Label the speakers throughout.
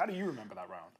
Speaker 1: do you remember that round?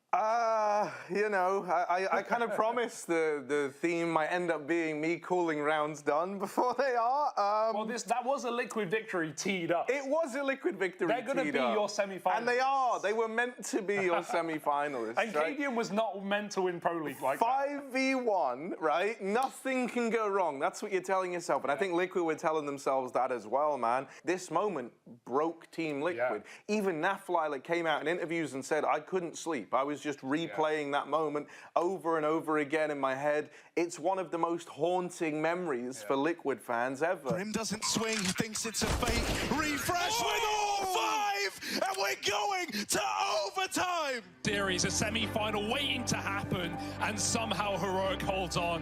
Speaker 2: You know, I kind of promised the theme might end up being me calling rounds done before they are.
Speaker 1: Well, that was a Liquid victory teed up.
Speaker 2: It was a Liquid victory.
Speaker 1: They're going to be your semi-finalists.
Speaker 2: And they are. They were meant to be your semi-finalists.
Speaker 1: And Cadian was not meant to win Pro League like that.
Speaker 2: 5v1, right? Nothing can go wrong. That's what you're telling yourself. And I think Liquid were telling themselves that as well, man. This moment broke Team Liquid.
Speaker 1: Yeah.
Speaker 2: Even Naflila came out in interviews and said, I couldn't sleep. I was just replaying that moment over and over again in my head. It's one of the most haunting memories for Liquid fans ever.
Speaker 3: Grim doesn't swing, he thinks it's a fake. Refresh with all 5, and we're going to overtime.
Speaker 4: Series, a semi-final waiting to happen, and somehow Heroic holds on.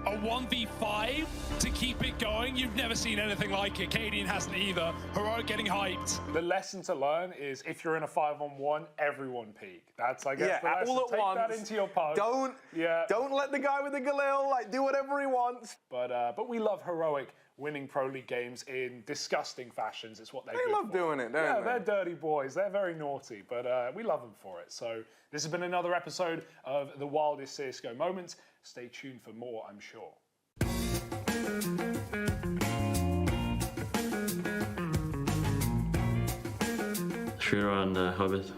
Speaker 4: A 1v5 to keep it going. You've never seen anything like it. Cadian hasn't either. Heroic getting hyped.
Speaker 1: The lesson to learn is if you're in a 5-on-1, everyone peak. That's, I guess, the lesson.
Speaker 2: All at
Speaker 1: Take
Speaker 2: once.
Speaker 1: that into your pub.
Speaker 2: Don't let the guy with the Galil do whatever he wants.
Speaker 1: But we love Heroic winning Pro League games in disgusting fashions. It's what they're good
Speaker 2: They love
Speaker 1: for.
Speaker 2: doing it, don't they?
Speaker 1: They're dirty boys. They're very naughty, but we love them for it. So this has been another episode of the wildest CSGO moments. Stay tuned for more, I'm sure.
Speaker 5: Shiro and Hobbit.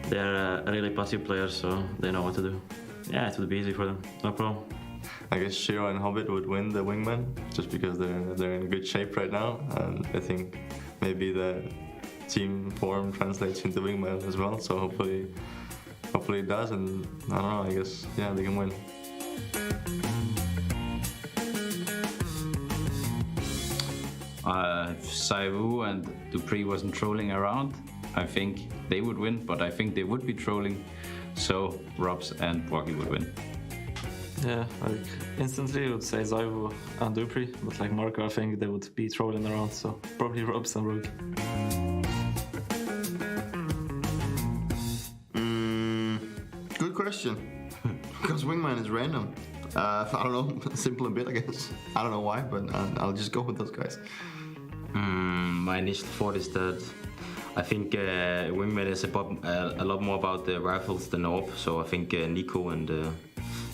Speaker 5: They're really passive players, so they know what to do. Yeah, it would be easy for them, no problem.
Speaker 6: I guess Shiro and Hobbit would win the wingman, just because they're in good shape right now, and I think maybe the team form translates into wingman as well. So hopefully it does, and I don't know. I guess they can win.
Speaker 7: If Saivu and Dupree wasn't trolling around, I think they would win, but I think they would be trolling, so Robs and Brocky would win.
Speaker 5: Yeah, like instantly I would say Zaivu and Dupree, but like Marco, I think they would be trolling around, so probably Robs and Rogue.
Speaker 8: Good question. Because wingman is random. I don't know, simple a bit, I guess. I don't know why, but I'll just go with those guys.
Speaker 5: My initial thought is that I think wingman is a lot more about the rifles than AWP, so I think Nico and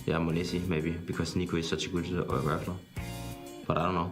Speaker 5: Monesi maybe, because Nico is such a good rifler. But I don't know.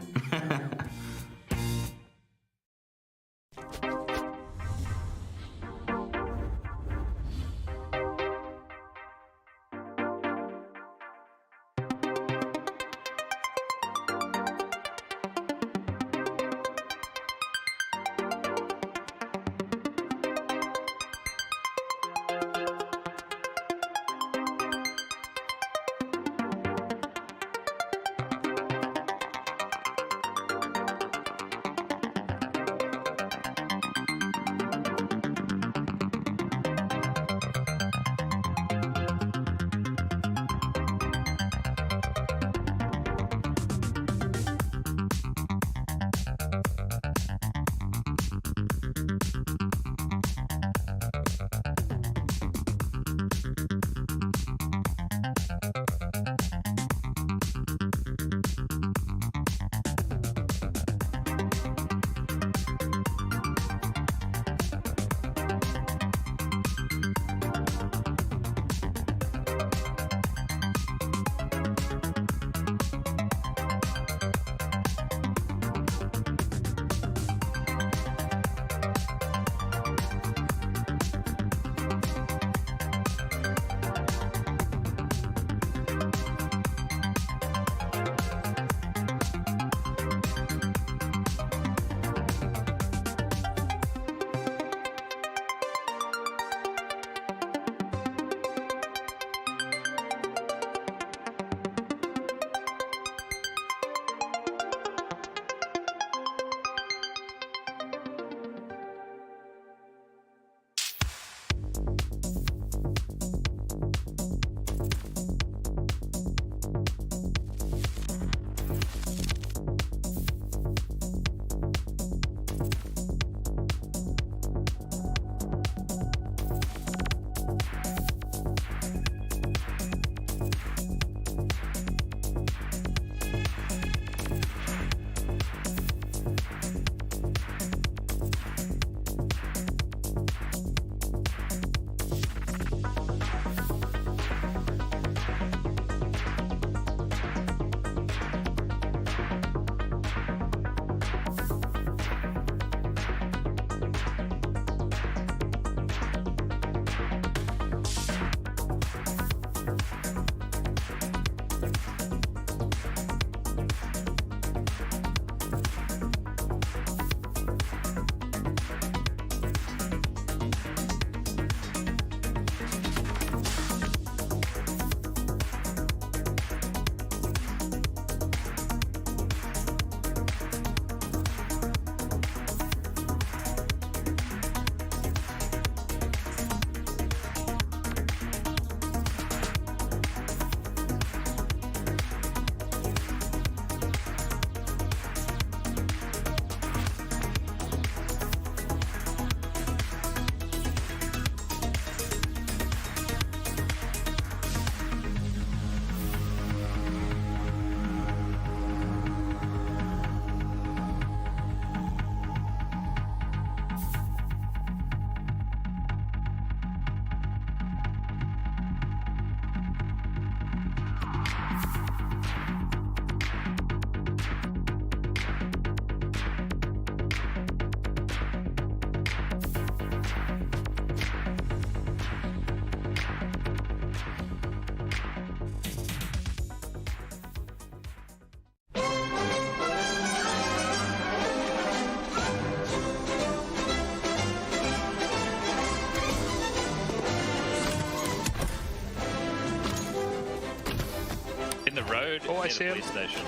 Speaker 9: I see him.
Speaker 10: Station.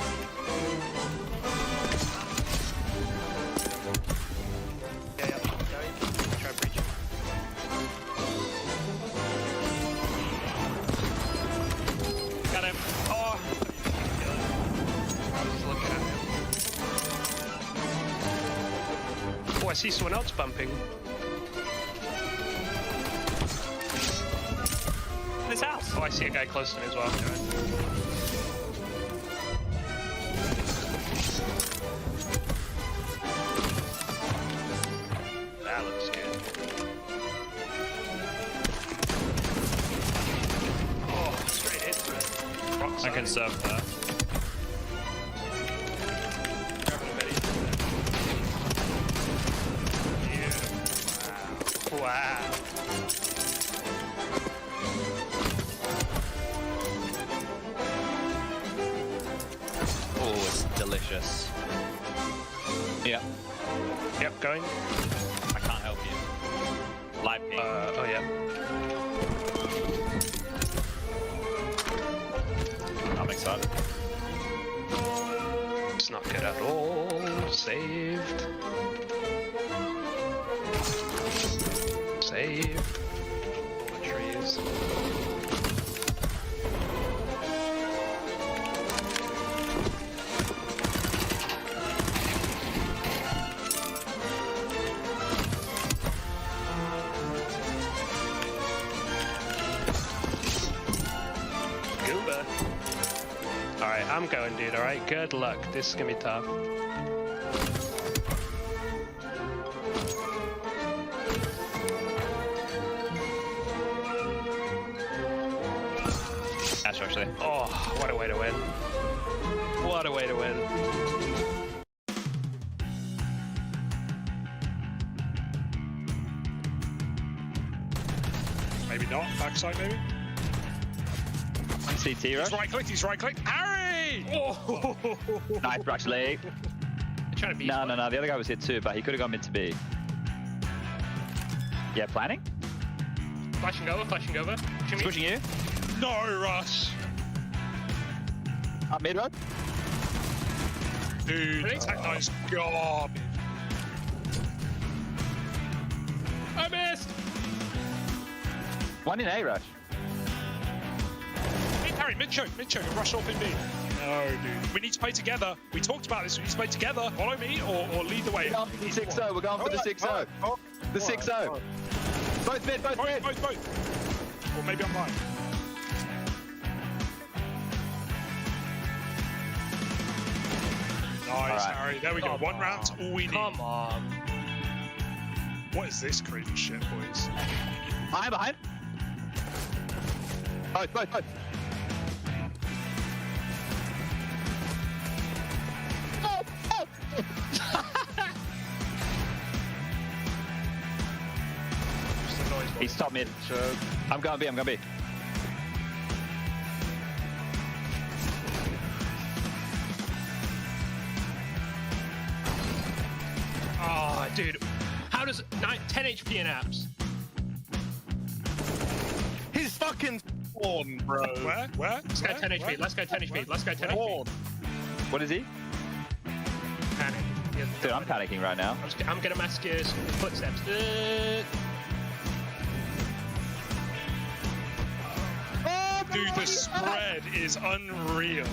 Speaker 9: Yeah, try and breach. Got him. Oh! I was looking at him. Oh, I see someone else bumping. This house. Oh, I see a guy close to me as well. That looks good. Oh, straight into it.
Speaker 10: I can surf that.
Speaker 9: Grabbing a medi. Beautiful. Wow.
Speaker 10: Oh, it's delicious. Yeah.
Speaker 9: Yep, going.
Speaker 10: I can't help you. Live ping.
Speaker 9: Oh yeah.
Speaker 10: I'm excited.
Speaker 9: It's not good at all. Saved. Saved. All the trees. Alright, I'm going, dude, alright? Good luck. This is gonna be tough.
Speaker 10: Ash, actually.
Speaker 9: Oh, what a way to win. What a way to win.
Speaker 1: Maybe not. Backside, maybe.
Speaker 10: CT, right?
Speaker 1: He's right clicked. He's right clicked. Harry! Oh!
Speaker 10: Nice, actually.
Speaker 9: Trying to beat
Speaker 10: No, the other guy was hit too, but he could have gone mid to B. Yeah, planning?
Speaker 9: Flashing over, flashing over.
Speaker 10: He's pushing you.
Speaker 1: No, Rush.
Speaker 10: Up mid road.
Speaker 1: Dude,
Speaker 9: Really?
Speaker 1: that guy's garbage.
Speaker 9: I missed!
Speaker 10: One in A rush.
Speaker 1: Hey, Harry, mid-choke, rush off in B. No, dude. We need to play together. We talked about this. We need to play together. Follow me or lead the way.
Speaker 10: We're going for the 6-0. We're going for the 6-0. The 6-0. Both mid, both mid.
Speaker 1: Both. Or maybe I'm right. Nice,
Speaker 10: right.
Speaker 1: Harry. There we go. One round's all we need.
Speaker 9: Come on.
Speaker 1: What is this crazy shit, boys?
Speaker 10: Behind. Both. He's top mid. I'm going B.
Speaker 9: Oh, dude. How does 10 HP in apps?
Speaker 2: His fucking spawn, bro.
Speaker 1: Where?
Speaker 9: Let's go 10 HP. Let's go 10 HP. Let's go 10 HP.
Speaker 10: What is he?
Speaker 9: Panic.
Speaker 10: Dude, I'm panicking right now.
Speaker 9: I'm gonna mask his footsteps.
Speaker 1: Dude, the spread is unreal.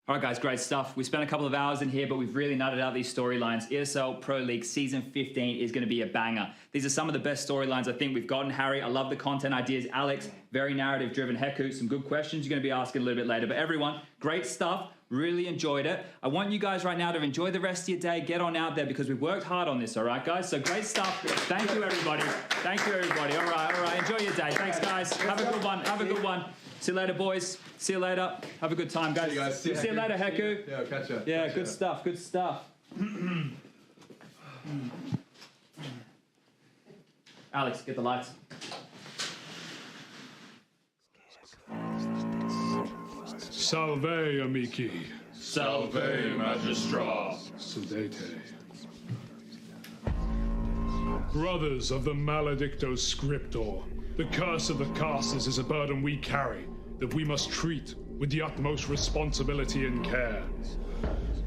Speaker 11: All right, guys, great stuff. We spent a couple of hours in here, but we've really nutted out these storylines. ESL Pro League Season 15 is going to be a banger. These are some of the best storylines I think we've gotten. Harry, I love the content ideas. Alex, very narrative-driven. Heku, some good questions you're going to be asking a little bit later. But everyone, great stuff. Really enjoyed it. I want you guys right now to enjoy the rest of your day. Get on out there because we've worked hard on this, all right, guys? So great stuff. Thank you, everybody. Thank you, everybody. All right. Enjoy your day. Thanks, guys. Have a good one. See you later, boys. See you later. Have a good time, guys. See you later, Heku.
Speaker 6: Yeah, catch ya.
Speaker 11: Yeah, good stuff. Alex, get the lights.
Speaker 1: Salve, amici.
Speaker 4: Salve, magistra.
Speaker 1: Sedete. Brothers of the Maledicto Scriptor, the curse of the casters is a burden we carry. that we must treat with the utmost responsibility and care.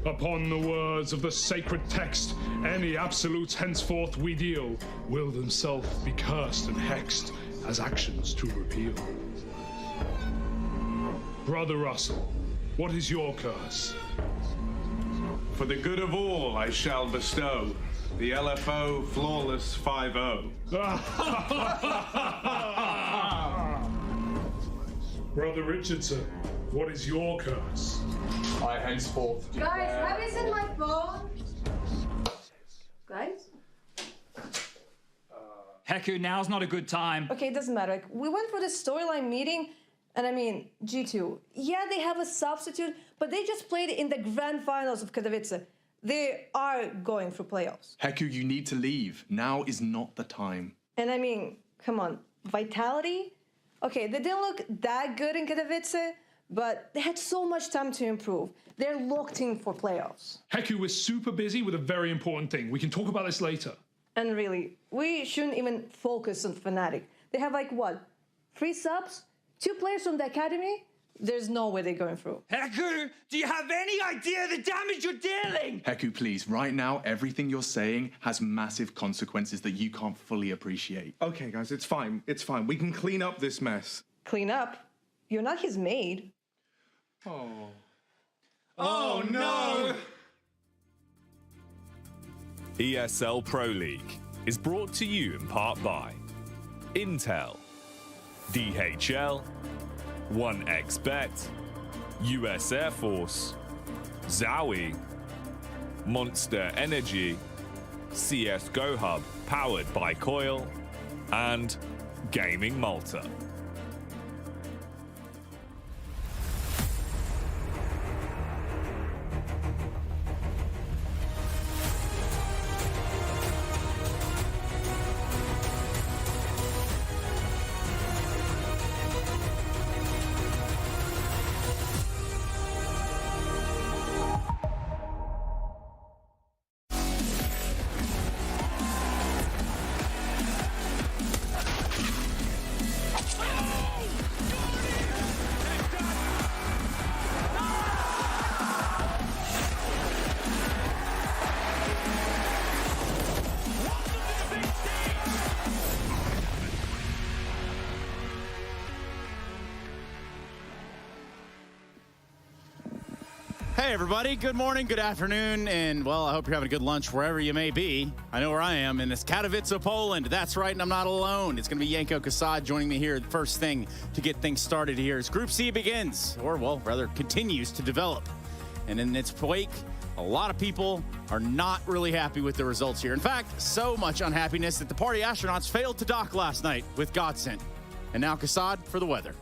Speaker 1: Upon the words of the sacred text, any absolutes henceforth we deal will themselves be cursed and hexed as actions to repeal. Brother Russell, what is your curse?
Speaker 12: For the good of all I shall bestow the LFO Flawless 5-0.
Speaker 1: Brother Richardson, what is your curse?
Speaker 12: I henceforth
Speaker 13: Guys, have you seen my phone? Guys?
Speaker 11: Heku, now's not a good time.
Speaker 13: Okay, it doesn't matter. Like, we went for the storyline meeting, and I mean, G2. Yeah, they have a substitute, but they just played in the grand finals of Katowice. They are going for playoffs.
Speaker 14: Heku, you need to leave. Now is not the time.
Speaker 13: And I mean, come on, Vitality? Okay, they didn't look that good in Katowice, but they had so much time to improve. They're locked in for playoffs.
Speaker 1: Heku, we're super busy with a very important thing. We can talk about this later.
Speaker 13: And really, we shouldn't even focus on Fnatic. They have like, what, 3 subs? 2 players from the academy? There's no way they're going through.
Speaker 11: Heku, do you have any idea the damage you're dealing?
Speaker 14: Heku, please, right now, everything you're saying has massive consequences that you can't fully appreciate.
Speaker 12: Okay, guys, it's fine. It's fine. We can clean up this mess.
Speaker 13: Clean up? You're not his maid.
Speaker 12: Oh. Oh, no!
Speaker 15: ESL Pro League is brought to you in part by Intel, DHL, 1xBet, US Air Force, Zowie, Monster Energy, CSGO Hub powered by Coil, and Gaming Malta.
Speaker 16: Hey everybody, good morning, good afternoon, and well, I hope you're having a good lunch wherever you may be. I know where I am, and it's Katowice, Poland. That's right, and I'm not alone. It's going to be Janko Kasad joining me here first thing to get things started here as Group C begins, or well, rather continues to develop. And in its wake, a lot of people are not really happy with the results here. In fact, so much unhappiness that the party astronauts failed to dock last night with Godsent. And now Kasad for the weather.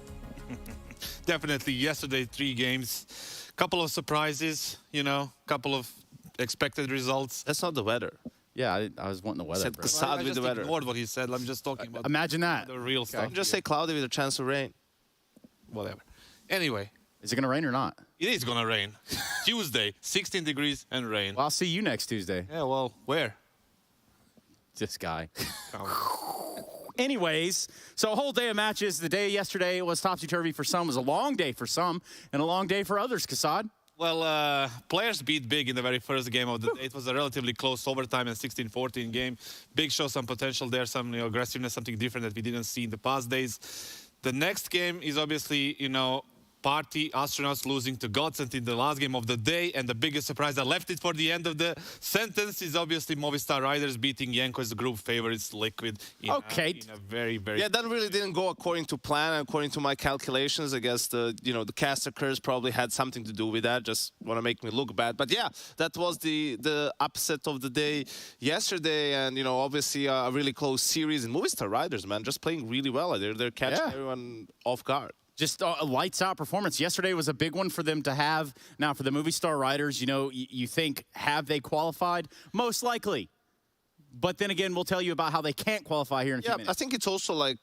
Speaker 17: Definitely yesterday, 3 games. Couple of surprises, you know, couple of expected results.
Speaker 16: That's not the weather. Yeah, I was wanting the weather.
Speaker 17: Said Kasad with the weather. I ignored what he said. I'm just talking about
Speaker 16: imagine that.
Speaker 17: The real stuff.
Speaker 10: Just say cloudy with a chance of rain.
Speaker 17: Whatever. Anyway.
Speaker 16: Is it going to rain or not?
Speaker 17: It is going to rain. Tuesday, 16 degrees and rain.
Speaker 16: Well, I'll see you next Tuesday.
Speaker 17: Yeah, well, where?
Speaker 16: This guy. Anyways, so a whole day of matches. The day yesterday was topsy-turvy for some. It was a long day for some and a long day for others, Kasad.
Speaker 17: Well, players beat Big in the very first game of the day. It was a relatively close overtime and 16-14 game. Big showed some potential there, some aggressiveness, something different that we didn't see in the past days. The next game is obviously, Party Astronauts losing to Godsent in the last game of the day, and the biggest surprise, I left it for the end of the sentence, is obviously Movistar Riders beating Janko as the group favorites, Liquid. In a very, very...
Speaker 10: Yeah, that really didn't go according to plan, according to my calculations. I guess the caster curse probably had something to do with that. Just want to make me look bad. But yeah, that was the upset of the day yesterday, and obviously a really close series. And Movistar Riders, man, just playing really well. They're catching everyone off guard.
Speaker 16: Just a lights-out performance. Yesterday was a big one for them to have. Now, for the Movistar Riders, you think, have they qualified? Most likely. But then again, we'll tell you about how they can't qualify here in a few minutes.
Speaker 10: I think it's also like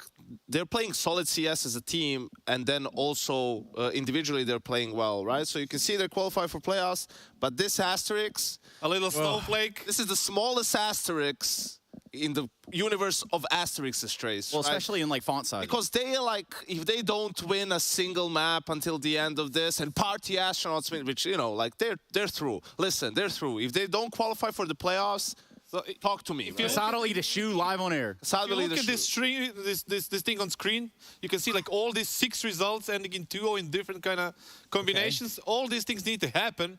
Speaker 10: they're playing solid CS as a team, and then also individually they're playing well, right? So you can see they're qualified for playoffs, but this asterisk...
Speaker 17: A little snowflake.
Speaker 10: This is the smallest asterisk in the universe of Asterix trace.
Speaker 16: Well,
Speaker 10: right?
Speaker 16: especially in like font size.
Speaker 10: Because they like, if they don't win a single map until the end of this, and Party Astronauts win, which, you know, like they're through. Listen, they're through. If they don't qualify for the playoffs, talk to me.
Speaker 16: Kassad will eat a shoe live on air.
Speaker 17: If you look at this thing on screen, you can see like all these 6 results ending in 2-0 in different kind of combinations. Okay. All these things need to happen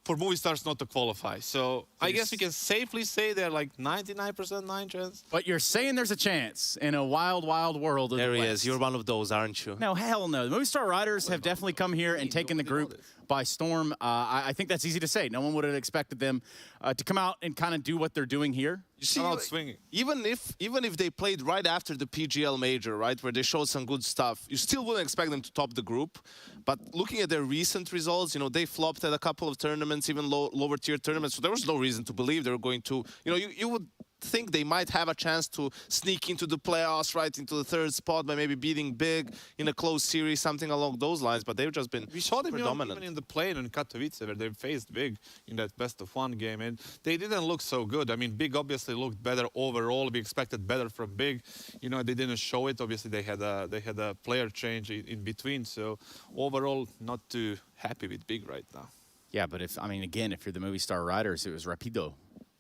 Speaker 17: for Movistars not to qualify. So I guess we can safely say they're like 99% 9 chance.
Speaker 16: But you're saying there's a chance in a wild, wild world of
Speaker 10: There
Speaker 16: the
Speaker 10: he
Speaker 16: West.
Speaker 10: is. You're one of those, aren't you?
Speaker 16: No, hell no. The Movistar Riders have definitely come here and taken the group by storm. I think that's easy to say. No one would have expected them to come out and kind of do what they're doing here.
Speaker 10: You see,
Speaker 17: swinging.
Speaker 10: Even if they played right after the PGL Major, right, where they showed some good stuff, you still wouldn't expect them to top the group. But looking at their recent results, you know, they flopped at a couple of tournaments, even lower tier tournaments. So there was no reason to believe they were going to, you know, you would think they might have a chance to sneak into the playoffs, right, into the 3rd spot by maybe beating Big in a close series, something along those lines. But they've just been
Speaker 17: We saw them
Speaker 10: predominant.
Speaker 17: even in the plane in Katowice, where they faced Big in that best-of-1 game, and they didn't look so good. I mean, Big obviously looked better overall. We expected better from Big. You know, they didn't show it. Obviously, they had a player change in between. So overall, not too happy with Big right now.
Speaker 16: Yeah, but if you're the Movistar Riders, it was rapido.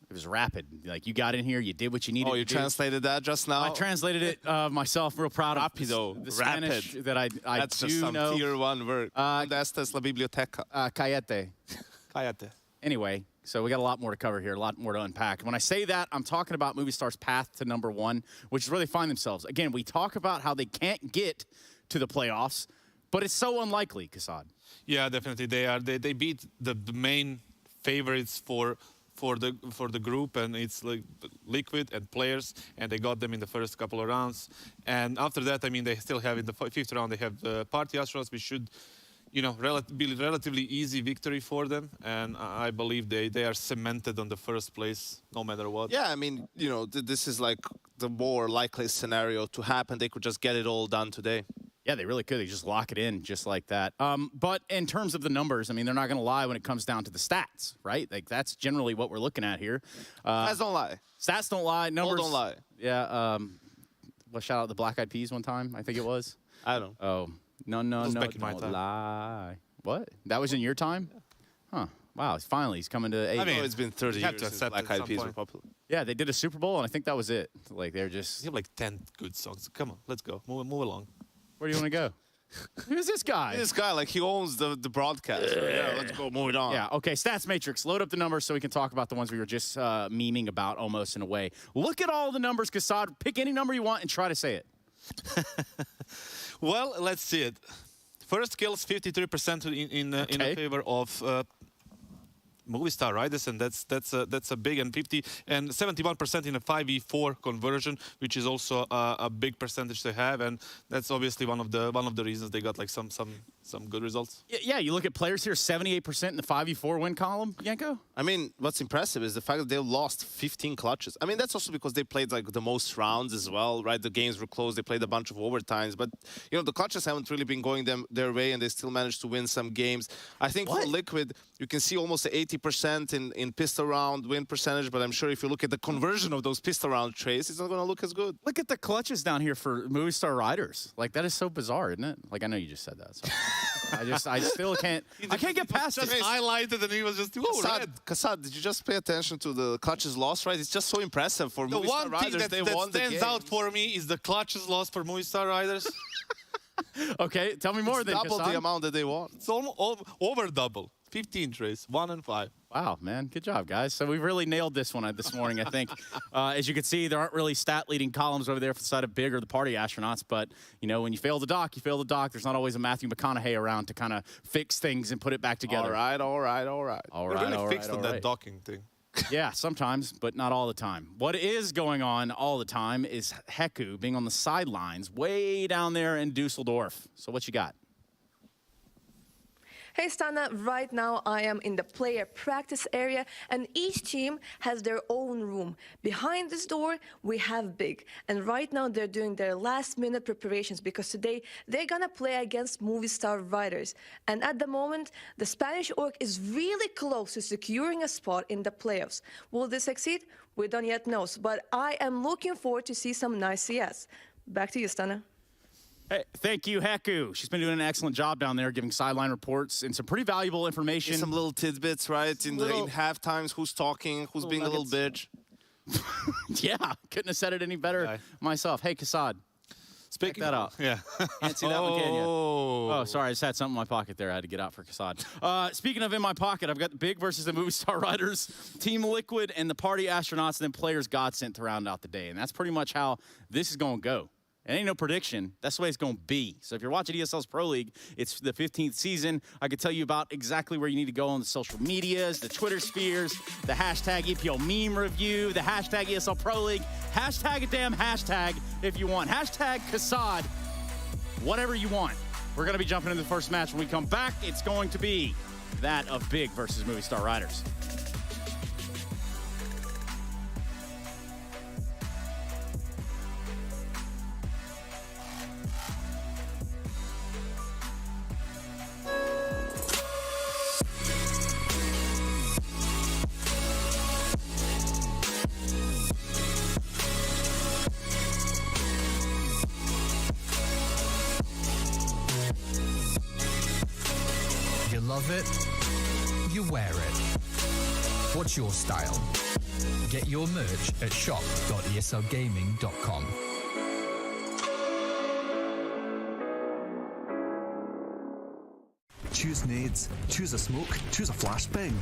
Speaker 16: It was rapid. Like, you got in here, you did what you needed to do.
Speaker 10: Oh, you translated that just now?
Speaker 16: I translated it myself, real proud of the Spanish
Speaker 10: rapid.
Speaker 16: that I
Speaker 10: That's
Speaker 16: do
Speaker 10: just some
Speaker 16: know.
Speaker 10: tier 1 word. Esta es la biblioteca.
Speaker 16: Cállate.
Speaker 17: Cállate.
Speaker 16: Anyway, so we got a lot more to cover here, a lot more to unpack. When I say that, I'm talking about Movistar's path to #1, which is where they find themselves. Again, we talk about how they can't get to the playoffs, but it's so unlikely, Kassad.
Speaker 17: Yeah, definitely. They beat the main favorites for the group, and it's like Liquid and Players, and they got them in the first couple of rounds. And after that, I mean, they still have in the 5th round, they have Party Astronauts, which should, you know, be relatively easy victory for them. And I believe they are cemented on the 1st place, no matter what.
Speaker 10: Yeah, I mean, you know, this is like the more likely scenario to happen. They could just get it all done today.
Speaker 16: Yeah, they really could. They just lock it in just like that. But in terms of the numbers, I mean, they're not going to lie when it comes down to the stats, right? Like, that's generally what we're looking at here.
Speaker 10: Stats don't lie.
Speaker 16: Stats don't lie. Numbers
Speaker 10: all don't lie.
Speaker 16: Yeah. Well, shout out the Black Eyed Peas one time, I think it was.
Speaker 10: I don't.
Speaker 16: Oh, no, don't lie. What? That was in your time? Huh. Wow, he's coming to A.
Speaker 10: I mean, it's been 30 years since Black Eyed Peas were popular.
Speaker 16: Yeah, they did a Super Bowl, and I think that was it. Like, they're just...
Speaker 17: You have like 10 good songs. Come on, let's go. Move along.
Speaker 16: Where do you want to go? Who's this guy?
Speaker 10: This guy, like, he owns the broadcast. Yeah, let's go, move it on.
Speaker 16: Yeah, okay, Stats Matrix. Load up the numbers so we can talk about the ones we were just memeing about almost in a way. Look at all the numbers, Kassad. Pick any number you want and try to say it.
Speaker 17: Well, let's see it. First kills, 53% in favor of Movistar Riders, and that's a big, and 71% in a 5v4 conversion, which is also a big percentage to have, and that's obviously one of the reasons they got like some good results.
Speaker 16: Yeah, you look at players here, 78% in the 5v4 win column, Yanko.
Speaker 10: I mean, what's impressive is the fact that they lost 15 clutches. I mean, that's also because they played like the most rounds as well, right? The games were close. They played a bunch of overtimes, but you know the clutches haven't really been going their way, and they still managed to win some games. I think for Liquid, you can see almost 80% in pistol round win percentage, but I'm sure if you look at the conversion of those pistol round trays, it's not going to look as good.
Speaker 16: Look at the clutches down here for Movistar Riders. Like, that is so bizarre, isn't it? Like, I know you just said that, so I still can't. I can't get past it.
Speaker 17: Just highlighted, and he was just
Speaker 10: Kassad, did you just pay attention to the clutches lost? Right, it's just so impressive for Movistar Riders.
Speaker 17: The one thing that stands out for me is the clutches lost for Movistar Riders.
Speaker 16: Okay, tell me more.
Speaker 10: It's double the amount that they won.
Speaker 17: It's almost over double. 15 trays, 1 and 5.
Speaker 16: Wow, man. Good job, guys. So we've really nailed this one this morning, I think. As you can see, there aren't really stat-leading columns over there for the side of Big or the Party Astronauts, but, you know, when you fail the dock, you fail the dock. There's not always a Matthew McConaughey around to kind of fix things and put it back together.
Speaker 10: All right.
Speaker 17: Really fixed on that docking thing.
Speaker 16: Yeah, sometimes, but not all the time. What is going on all the time is Heku being on the sidelines way down there in Dusseldorf. So what you got?
Speaker 13: Hey Stana, right now I am in the player practice area and each team has their own room. Behind this door we have Big, and right now they're doing their last minute preparations because today they're gonna play against Movistar Riders. And at the moment the Spanish org is really close to securing a spot in the playoffs. Will they succeed? We don't yet know, but I am looking forward to see some nice CS. Back to you, Stana.
Speaker 16: Hey, thank you, Heku. She's been doing an excellent job down there, giving sideline reports and some pretty valuable information.
Speaker 10: Some little tidbits, right? In half times, who's talking, who's being nuggets. A little bitch.
Speaker 16: Yeah, couldn't have said it any better myself. Hey, Kassad.
Speaker 17: Speaking
Speaker 16: that up.
Speaker 17: Yeah.
Speaker 16: Can't see that one, can you? Oh, sorry. I just had something in my pocket there. I had to get out for Kassad. Speaking of in my pocket, I've got the Big versus the Movistar Riders, Team Liquid, and the Party Astronauts, and then players God sent to round out the day. And that's pretty much how this is going to go. It ain't no prediction. That's the way it's going to be. So if you're watching ESL's Pro League, it's the 15th season. I could tell you about exactly where you need to go on the social medias, the Twitter spheres, the hashtag EPL meme review, the hashtag ESL Pro League, hashtag a damn hashtag if you want. Hashtag Kassad, whatever you want. We're going to be jumping into the first match. When we come back, it's going to be that of Big versus Movistar Riders.
Speaker 18: Love it, you wear it. What's your style? Get your merch at shop.eslgaming.com.
Speaker 19: Choose nades, choose a smoke, choose a flashbang.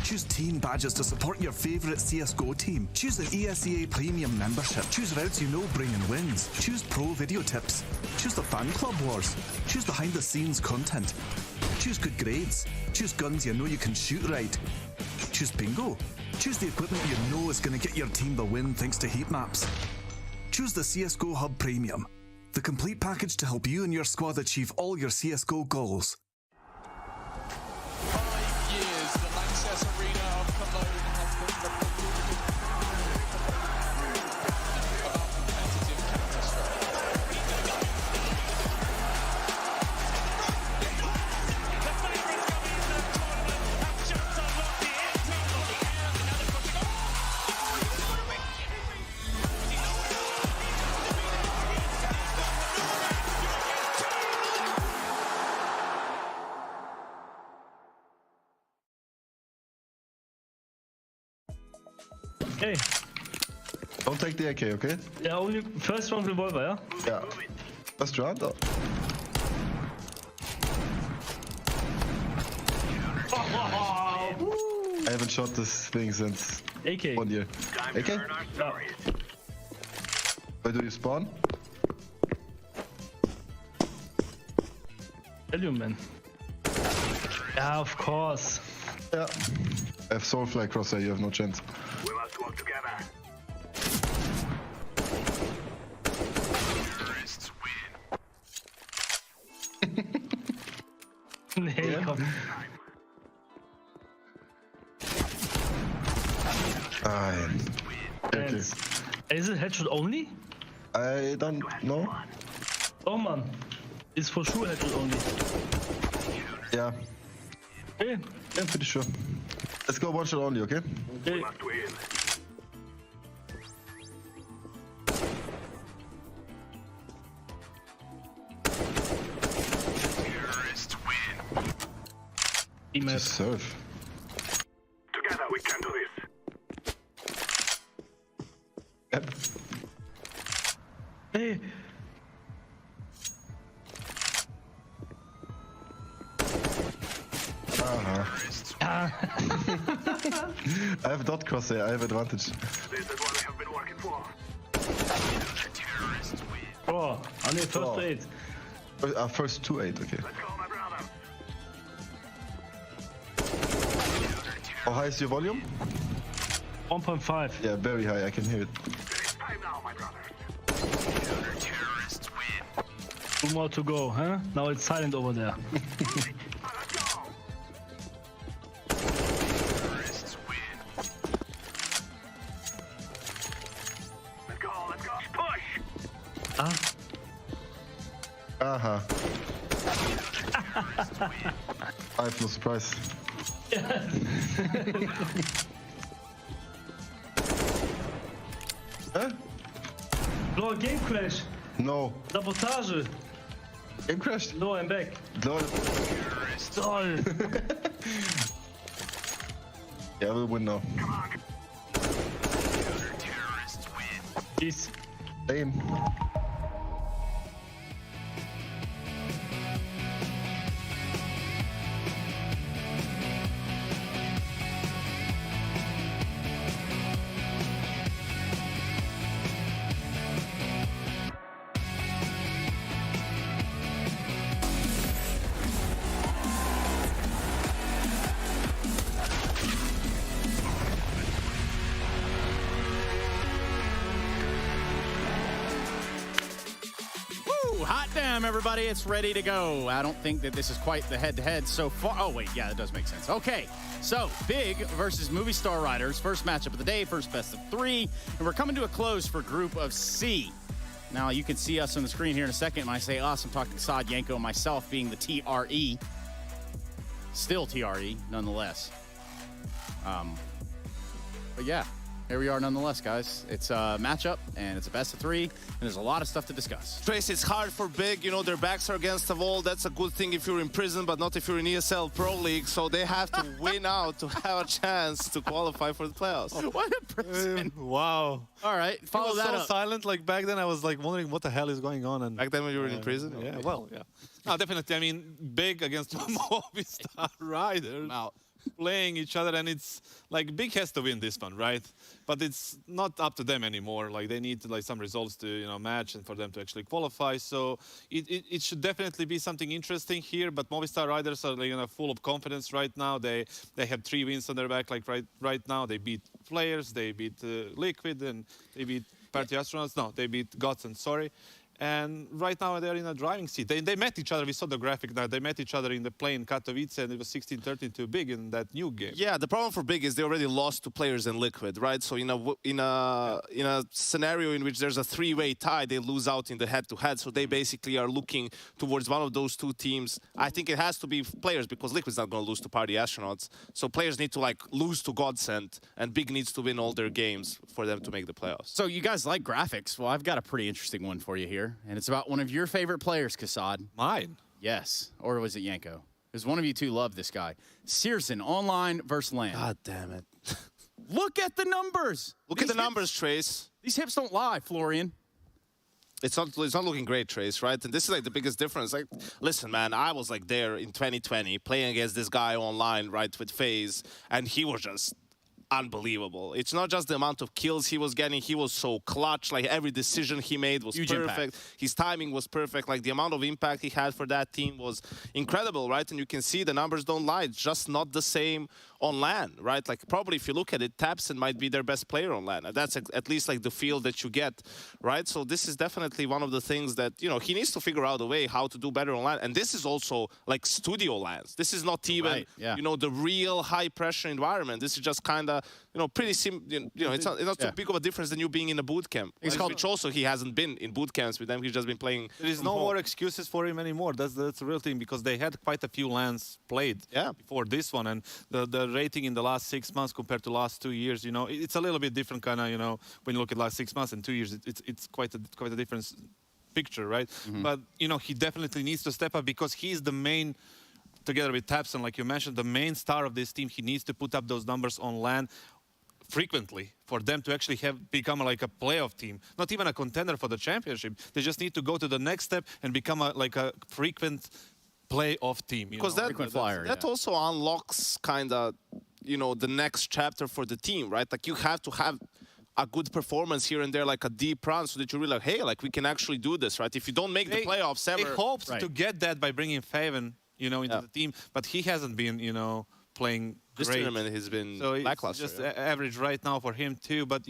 Speaker 19: Choose team badges to support your favourite CSGO team. Choose an ESEA Premium membership. Choose routes you know bring in wins. Choose pro video tips. Choose the fan club wars. Choose behind the scenes content. Choose good grades. Choose guns you know you can shoot right. Choose bingo. Choose the equipment you know is going to get your team the win thanks to heat maps. Choose the CSGO Hub Premium, the complete package to help you and your squad achieve all your CSGO goals.
Speaker 20: 5 years, the Lanxess Arena of Cologne has been the about competitive Counter-Strike.
Speaker 21: Okay.
Speaker 22: Don't take the AK, okay?
Speaker 21: Yeah, only first round revolver, yeah?
Speaker 22: Yeah. First round? Oh. I haven't shot this thing since
Speaker 21: AK.
Speaker 22: 1 year. AK?
Speaker 21: Yeah.
Speaker 22: Where do you spawn?
Speaker 21: Helium, man. Yeah, of course.
Speaker 22: Yeah. I have Soulfly Crosshair, you have no chance.
Speaker 23: We must work together. Terrorists win.
Speaker 21: Nee,
Speaker 22: yeah.
Speaker 21: komm.
Speaker 22: Okay.
Speaker 21: Is it headshot only?
Speaker 22: I don't know.
Speaker 21: Oh man, it's for sure headshot only.
Speaker 22: Yeah.
Speaker 21: Okay.
Speaker 22: I'm pretty sure. Let's go one shot only, okay?
Speaker 21: Okay.
Speaker 23: Terrorists win.
Speaker 22: Just serve.
Speaker 23: Together we can do this.
Speaker 22: Yep.
Speaker 21: Hey.
Speaker 22: I have dot crosshair, I have advantage.
Speaker 23: This is what we have been working for. Terrorists win.
Speaker 21: Oh, I need first aid.
Speaker 22: First 2-8, okay.
Speaker 23: Let's go, my brother.
Speaker 22: How high is your volume?
Speaker 21: 1.5.
Speaker 22: Yeah, very high, I can hear it.
Speaker 23: It's time now, my brother. Terrorists win.
Speaker 21: 2 more to go, huh? Now it's silent over there.
Speaker 23: Let's go.
Speaker 22: Aha. I have no surprise.
Speaker 21: Bro, game crash.
Speaker 22: No.
Speaker 21: Sabotage.
Speaker 22: Game crashed.
Speaker 21: No, I'm back.
Speaker 22: Lol.
Speaker 21: Toll.
Speaker 22: Yeah, we'll win now.
Speaker 21: Peace.
Speaker 22: Same.
Speaker 16: Hot damn, everybody. It's ready to go. I don't think that this is quite the head-to-head so far. Oh, wait. Yeah, that does make sense. Okay. So, Big versus Movistar Riders. First matchup of the day. First best of 3. And we're coming to a close for Group of C. Now, you can see us on the screen here in a second. When I say us, I'm talking Kasad, Yanko, and myself being the TRE. Still TRE, nonetheless. But yeah. Here we are nonetheless, guys. It's a matchup, and it's a best of 3, and there's a lot of stuff to discuss.
Speaker 10: Trace, it's hard for Big. You know, their backs are against the wall. That's a good thing if you're in prison, but not if you're in ESL Pro League. So they have to win out to have a chance to qualify for the playoffs.
Speaker 16: What a prison.
Speaker 17: Wow.
Speaker 16: All right, follow that
Speaker 17: so
Speaker 16: up.
Speaker 17: silent. Like back then, I was like wondering what the hell is going on. And
Speaker 10: back then when you were in prison?
Speaker 17: Yeah, well, yeah. No, definitely. I mean, Big against Movistar Riders.
Speaker 16: Out.
Speaker 17: Playing each other, and it's like Big has to win this one, right? But it's not up to them anymore. Like they need like some results to match and for them to actually qualify. So it should definitely be something interesting here. But Movistar Riders are like, full of confidence right now. They have 3 wins on their back. Like right now, they beat Players, they beat Liquid, and they beat Party Astronauts. No, they beat Godsend. Sorry. And right now they're in a driving seat. They met each other. We saw the graphic now. They met each other in the play in Katowice, and it was 16-13 to Big in that new game.
Speaker 10: Yeah, the problem for Big is they already lost to Players and Liquid, right? So in a scenario in which there's a 3-way tie, they lose out in the head-to-head. So they basically are looking towards one of those 2 teams. I think it has to be Players because Liquid's not going to lose to Party Astronauts. So Players need to like lose to Godsend, and Big needs to win all their games for them to make the playoffs.
Speaker 16: So you guys like graphics? Well, I've got a pretty interesting one for you here. And it's about one of your favorite players, Kasad.
Speaker 17: Mine?
Speaker 16: Yes. Or was it Yanko? Because one of you two love this guy. Searson, online versus LAN.
Speaker 10: God damn it.
Speaker 16: Look at the numbers.
Speaker 10: Look at the numbers, Trace.
Speaker 16: These hips don't lie, Florian.
Speaker 10: It's not looking great, Trace, right? And this is like the biggest difference. Like, listen, man, I was like there in 2020 playing against this guy online, right, with FaZe, and he was just unbelievable. It's not just the amount of kills he was getting. He was so clutch. Like every decision he made was
Speaker 16: huge
Speaker 10: perfect.
Speaker 16: Impact.
Speaker 10: His timing was perfect. Like the amount of impact he had for that team was incredible, right? And you can see the numbers don't lie. It's just not the same on LAN, right? Like probably if you look at it, Tapson might be their best player on LAN. That's at least like the feel that you get, right? So this is definitely one of the things that, he needs to figure out a way how to do better on LAN. And this is also like studio LANs. This is not even, the real high pressure environment. This is just kind of, pretty it's not too big of a difference than you being in a boot camp. Which also he hasn't been in boot camps with them. He's just been playing.
Speaker 17: There is no more excuses for him anymore. That's the real thing, because they had quite a few LANs played before this one, and the rating in the last 6 months compared to last 2 years, it's a little bit different kind of, when you look at last 6 months and 2 years, it's quite a different picture, right?
Speaker 16: Mm-hmm.
Speaker 17: But he definitely needs to step up, because he's the main, together with Tapson, like you mentioned, the main star of this team. He needs to put up those numbers on LAN frequently for them to actually become like a playoff team, not even a contender for the championship. They just need to go to the next step and become like a frequent playoff team.
Speaker 10: Because that also unlocks kind of, the next chapter for the team, right? Like you have to have a good performance here and there, like a deep run, so that you realize, hey, like we can actually do this, right? If you don't make the playoffs ever.
Speaker 17: They hoped to get that by bringing Faven, into the team, but he hasn't been, playing
Speaker 10: this
Speaker 17: great.
Speaker 10: tournament has been
Speaker 17: so
Speaker 10: lackluster.
Speaker 17: It's just average right now for him too. But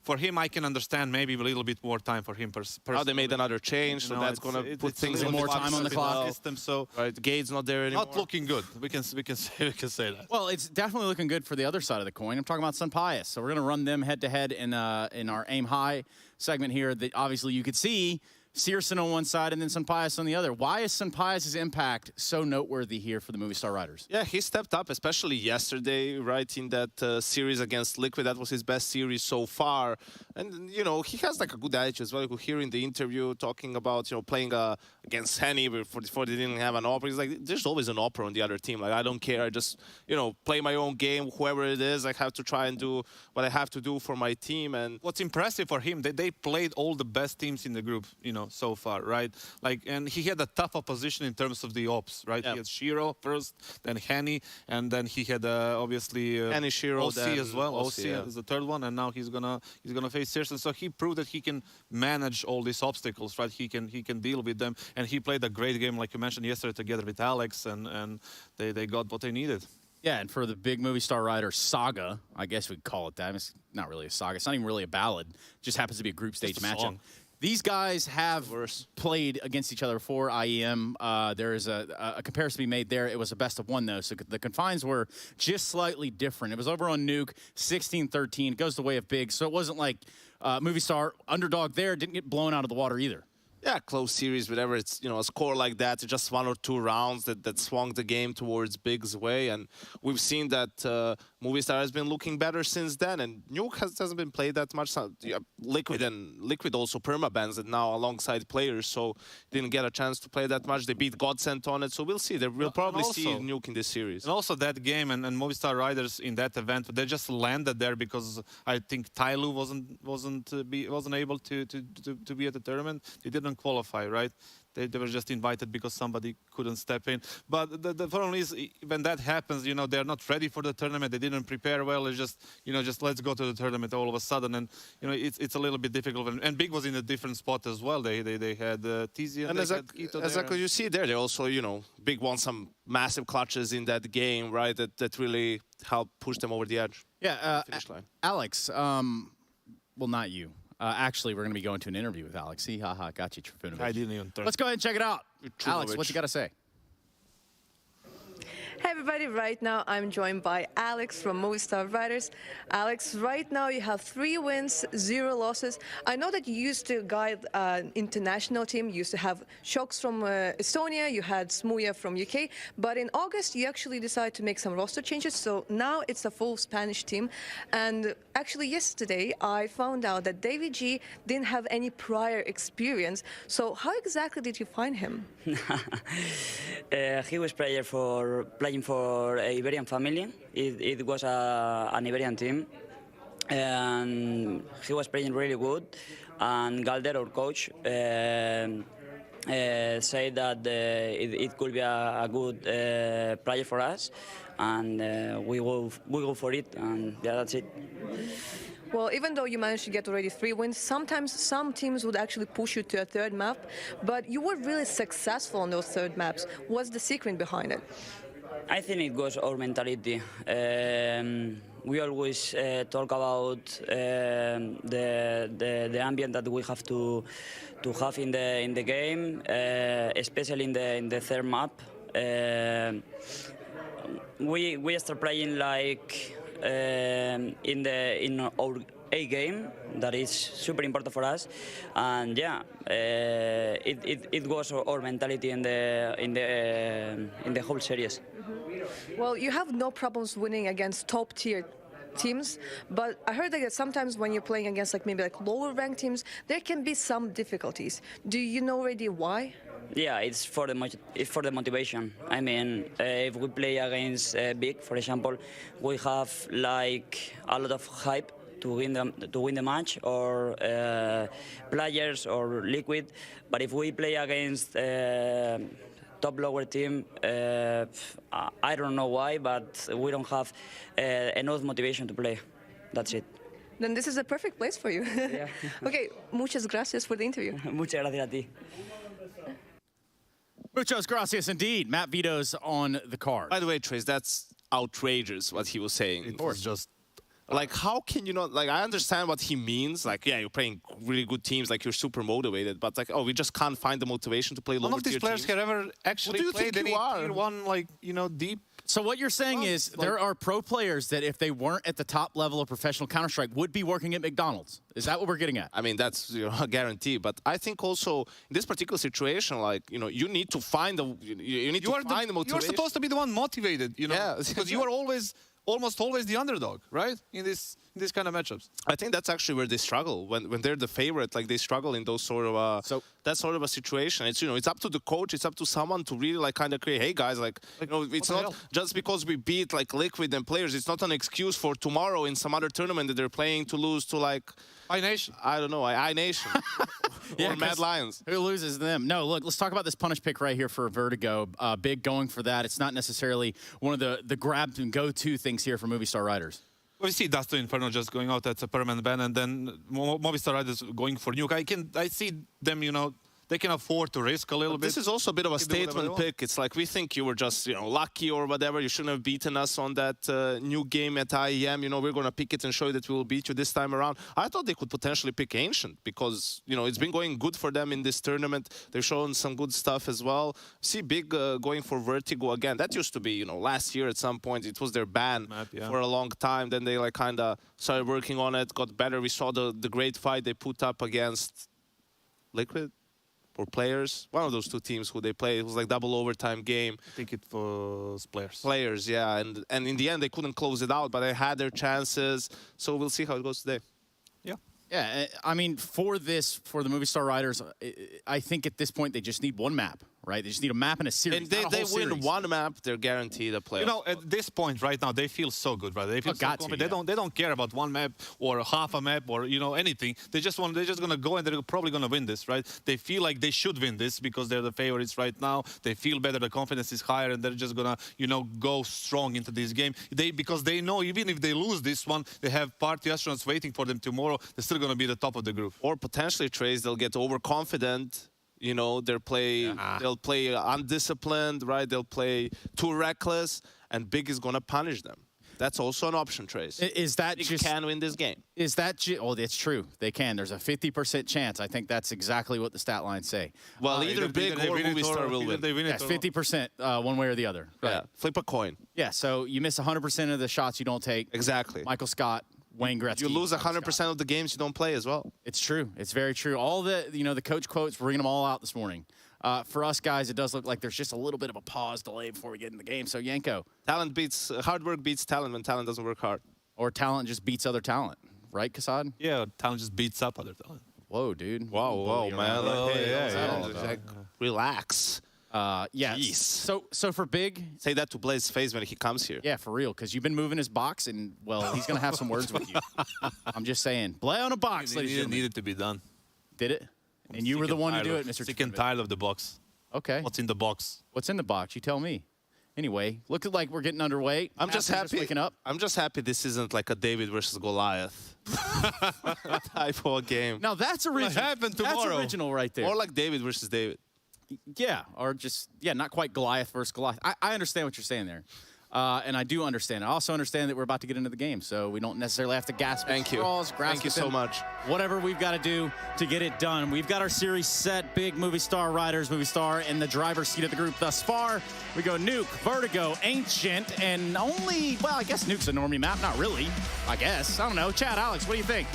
Speaker 17: for him, I can understand maybe a little bit more time for him personally.
Speaker 10: Now they made another change, so that's going to put things in
Speaker 16: more time on the clock.
Speaker 17: System, so
Speaker 10: right, Gade's not there anymore.
Speaker 17: Not looking good. We can say that.
Speaker 16: Well, it's definitely looking good for the other side of the coin. I'm talking about Sun Pius. So we're going to run them head-to-head in our Aim High segment here. That obviously you could see Searson on one side and then Sun Pius on the other. Why is Sun Pius' impact so noteworthy here for the Movistar Riders?
Speaker 10: Yeah, he stepped up, especially yesterday, right, in that series against Liquid. That was his best series so far. And, you know, he has, like, a good attitude as well. You could hear in the interview talking about, you know, playing against Henny before they didn't have an opera. He's like, there's always an opera on the other team. Like, I don't care. I just, you know, play my own game, whoever it is. I have to try and do what I have to do for my team. And
Speaker 17: what's impressive for him, they played all the best teams in the group, you know, so far, right? Like, and he had a tough opposition in terms of the ops, right? He had Shiro first, then Henny, and then he had obviously
Speaker 10: Henny, Shiro,
Speaker 17: OC as well. OC
Speaker 10: yeah.
Speaker 17: is the third one, and now he's gonna face Searson. So he proved that he can manage all these obstacles, right? He can deal with them, and he played a great game, like you mentioned yesterday, together with Alex, and they got what they needed.
Speaker 16: Yeah, and for the big Movistar Rider saga, I guess we'd call it that. It's not really a saga. It's not even really a ballad. It just happens to be a group stage matchup. These guys have played against each other for IEM. There is a comparison to be made there. It was a best-of-1, though, so the confines were just slightly different. It was over on Nuke, 16-13. It goes the way of big, so it wasn't like Movistar, underdog there, didn't get blown out of the water either.
Speaker 10: Yeah, close series, whatever. It's, you know, a score like that, it's just 1 or 2 rounds that swung the game towards Big's way. And we've seen that Movistar has been looking better since then. And Nuke hasn't been played that much. Liquid also permabans it now alongside players, so didn't get a chance to play that much. They beat Godsent on it, so we'll see. We'll probably see Nuke in this series.
Speaker 17: And also that game and Movistar Riders in that event, they just landed there because I think Tyloo wasn't able to be at the tournament. They didn't qualify, right? They were just invited because somebody couldn't step in. But the problem is, when that happens, you know, they're not ready for the tournament. They didn't prepare well. It's just, you know, just let's go to the tournament all of a sudden. And, you know, it's a little bit difficult. And Big was in a different spot as well. They had Tizi and
Speaker 10: exactly, you see there, they also, you know, Big won some massive clutches in that game, right? That really helped push them over the edge.
Speaker 16: Yeah, finish line. Alex, well, not you. Actually, we're going to be going to an interview with Alex. See, haha, got you, Trifunovic.
Speaker 17: I didn't even turn.
Speaker 16: Let's go ahead and check it out. Alex, what you got to say?
Speaker 13: Hey everybody, right now I'm joined by Alex from Movistar Riders. Alex, right now you have 3 wins, 0 losses. I know that you used to guide an international team. You used to have Shocks from Estonia, you had Smuja from UK, but in August you actually decided to make some roster changes, so now it's a full Spanish team. And actually yesterday I found out that Davy G didn't have any prior experience, so how exactly did you find him?
Speaker 3: He was playing for a Iberian family. It was an Iberian team, and he was playing really good. And Galder, our coach, said that it could be a good player for us, and we go for it, and yeah, that's it.
Speaker 13: Well, even though you managed to get already 3 wins, sometimes some teams would actually push you to a 3rd map, but you were really successful on those 3rd maps. What's the secret behind it?
Speaker 3: I think it was our mentality. We always talk about the ambient that we have to have in the game, especially in the 3rd map. We start playing like in our A game. That is super important for us, and yeah, it was our mentality in the whole series.
Speaker 13: Well, you have no problems winning against top-tier teams, but I heard that sometimes when you're playing against maybe lower-ranked teams, there can be some difficulties. Do you know already why?
Speaker 3: Yeah, it's for the motivation. I mean, if we play against Big, for example, we have like a lot of hype to win the match, or players or Liquid. But if we play against top lower team, I don't know why, but we don't have enough motivation to play. That's it.
Speaker 13: Then this is a perfect place for you.
Speaker 3: Yeah.
Speaker 13: Okay, muchas gracias for the interview.
Speaker 3: Muchas gracias a ti.
Speaker 16: Muchas gracias indeed. Matt Vito's on the card.
Speaker 10: By the way, Trace, that's outrageous what he was saying.
Speaker 17: It was just
Speaker 10: Like, how can you not, like, I understand what he means. Like, yeah, you're playing really good teams, like, you're super motivated, but, like, oh, we just can't find the motivation to play lower tier
Speaker 17: None of these players
Speaker 10: teams.
Speaker 17: have ever actually played any tier 1, like, you know, deep.
Speaker 16: So what you're saying is there are pro players that if they weren't at the top level of professional Counter-Strike would be working at McDonald's. Is that what we're getting at?
Speaker 10: I mean, that's, you know, a guarantee. But I think also in this particular situation, like, you know, you need to find the motivation.
Speaker 17: You're supposed to be the one motivated, you know,
Speaker 10: Yeah.
Speaker 17: because you are almost always the underdog, right? In this kind of matchups.
Speaker 10: I think that's actually where they struggle when they're the favorite. Like, they struggle in those sort of that sort of a situation. It's, you know, it's up to the coach, it's up to someone to really, like, kind of create, hey guys, like, you know, it's not just because we beat, like, Liquid and players, it's not an excuse for tomorrow in some other tournament that they're playing to lose to, like,
Speaker 17: iNation.
Speaker 10: I don't know, iNation. Or Mad Lions.
Speaker 16: Who loses them? No, look, let's talk about this punish pick right here for Vertigo. Big going for that. It's not necessarily one of the grab and go-to things here for Movistar Riders.
Speaker 17: We see Dust Inferno just going out, that's a permanent ban, and then Movistar Riders going for Nuke. I see them, you know, they can afford to risk a little bit.
Speaker 10: This is also a bit of a statement pick. It's like, we think you were just, you know, lucky or whatever. You shouldn't have beaten us on that new game at IEM. You know, we're going to pick it and show you that we will beat you this time around. I thought they could potentially pick Ancient because, you know, it's been going good for them in this tournament. They've shown some good stuff as well. See Big going for Vertigo again. That used to be, you know, last year at some point. It was their ban for a long time. Then they, like, kind of started working on it, got better. We saw the great fight they put up against Liquid. Or players, one of those two teams who they played. It was like double overtime game.
Speaker 17: I think it was players.
Speaker 10: Players, yeah, and in the end they couldn't close it out, but they had their chances. So we'll see how it goes today.
Speaker 16: Yeah, I mean, for the Movistar Riders, I think at this point they just need one map, right? They just need a map and a series.
Speaker 10: And they win one map, they're guaranteed a playoff.
Speaker 17: You know, at this point right now, they feel so good, right? They feel so confident. They don't care about one map or half a map or, you know, anything. They're just gonna go and they're probably gonna win this, right? They feel like they should win this because they're the favorites right now. They feel better, the confidence is higher, and they're just gonna, you know, go strong into this game. Because they know even if they lose this one, they have party astronauts waiting for them tomorrow. They're still gonna be the top of the group.
Speaker 10: Or potentially, Trace, they'll get overconfident. You know, they'll play undisciplined, right? They'll play too reckless, and Big is gonna punish them. That's also an option, Trace.
Speaker 16: Is that
Speaker 10: Big can win this game?
Speaker 16: Is that oh, that's true. They can. There's a 50% chance. I think that's exactly what the stat lines say.
Speaker 10: Well, either Big or Movistar will win.
Speaker 16: Yes, 50% one way or the other. Right.
Speaker 10: Yeah, flip a coin.
Speaker 16: Yeah, so you miss 100% of the shots you don't take.
Speaker 10: Exactly.
Speaker 16: Michael Scott, Wayne Gretzky.
Speaker 10: You lose 100% of the games you don't play as well.
Speaker 16: It's true. It's very true. All the, you know, the coach quotes, we're bringing them all out this morning. For us guys, it does look like there's just a little bit of a pause delay before we get in the game. So Yanko.
Speaker 10: Hard work beats talent when talent doesn't work hard.
Speaker 16: Or talent just beats other talent. Right, Kassad?
Speaker 17: Yeah, talent just beats up other talent.
Speaker 16: Whoa, dude.
Speaker 10: Whoa, man. Like, relax.
Speaker 16: Yeah. Jeez. So for Big,
Speaker 10: say that to Blaze's face when he comes here.
Speaker 16: Yeah, for real, because you've been moving his box, and well, he's gonna have some words with you. I'm just saying, play on a box, ladies and gentlemen.
Speaker 17: It needed to be done.
Speaker 16: Did it? And you were the one to do it, Mr.
Speaker 17: Sick and tired of the box.
Speaker 16: Okay.
Speaker 17: What's in the box?
Speaker 16: What's in the box? You tell me. Anyway, looking like we're getting underway.
Speaker 10: I'm just happy.
Speaker 16: Waking up.
Speaker 10: I'm just happy this isn't like a David versus Goliath type of game.
Speaker 16: Now that's original.
Speaker 17: What happened tomorrow?
Speaker 16: That's original right there.
Speaker 10: Or like David versus David.
Speaker 16: Yeah, or just, not quite Goliath versus Goliath. I understand what you're saying there. And I do understand. I also understand that we're about to get into the game, so we don't necessarily have to gasp.
Speaker 10: Thank you. Thank you so much.
Speaker 16: Whatever we've got to do to get it done. We've got our series set. Big Movistar Riders, Movistar in the driver's seat of the group thus far. We go Nuke, Vertigo, Ancient, and only, well, I guess Nuke's a normie map. Not really, I guess. I don't know. Chad, Alex, what do you think?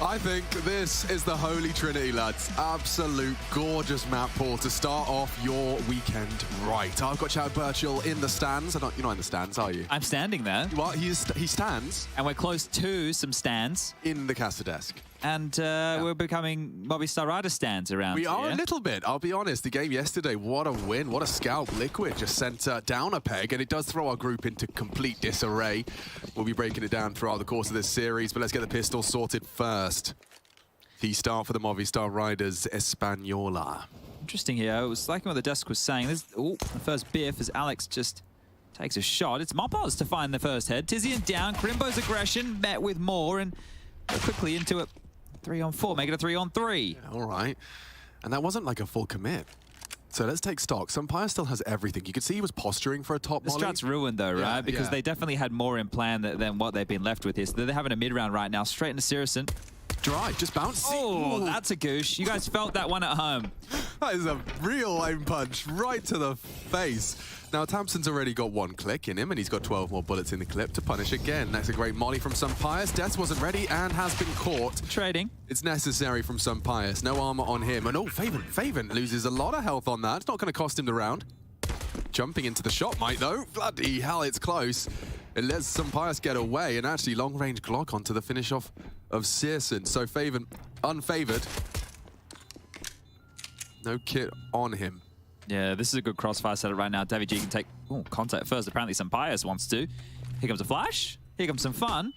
Speaker 5: I think this is the Holy Trinity, lads. Absolute gorgeous map pool to start off your weekend right. I've got Chad Birchall in the stands. You're not in the stands, are you?
Speaker 7: I'm standing there.
Speaker 5: What? He stands?
Speaker 7: And we're close to some stands.
Speaker 5: In the caster desk.
Speaker 7: And we're becoming Movistar Rider stands around
Speaker 5: We
Speaker 7: here.
Speaker 5: are a little bit, I'll be honest. The game yesterday, what a win, what a scalp. Liquid just sent down a peg, and it does throw our group into complete disarray. We'll be breaking it down throughout the course of this series, but let's get the pistol sorted first. The start for the Movistar Riders, Española.
Speaker 7: Interesting here. It was like what the desk was saying. This, the first biff as Alex just takes a shot. It's Mopaz to find the first head. Tizian down. Crimbo's aggression met with more, and quickly into it. 3-on-4, make it a 3-on-3.
Speaker 5: All right. And that wasn't like a full commit. So let's take stock. Sampire still has everything. You could see he was posturing for a top
Speaker 7: The
Speaker 5: molly.
Speaker 7: strat's ruined though, right? Because they definitely had more in plan than what they've been left with here. So they're having a mid-round right now, straight into Sirison.
Speaker 5: Drive, just bounce.
Speaker 7: Oh, that's a goosh. You guys felt that one at home.
Speaker 5: That is a real aim punch right to the face. Now, Thompson's already got 1 click in him, and he's got 12 more bullets in the clip to punish again. That's a great molly from Sampire. Death wasn't ready and has been caught.
Speaker 7: Trading.
Speaker 5: It's necessary from Sampire. No armor on him. And oh, Faven loses a lot of health on that. It's not going to cost him the round. Jumping into the shot might, though. Bloody hell, it's close. It lets Sampire get away, and actually long-range Glock onto the finish off of Searson. So Faven, unfavored. No kit on him.
Speaker 7: Yeah, this is a good crossfire setup right now. Davy G can take contact first. Apparently Sampire wants to. Here comes a flash. Here comes some fun.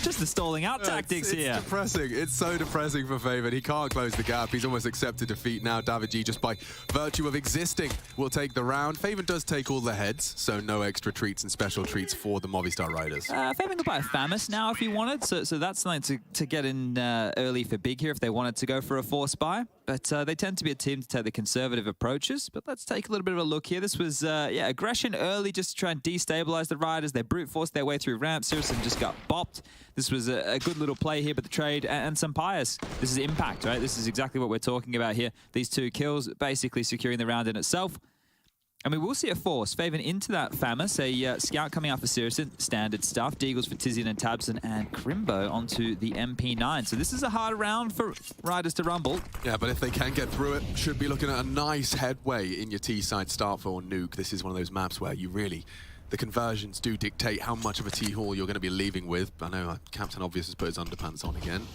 Speaker 7: Just the stalling out tactics here.
Speaker 5: It's depressing. It's so depressing for Faven. He can't close the gap. He's almost accepted defeat now. Daviji, just by virtue of existing, will take the round. Faven does take all the heads, so no extra treats and special treats for the Movistar Riders.
Speaker 7: Faven could buy a Famis now if he wanted, so that's something to get in early for Big here if they wanted to go for a force buy. But they tend to be a team to take the conservative approaches. But let's take a little bit of a look here. This was, aggression early just to try and destabilize the Riders. They brute forced their way through ramp. Sirison just got bopped. This was a good little play here, but the trade and some pious. This is impact, right? This is exactly what we're talking about here. These 2 kills basically securing the round in itself. And we will see a force. Faven into that Famis, a scout coming out for Sirison, standard stuff. Deagles for Tizian and Tabson, and Crimbo onto the MP9. So this is a hard round for Riders to rumble.
Speaker 5: Yeah, but if they can get through it, should be looking at a nice headway in your T-side start for Nuke. This is one of those maps where you really, the conversions do dictate how much of a T-haul you're going to be leaving with. I know Captain Obvious has put his underpants on again.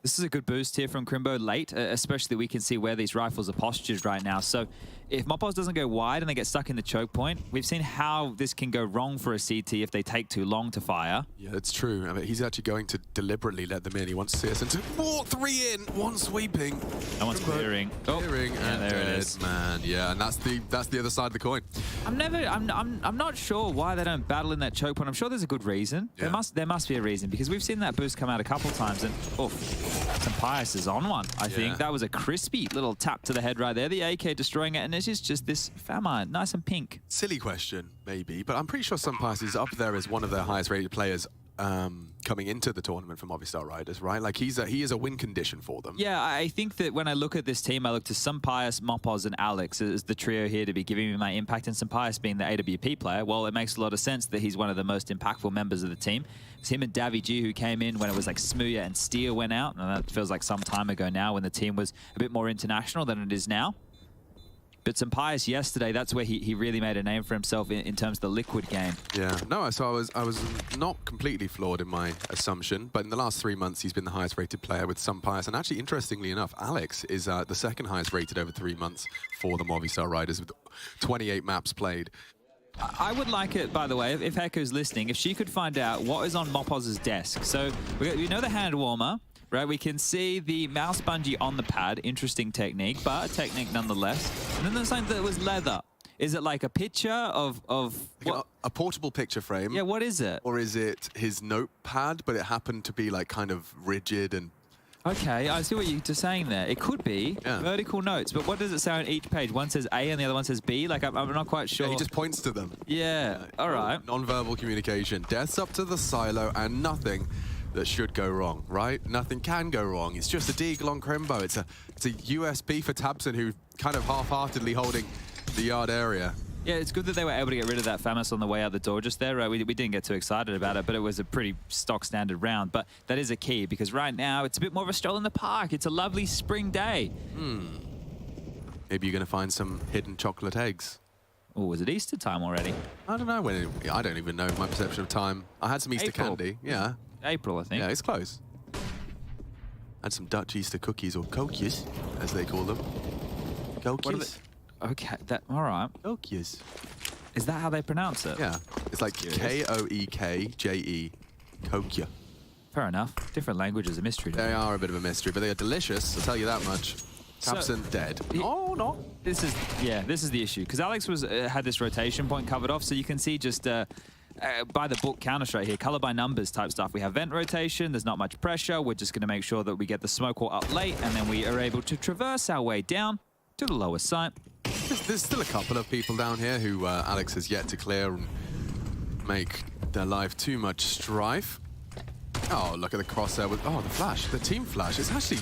Speaker 7: This is a good boost here from Crimbo late, especially we can see where these rifles are postured right now. So if Mopos doesn't go wide and they get stuck in the choke point, we've seen how this can go wrong for a CT if they take too long to fire.
Speaker 5: Yeah, it's true. I mean, he's actually going to deliberately let them in. He wants Searson to walk 3 in, 1 sweeping.
Speaker 7: No one's clearing.
Speaker 5: Clearing and
Speaker 7: there
Speaker 5: dead,
Speaker 7: it is.
Speaker 5: man. Yeah, and that's the other side of the coin.
Speaker 7: I'm not sure why they don't battle in that choke point. I'm sure there's a good reason.
Speaker 5: Yeah.
Speaker 7: There must be a reason, because we've seen that boost come out a couple times, and some Pius is on one. I think that was a crispy little tap to the head right there. The AK destroying it, and it is just this Famine, nice and pink.
Speaker 5: Silly question, maybe, but I'm pretty sure some Pius is up there as one of their highest rated players coming into the tournament for Movistar Riders, right? Like he is a win condition for them.
Speaker 7: Yeah, I think that when I look at this team, I look to Sampaius, Mopos, and Alex as the trio here to be giving me my impact, and Sampaius being the AWP player. Well, it makes a lot of sense that he's one of the most impactful members of the team. It's him and Davy G who came in when it was like Smooya and Steer went out, and that feels like some time ago now when the team was a bit more international than it is now. But Sampaius yesterday, that's where he really made a name for himself in terms of the liquid game.
Speaker 5: Yeah, no, so I was not completely flawed in my assumption, but in the last 3 months, he's been the highest rated player with Sampaius. And actually, interestingly enough, Alex is the second highest rated over 3 months for the Movistar Riders with 28 maps played.
Speaker 7: I would like it, by the way, if Echo's listening, if she could find out what is on Mopos's desk. So we know the hand warmer. Right, we can see the mouse bungee on the pad. Interesting technique, but a technique nonetheless. And then there's something that was leather. Is it like a picture of what?
Speaker 5: A portable picture frame?
Speaker 7: Yeah, what is it?
Speaker 5: Or is it his notepad, but it happened to be like kind of rigid and...
Speaker 7: Okay, I see what you're just saying there. It could be vertical notes, but what does it say on each page? One says A and the other one says B? Like, I'm not quite sure.
Speaker 5: Yeah, he just points to them.
Speaker 7: Yeah, all right.
Speaker 5: Non-verbal communication. Death's up to the silo and nothing that should go wrong, right? Nothing can go wrong. It's just a deagle on Crimbo. It's a USP for Tabson, who kind of half-heartedly holding the yard area.
Speaker 7: Yeah, it's good that they were able to get rid of that Famis on the way out the door just there. Right? We didn't get too excited about it, but it was a pretty stock standard round. But that is a key, because right now it's a bit more of a stroll in the park. It's a lovely spring day.
Speaker 5: Maybe you're going to find some hidden chocolate eggs.
Speaker 7: Oh, was it Easter time already?
Speaker 5: I don't know when. I don't even know my perception of time. I had some Easter candy. Yeah.
Speaker 7: April, I think.
Speaker 5: Yeah, it's close. And some Dutch Easter cookies, or koekjes, as they call them. Koekjes?
Speaker 7: Okay, all right.
Speaker 5: Koekjes.
Speaker 7: Is that how they pronounce it?
Speaker 5: Yeah. It's like Koekje. Koekje.
Speaker 7: Fair enough. Different languages, a mystery.
Speaker 5: They are a bit of a mystery, but they are delicious, I'll tell you that much. Tabson dead. Oh, no.
Speaker 7: This is the issue, because Alex had this rotation point covered off, so you can see just by the book Counter-Strike here, color by numbers type stuff. We have vent rotation, there's not much pressure. We're just going to make sure that we get the smoke wall up late, and then we are able to traverse our way down to the lower site.
Speaker 5: There's still a couple of people down here who Alex has yet to clear and make their life too much strife. Oh, look at the crosshair with, the flash, the team flash. It's actually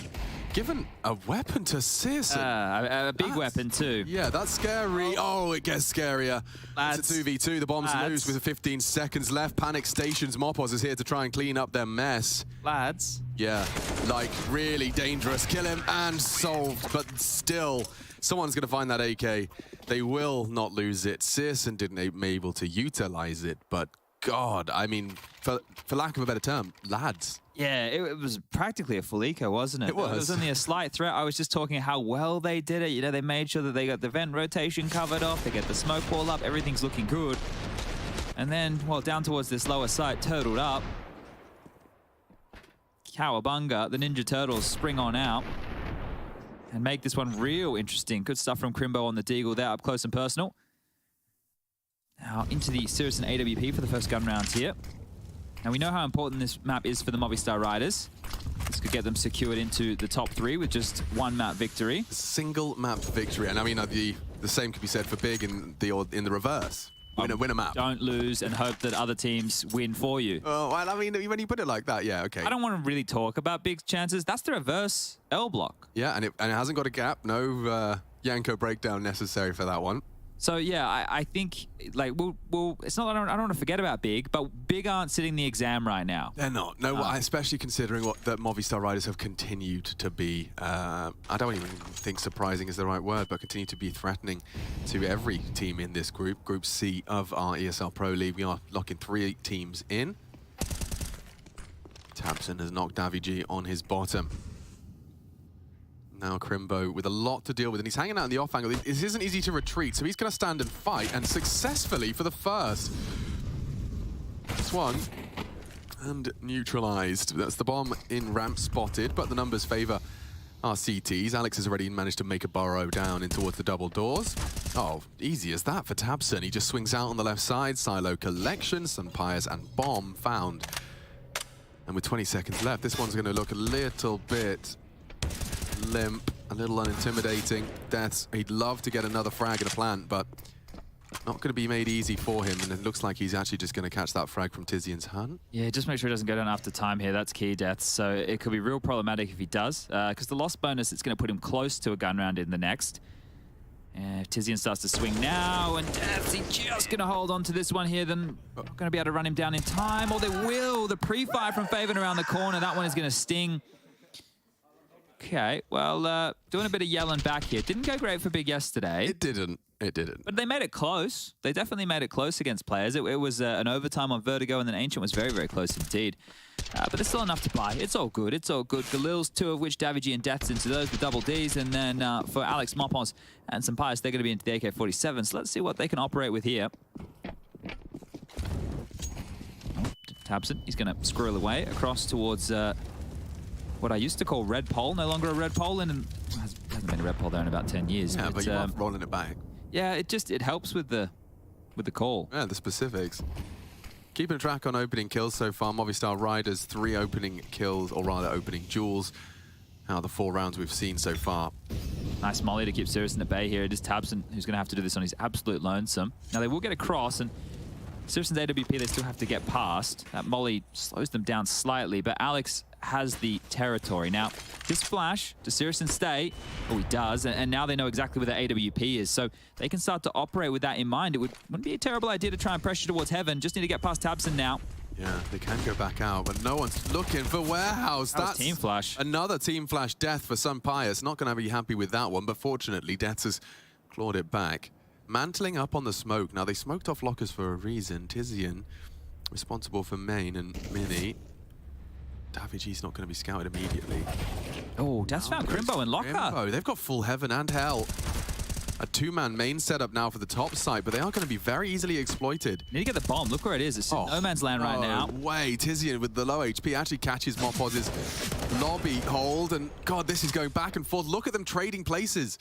Speaker 5: given a weapon to Searson.
Speaker 7: A big weapon too.
Speaker 5: Yeah, that's scary. Oh, it gets scarier. Lads. It's a 2v2. The bomb's loose with 15 seconds left. Panic Stations Mopos is here to try and clean up their mess.
Speaker 7: Lads.
Speaker 5: Yeah, like really dangerous. Kill him and solved, but still, someone's going to find that AK. They will not lose it. Searson didn't able to utilize it, but God, I mean, for lack of a better term, lads.
Speaker 7: Yeah, it was practically a full eco, wasn't it? It was. It was only a slight threat. I was just talking how well they did it. You know, they made sure that they got the vent rotation covered off. They get the smoke wall up. Everything's looking good. And then, well, down towards this lower site, turtled up. Cowabunga, the Ninja Turtles spring on out and make this one real interesting. Good stuff from Crimbo on the Deagle there, up close and personal. Now into the Searson AWP for the first gun rounds here. Now we know how important this map is for the Movistar Riders. This could get them secured into the top 3 with just one map victory.
Speaker 5: Single map victory, and I mean the same could be said for Big in the reverse. Win a map.
Speaker 7: Don't lose and hope that other teams win for you.
Speaker 5: Oh, well, I mean, when you put it like that, yeah, okay.
Speaker 7: I don't want to really talk about Big's chances. That's the reverse L block.
Speaker 5: Yeah, and it hasn't got a gap. No Yanko breakdown necessary for that one.
Speaker 7: So yeah, I think like we'll it's not I don't want to forget about Big, but Big aren't sitting the exam right now.
Speaker 5: They're not. No, especially considering what the Movistar Riders have continued to be. I don't even think surprising is the right word, but continue to be threatening to every team in this group. Group C of our ESL Pro League. We are locking 3 teams in. Tabson has knocked Davy on his bottom. Now Crimbo with a lot to deal with, and he's hanging out in the off angle. It isn't easy to retreat, so he's going to stand and fight, and successfully for the first. This one, and neutralized. That's the bomb in ramp spotted, but the numbers favor our CTs. Alex has already managed to make a burrow down in towards the double doors. Oh, easy as that for Tabson. He just swings out on the left side. Silo collection, some pyres and bomb found. And with 20 seconds left, this one's going to look a little bit limp, a little unintimidating. Deaths, he'd love to get another frag and a plant, but not going to be made easy for him, and it looks like he's actually just going to catch that frag from Tizian's hunt.
Speaker 7: Yeah, just make sure he doesn't go down after time here. That's key, Deaths. So it could be real problematic if he does, because the loss bonus, it's going to put him close to a gun round in the next. If Tizian starts to swing now, and Deaths, he's just going to hold on to this one here, then not going to be able to run him down in time, or they will. The pre-fire from Faven around the corner, that one is going to sting. Okay, well, doing a bit of yelling back here. Didn't go great for Big yesterday.
Speaker 5: It didn't. It didn't.
Speaker 7: But they made it close. They definitely made it close against players. It was an overtime on Vertigo, and then Ancient was very, very close indeed. But there's still enough to buy. It's all good. It's all good. Galil's 2 of which Davy and Deaths into those with double Ds. And then for Alex Mopos and some Pies, they're going to be into the AK-47. So let's see what they can operate with here. Tabson, he's going to squirrel away across towards what I used to call red pole. No longer a red pole, and hasn't been a red pole there in about 10 years.
Speaker 5: Yeah, but you are rolling it back.
Speaker 7: Yeah, it helps with the call.
Speaker 5: Yeah, the specifics. Keeping track on opening kills so far. Movistar Riders 3 opening kills, or rather opening duels. Out of the 4 rounds we've seen so far.
Speaker 7: Nice molly to keep Searson at bay here. It is Tabson who's going to have to do this on his absolute lonesome. Now they will get across, and Searson's AWP they still have to get past. That molly slows them down slightly, but Alex has the territory. Now, this flash, does Searson stay? Oh, he does, and now they know exactly where the AWP is, so they can start to operate with that in mind. It wouldn't be a terrible idea to try and pressure towards heaven. Just need to get past Tabson now.
Speaker 5: Yeah, they can go back out, but no one's looking for Warehouse.
Speaker 7: That's team flash.
Speaker 5: Another team flash death for some Pius. Not going to be happy with that one, but fortunately, Deaths has clawed it back. Mantling up on the smoke. Now, they smoked off lockers for a reason. Tizian, responsible for main and mini. Daviji's not going to be scouted immediately.
Speaker 7: Oh, Deaths found Crimbo and Locker.
Speaker 5: Crimbo, they've got full heaven and hell. A 2-man main setup now for the top side, but they are going to be very easily exploited.
Speaker 7: Need to get the bomb. Look where it is. It's no man's land right now.
Speaker 5: Way, Tizian with the low HP actually catches Mopoz's lobby hold, and God, this is going back and forth. Look at them trading places.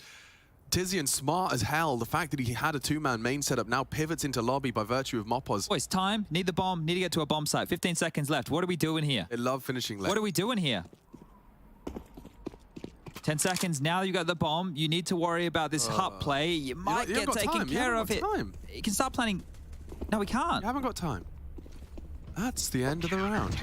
Speaker 5: Tizian smart as hell. The fact that he had a two-man main setup now pivots into lobby by virtue of Mopoz.
Speaker 7: Boys, time. Need the bomb. Need to get to a bomb site. 15 seconds left. What are we doing here?
Speaker 5: They love finishing left.
Speaker 7: What are we doing here? 10 seconds. Now you got the bomb. You need to worry about this hut play. You might get taken care of it. You can start planning. No, we can't.
Speaker 5: You haven't got time. That's the end of the round.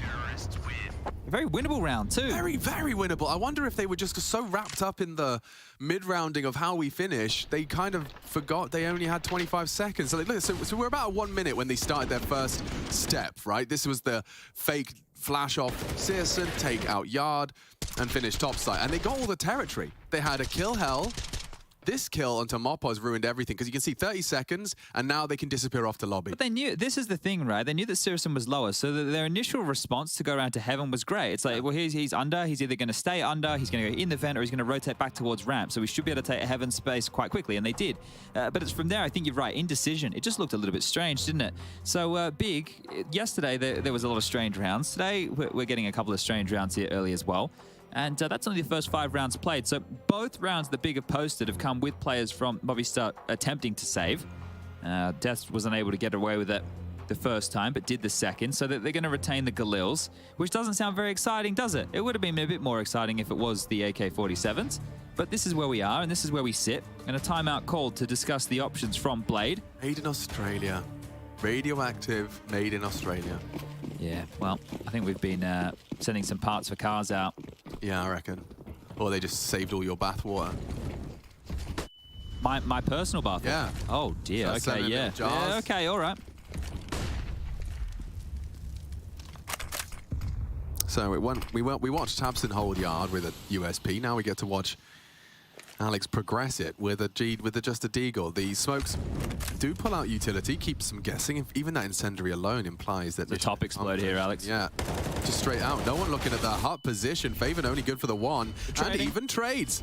Speaker 7: A very winnable round, too.
Speaker 5: Very, very winnable. I wonder if they were just so wrapped up in the mid-rounding of how we finish, they kind of forgot they only had 25 seconds. So, look, so we're about 1 minute when they started their first step, right? This was the fake flash off Searson, take out Yard, and finish topside. And they got all the territory. They had a kill hell. This kill onto Mopoz ruined everything, because you can see 30 seconds, and now they can disappear off to lobby.
Speaker 7: But they knew, this is the thing, right? They knew that Searson was lower, so their initial response to go around to Heaven was great. It's like, well, he's under, he's either going to stay under, he's going to go in the vent, or he's going to rotate back towards ramp. So we should be able to take Heaven space quite quickly, and they did. But it's from there, I think you're right, indecision. It just looked a little bit strange, didn't it? So Big, yesterday there was a lot of strange rounds. Today, we're getting a couple of strange rounds here early as well. And that's only the first 5 rounds played. So both rounds the Big have posted have come with players from Movistar attempting to save. Death was unable to get away with it the first time, but did the second. So that they're going to retain the Galils, which doesn't sound very exciting, does it? It would have been a bit more exciting if it was the AK-47s. But this is where we are, and this is where we sit. And a timeout called to discuss the options from Blade.
Speaker 5: Made in Australia. Radioactive, made in Australia.
Speaker 7: Yeah, well, I think we've been sending some parts for cars out.
Speaker 5: Yeah, I reckon. Or they just saved all your bathwater.
Speaker 7: My personal bathwater?
Speaker 5: Yeah.
Speaker 7: Oh, dear.
Speaker 5: So
Speaker 7: okay, yeah. Yeah. Okay, all right.
Speaker 5: So we watched Tabson hold Yard with a USP. Now we get to watch Alex progress it with just a deagle. The smokes do pull out utility, keeps them guessing. If even that incendiary alone implies that
Speaker 7: the top explode here, Alex.
Speaker 5: Yeah, just straight out. No one looking at the hut position. Faven only good for the one, and even trades.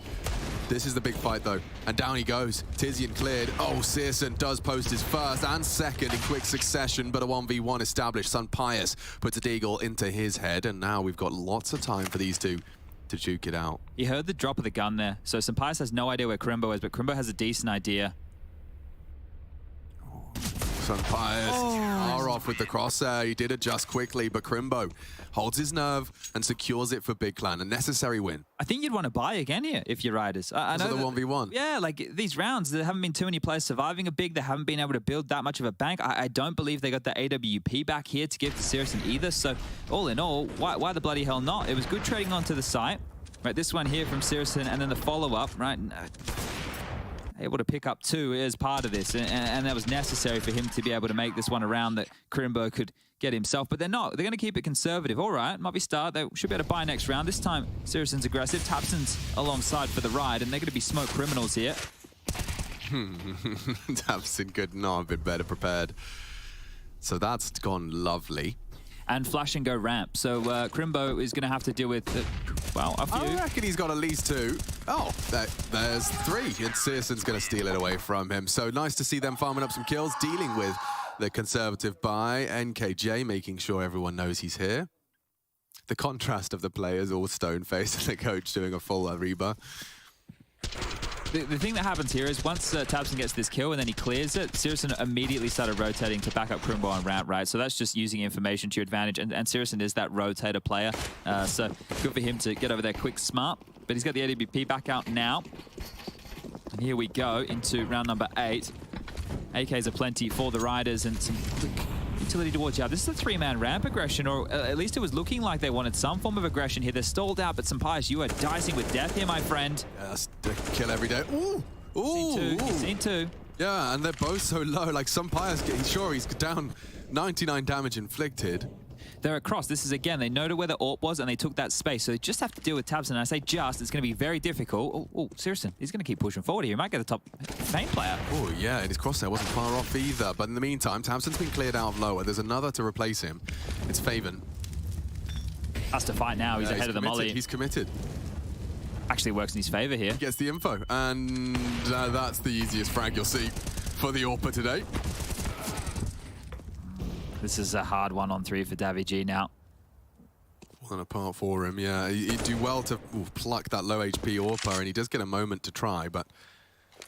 Speaker 5: This is the big fight though, and down he goes. Tizian cleared. Oh, Searson does post his first and second in quick succession, but a 1v1 established. Sun Pius puts a deagle into his head, and now we've got lots of time for these two to juke it out.
Speaker 7: He heard the drop of the gun there, so Sampaius has no idea where Crimbo is, but Crimbo has a decent idea.
Speaker 5: Sampaius are off with the crosshair. He did adjust quickly, but Crimbo holds his nerve and secures it for Big Clan. A necessary win.
Speaker 7: I think you'd want to buy again here if you're Riders. I know
Speaker 5: the 1v1.
Speaker 7: Yeah, like these rounds, there haven't been too many players surviving a Big. They haven't been able to build that much of a bank. I don't believe they got the AWP back here to give to Searson either. So all in all, why the bloody hell not? It was good trading onto the site. Right, this one here from Searson, and then the follow-up, right? Able to pick up 2 as part of this, and that was necessary for him to be able to make this one around that Crimbo could get himself, but they're not. They're going to keep it conservative. All right, Movistar, they should be able to buy next round. This time, Searson's aggressive. Tabson's alongside for the ride, and they're going to be smoke criminals here.
Speaker 5: Tabson could not have been better prepared. So that's gone lovely.
Speaker 7: And flash and go ramp. So Crimbo is going to have to deal with, well, a few.
Speaker 5: I reckon he's got at least 2. Oh, there's 3. And Searson's going to steal it away from him. So nice to see them farming up some kills, dealing with the conservative buy. NKJ making sure everyone knows he's here. The contrast of the players, all stone-faced, and the coach doing a full Reba.
Speaker 7: The thing that happens here is once Tabson gets this kill and then he clears it, Searson immediately started rotating to back up Crimbo on ramp, right? So that's just using information to your advantage, and Searson is that rotator player. So good for him to get over there quick, smart. But he's got the AWP back out now. And here we go into round number 8. AKs are plenty for the Riders and some utility towards Yard. This is a 3-man ramp aggression, or at least it was looking like they wanted some form of aggression here. They're stalled out, but Sampaius, you are dicing with death here, my friend.
Speaker 5: Yeah, that's the kill every day. Ooh! Ooh!
Speaker 7: He's seen 2.
Speaker 5: Yeah, and they're both so low. Like, Sampaius, he's down 99 damage inflicted.
Speaker 7: They're across. This is, again, they know where the AWP was, and they took that space. So they just have to deal with Tabson. And I say just, it's going to be very difficult. Oh, Searson, he's going to keep pushing forward here. He might get the top main player.
Speaker 5: Oh, yeah, and his crosshair wasn't far off either. But in the meantime, Tabson's been cleared out of lower. There's another to replace him. It's Faven.
Speaker 7: Has to fight now. He's ahead of the molly.
Speaker 5: He's committed.
Speaker 7: Actually works in his favor here.
Speaker 5: He gets the info, and that's the easiest frag you'll see for the AWPer today.
Speaker 7: This is a hard 1-on-3 for Davy G now.
Speaker 5: Falling apart for him, yeah. He'd do well to pluck that low HP AWPer, and he does get a moment to try, but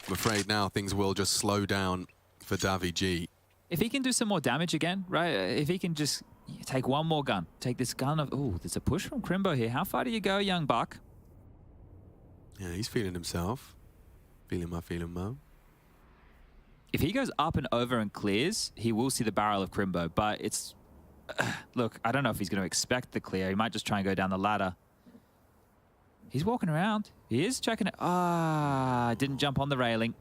Speaker 5: I'm afraid now things will just slow down for Davi G.
Speaker 7: If he can do some more damage again, right? If he can just take one more gun, take this gun of... Ooh, there's a push from Crimbo here. How far do you go, young buck?
Speaker 5: Yeah, he's feeling himself. Feeling Mo.
Speaker 7: If he goes up and over and clears, he will see the barrel of Crimbo, but it's... look, I don't know if he's going to expect the clear. He might just try and go down the ladder. He's walking around. He is checking it. Ah, didn't jump on the railing.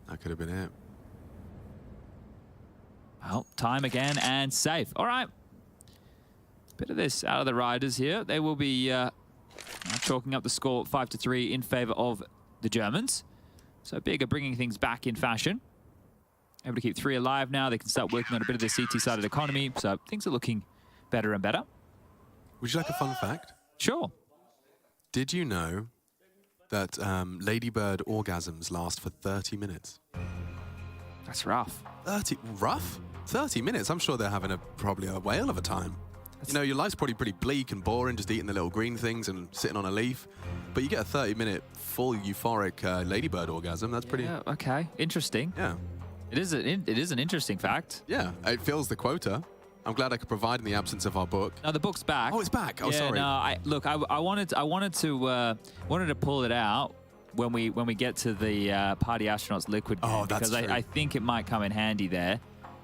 Speaker 5: That could have been it.
Speaker 7: Well, time again and safe. All right. Bit of this out of the Riders here. They will be chalking up the score 5-3 in favor of the Germans. So Big are bringing things back in fashion. Able to keep 3 alive now. They can start working on a bit of the CT-sided economy. So things are looking better and better.
Speaker 5: Would you like a fun fact?
Speaker 7: Sure.
Speaker 5: Did you know that ladybird orgasms last for 30 minutes?
Speaker 7: That's rough.
Speaker 5: 30? Rough? 30 minutes? I'm sure they're having probably a whale of a time. You know, your life's probably pretty bleak and boring, just eating the little green things and sitting on a leaf. But you get a 30-minute full euphoric ladybird orgasm. That's pretty...
Speaker 7: Yeah, okay. Interesting.
Speaker 5: Yeah.
Speaker 7: It is an interesting fact.
Speaker 5: Yeah, it fills the quota. I'm glad I could provide in the absence of our book.
Speaker 7: No, the book's back.
Speaker 5: Oh, it's back. Oh,
Speaker 7: yeah,
Speaker 5: sorry.
Speaker 7: No, I wanted to pull it out when we get to the Party Astronauts Liquid game,
Speaker 5: that's
Speaker 7: because
Speaker 5: true.
Speaker 7: I think it might come in handy there.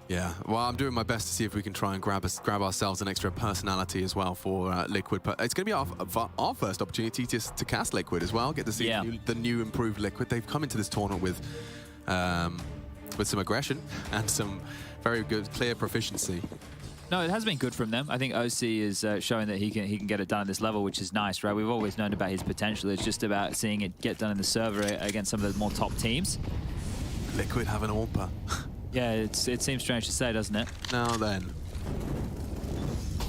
Speaker 5: Yeah, well, I'm doing my best to see if we can try and grab ourselves an extra personality as well for Liquid. But it's going to be our first opportunity to cast Liquid as well. Get to see the new improved Liquid. They've come into this tournament with some aggression and some very good, clear proficiency.
Speaker 7: No, it has been good from them. I think OC is showing that he can get it done at this level, which is nice, right? We've always known about his potential. It's just about seeing it get done in the server against some of the more top teams.
Speaker 5: Liquid have an AWPer.
Speaker 7: Yeah, it seems strange to say, doesn't it?
Speaker 5: Now then.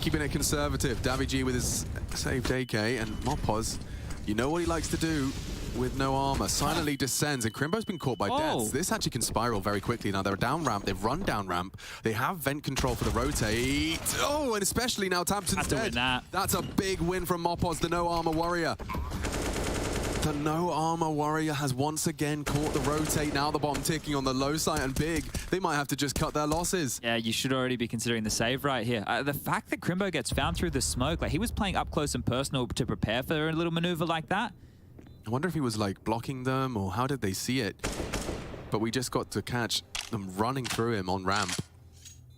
Speaker 5: Keeping it conservative. Davi G with his saved AK and Mopos. You know what he likes to do with no armor. Silently descends, and Crimbo's been caught by deaths. This actually can spiral very quickly. Now they're down ramp. They've run down ramp. They have vent control for the rotate. Oh, and especially now Tabson's dead. That's a big win from Mopos, the no armor warrior. The no armor warrior has once again caught the rotate. Now the bomb ticking on the low side, and Big, they might have to just cut their losses.
Speaker 7: Yeah, you should already be considering the save right here. The fact that Crimbo gets found through the smoke, like he was playing up close and personal to prepare for a little maneuver like that.
Speaker 5: I wonder if he was like blocking them, or how did they see it? But we just got to catch them running through him on ramp.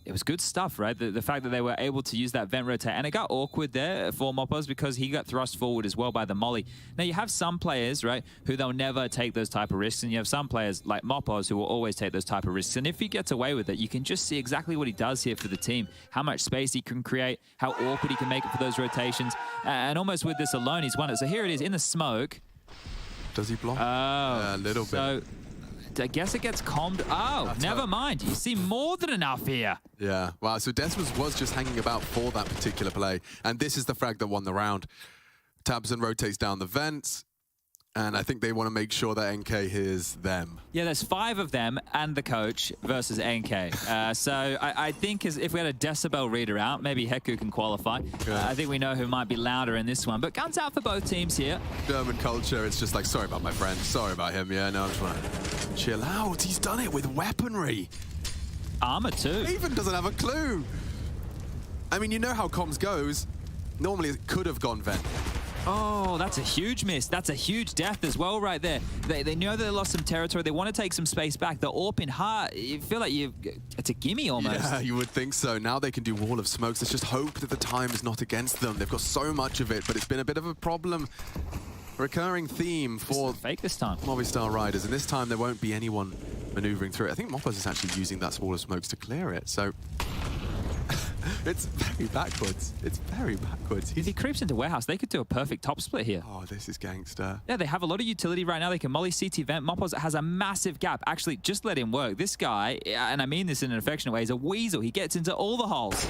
Speaker 7: It was good stuff, right? The fact that they were able to use that vent rotate. And it got awkward there for Mopos because he got thrust forward as well by the molly. Now, you have some players, right, who they'll never take those type of risks. And you have some players like Mopos who will always take those type of risks. And if he gets away with it, you can just see exactly what he does here for the team. How much space he can create, how awkward he can make it for those rotations. And almost with this alone, he's won it. So here it is in the smoke.
Speaker 5: Does he block?
Speaker 7: Oh,
Speaker 5: yeah, a little bit.
Speaker 7: So I guess it gets calmed. Oh, never mind. You see more than enough here.
Speaker 5: Yeah, wow. So Des was just hanging about for that particular play. And this is the frag that won the round. Tabson rotates down the vents. And I think they want to make sure that NK hears them.
Speaker 7: Yeah, there's 5 of them and the coach versus NK. So I think if we had a decibel reader out, maybe Heku can qualify.
Speaker 5: Yeah.
Speaker 7: I think we know who might be louder in this one. But guns out for both teams here.
Speaker 5: German culture, it's just like, sorry about my friend. Sorry about him. Yeah, no, I'm just want to chill out. He's done it with weaponry.
Speaker 7: Armor too.
Speaker 5: He even doesn't have a clue. I mean, you know how comms goes. Normally it could have gone vent.
Speaker 7: Oh, that's a huge miss. That's a huge death as well right there. They know they lost some territory. They want to take some space back. The AWP in heart, you feel like it's a gimme almost.
Speaker 5: Yeah, you would think so. Now they can do wall of smokes. Let's just hope that the time is not against them. They've got so much of it, but it's been a bit of a problem. Recurring theme for
Speaker 7: fake this time.
Speaker 5: Movistar Riders, and this time there won't be anyone maneuvering through it. I think Mopos is actually using that wall of smokes to clear it, so... It's very backwards. It's very backwards.
Speaker 7: If he creeps into warehouse, they could do a perfect top split here.
Speaker 5: Oh, this is gangster.
Speaker 7: Yeah, they have a lot of utility right now. They can molly CT vent. Mopos has a massive gap. Actually, just let him work. This guy, and I mean this in an affectionate way, is a weasel. He gets into all the holes.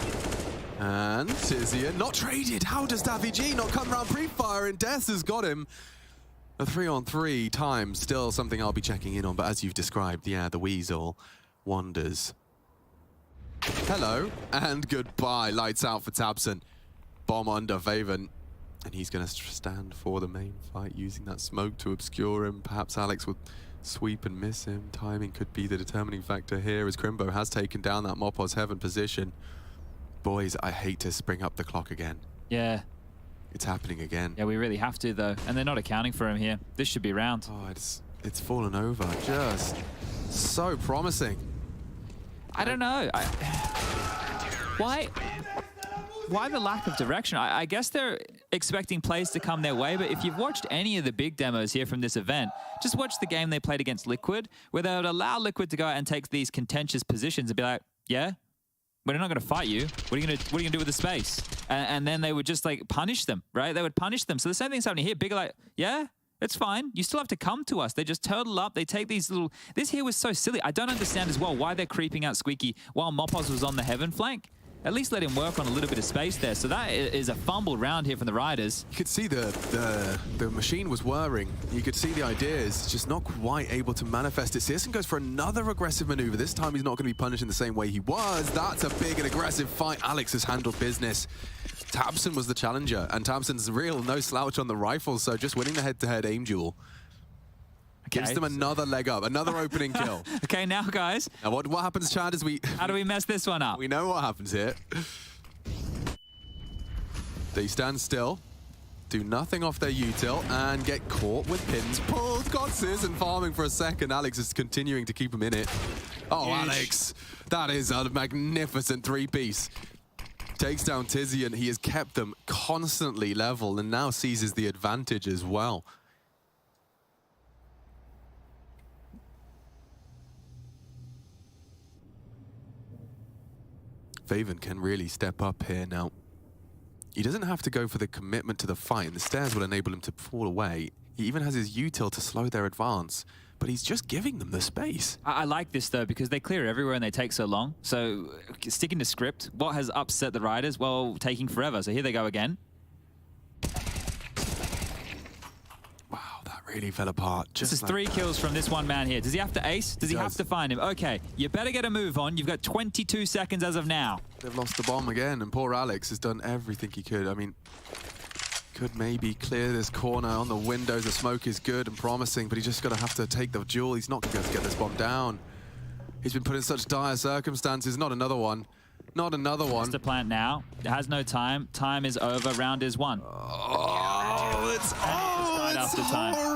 Speaker 5: And Tizian not traded. How does Davi G not come round pre-fire? And Des has got him. A 3-on-3 time, still something I'll be checking in on. But as you've described, yeah, the weasel wanders. Hello and goodbye. Lights out for Tabson. Bomb under Vaven. And he's going to stand for the main fight using that smoke to obscure him. Perhaps Alex will Sweep and miss him. Timing could be the determining factor here as Crimbo has taken down that Mopos Heaven position. Boys, I hate to spring up the clock again.
Speaker 7: Yeah.
Speaker 5: It's happening again.
Speaker 7: Yeah, we really have to, though. And they're not accounting for him here. This should be round.
Speaker 5: Oh, it's fallen over. Just so promising.
Speaker 7: I don't know. Why the lack of direction? I guess they're expecting plays to come their way, but if you've watched any of the big demos here from this event, just watch the game they played against Liquid, where they would allow Liquid to go out and take these contentious positions and be like, yeah, we're not going to fight you. What are you going to do with the space? And then they would just like punish them, right? They would punish them. So the same thing's happening here. Big are like, yeah, it's fine. You still have to come to us. They just turtle up. They take these little... This here was so silly. I don't understand as well why they're creeping out Squeaky while Mopos was on the Heaven flank. At least let him work on a little bit of space there. So that is a fumbled round here from the Riders.
Speaker 5: You could see the machine was whirring. You could see the ideas, just not quite able to manifest it. Searson goes for another aggressive maneuver. This time he's not going to be punished in the same way he was. That's a big and aggressive fight. Alex has handled business. Tabson was the challenger, and Tabson's real no slouch on the rifle, so just winning the head-to-head aim duel. Gives them another leg up, another opening kill.
Speaker 7: Okay, now, guys.
Speaker 5: Now, what happens, Chad, is we...
Speaker 7: How do we mess this one up?
Speaker 5: We know what happens here. They stand still, do nothing off their util, and get caught with pins pulled. Got Searson farming for a second. Alex is continuing to keep him in it. Oh, Alex. That is a magnificent three-piece. Takes down Tizian. He has kept them constantly level and now seizes the advantage as well. Faven can really step up here now. He doesn't have to go for the commitment to the fight, and the stairs will enable him to fall away. He even has his util to slow their advance, but he's just giving them the space.
Speaker 7: I like this, though, because they clear everywhere and they take so long. So sticking to script, what has upset the Riders? Well, taking forever. So here they go again.
Speaker 5: Really fell apart.
Speaker 7: This is 3 kills from this one man here. Does he have to ace? Does he have to find him? Okay, you better get a move on. You've got 22 seconds as of now.
Speaker 5: They've lost the bomb again, and poor Alex has done everything he could. I mean, could maybe clear this corner on the windows. The smoke is good and promising, but he's just going to have to take the duel. He's not going to be able to get this bomb down. He's been put in such dire circumstances. Not another one. Not another one.
Speaker 7: It's the plant now. It has no time. Time is over. Round is 1.
Speaker 5: Oh, it's horrible!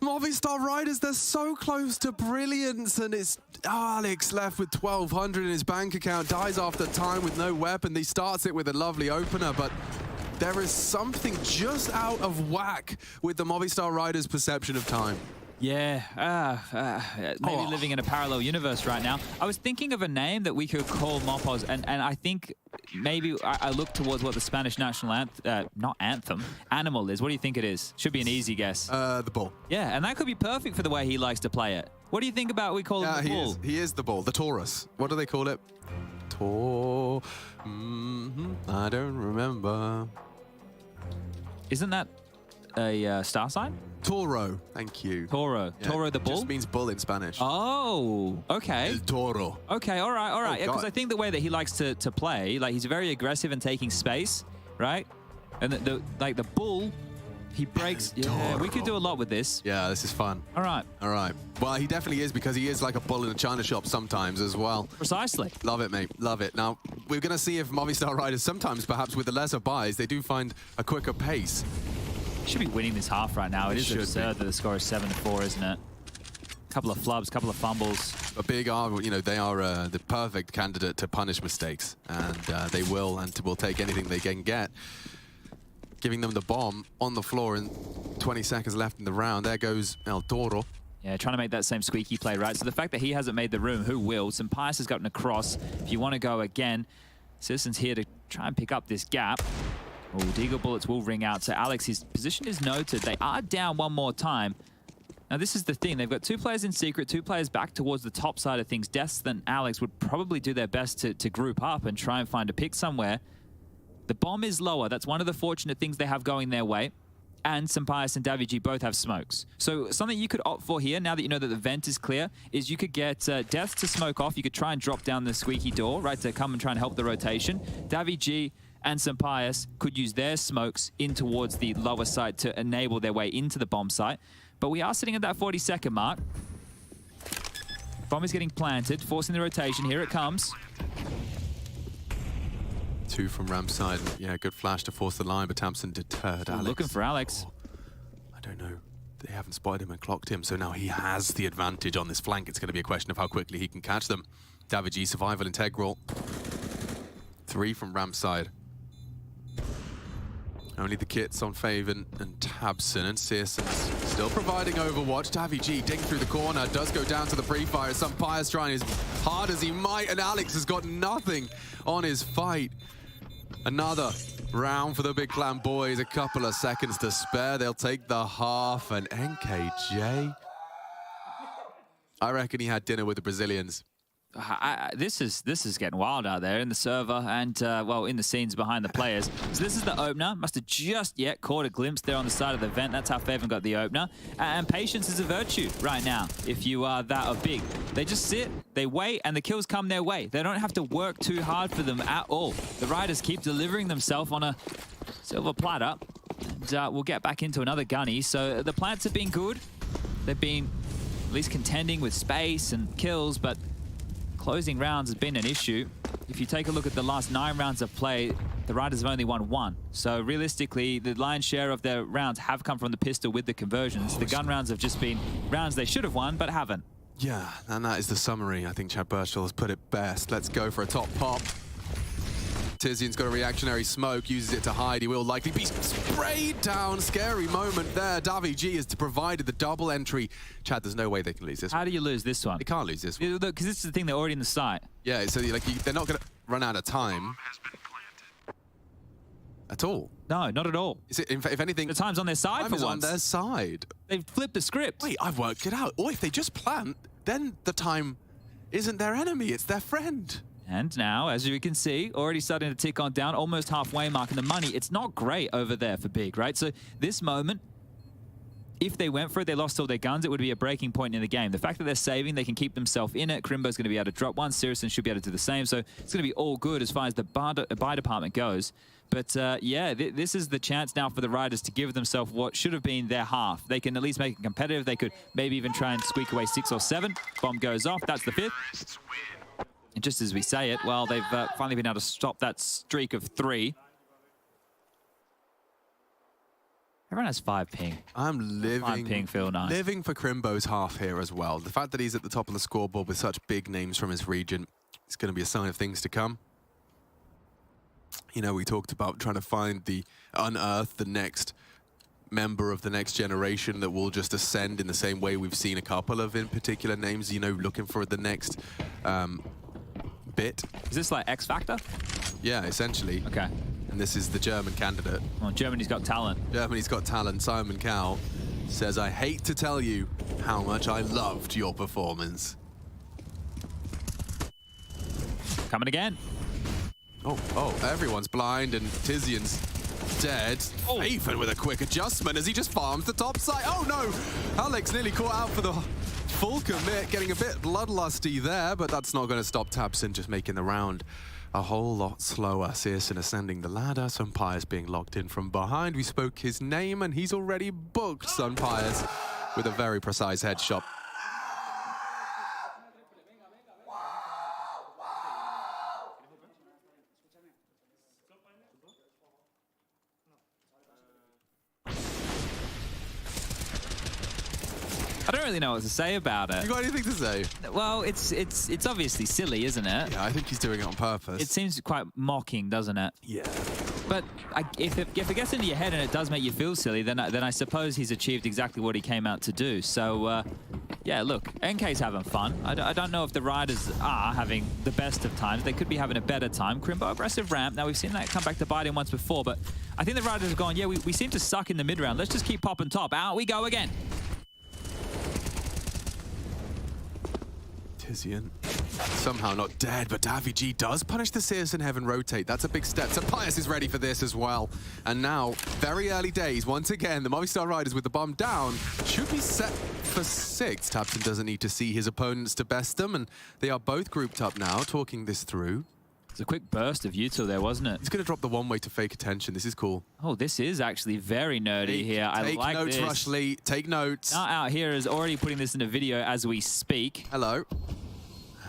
Speaker 5: Movistar Riders, they're so close to brilliance, and it's Alex left with 1,200 in his bank account, dies after time with no weapon. He starts it with a lovely opener, but there is something just out of whack with the Movistar Riders' perception of time.
Speaker 7: Yeah, maybe living in a parallel universe right now. I was thinking of a name that we could call Mopos, and I think maybe I look towards what the Spanish national animal is. What do you think it is? Should be an easy guess.
Speaker 5: The bull.
Speaker 7: Yeah, and that could be perfect for the way he likes to play it. What do you think about we call him the bull?
Speaker 5: He is the bull, the Taurus. What do they call it? I don't remember.
Speaker 7: Isn't that a star sign?
Speaker 5: Toro, thank you.
Speaker 7: Toro. Yeah, Toro the bull?
Speaker 5: Just means bull in Spanish.
Speaker 7: Oh, okay.
Speaker 5: El Toro.
Speaker 7: Okay, all right, all right. Because I think the way that he likes to play, like he's very aggressive and taking space, right? And the bull, he breaks. Yeah, we could do a lot with this.
Speaker 5: Yeah, this is fun.
Speaker 7: All right.
Speaker 5: All right. Well, he definitely is, because he is like a bull in a china shop sometimes as well.
Speaker 7: Precisely.
Speaker 5: Love it, mate. Love it. Now, we're going to see if Movistar Riders sometimes, perhaps with the lesser buys, they do find a quicker pace.
Speaker 7: Should be winning this half right now. It is absurd that the score is 7-4, isn't it? Couple of flubs, couple of fumbles.
Speaker 5: But Big are, you know, they are the perfect candidate to punish mistakes, and they will take anything they can get. Giving them the bomb on the floor, and 20 seconds left in the round. There goes El Toro.
Speaker 7: Yeah, trying to make that same squeaky play, right? So the fact that he hasn't made the room, who will? Pius has gotten across. If you want to go again, Citizen's here to try and pick up this gap. Oh, Deagle bullets will ring out. So Alex, his position is noted. They are down one more time. Now, this is the thing. They've got 2 players in secret, 2 players back towards the top side of things. Deaths and Alex would probably do their best to group up and try and find a pick somewhere. The bomb is lower. That's one of the fortunate things they have going their way. And Sampaius and Daviji both have smokes. So something you could opt for here, now that you know that the vent is clear, is you could get Death to smoke off. You could try and drop down the squeaky door, right, to come and try and help the rotation. Daviji and Sampaius could use their smokes in towards the lower side to enable their way into the bomb site. But we are sitting at that 40-second mark. Bomb is getting planted, forcing the rotation. Here it comes.
Speaker 5: 2 from ramp side. Yeah, good flash to force the line, but Tamsin deterred Alex.
Speaker 7: Looking for Alex.
Speaker 5: I don't know. They haven't spotted him and clocked him, so now he has the advantage on this flank. It's going to be a question of how quickly he can catch them. davidji, survival integral. 3 from ramp side. Only the kits on Faven and Tabson, and Searson's still providing overwatch. davidji, dig through the corner, does go down to the pre-fire. Sunpire's trying as hard as he might, and Alex has got nothing on his fight. Another round for the Big Clan boys, a couple of seconds to spare. They'll take the half, and NKJ, I reckon he had dinner with the Brazilians.
Speaker 7: This is getting wild out there in the server and, well, in the scenes behind the players. So this is the opener. Must have just yet caught a glimpse there on the side of the vent. That's how Faven got the opener. And patience is a virtue right now if you are that of big. They just sit, they wait, and the kills come their way. They don't have to work too hard for them at all. The Riders keep delivering themselves on a silver platter. And we'll get back into another gunny. So the plants have been good. They've been at least contending with space and kills, but closing rounds has been an issue. If you take a look at the last 9 rounds of play, the Riders have only won 1. So realistically, the lion's share of their rounds have come from the pistol with the conversions. The gun rounds have just been rounds they should have won, but haven't.
Speaker 5: Yeah, and that is the summary. I think Chad Birchall has put it best. Let's go for a top pop. Tizian's got a reactionary smoke, uses it to hide. He will likely be sprayed down. Scary moment there. davidji has provided the double entry. Chad, there's no way they can lose this one.
Speaker 7: How do you lose this one?
Speaker 5: They can't lose this one.
Speaker 7: Because this is the thing, they're already in the site.
Speaker 5: Yeah, so they're not going to run out of time. At all.
Speaker 7: No, not at all.
Speaker 5: Is it, if anything,
Speaker 7: the time's on their side for once.
Speaker 5: on their side.
Speaker 7: They've flipped the script.
Speaker 5: Wait, I've worked it out. Or if they just plant, then the time isn't their enemy, it's their friend.
Speaker 7: And now, as you can see, already starting to tick on down, almost halfway mark. And the money, it's not great over there for Big, right? So this moment, if they went for it, they lost all their guns, it would be a breaking point in the game. The fact that they're saving, they can keep themselves in it. Krimbo's going to be able to drop one. Sirison should be able to do the same. So it's going to be all good as far as the buy department goes. But yeah, this is the chance now for the Riders to give themselves what should have been their half. They can at least make it competitive. They could maybe even try and squeak away 6 or 7. Bomb goes off. That's the 5th. And just as we say it, well, they've finally been able to stop that streak of 3. Everyone has 5 ping.
Speaker 5: I'm living,
Speaker 7: 5 ping feel nice.
Speaker 5: Living for Krimbo's half here as well. The fact that he's at the top of the scoreboard with such big names from his region is going to be a sign of things to come. You know, we talked about trying to unearth the next member of the next generation that will just ascend in the same way we've seen a couple of in particular names, you know, looking for the next bit.
Speaker 7: Is this like X Factor?
Speaker 5: Yeah, essentially.
Speaker 7: Okay.
Speaker 5: And this is the German candidate.
Speaker 7: Well, Germany's got talent.
Speaker 5: Germany's got talent. Simon Cowell says, I hate to tell you how much I loved your performance.
Speaker 7: Coming again.
Speaker 5: Oh, everyone's blind and Tizian's dead. Oh. Even with a quick adjustment as he just farms the top side. Oh no! Alex nearly caught out for the full commit, getting a bit bloodlusty there, but that's not going to stop Tabson just making the round a whole lot slower. Searson ascending the ladder, Sunpire's being locked in from behind. We spoke his name and he's already booked Sunpire's with a very precise headshot.
Speaker 7: I don't really know what to say about it.
Speaker 5: You got anything to say?
Speaker 7: Well, it's obviously silly, isn't it?
Speaker 5: Yeah, I think he's doing it on purpose.
Speaker 7: It seems quite mocking, doesn't it?
Speaker 5: Yeah.
Speaker 7: But if it gets into your head and it does make you feel silly, then I suppose he's achieved exactly what he came out to do. So, yeah, look, NK's having fun. I don't know if the Riders are having the best of times. They could be having a better time. Krimbo, aggressive ramp. Now, we've seen that come back to bite him once before, but I think the Riders have gone, yeah, we seem to suck in the mid-round. Let's just keep popping top. Out we go again.
Speaker 5: Tizian somehow not dead, but davidji does punish the Searson Heaven rotate. That's a big step. So Pius is ready for this as well. And now, very early days, once again, the Movistar Riders with the bomb down should be set for 6. Tabson doesn't need to see his opponents to best them, and they are both grouped up now, talking this through.
Speaker 7: It's a quick burst of Yuto there, wasn't it?
Speaker 5: He's going to drop the one-way to fake attention. This is cool.
Speaker 7: Oh, this is actually very nerdy here. I like this.
Speaker 5: Take notes, Rushley. Take notes.
Speaker 7: Now out here is already putting this in a video as we speak.
Speaker 5: Hello.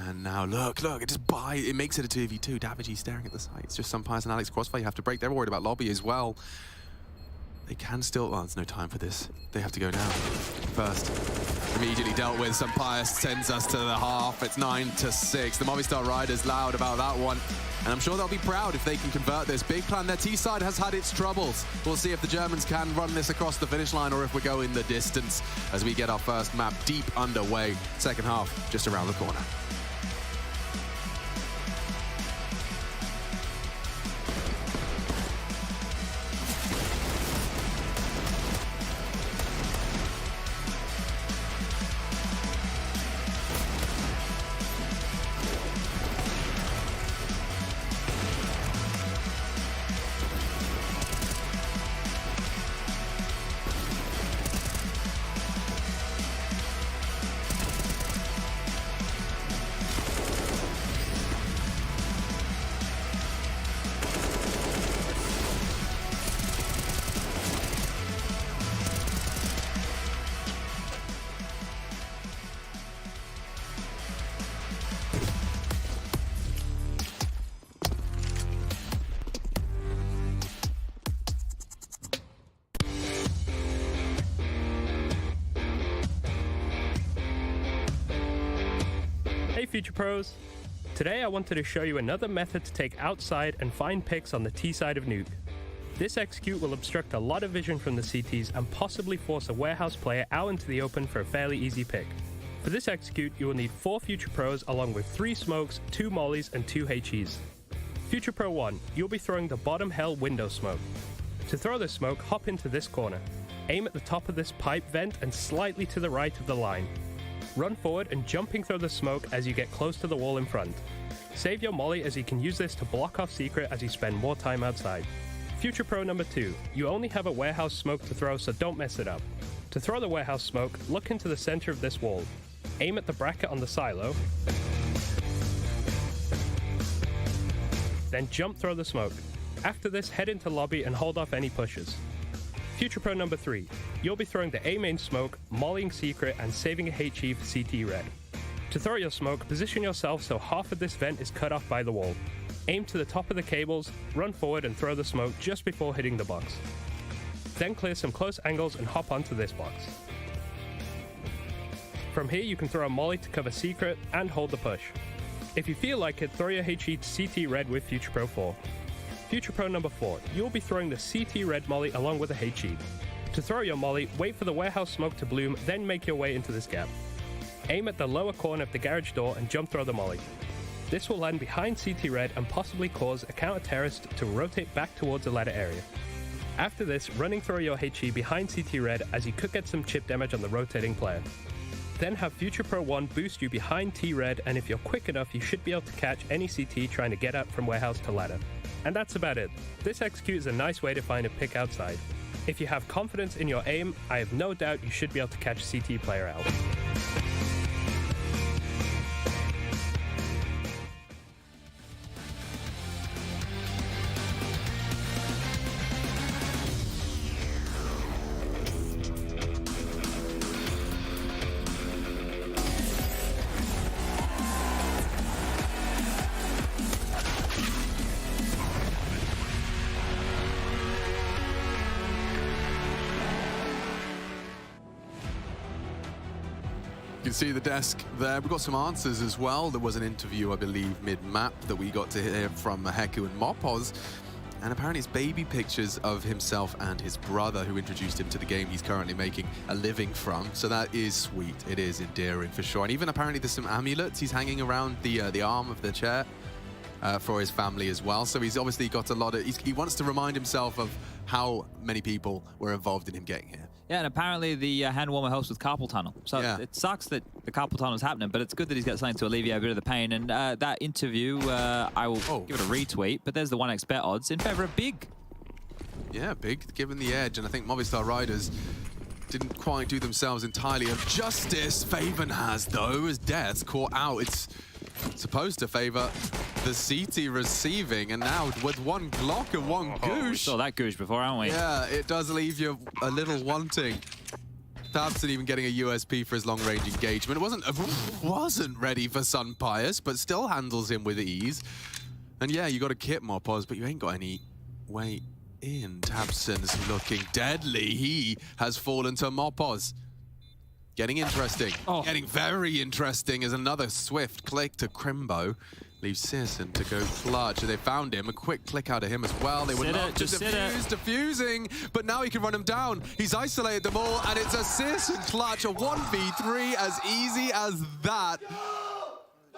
Speaker 5: And now look, it makes it a 2v2. Davigi staring at the site. It's just Sunpies and Alex Crossfire you have to break. They're worried about lobby as well. They can still, there's no time for this. They have to go now. First, immediately dealt with. Sunpies sends us to the half. It's 9-6. The Movistar Riders loud about that one. And I'm sure they'll be proud if they can convert this. Big Plan, their T-side has had its troubles. We'll see if the Germans can run this across the finish line or if we go in the distance as we get our first map deep underway. Second half, just around the corner.
Speaker 2: Hey Future Pros! Today I wanted to show you another method to take outside and find picks on the T side of Nuke. This execute will obstruct a lot of vision from the CTs and possibly force a warehouse player out into the open for a fairly easy pick. For this execute, you will need 4 Future Pros along with 3 smokes, 2 mollies and 2 HEs. Future Pro 1, you'll be throwing the bottom hell window smoke. To throw this smoke, hop into this corner. Aim at the top of this pipe vent and slightly to the right of the line. Run forward and jumping through the smoke as you get close to the wall in front. Save your molly as you can use this to block off secret as you spend more time outside. Future Pro number 2, you only have a warehouse smoke to throw, so don't mess it up. To throw the warehouse smoke, look into the center of this wall. Aim at the bracket on the silo, then jump throw the smoke. After this, head into lobby and hold off any pushes. Future Pro number 3, you'll be throwing the A main smoke, mollying secret, and saving a HE for CT red. To throw your smoke, position yourself so half of this vent is cut off by the wall. Aim to the top of the cables, run forward and throw the smoke just before hitting the box. Then clear some close angles and hop onto this box. From here you can throw a molly to cover secret and hold the push. If you feel like it, throw your HE to CT red with Future Pro 4. Future Pro number 4, you'll be throwing the CT red molly along with a HE. To throw your molly, wait for the warehouse smoke to bloom, then make your way into this gap. Aim at the lower corner of the garage door and jump throw the molly. This will land behind CT red and possibly cause a counter-terrorist to rotate back towards the ladder area. After this, running through your HE behind CT red as you could get some chip damage on the rotating player. Then have Future Pro 1 boost you behind T-Red, and if you're quick enough, you should be able to catch any CT trying to get up from warehouse to ladder. And that's about it. This execute is a nice way to find a pick outside. If you have confidence in your aim, I have no doubt you should be able to catch CT player out.
Speaker 5: You can see the desk there. We've got some answers as well. There was an interview, I believe, mid-map that we got to hear from Heku and Mopoz. And apparently it's baby pictures of himself and his brother who introduced him to the game he's currently making a living from. So that is sweet. It is endearing for sure. And even apparently there's some amulets he's hanging around the arm of the chair for his family as well. So he's obviously got a lot of... He wants to remind himself of how many people were involved in him getting here.
Speaker 7: Yeah, and apparently the hand warmer helps with carpal tunnel. So it sucks that the carpal tunnel is happening, but it's good that he's got something to alleviate a bit of the pain. And that interview, I will give it a retweet, but there's the 1x bet odds in favor of Big.
Speaker 5: Yeah, Big given the edge, and I think Movistar Riders didn't quite do themselves entirely of justice. Faven has, though, as Death's caught out. It's supposed to favor the seti receiving, and now with one Glock and one Goosh.
Speaker 7: We saw that Goosh before, haven't we?
Speaker 5: Yeah, it does leave you a little wanting. Tabson even getting a USP for his long-range engagement. It wasn't ready for Sun Pius, but still handles him with ease. And yeah, you got a kit Mopos, but you ain't got any way in. Tabson's looking deadly. He has fallen to Mopos. Getting interesting. Getting very interesting as another swift click to Crimbo. Leaves Searson to go clutch. They found him. A quick click out of him as well. They were not just defusing, but now he can run him down. He's isolated them all, and it's a Searson clutch, a 1v3 as easy as that.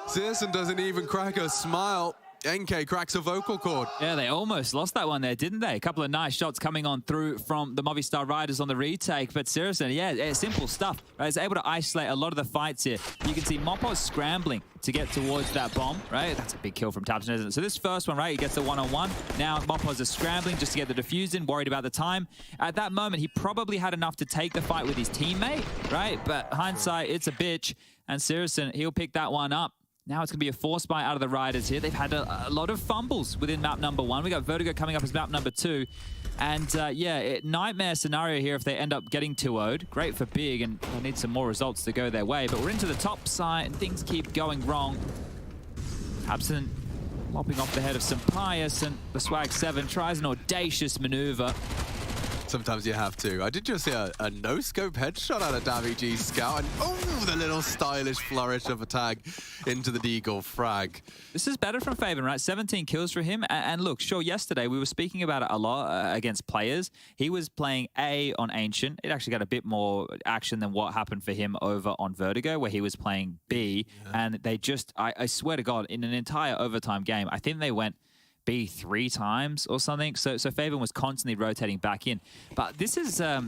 Speaker 5: Searson doesn't even crack a smile. NK cracks a vocal cord.
Speaker 7: Yeah, they almost lost that one there, didn't they? A couple of nice shots coming on through from the Movistar Riders on the retake, but seriously, yeah, simple stuff. Right? He's able to isolate a lot of the fights here. You can see Mopos scrambling to get towards that bomb, right? That's a big kill from Tabson, isn't it? So this first one, right, he gets the one-on-one. Now Mopos is scrambling just to get the defuse in, worried about the time. At that moment, he probably had enough to take the fight with his teammate, right? But hindsight, it's a bitch, and Searson, he'll pick that one up. Now it's going to be a force buy out of the Riders here. They've had a lot of fumbles within map number 1. We got Vertigo coming up as map number 2. And yeah, nightmare scenario here if they end up getting 2-0'd. Great for Big, and they need some more results to go their way. But we're into the top side, and things keep going wrong. Tabson mopping off the head of Pius, and the Swag 7 tries an audacious maneuver.
Speaker 5: Sometimes you have to. I did just see a no-scope headshot out of Davy Scout, and oh, the little stylish flourish of a tag into the Deagle frag.
Speaker 7: This is better from Faven, right? 17 kills for him. And look, sure, yesterday we were speaking about it a lot against players. He was playing A on Ancient. It actually got a bit more action than what happened for him over on Vertigo, where he was playing B. Yeah. And they just, I swear to God, in an entire overtime game, I think they went B 3 times or something. So Faven was constantly rotating back in. But this is a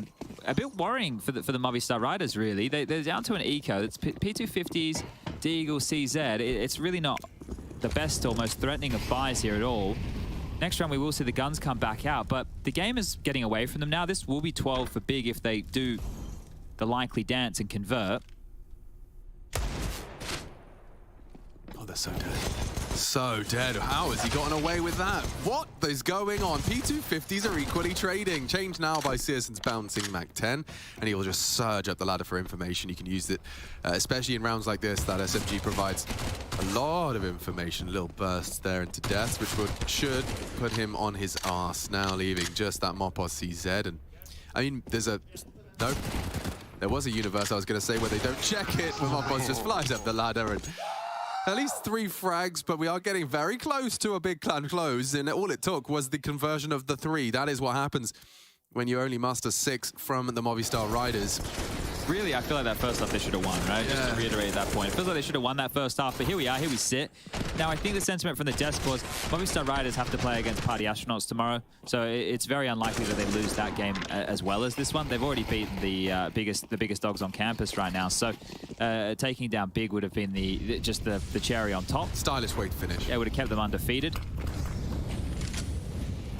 Speaker 7: bit worrying for the Movistar Riders, really. They're down to an eco. It's P250s, Deagle, CZ. It's really not the best or most threatening of buys here at all. Next round, we will see the guns come back out, but the game is getting away from them now. This will be 12 for Big if they do the likely dance and convert.
Speaker 5: Oh, they're so dead. So dead. How has he gotten away with that? What is going on? P250s are equally trading. Changed now by Searson's bouncing Mac 10, and he will just surge up the ladder for information. You can use it, especially in rounds like this. That SMG provides a lot of information. Little bursts there into death, which should put him on his arse. Now leaving just that Mopos CZ. And I mean, nope. There was a universe I was going to say where they don't check it, but Mopos just flies up the ladder and at least 3 frags, but we are getting very close to a big clan close, and all it took was the conversion of the 3. That is what happens when you only muster 6 from the Movistar Riders.
Speaker 7: Really, I feel like that first half they should have won, right? Yeah. Just to reiterate that point. It feels like they should have won that first half, but here we are, here we sit. Now, I think the sentiment from the desk was Movistar Riders have to play against Party Astronauts tomorrow, so it's very unlikely that they lose that game as well as this one. They've already beaten the biggest dogs on campus right now, so taking down Big would have been just the cherry on top.
Speaker 5: Stylish way to finish.
Speaker 7: Yeah, would have kept them undefeated.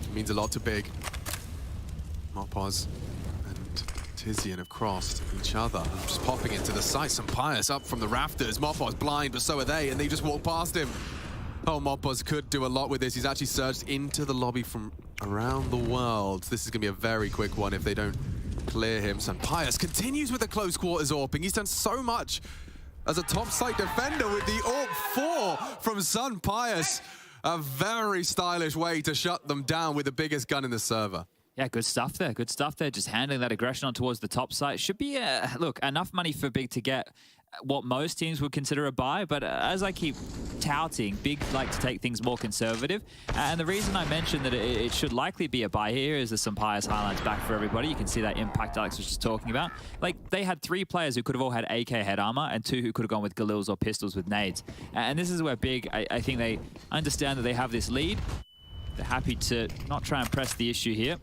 Speaker 5: It means a lot to Big. Mopos and Tizian have crossed each other. Just popping into the site. Pius up from the rafters. Mopos blind, but so are they, and they just walk past him. Oh, Mopos could do a lot with this. He's actually surged into the lobby from around the world. This is going to be a very quick one if they don't clear him. Pius continues with the close quarters AWPing. He's done so much as a top site defender with the AWP 4 from Pius. A very stylish way to shut them down with the biggest gun in the server.
Speaker 7: Yeah, good stuff there. Good stuff there. Just handling that aggression on towards the top side. Should be, look, enough money for Big to get what most teams would consider a buy. But as I keep touting, Big like to take things more conservative. And the reason I mentioned that it should likely be a buy here is there's some Pius highlights back for everybody. You can see that impact Alex was just talking about. Like, they had 3 players who could have all had AK head armor and 2 who could have gone with Galils or pistols with nades. And this is where Big, I think they understand that they have this lead. They're happy to not try and press the issue here.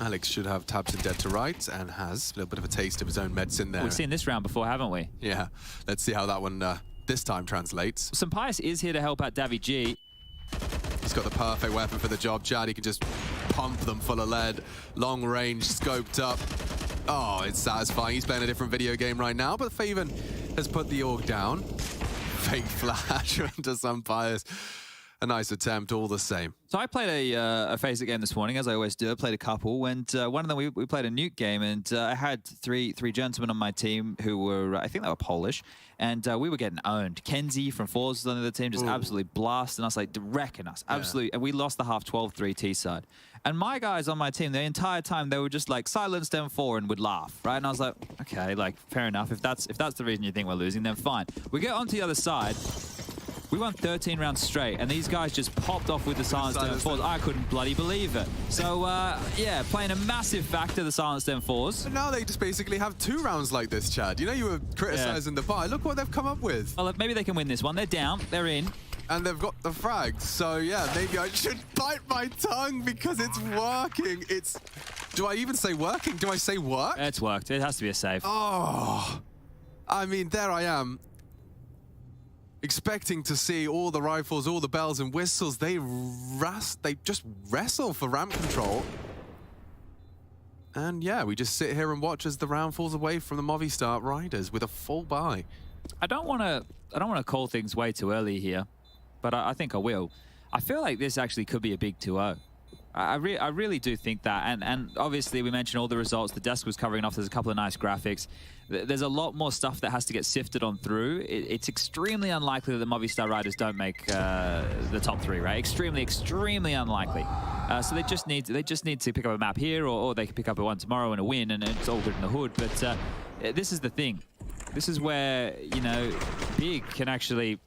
Speaker 5: Alex should have Tabson dead to right and has a little bit of a taste of his own medicine there.
Speaker 7: We've seen this round before, haven't we?
Speaker 5: Yeah. Let's see how that one this time translates.
Speaker 7: Pius is here to help out Davy G.
Speaker 5: He's got the perfect weapon for the job, Chad. He can just pump them full of lead. Long range, scoped up. Oh, it's satisfying. He's playing a different video game right now, but Faven has put the AUG down. fake flash under some bias. A nice attempt all the same.
Speaker 7: So I played a FaZe game this morning, as I always do. I played a couple, and one of them we played a nuke game, and I had three gentlemen on my team who were, I think they were Polish, and we were getting owned. Kenzie from Fours was on the team, just absolutely blasting us, like wrecking us, absolutely. And we lost the half 12-3 T side. And my guys on my team, the entire time, they were just like silenced M4 and would laugh, right? And I was like, okay, like fair enough. If that's the reason you think we're losing, then fine. We get onto the other side. We won 13 rounds straight, and these guys just popped off with the silenced M4s. I couldn't bloody believe it. So, yeah, playing a massive factor, the silenced M4s.
Speaker 5: But now they just basically have 2 rounds like this, Chad. You know, you were criticizing the buy. Look what they've come up with.
Speaker 7: Well, maybe they can win this one. They're down. They're in.
Speaker 5: And they've got the frags. So, yeah, maybe I should bite my tongue because it's working. It's... Do I even say working? Do I say work?
Speaker 7: It's worked. It has to be a save.
Speaker 5: Oh. I mean, there I am. Expecting to see all the rifles, all the bells and whistles. They just wrestle for ramp control. And yeah, we just sit here and watch as the round falls away from the Movistar Riders with a full buy.
Speaker 7: I don't want to call things way too early here, but I think I will. I feel like this actually could be a big 2-0. I really do think that, and obviously we mentioned all the results. The desk was covering off. There's a couple of nice graphics. There's a lot more stuff that has to get sifted on through. It's extremely unlikely that the Movistar Riders don't make the top 3, right? Extremely unlikely. So they just need to pick up a map here, or they can pick up one tomorrow and a win, and it's all good in the hood. But this is the thing. This is where, you know, Big can actually.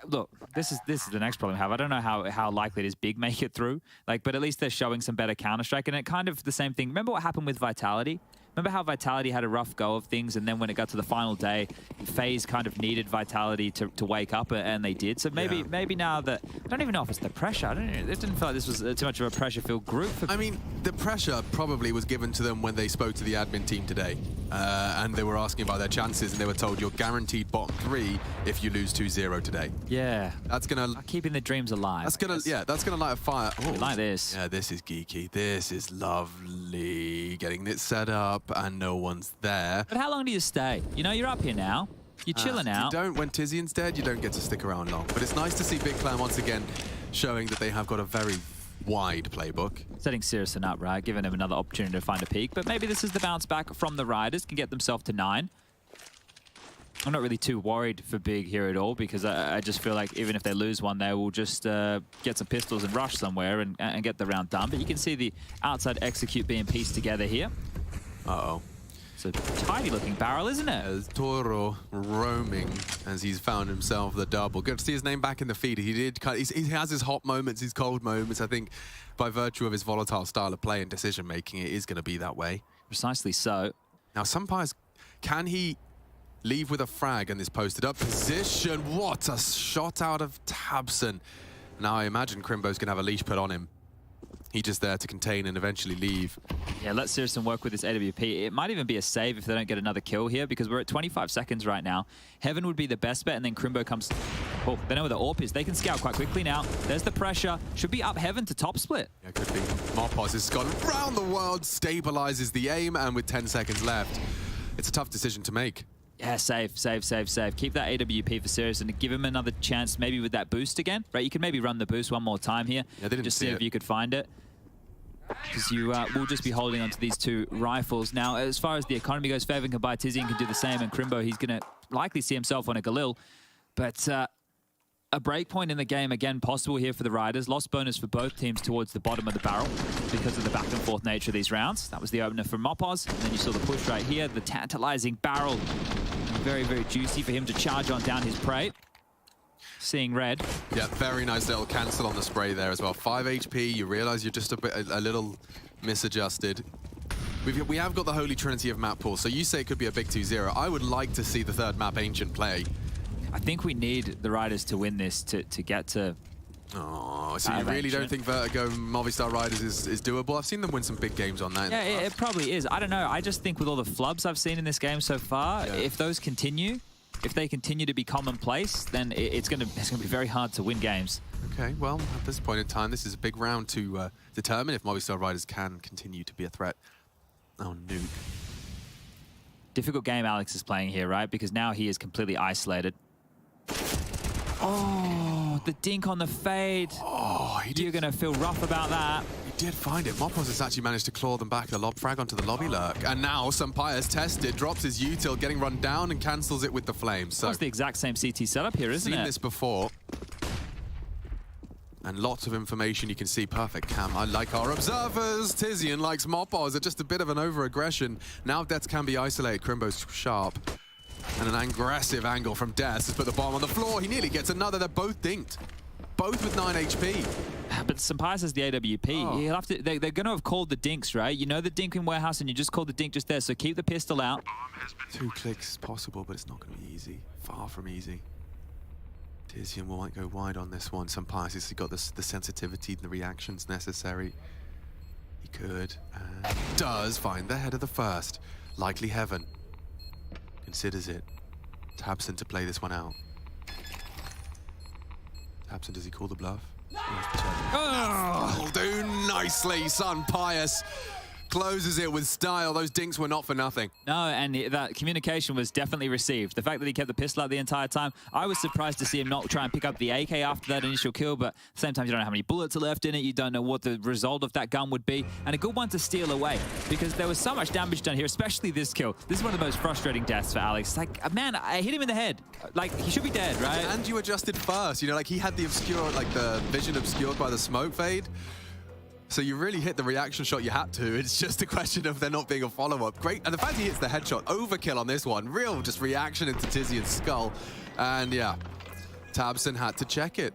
Speaker 7: Look, this is the next problem I have. I don't know how likely it is Big make it through, but at least they're showing some better Counter-Strike, and it kind of the same thing. Remember what happened with Vitality? Remember how Vitality had a rough go of things, and then when it got to the final day, FaZe kind of needed Vitality to wake up, and they did. So maybe now that... I don't even know if it's the pressure. It didn't feel like this was too much of a pressure-filled group.
Speaker 5: I mean, the pressure probably was given to them when they spoke to the admin team today. And they were asking about their chances, and they were told you're guaranteed bottom 3 if you lose 2-0 today.
Speaker 7: Yeah.
Speaker 5: That's gonna...
Speaker 7: Keeping the dreams alive.
Speaker 5: That's gonna light a fire.
Speaker 7: Oh, like this.
Speaker 5: Yeah, this is geeky. This is lovely. Getting it set up, and no one's there.
Speaker 7: But how long do you stay? You know, you're up here now. You're chilling out.
Speaker 5: You don't, when Tizian's dead, you don't get to stick around long. But it's nice to see Big Clan once again showing that they have got a very wide playbook.
Speaker 7: Setting Sirison up, right? Giving him another opportunity to find a peak. But maybe this is the bounce back from the Riders. Can get themselves to 9. I'm not really too worried for Big here at all, because I just feel like even if they lose one, they will just get some pistols and rush somewhere and get the round done. But you can see the outside execute being pieced together here.
Speaker 5: Uh-oh.
Speaker 7: It's a tidy-looking barrel, isn't it?
Speaker 5: As Toro roaming as he's found himself the double. Good to see his name back in the feed. He has his hot moments, his cold moments. I think by virtue of his volatile style of play and decision-making, it is going to be that way.
Speaker 7: Precisely so.
Speaker 5: Now, Sumpires, can he leave with a frag in this posted-up position? What a shot out of Tabson. Now, I imagine Crimbo's going to have a leash put on him. He's just there to contain and eventually leave.
Speaker 7: Yeah, let Sirison work with this AWP. It might even be a save if they don't get another kill here, because we're at 25 seconds right now. Heaven would be the best bet, and then Crimbo comes... Oh, they know where the AWP is. They can scout quite quickly now. There's the pressure. Should be up Heaven to top split.
Speaker 5: Yeah, could be. Mopos has gone around the world, stabilizes the aim, and with 10 seconds left, it's a tough decision to make.
Speaker 7: Yeah, save. Keep that AWP for Sirison and give him another chance, maybe with that boost again. Right, you can maybe run the boost one more time here.
Speaker 5: Yeah, they didn't
Speaker 7: just see if you could find it. Because you will just be holding onto these 2 rifles. Now, as far as the economy goes, Faven can buy Tizian, can do the same, and Crimbo, he's going to likely see himself on a Galil. But a breakpoint in the game, again, possible here for the Riders. Lost bonus for both teams towards the bottom of the barrel because of the back-and-forth nature of these rounds. That was the opener for Mopos. And then you saw the push right here, the tantalizing barrel. Very, very juicy for him to charge on down his prey. Seeing red.
Speaker 5: Yeah, very nice little cancel on the spray there as well. 5 HP, you realize you're just a little misadjusted. We have got the holy trinity of map pool, so you say it could be a big 2-0. I would like to see the 3rd map Ancient play.
Speaker 7: I think we need the Riders to win this to get to...
Speaker 5: Oh, so you really don't think Vertigo Movistar Riders is doable? I've seen them win some big games on that.
Speaker 7: Yeah, it probably is. I don't know. I just think with all the flubs I've seen in this game so far, if those continue... If they continue to be commonplace, then it's going to be very hard to win games.
Speaker 5: Okay, well, at this point in time, this is a big round to determine if Movistar Riders can continue to be a threat. Oh, nuke.
Speaker 7: Difficult game Alex is playing here, right? Because now he is completely isolated. Oh, the dink on the fade.
Speaker 5: Oh,
Speaker 7: you're going to feel rough about that.
Speaker 5: He did find it. Mopos has actually managed to claw them back. The lob frag onto the lobby lurk. And now Sampaio's tested, drops his util, getting run down and cancels it with the flames. So
Speaker 7: it's the exact same CT setup here, isn't it?
Speaker 5: Seen this before. And lots of information you can see. Perfect cam. I like our observers. Tizian likes Mopos. Just a bit of an over-aggression. Now Deaths can be isolated. Crimbo's sharp. And an aggressive angle from Deaths has put the bomb on the floor. He nearly gets another. They're both dinked. Both with 9 HP.
Speaker 7: But Sampaio has the AWP.
Speaker 5: Oh.
Speaker 7: He'll have to, they're going to have called the dinks, right? You know the dink in warehouse and you just called the dink just there. So keep the pistol out.
Speaker 5: 2 clicks is possible, but it's not going to be easy. Far from easy. Tizian might go wide on this one. Sampaio has got the sensitivity and the reactions necessary. He could and does find the head of the first. Likely heaven. Considers it. Tabson to play this one out. Tabson, does he call the bluff? Oh, will do nicely. Sampaio closes it with style. Those dinks were not for nothing.
Speaker 7: No, and that communication was definitely received. The fact that he kept the pistol out the entire time, I was surprised to see him not try and pick up the AK after that initial kill, but at the same time, you don't know how many bullets are left in it. You don't know what the result of that gun would be, and a good one to steal away, because there was so much damage done here, especially this kill. This is one of the most frustrating deaths for Alex. It's like, man, I hit him in the head. Like, he should be dead, right?
Speaker 5: And you adjusted first. You know, like he had the the vision obscured by the smoke fade. So you really hit the reaction shot you had to. It's just a question of there not being a follow-up. Great. And the fact he hits the headshot, overkill on this one. Real just reaction into Tizian's skull. And yeah, Tabson had to check it.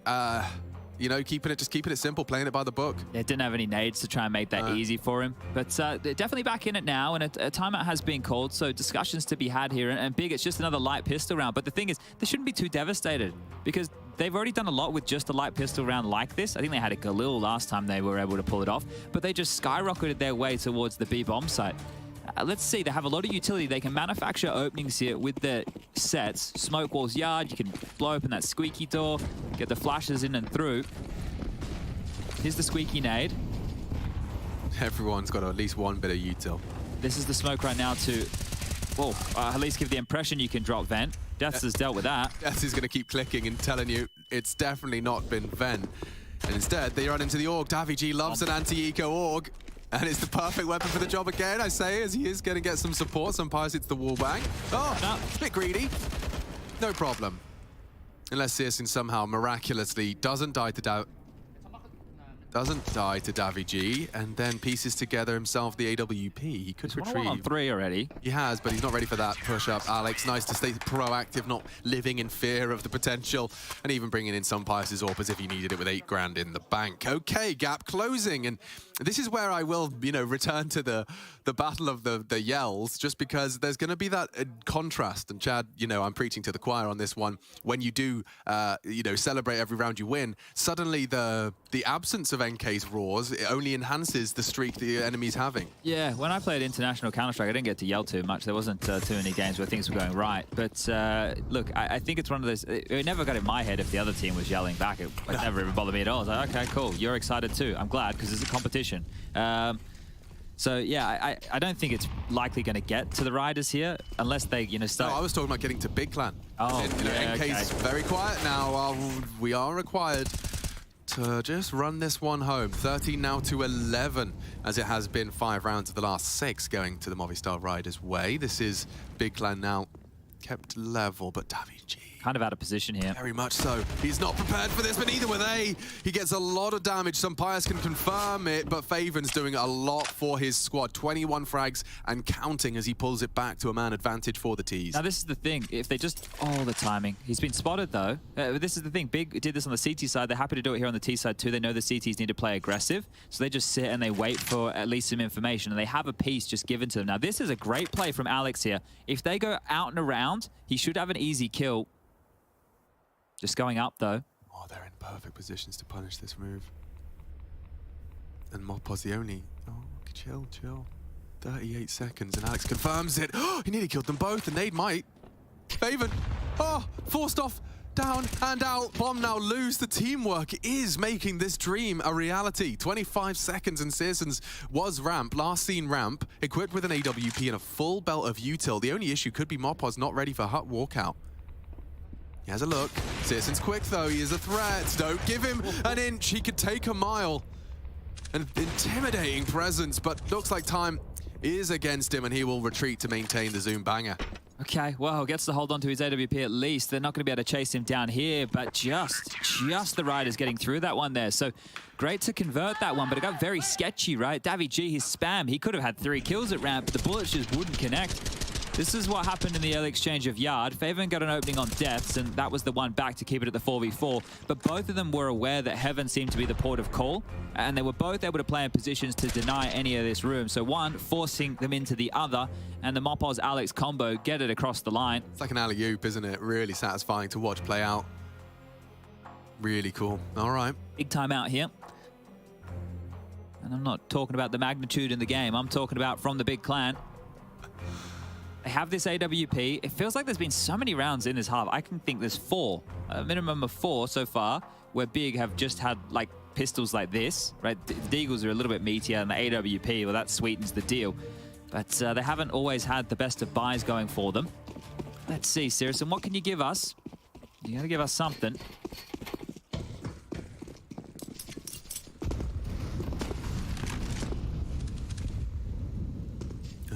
Speaker 5: You know, keeping it simple, playing it by the book.
Speaker 7: It didn't have any nades to try and make that easy for him. But they're definitely back in it now, and a timeout has been called, so discussions to be had here. And Big, it's just another light pistol round. But the thing is, they shouldn't be too devastated, because they've already done a lot with just a light pistol round like this. I think they had a Galil last time they were able to pull it off, but they just skyrocketed their way towards the B bomb site. Let's see, they have a lot of utility. They can manufacture openings here with their sets. Smoke walls yard, you can blow open that squeaky door, get the flashes in and through. Here's the squeaky nade.
Speaker 5: Everyone's got at least one bit of util.
Speaker 7: This is the smoke right now to, well, at least give the impression you can drop vent. Deaths has dealt with that.
Speaker 5: Deaths is going to keep clicking and telling you it's definitely not been vent. And instead, they run into the AUG. Davy loves an anti-eco AUG. And it's the perfect weapon for the job again, I say, as he is going to get some support. Sampaio hits the wall bang. Oh, no, it's a bit greedy. No problem. Unless Searson somehow miraculously doesn't die to Davy G, and then pieces together himself the AWP. He could retrieve.
Speaker 7: 1-on-3 already.
Speaker 5: He has, but he's not ready for that push-up. Alex, nice to stay proactive, not living in fear of the potential, and even bringing in Sampaio's AWP as if he needed it with 8 grand in the bank. Okay, gap closing, and this is where I will, you know, return to the battle of the yells, just because there's going to be that contrast. And Chad, you know, I'm preaching to the choir on this one. When you do, you know, celebrate every round you win, suddenly the absence of NK's roars, it only enhances the streak the enemy's having.
Speaker 7: Yeah, when I played international Counter-Strike, I didn't get to yell too much. There wasn't too many games where things were going right. But look, I think it's one of those, it never got in my head if the other team was yelling back. It never even bothered me at all. I was like, okay, cool, you're excited too. I'm glad, because it's a competition. So yeah, I don't think it's likely going to get to the Riders here unless they, you know, start.
Speaker 5: No, I was talking about getting to Big Clan.
Speaker 7: Oh,
Speaker 5: you know,
Speaker 7: yeah,
Speaker 5: NK's very quiet now. We are required to just run this one home. 13 now to 11, as it has been 5 rounds of the last 6 going to the Movistar Riders' way. This is Big Clan now kept level, but Davy G
Speaker 7: kind of out of position here.
Speaker 5: Very much so. He's not prepared for this, but neither were they. He gets a lot of damage. Sampaio can confirm it, but Faven's doing a lot for his squad. 21 frags and counting as he pulls it back to a man advantage for the T's.
Speaker 7: Now, this is the thing. If they just... Oh, the timing. He's been spotted, though. This is the thing. Big did this on the CT side. They're happy to do it here on the T side, too. They know the CTs need to play aggressive, so they just sit and they wait for at least some information, and they have a piece just given to them. Now, this is a great play from Alex here. If they go out and around, he should have an easy kill. Just going up, though.
Speaker 5: Oh, they're in perfect positions to punish this move. And Mopos the only... Oh, chill. 38 seconds, and Alex confirms it. Oh, he nearly killed them both. The nade might. Faven. Oh, forced off. Down and out. Bomb now lose. The teamwork is making this dream a reality. 25 seconds, and Searson's was ramp. Last seen ramp. Equipped with an AWP and a full belt of util. The only issue could be Mopos not ready for hut walkout. He has a look. Searson's quick, though. He is a threat. Don't give him an inch. He could take a mile. An intimidating presence, but looks like time is against him, and he will retreat to maintain the Zoom banger.
Speaker 7: Okay, well, gets to hold on to his AWP at least. They're not going to be able to chase him down here, but just the Riders getting through that one there. So great to convert that one, but it got very sketchy, right? Davy G, his spam, he could have had 3 kills at ramp, but the bullets just wouldn't connect. This is what happened in the early exchange of Yard. Faven got an opening on Deaths, and that was the one back to keep it at the 4v4. But both of them were aware that Heaven seemed to be the port of call, and they were both able to play in positions to deny any of this room. So one, forcing them into the other, and the Mopoz-Alex combo get it across the line.
Speaker 5: It's like an alley-oop, isn't it? Really satisfying to watch play out. Really cool. All right.
Speaker 7: Big time out here. And I'm not talking about the magnitude in the game. I'm talking about from the big clan. They have this AWP. It feels like there's been so many rounds in this half. I can think there's 4, a minimum of 4 so far, where Big have just had like pistols like this, right? The Deagles are a little bit meatier, and the AWP, well, that sweetens the deal. But they haven't always had the best of buys going for them. Let's see, Sirison, what can you give us? You gotta give us something.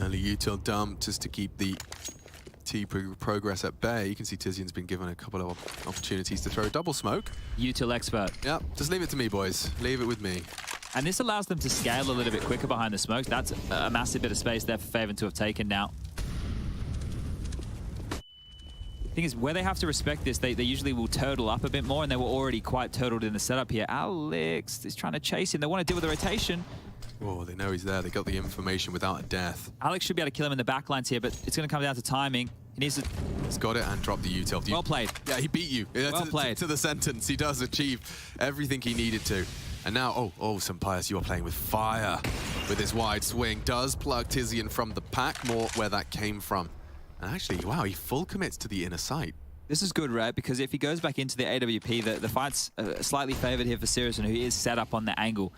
Speaker 5: Early util dump just to keep the T progress at bay. You can see Tizian's been given a couple of opportunities to throw a double smoke.
Speaker 7: Util expert.
Speaker 5: Yeah, just leave it to me, boys. Leave it with me.
Speaker 7: And this allows them to scale a little bit quicker behind the smokes. That's a massive bit of space there for Faven to have taken now. Thing is, where they have to respect this, they usually will turtle up a bit more, and they were already quite turtled in the setup here. Alex is trying to chase him. They want to deal with the rotation.
Speaker 5: Oh, they know he's there. They got the information without a death.
Speaker 7: Alex should be able to kill him in the backlines here, but it's going to come down to timing. He needs to...
Speaker 5: He's got it and dropped the util.
Speaker 7: Well played.
Speaker 5: Yeah, he beat you.
Speaker 7: Well played.
Speaker 5: To the sentence. He does achieve everything he needed to. And now, oh, Sampaias, you are playing with fire. With his wide swing. Does plug Tizian from the pack. More where that came from. And actually, wow, he full commits to the inner sight.
Speaker 7: This is good, right? Because if he goes back into the AWP, the fight's slightly favored here for Sirison, who is set up on the angle.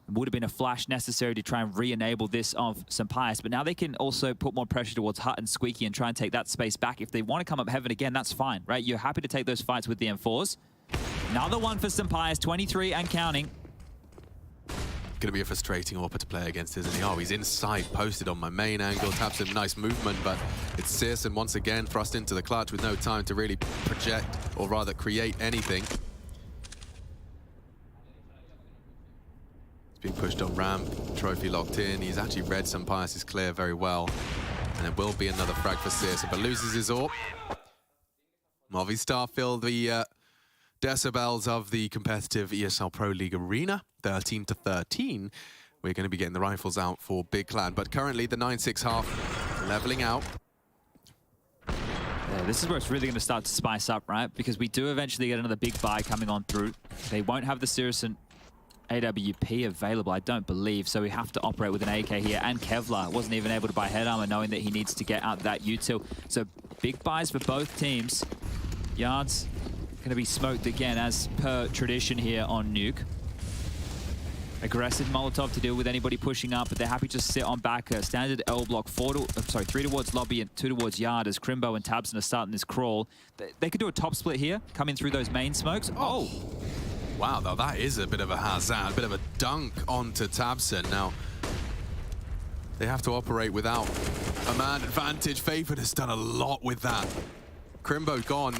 Speaker 7: It would have been a flash necessary to try and re-enable this of Sampaias, but now they can also put more pressure towards Hut and Squeaky and try and take that space back. If they want to come up Heaven again, that's fine, right? You're happy to take those fights with the M4s. Another one for Sampaias, 23 and counting.
Speaker 5: Going to be a frustrating AWP to play against, isn't he? Oh, he's inside, posted on my main angle, taps him, nice movement, but it's Searson once again thrust into the clutch with no time to really project, or rather create anything. He's being pushed on ramp, trophy locked in. He's actually read Sampaias' clear very well. And it will be another frag for Searson, but loses his AWP. Movistar fill the decibels of the competitive ESL Pro League arena. 13-13. We're going to be getting the rifles out for Big Clan, but currently the 9-6 half leveling out.
Speaker 7: Yeah, this is where it's really going to start to spice up, right? Because we do eventually get another big buy coming on through. They won't have the Sirison AWP available, I don't believe, so we have to operate with an AK here. And Kevlar wasn't even able to buy head armor, knowing that he needs to get out that util. So big buys for both teams. Yards going to be smoked again, as per tradition here on Nuke. Aggressive Molotov to deal with anybody pushing up, but they're happy to sit on back. Standard L block, 3 towards lobby and 2 towards yard, as Crimbo and Tabson are starting this crawl. They could do a top split here, coming through those main smokes. Oh!
Speaker 5: Wow, though, that is a bit of a hazard, a bit of a dunk onto Tabson. Now, they have to operate without a man advantage. Favorite has done a lot with that. Crimbo gone.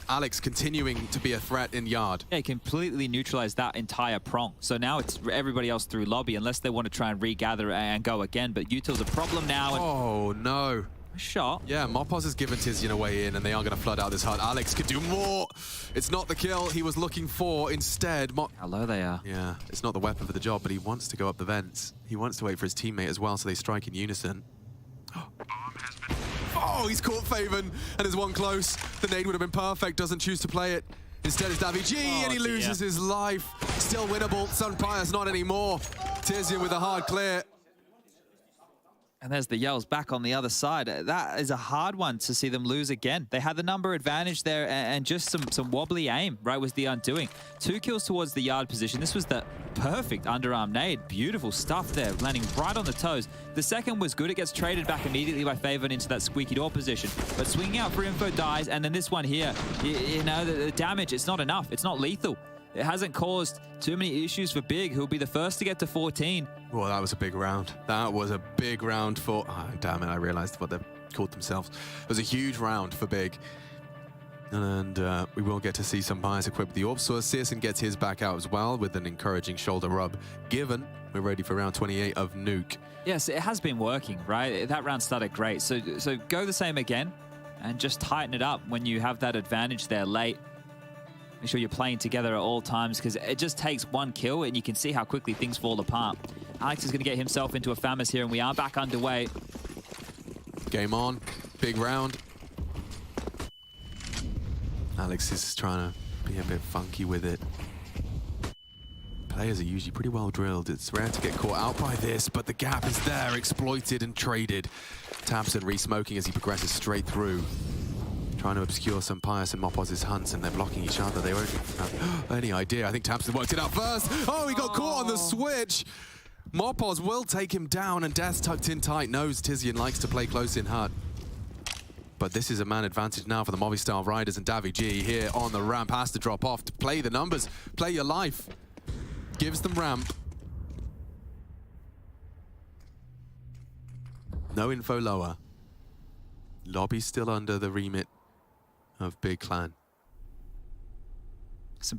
Speaker 5: Alex continuing to be a threat in yard.
Speaker 7: Yeah, completely neutralized that entire prong. So now it's everybody else through lobby, unless they want to try and regather and go again. But util's a problem now.
Speaker 5: Oh, no.
Speaker 7: A shot.
Speaker 5: Yeah, Mopoz has given Tizian a way in, and they are going to flood out this hut. Alex could do more. It's not the kill he was looking for. Instead,
Speaker 7: how low they are.
Speaker 5: Yeah, it's not the weapon for the job, but he wants to go up the vents. He wants to wait for his teammate as well, so they strike in unison. Oh, he's caught Faven, and there's one close. The nade would have been perfect, doesn't choose to play it. Instead it's Davy G, and he loses his life. Still winnable, Sampaias not anymore. Tizian with a hard clear.
Speaker 7: And there's the yells back on the other side. That is a hard one to see them lose again. They had the number advantage there, and just some wobbly aim, right, was the undoing. 2 kills towards the yard position. This was the perfect underarm nade. Beautiful stuff there, landing right on the toes. The second was good. It gets traded back immediately by Faven into that squeaky door position. But swinging out for info dies, and then this one here, you know, the damage, it's not enough. It's not lethal. It hasn't caused too many issues for Big, who'll be the first to get to 14.
Speaker 5: Well, that was a big round. That was a big round for... Oh, damn it, I realized what they've called themselves. It was a huge round for Big. And we will get to see some bias equipped with the Orb. So Searson gets his back out as well with an encouraging shoulder rub given. We're ready for round 28 of Nuke.
Speaker 7: Yes, it has been working, right? That round started great. So go the same again and just tighten it up when you have that advantage there late. Make sure you're playing together at all times, because it just takes one kill and you can see how quickly things fall apart. Alex is going to get himself into a FAMAS here, and we are back underway.
Speaker 5: Game on. Big round. Alex is trying to be a bit funky with it. Players are usually pretty well drilled. It's rare to get caught out by this, but the gap is there, exploited and traded. Tabson re-smoking as he progresses straight through. Trying to obscure some Pius and Mopoz's hunts, and they're blocking each other. They won't have any idea. I think Tabson worked it out first. Oh, he got caught on the switch. Mopoz will take him down, and Death tucked in tight. Knows Tizian likes to play close in hut. But this is a man advantage now for the Movistar Riders, and Davi G here on the ramp has to drop off to play the numbers, play your life. Gives them ramp. No info lower. Lobby still under the remit of Big Clan.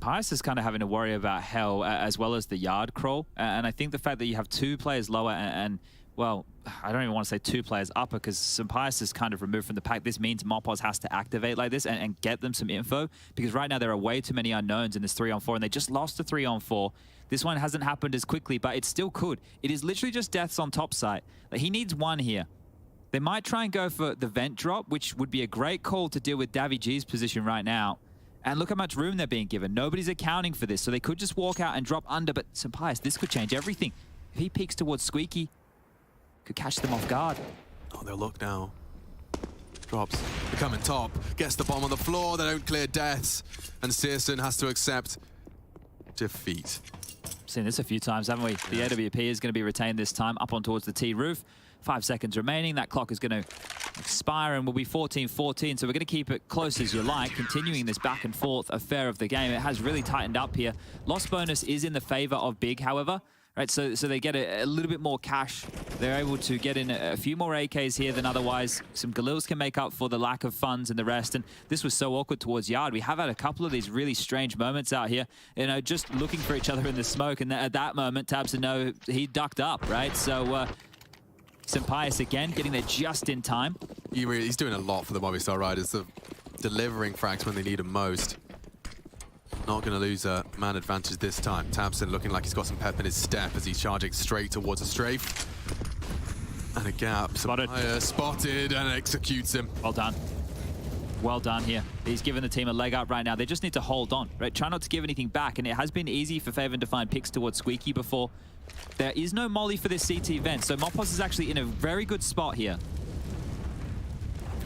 Speaker 7: Pius is kind of having to worry about Hell as well as the yard crawl. And I think the fact that you have 2 players lower and well, I don't even want to say 2 players upper, because Pius is kind of removed from the pack. This means Mopoz has to activate like this and get them some info, because right now there are way too many unknowns in this 3-on-4, and they just lost the 3-on-4. This one hasn't happened as quickly, but it still could. It is literally just Deaths on top side. Like, he needs 1 here. They might try and go for the vent drop, which would be a great call to deal with Davi G's position right now. And look how much room they're being given. Nobody's accounting for this, so they could just walk out and drop under. But Pius, this could change everything. If he peeks towards Squeaky, could catch them off guard.
Speaker 5: Oh, they'll look now. Drops. They come in top. Gets the bomb on the floor. They don't clear Deaths. And Searson has to accept defeat.
Speaker 7: Seen this a few times, haven't we? The AWP is going to be retained this time, up on towards the T roof. 5 seconds remaining. That clock is going to expire and will be 14-14. So we're going to keep it close as you like, continuing this back and forth affair of the game. It has really tightened up here. Loss bonus is in the favor of Big, however. Right, so they get a little bit more cash. They're able to get in a few more AKs here than otherwise. Some Galils can make up for the lack of funds and the rest. And this was so awkward towards Yard. We have had a couple of these really strange moments out here, you know, just looking for each other in the smoke. And at that moment, Tabson know he ducked up, right? So Pius again getting there just in time.
Speaker 5: He's doing a lot for the Movistar Riders, delivering frags when they need them most. Not going to lose a man advantage this time. Tabson looking like he's got some pep in his step as he's charging straight towards a strafe. And a gap. Spotted and executes him.
Speaker 7: Well done. Well done here. He's given the team a leg up right now. They just need to hold on, right? Try not to give anything back. And it has been easy for Faven to find picks towards Squeaky before. There is no molly for this CT event, so Mopos is actually in a very good spot here.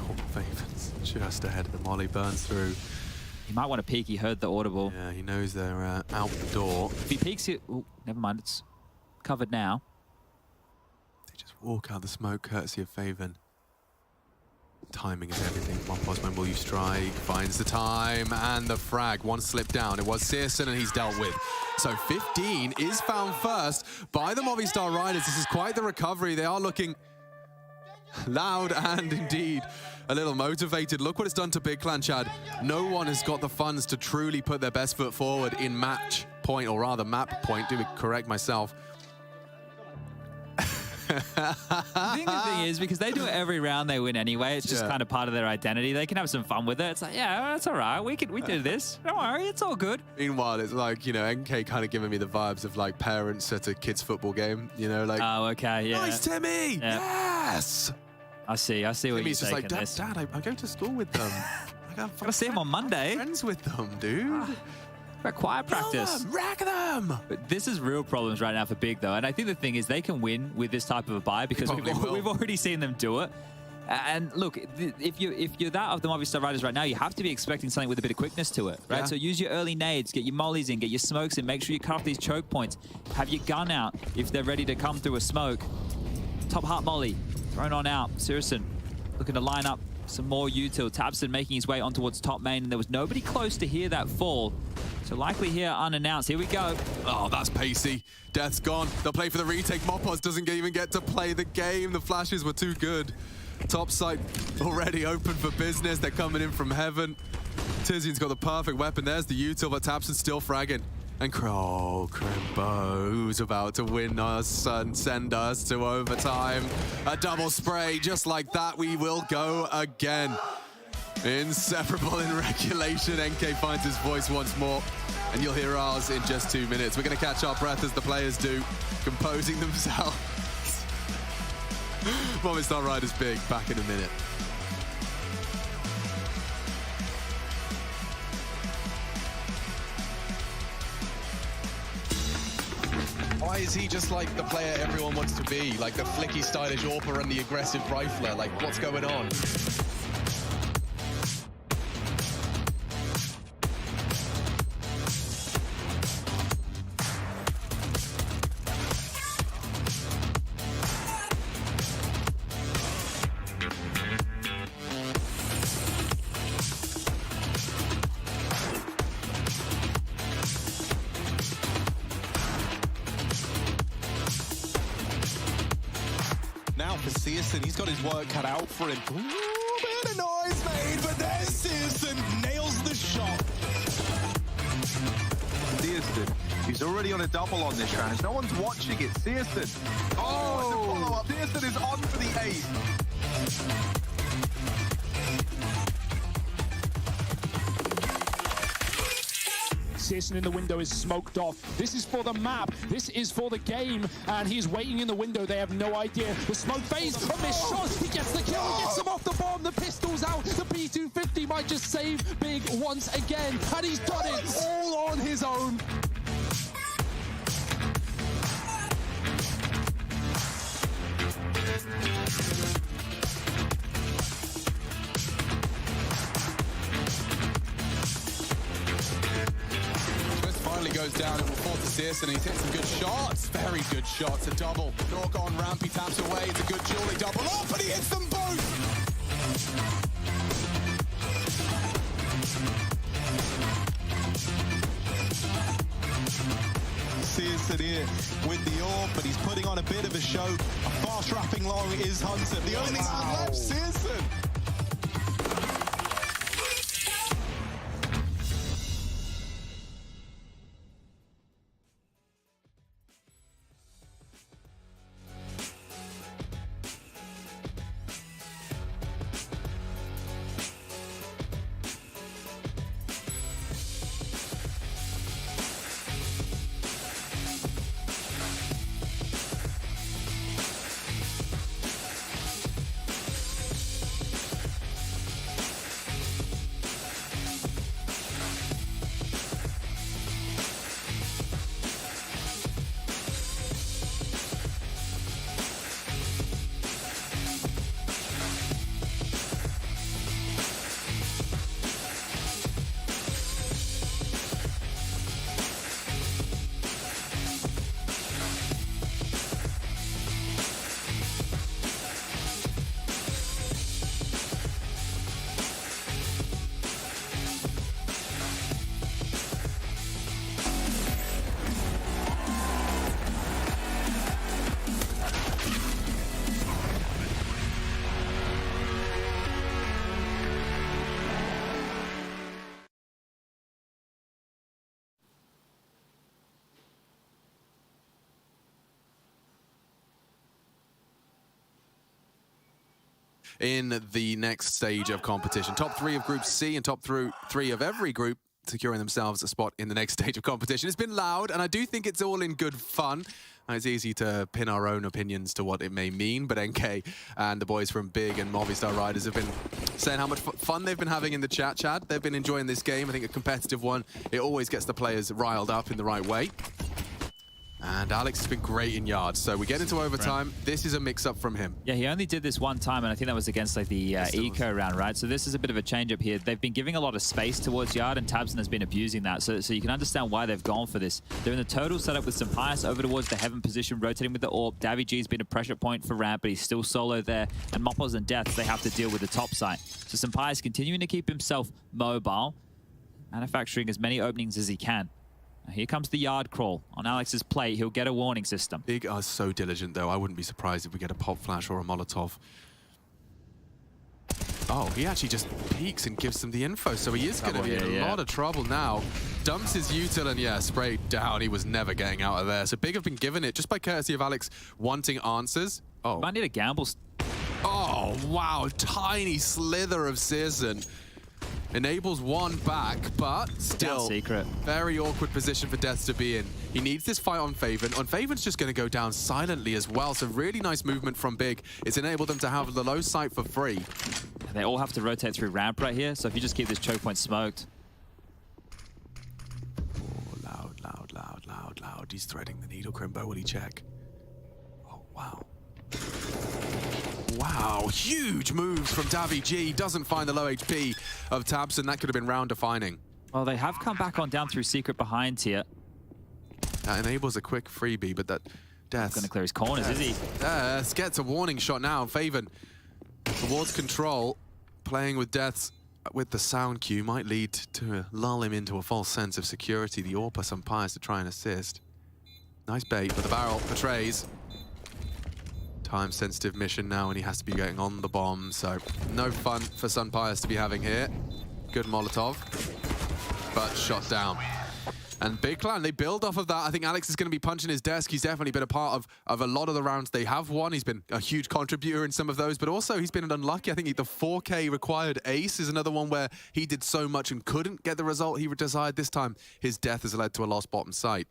Speaker 5: Oh, Faven's just ahead of the molly, burns through.
Speaker 7: He might want to peek. He heard the audible.
Speaker 5: Yeah, he knows they're out the door.
Speaker 7: If he peeks it... Oh, never mind. It's covered now.
Speaker 5: They just walk out the smoke, courtesy of Faven. Timing is everything. Mopos, when will you strike? Finds the time and the frag. One slip down. It was Searson and he's dealt with. So 15 is found first by the Movistar Riders. This is quite the recovery. They are looking loud and indeed a little motivated. Look what it's done to Big Clan, Chad. No one has got the funds to truly put their best foot forward in match point, or rather map point. Do we correct myself?
Speaker 7: I think the thing is, because they do it every round they win anyway, it's just kind of part of their identity. They can have some fun with it. It's like, yeah, that's all right. We did this. Don't worry, it's all good.
Speaker 5: Meanwhile, it's like, you know, NK kind of giving me the vibes of like parents at a kids football game, you know, like,
Speaker 7: oh, okay, yeah.
Speaker 5: Nice, Timmy!
Speaker 7: Yeah.
Speaker 5: Yes!
Speaker 7: I see what you're
Speaker 5: Timmy's just like,
Speaker 7: saying.
Speaker 5: Dad, I go to school with them.
Speaker 7: Gotta see him on Monday.
Speaker 5: Friends with them, dude.
Speaker 7: Quiet practice.
Speaker 5: Rack them!
Speaker 7: But this is real problems right now for Big, though. And I think the thing is they can win with this type of a buy because we've already seen them do it. And look, if you're that of the Movistar riders right now, you have to be expecting something with a bit of quickness to it, right?
Speaker 5: Yeah.
Speaker 7: So use your early nades, get your mollies in, get your smokes in, make sure you cut off these choke points. Have your gun out if they're ready to come through a smoke. Top heart molly, thrown on out. Sirison looking to line up some more util. Tabson making his way on towards top main, and there was nobody close to hear that fall. So likely here unannounced. Here we go.
Speaker 5: Oh, that's pacey. Death's gone. They'll play for the retake. Mopos doesn't even get to play the game. The flashes were too good. Top side already open for business. They're coming in from heaven. Tizian's got the perfect weapon. There's the util, but Tabson's still fragging. And Crimbo, who's about to win us and send us to overtime. A double spray, just like that, we will go again. Inseparable in regulation. NK finds his voice once more, and you'll hear ours in just 2 minutes. We're going to catch our breath as the players do, composing themselves. Movistar Riders Big, back in a minute.
Speaker 6: Why is he just like the player everyone wants to be? Like the flicky, stylish AWPer and the aggressive rifler? Like, what's going on? He's got his work cut out for him. Ooh, bit of noise made, but there's Searson, nails the shot.
Speaker 8: Searson, he's already on a double on this round. No one's watching it. Searson. Oh, the follow-up. Searson is on for the ace.
Speaker 9: Searson in the window is smoked off. This is for the map. This is for the game. And he's waiting in the window. They have no idea. The smoke phase, a missed shot. He gets the kill. He gets him off the bomb. The pistol's out. The P250 might just save Big once again. And he's done it all on his own.
Speaker 6: Goes down and will fall to Searson, and he's hit some good shots. Very good shots. A double. Nork on ramp, he taps away. It's a good Julie double off, and he hits them both.
Speaker 8: Searson here with the AWP, but he's putting on a bit of a show. A fast wrapping long is Hunter. The only one left, Searson.
Speaker 5: In the next stage of competition. Top 3 of Group C and top 3 of every group securing themselves a spot in the next stage of competition. It's been loud, and I do think it's all in good fun. It's easy to pin our own opinions to what it may mean, but NK and the boys from Big and Movistar Riders have been saying how much fun they've been having in the chat. They've been enjoying this game. I think a competitive one. It always gets the players riled up in the right way. And Alex has been great in yards, so we get into overtime. This is a mix-up from him.
Speaker 7: Yeah, he only did this one time, and I think that was against like the eco round, right? So this is a bit of a change-up here. They've been giving a lot of space towards yard, and tabseN has been abusing that. So you can understand why they've gone for this. They're in the total setup with Sampaius over towards the heaven position, rotating with the AWP. daviG's been a pressure point for ramp, but he's still solo there. And Moppos and Deaths, they have to deal with the top side. So Sampaius continuing to keep himself mobile, manufacturing as many openings as he can. Here comes the yard crawl on Alex's plate. He'll get a warning system.
Speaker 5: Big are so diligent, though. I wouldn't be surprised if we get a pop flash or a Molotov. Oh, he actually just peeks and gives them the info, so he is going to be in a lot of trouble now. Dumps his util and, yeah, sprayed down. He was never getting out of there. So Big have been given it just by courtesy of Alex wanting answers. Oh.
Speaker 7: Might need a gamble.
Speaker 5: Oh, wow. Tiny slither of season. Enables one back, but still
Speaker 7: secret.
Speaker 5: Very awkward position for Deaths to be in. He needs this fight on Faven. On Faven's just going to go down silently as well. So really nice movement from Big. It's enabled them to have the low sight for free.
Speaker 7: They all have to rotate through ramp right here. So if you just keep this choke point smoked.
Speaker 5: Oh, loud, loud, loud, loud, loud. He's threading the needle. Crimbo, will he check? Oh, wow. Wow, huge moves from daviG. Doesn't find the low HP of tabseN. That could have been round defining.
Speaker 7: Well, they have come back on down through secret behind here.
Speaker 5: That enables a quick freebie, but that Deaths
Speaker 7: going to clear his corners, is he?
Speaker 5: Deaths gets a warning shot now. Faven towards control, playing with Deaths with the sound cue might lead to lull him into a false sense of security. The AWP Sampaius to try and assist. Nice bait, but the barrel betrays. Time-sensitive mission now, and he has to be getting on the bomb, so no fun for Sampaius to be having here. Good Molotov, but shot down. And Big Clan, they build off of that. I think Alex is going to be punching his desk. He's definitely been a part of a lot of the rounds they have won. He's been a huge contributor in some of those, but also he's been unlucky. I think the 4K required ace is another one where he did so much and couldn't get the result he desired. This time, his death has led to a lost bottom sight.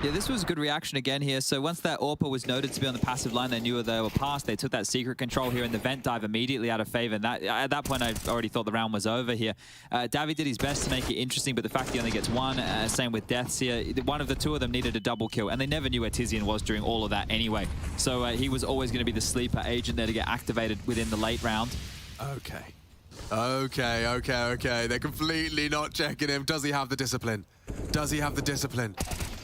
Speaker 7: Yeah, this was a good reaction again here. So once that AWPer was noted to be on the passive line, they knew they were past. They took that secret control here in the vent dive immediately out of favor. And at that point, I already thought the round was over here. Davi did his best to make it interesting, but the fact he only gets one, same with Deaths here. One of the two of them needed a double kill, and they never knew where Tizian was during all of that anyway. So he was always going to be the sleeper agent there to get activated within the late round.
Speaker 5: Okay. Okay. They're completely not checking him. Does he have the discipline? Does he have the discipline?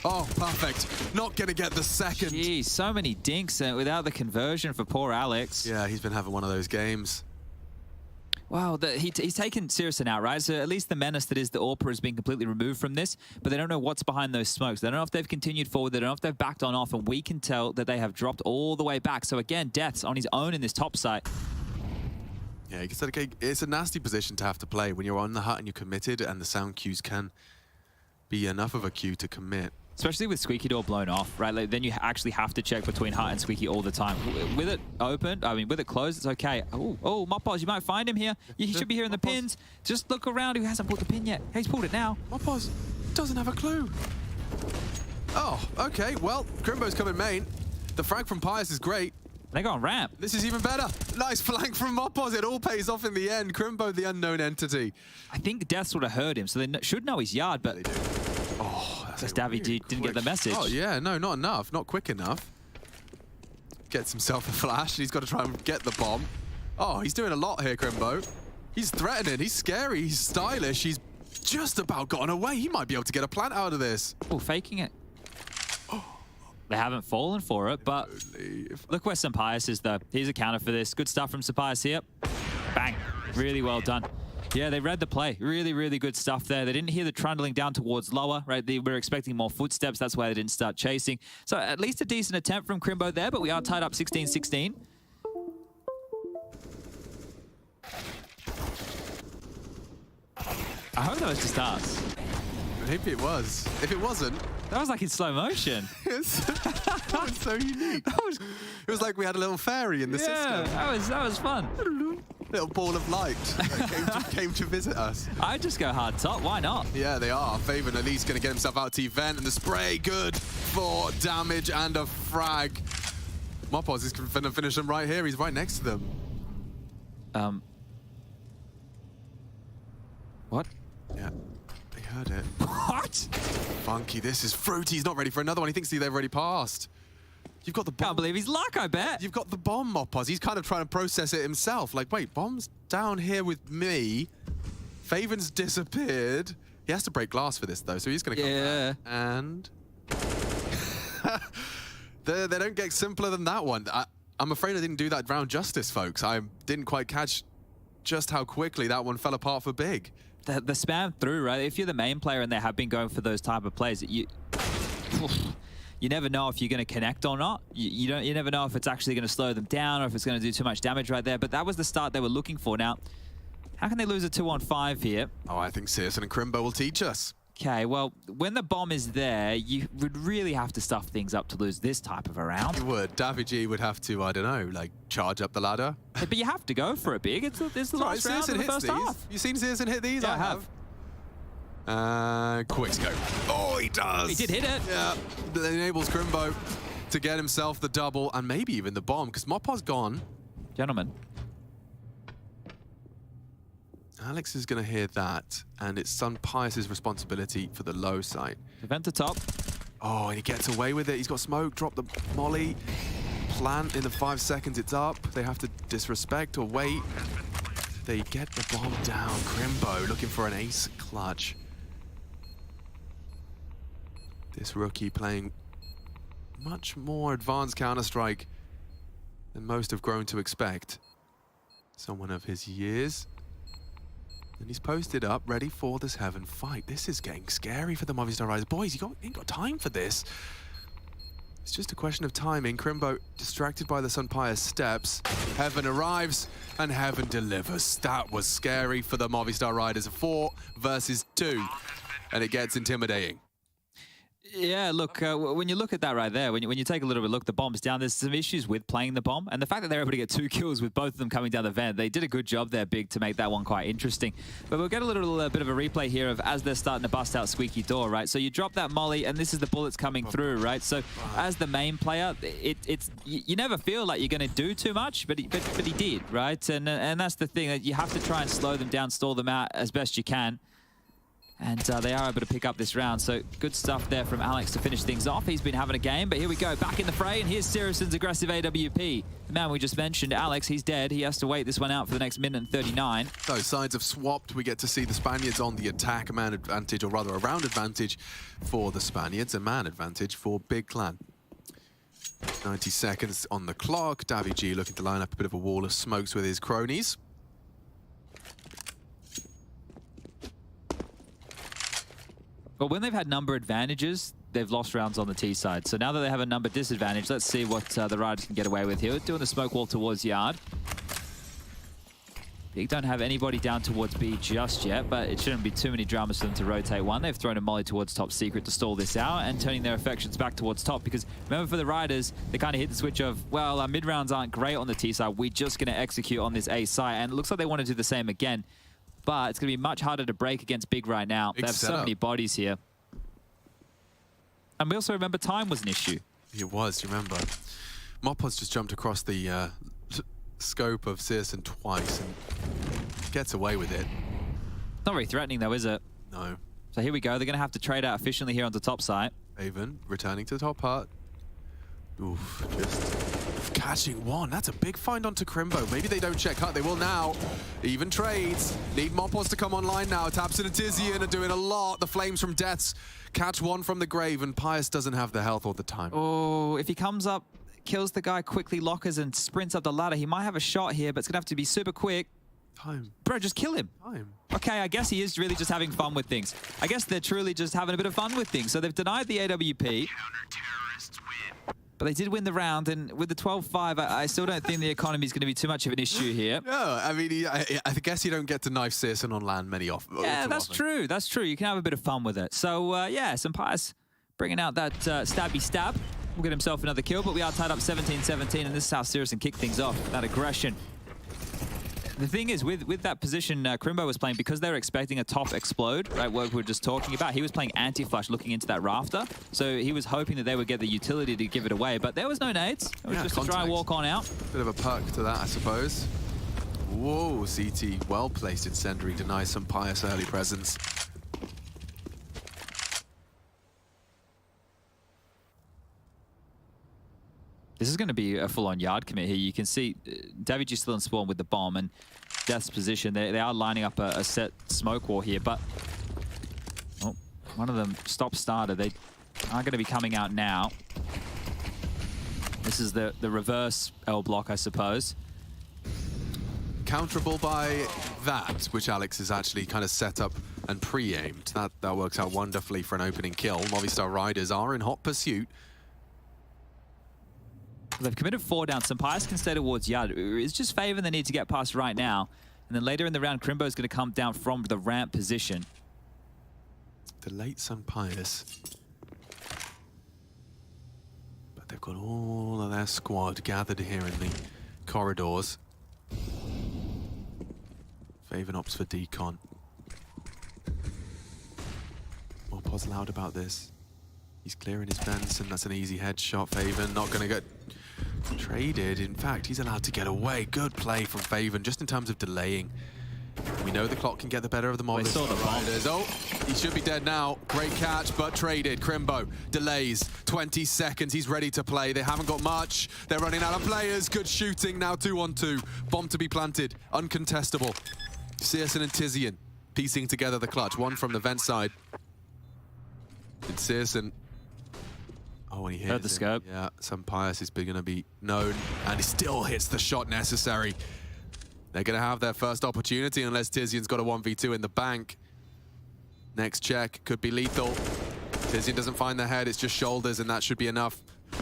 Speaker 5: Oh, perfect. Not going to get the second.
Speaker 7: Geez, so many dinks without the conversion for poor Alex.
Speaker 5: Yeah, he's been having one of those games.
Speaker 7: Wow, he's taken syrsoN out, right? So at least the menace that is the AWPer has been completely removed from this, but they don't know what's behind those smokes. They don't know if they've continued forward. They don't know if they've backed on off, and we can tell that they have dropped all the way back. So again, Deaths on his own in this top site.
Speaker 5: Yeah, it's a nasty position to have to play when you're on the hut and you're committed, and the sound cues can be enough of a cue to commit.
Speaker 7: Especially with Squeaky Door blown off, right? Like, then you actually have to check between hut and Squeaky all the time. With it open, with it closed, it's okay. Oh, Moppos, you might find him here. He should be here in the pins. Just look around. Who hasn't pulled the pin yet? He's pulled it now.
Speaker 5: Moppos doesn't have a clue. Oh, okay. Well, Crimbo's coming main. The frag from Pius is great.
Speaker 7: They go on ramp.
Speaker 5: This is even better. Nice flank from Moppos. It all pays off in the end. Crimbo, the unknown entity.
Speaker 7: I think Deaths would have heard him, so they should know he's yard, but... Because Davi didn't get the message.
Speaker 5: Oh, yeah, no, not enough. Not quick enough. Gets himself a flash, and he's got to try and get the bomb. Oh, he's doing a lot here, Crimbo. He's threatening. He's scary. He's stylish. He's just about gotten away. He might be able to get a plant out of this.
Speaker 7: Oh, faking it. They haven't fallen for it, but look where Sampaius is, though. He's a counter for this. Good stuff from Sampaius here. Bang. Really well done. Yeah, they read the play. Really, really good stuff there. They didn't hear the trundling down towards lower, right? They were expecting more footsteps. That's why they didn't start chasing. So at least a decent attempt from Crimbo there, but we are tied up 16-16. I hope that was just us.
Speaker 5: Maybe it was. If it wasn't...
Speaker 7: That was like in slow motion.
Speaker 5: That was so unique. It was like we had a little fairy in the system.
Speaker 7: Yeah, that was fun.
Speaker 5: Little ball of light that came to visit us.
Speaker 7: I'd just go hard top. Why not?
Speaker 5: Yeah, they are. Faven at least going to get himself out to event, and the spray good for damage and a frag. Mopoz is going to finish him right here. He's right next to them.
Speaker 7: What?
Speaker 5: Yeah, they heard it.
Speaker 7: What?
Speaker 5: Funky, this is fruity. He's not ready for another one. He thinks they've already passed. You've got the bomb.
Speaker 7: Can't believe he's luck, I bet.
Speaker 5: You've got the bomb, Mopoz. He's kind of trying to process it himself. Like, wait, bomb's down here with me. Faven's disappeared. He has to break glass for this, though, so he's going to come back. And... they don't get simpler than that one. I'm afraid I didn't do that round justice, folks. I didn't quite catch just how quickly that one fell apart for Big.
Speaker 7: The spam through, right? If you're the main player and they have been going for those type of plays, you never know if you're going to connect or not. You never know if it's actually going to slow them down or if it's going to do too much damage right there. But that was the start they were looking for. Now, how can they lose a 2-on-5 here?
Speaker 5: Oh, I think Searson and Crimbo will teach us.
Speaker 7: Okay, well, when the bomb is there, you would really have to stuff things up to lose this type of a round.
Speaker 5: You would. Davy would have to, I don't know, like, charge up the ladder.
Speaker 7: Yeah, but you have to go for it, Big. It's the last round of the first half.
Speaker 5: You seen Searson hit these?
Speaker 7: Yeah,
Speaker 5: I have. Quick scope. Oh, he does!
Speaker 7: He did hit it.
Speaker 5: Yeah, that enables Crimbo to get himself the double and maybe even the bomb, because Mopoz's gone.
Speaker 7: Gentlemen.
Speaker 5: Alex is going to hear that, and it's Sun Pius's responsibility for the low side.
Speaker 7: Event to top.
Speaker 5: Oh, and he gets away with it. He's got smoke, drop the molly. Plant in the 5 seconds it's up. They have to disrespect or wait. They get the bomb down. Crimbo looking for an ace clutch. This rookie playing much more advanced Counter-Strike than most have grown to expect. Someone of his years. And he's posted up, ready for this Heaven fight. This is getting scary for the Movistar Riders. Boys, you ain't got time for this. It's just a question of timing. Crimbo distracted by the Sun Pius steps. Heaven arrives, and Heaven delivers. That was scary for the Movistar Riders. 4 versus 2, and it gets intimidating.
Speaker 7: Yeah, look, when you look at that right there, when you take a little bit of a look, the bomb's down. There's some issues with playing the bomb. And the fact that they're able to get 2 kills with both of them coming down the vent, they did a good job there, Big, to make that one quite interesting. But we'll get a little bit of a replay here of as they're starting to bust out Squeaky Door, right? So you drop that molly, and this is the bullets coming through, right? So as the main player, you never feel like you're going to do too much, but he did, right? And that's the thing, that you have to try and slow them down, stall them out as best you can. And they are able to pick up this round. So good stuff there from Alex to finish things off. He's been having a game, but here we go. Back in the fray, and here's Sirisson's aggressive AWP. The man we just mentioned, Alex, he's dead. He has to wait this one out for the next minute and 39.
Speaker 5: So sides have swapped. We get to see the Spaniards on the attack. A man advantage, or rather a round advantage for the Spaniards. A man advantage for Big Clan. 90 seconds on the clock. Davy G looking to line up a bit of a wall of smokes with his cronies.
Speaker 7: But when they've had number advantages, they've lost rounds on the T side. So now that they have a number disadvantage, let's see what the Riders can get away with here. Doing the smoke wall towards Yard. They don't have anybody down towards B just yet, but it shouldn't be too many dramas for them to rotate one. They've thrown a molly towards top secret to stall this out and turning their affections back towards top, because remember, for the Riders, they kind of hit the switch of, well, our mid rounds aren't great on the T side. We're just going to execute on this A side. And it looks like they want to do the same again. But it's going to be much harder to break against Big right now. They have so many bodies here. And we also remember time was an issue.
Speaker 5: It was, you remember. Mopoz just jumped across the scope of Sirison twice and gets away with it.
Speaker 7: Not very threatening though, is it?
Speaker 5: No.
Speaker 7: So here we go. They're going to have to trade out efficiently here on the top side.
Speaker 5: Haven returning to the top part. Oof, just catching one. That's a big find onto Crimbo. Maybe they don't check cut. They will now. Even trades. Need Mopoz to come online now. Taps and Tizian are doing a lot. The flames from Deaths catch one from the grave, and Pius doesn't have the health all the time.
Speaker 7: Oh, if he comes up, kills the guy quickly, lockers, and sprints up the ladder, he might have a shot here, but it's going to have to be super quick.
Speaker 5: Time.
Speaker 7: Bro, just kill him.
Speaker 5: Time.
Speaker 7: Okay, I guess he is really just having fun with things. I guess they're truly just having a bit of fun with things. So they've denied the AWP. But they did win the round, and with the 12-5, I still don't think the economy is going to be too much of an issue here.
Speaker 5: No, I mean, I guess you don't get to knife Sirison on land many often.
Speaker 7: Yeah, that's true. That's true. You can have a bit of fun with it. So, yeah, some Pius bringing out that stabby stab. Will get himself another kill, but we are tied up 17-17, and this is how Sirison kicked things off. That aggression. The thing is, with that position Crimbo was playing, because they were expecting a top explode, right, what we were just talking about, he was playing anti-flash looking into that rafter. So he was hoping that they would get the utility to give it away, but there was no nades. It was just a dry walk on out.
Speaker 5: Bit of a perk to that, I suppose. Whoa, CT well placed incendiary, denies some pious early presence.
Speaker 7: This is going to be a full-on yard commit here. You can see David G still in spawn with the bomb, and Death's position. They are lining up a set smoke wall here, but one of them stop-starter. They are going to be coming out now. This is the reverse L block, I suppose.
Speaker 5: Counterable by that, which Alex has actually kind of set up and pre-aimed. That works out wonderfully for an opening kill. Movistar Riders are in hot pursuit.
Speaker 7: They've committed 4 down. Sampaias can stay towards yard. It's just Faven they need to get past right now. And then later in the round, Crimbo is going to come down from the ramp position.
Speaker 5: The late Sampaias. But they've got all of their squad gathered here in the corridors. Faven opts for decon. Morpos loud about this. He's clearing his fence, and that's an easy headshot. Faven not going to get traded. In fact, he's allowed to get away. Good play from Faven, just in terms of delaying. We know the clock can get the better of the Movistar Riders. Oh, he should be dead now. Great catch, but traded. Crimbo delays. 20 seconds. He's ready to play. They haven't got much. They're running out of players. Good shooting now. 2-on-2. Bomb to be planted. Uncontestable. Searson and Tizian piecing together the clutch. One from the vent side. And Searson. Oh, when he hits
Speaker 7: the scope.
Speaker 5: Yeah, Sampaias is going to be known, and he still hits the shot necessary. They're going to have their first opportunity unless Tizian's got a 1v2 in the bank. Next check could be lethal. Tizian doesn't find the head, it's just shoulders, and that should be enough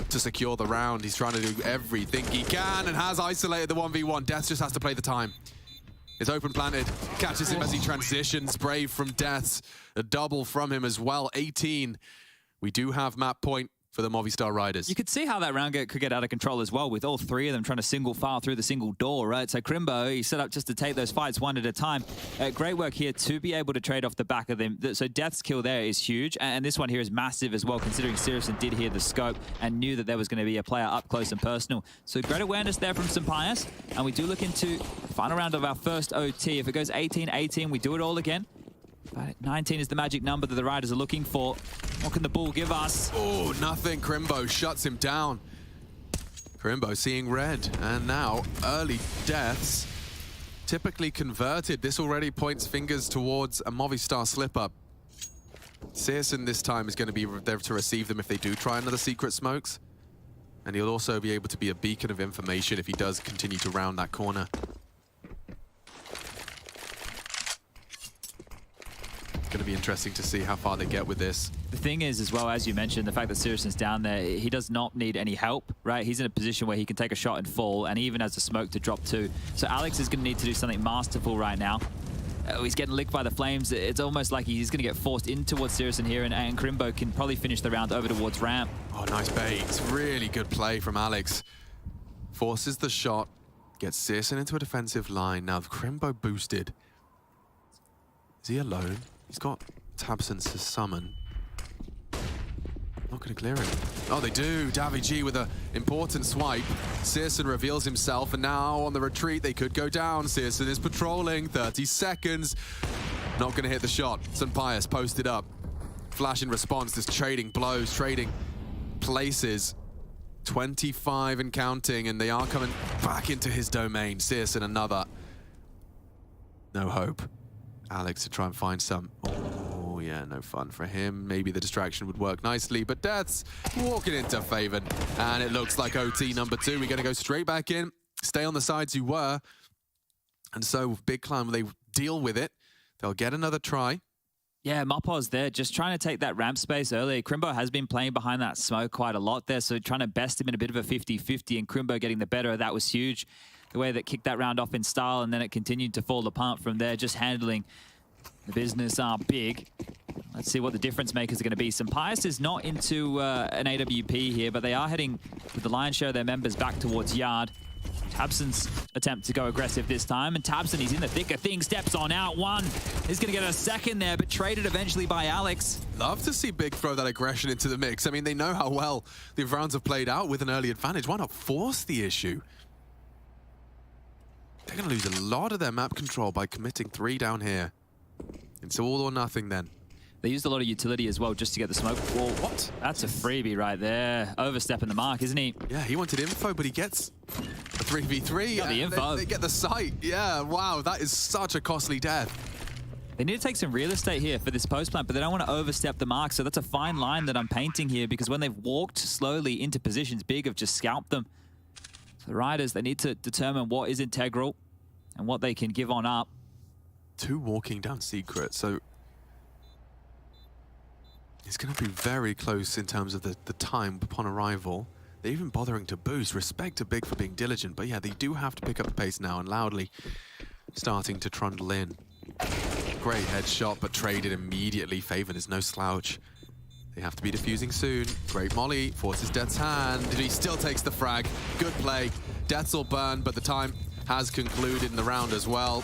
Speaker 5: to secure the round. He's trying to do everything he can and has isolated the 1v1. Death just has to play the time. It's open planted, catches him as he transitions. Brave from Deaths, a double from him as well. 18. We do have map point for the Movistar Riders.
Speaker 7: You could see how that round could get out of control as well, with all 3 of them trying to single file through the single door, right? So Crimbo, he set up just to take those fights one at a time. Great work here to be able to trade off the back of them. So Death's kill there is huge, and this one here is massive as well, considering Searson did hear the scope and knew that there was going to be a player up close and personal. So great awareness there from Sampaias, and we do look into the final round of our first OT. If it goes 18-18, we do it all again. But 19 is the magic number that the Riders are looking for. What can the bull give us?
Speaker 5: Oh, nothing. Crimbo shuts him down. Crimbo seeing red. And now, early deaths. Typically converted. This already points fingers towards a Movistar slip-up. Searson this time is going to be there to receive them if they do try another secret smokes. And he'll also be able to be a beacon of information if he does continue to round that corner. Going to be interesting to see how far they get with this.
Speaker 7: The thing is, as well, as you mentioned, the fact that Searson's down there, he does not need any help, right? He's in a position where he can take a shot and fall, and he even has the smoke to drop too. So Alex is going to need to do something masterful right now. He's getting licked by the flames. It's almost like he's going to get forced in towards Searson here, and Crimbo can probably finish the round over towards ramp.
Speaker 5: Oh, nice bait. Really good play from Alex. Forces the shot, gets Searson into a defensive line. Now Crimbo boosted. Is he alone? He's got Tabsons to summon. Not going to clear him. Oh, they do. Davi G with an important swipe. Searson reveals himself, and now on the retreat, they could go down. Searson is patrolling. 30 seconds. Not going to hit the shot. Sampaias posted up. Flash in response. Just trading blows, trading places. 25 and counting, and they are coming back into his domain. Searson another. No hope. Alex to try and find some. Oh, yeah, no fun for him. Maybe the distraction would work nicely, but Death's walking into Faven. And it looks like OT number 2. We're going to go straight back in, stay on the sides you were. And so Big Climb, they deal with it. They'll get another try.
Speaker 7: Yeah, Mopos there, just trying to take that ramp space early. Crimbo has been playing behind that smoke quite a lot there, so trying to best him in a bit of a 50-50, and Crimbo getting the better of that was huge. The way that kicked that round off in style, and then it continued to fall apart from there, just handling the business big. Let's see what the difference makers are going to be. Sampaias is not into an AWP here, but they are heading with the lion's share of their members back towards yard. Tabson's attempt to go aggressive this time, and Tabson, he's in the thick of things, steps on out. One is going to get a second there, but traded eventually by Alex.
Speaker 5: Love to see Big throw that aggression into the mix. I mean, they know how well the rounds have played out with an early advantage. Why not force the issue? They're going to lose a lot of their map control by committing 3 down here. It's all or nothing then.
Speaker 7: They used a lot of utility as well just to get the smoke wall. What? That's a freebie right there. Overstepping the mark, isn't he?
Speaker 5: Yeah, he wanted info, but he gets a 3v3.
Speaker 7: Got the info.
Speaker 5: They get the site. Yeah, wow, that is such a costly death.
Speaker 7: They need to take some real estate here for this post plant, but they don't want to overstep the mark. So that's a fine line that I'm painting here, because when they've walked slowly into positions, Big have just scalped them. So the Riders, they need to determine what is integral and what they can give on up.
Speaker 5: 2 walking down secret, so it's going to be very close in terms of the time upon arrival. They're even bothering to boost. Respect to Big for being diligent, but yeah, they do have to pick up the pace now, and Loudly starting to trundle in. Great headshot, but traded immediately. Faven is no slouch. They have to be defusing soon. Great molly, forces Death's hand. He still takes the frag. Good play. Death's all burned, but the time has concluded in the round as well.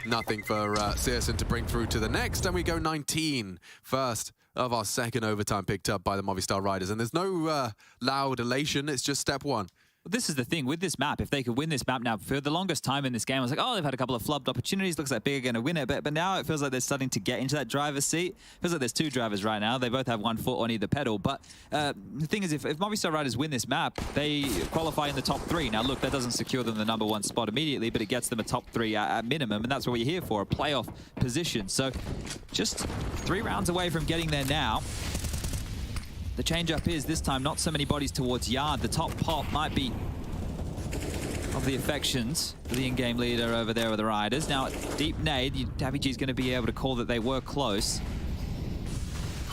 Speaker 5: Nothing for Searson to bring through to the next, and we go 19. First of our second overtime picked up by the Movistar Riders, and there's no loud elation, it's just step 1.
Speaker 7: This is the thing with this map. If they could win this map now, for the longest time in this game, I was like, oh, they've had a couple of flubbed opportunities. Looks like Big are going to win it. But now it feels like they're starting to get into that driver's seat. Feels like there's 2 drivers right now. They both have 1 foot on either pedal. But the thing is, if Movistar Riders win this map, they qualify in the top 3. Now, look, that doesn't secure them the #1 spot immediately, but it gets them a top 3 at minimum. And that's what we're here for, a playoff position. So just 3 rounds away from getting there now. The change-up is this time not so many bodies towards Yard. The top pop might be of the affections for the in-game leader over there with the Riders. Now, deep nade, Davy G's going to be able to call that they were close.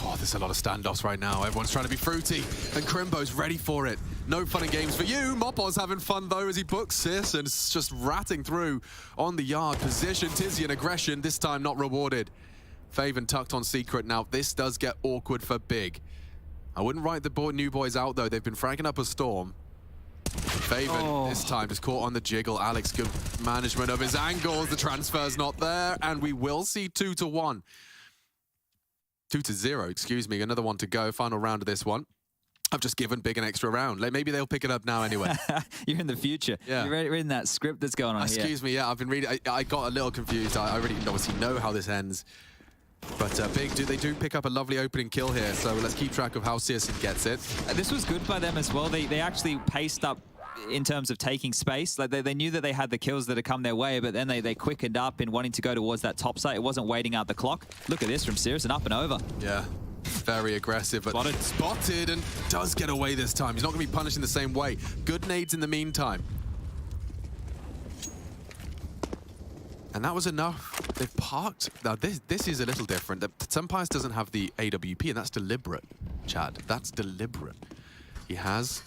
Speaker 5: Oh, there's a lot of standoffs right now. Everyone's trying to be fruity, and Crimbo's ready for it. No fun and games for you. Mopo's having fun, though, as he books this and just ratting through on the Yard position. Tizian aggression, this time not rewarded. Faven tucked on secret. Now, this does get awkward for Big. I wouldn't write the new boys out, though. They've been fragging up a storm. Faven this time is caught on the jiggle. Alex, good management of his angles. The transfer's not there, and we will see 2-1. 2-0, excuse me. Another one to go. Final round of this one. I've just given Big an extra round. Like, maybe they'll pick it up now anyway.
Speaker 7: You're in the future. Yeah. You're reading that script that's going on here.
Speaker 5: Excuse me, yeah, I've been reading. I got a little confused. I really obviously know how this ends. But Big, they do pick up a lovely opening kill here, so let's keep track of how Searson gets it.
Speaker 7: This was good by them as well. They actually paced up in terms of taking space. Like they knew that they had the kills that had come their way, but then they quickened up in wanting to go towards that top site. It wasn't waiting out the clock. Look at this from Searson, up and over.
Speaker 5: Yeah, very aggressive, but spotted and does get away this time. He's not going to be punished in the same way. Good nades in the meantime. And that was enough. They've parked. Now, this is a little different. The Sunpice doesn't have the AWP, and that's deliberate, Chad. That's deliberate. He has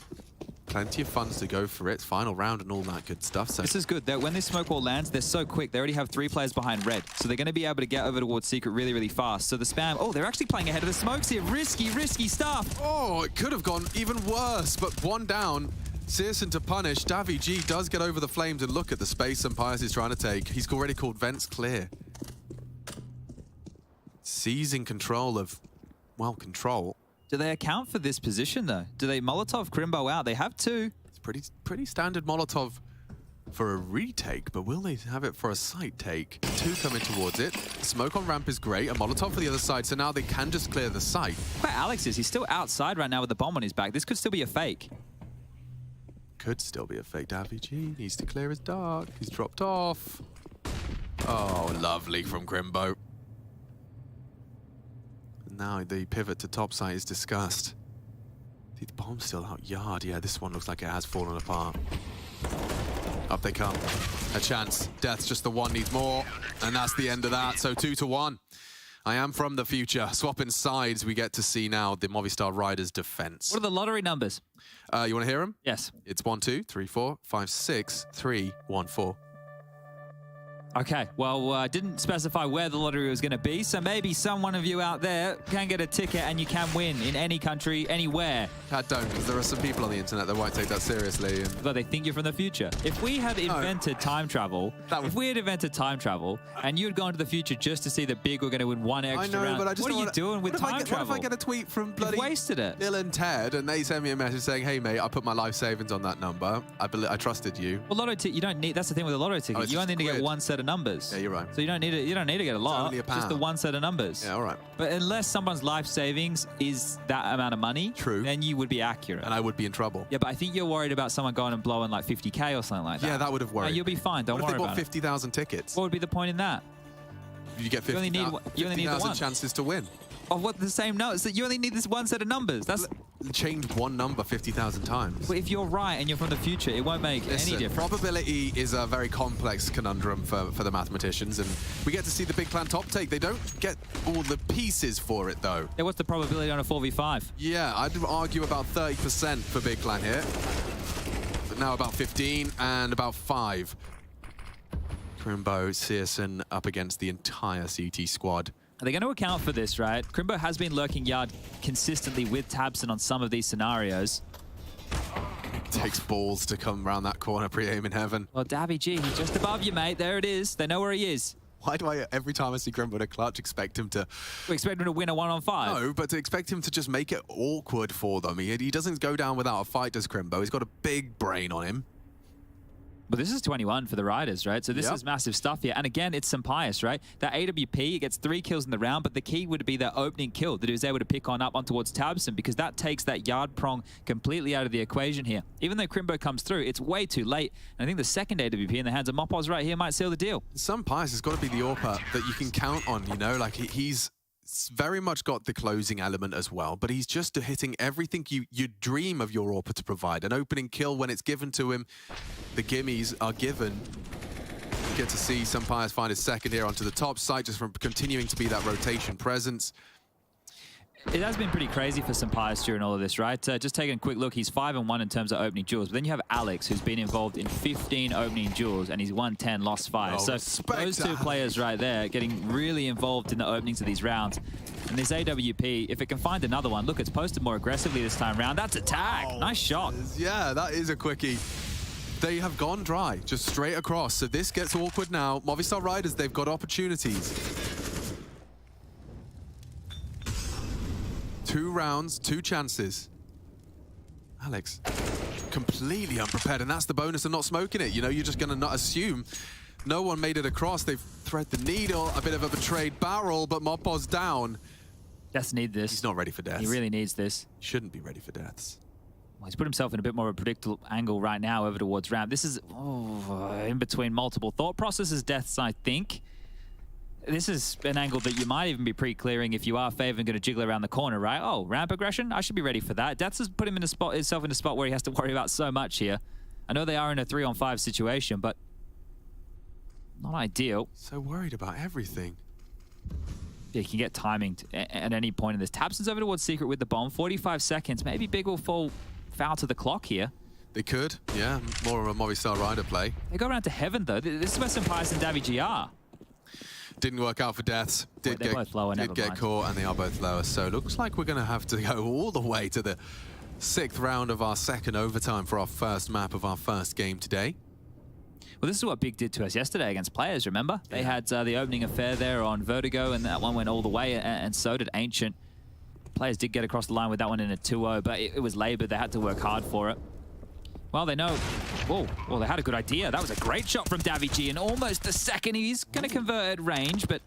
Speaker 5: plenty of funds to go for it. Final round and all that good stuff. So
Speaker 7: this is good. When this smoke wall lands, they're so quick. They already have 3 players behind red. So they're going to be able to get over towards secret really, really fast. So the spam... Oh, they're actually playing ahead of the smokes here. Risky stuff.
Speaker 5: Oh, it could have gone even worse, but 1 down. Searson to punish. Davy G does get over the flames, and look at the space Sunpice is trying to take. He's already called vents clear. Seizing control of, well, control.
Speaker 7: Do they account for this position, though? Do they Molotov Crimbo out? They have 2.
Speaker 5: It's pretty standard Molotov for a retake, but will they have it for a site take? 2 coming towards it. Smoke on ramp is great. A Molotov for the other side, so now they can just clear the site.
Speaker 7: Where Alex is, he's still outside right now with the bomb on his back. This could still be a fake.
Speaker 5: Could still be a fake. Davy G needs to clear his dark. He's dropped off. Oh, lovely from Crimbo. Now the pivot to top side is discussed. The bomb's still out Yard. Yeah, this one looks like it has fallen apart. Up they come. A chance. Death's just the one, needs more. And that's the end of that. So 2-1. I am from the future. Swapping sides, we get to see now the Movistar Riders' defense.
Speaker 7: What are the lottery numbers?
Speaker 5: You want to hear them?
Speaker 7: Yes.
Speaker 5: It's 1, 2, 3, 4, 5, 6, 3, 1, 4.
Speaker 7: Okay, well, didn't specify where the lottery was going to be, so maybe one of you out there can get a ticket and you can win in any country, anywhere.
Speaker 5: Don't, because there are some people on the internet that won't take that seriously.
Speaker 7: But they think you're from the future. If we had invented time travel, and you had gone to the future just to see that Big were going to win one extra round,
Speaker 5: but I just
Speaker 7: what are you doing with time travel?
Speaker 5: What if I get a tweet from bloody
Speaker 7: wasted it.
Speaker 5: Bill and Ted, and they send me a message saying, "Hey mate, I put my life savings on that number. I trusted you."
Speaker 7: Well, lotto ticket, you don't need. That's the thing with a lotto ticket. You only need to get one set of numbers.
Speaker 5: Yeah, you're right.
Speaker 7: So you don't need to. You don't need to get a lot.
Speaker 5: Only a
Speaker 7: just the one set of numbers.
Speaker 5: Yeah, all right.
Speaker 7: But unless someone's life savings is that amount of money, then you would be accurate.
Speaker 5: And I would be in trouble.
Speaker 7: Yeah, but I think you're worried about someone going and blowing like 50K or something like that.
Speaker 5: Yeah, that would have worried.
Speaker 7: No, you'll be fine. Don't
Speaker 5: what
Speaker 7: worry
Speaker 5: if they
Speaker 7: about
Speaker 5: bought 50,000 tickets?
Speaker 7: What would be the point in that?
Speaker 5: You get 50,000 chances to win.
Speaker 7: Oh, what the same notes? That you only need this one set of numbers. That's
Speaker 5: change one number 50,000 times.
Speaker 7: But if you're right and you're from the future, it won't make any difference.
Speaker 5: Probability is a very complex conundrum for the mathematicians, and we get to see the big plan top take. They don't get all the pieces for it, though.
Speaker 7: Yeah, what's the probability on a 4v5?
Speaker 5: Yeah, I'd argue about 30% for big plan here. But now about 15 and about 5. Crimbo, Searson up against the entire CT squad.
Speaker 7: Are they going to account for this, right? Crimbo has been lurking yard consistently with tabseN on some of these scenarios.
Speaker 5: Takes balls to come around that corner, pre-aim in heaven.
Speaker 7: Well, daviG, he's just above you, mate. There it is. They know where he is.
Speaker 5: Why do I, every time I see Crimbo in a clutch, expect him to...
Speaker 7: We expect him to win a 1-on-5?
Speaker 5: No, but to expect him to just make it awkward for them. He doesn't go down without a fight, does Crimbo. He's got a big brain on him.
Speaker 7: But this is 21 for the Riders, right? So this is massive stuff here. And again, it's Sampaius, right? That AWP, it gets 3 kills in the round, but the key would be that opening kill that he was able to pick on towards tabseN, because that takes that yard prong completely out of the equation here. Even though Crimbo comes through, it's way too late. And I think the second AWP in the hands of Mopoz right here might seal the deal.
Speaker 5: Sampaius has got to be the AWPer that you can count on, you know? Like, he's very much got the closing element as well, but he's just hitting everything you dream of your AWPer to provide. An opening kill when it's given to him, the gimmies are given. You get to see Sampaius find his second here onto the top side, just from continuing to be that rotation presence.
Speaker 7: It has been pretty crazy for Sampaius during all of this, right? Just taking a quick look, he's 5-1 in terms of opening duels. But then you have Alex, who's been involved in 15 opening duels, and he's won 10, lost 5.
Speaker 5: Oh,
Speaker 7: so those two players right there getting really involved in the openings of these rounds. And this AWP, if it can find another one, look, it's posted more aggressively this time around. That's a tag. Nice shot.
Speaker 5: Yeah, that is a quickie. They have gone dry, just straight across. So this gets awkward now. Movistar Riders, they've got opportunities. 2 rounds, 2 chances. Alex, completely unprepared, and that's the bonus of not smoking it. You know, you're just going to not assume. No one made it across. They've thread the needle, a bit of a betrayed barrel, but Mopoz down.
Speaker 7: Just need this.
Speaker 5: He's not ready for deaths.
Speaker 7: He really needs this.
Speaker 5: Shouldn't be ready for deaths.
Speaker 7: Well, he's put himself in a bit more of a predictable angle right now over towards ramp. This is in between multiple thought processes, deaths, I think. This is an angle that you might even be pre-clearing if you are Faven going to jiggle around the corner, right? Oh, ramp aggression? I should be ready for that. Deaths has put him in himself in a spot where he has to worry about so much here. I know they are in a 3-on-5 situation, but not ideal.
Speaker 5: So worried about everything.
Speaker 7: Yeah, you can get timing at any point in this. tabseN's over towards Secret with the bomb. 45 seconds. Maybe Big will fall foul to the clock here.
Speaker 5: They could, yeah. More of a Movistar Rider play.
Speaker 7: They go around to heaven, though. This is where Sampaius and daviG are.
Speaker 5: Didn't work out for deaths. Did
Speaker 7: they're both lower,
Speaker 5: did get caught, and they are both lower. So it looks like we're going to have to go all the way to the 6th round of our second overtime for our first map of our first game today.
Speaker 7: Well, this is what Big did to us yesterday against players, remember? They had the opening affair there on Vertigo, and that one went all the way, and so did Ancient. Players did get across the line with that one in a 2-0, but it was labored. They had to work hard for it. Well, they know. Whoa, well, they had a good idea. That was a great shot from daviG, and almost the second. He's going to convert at range, but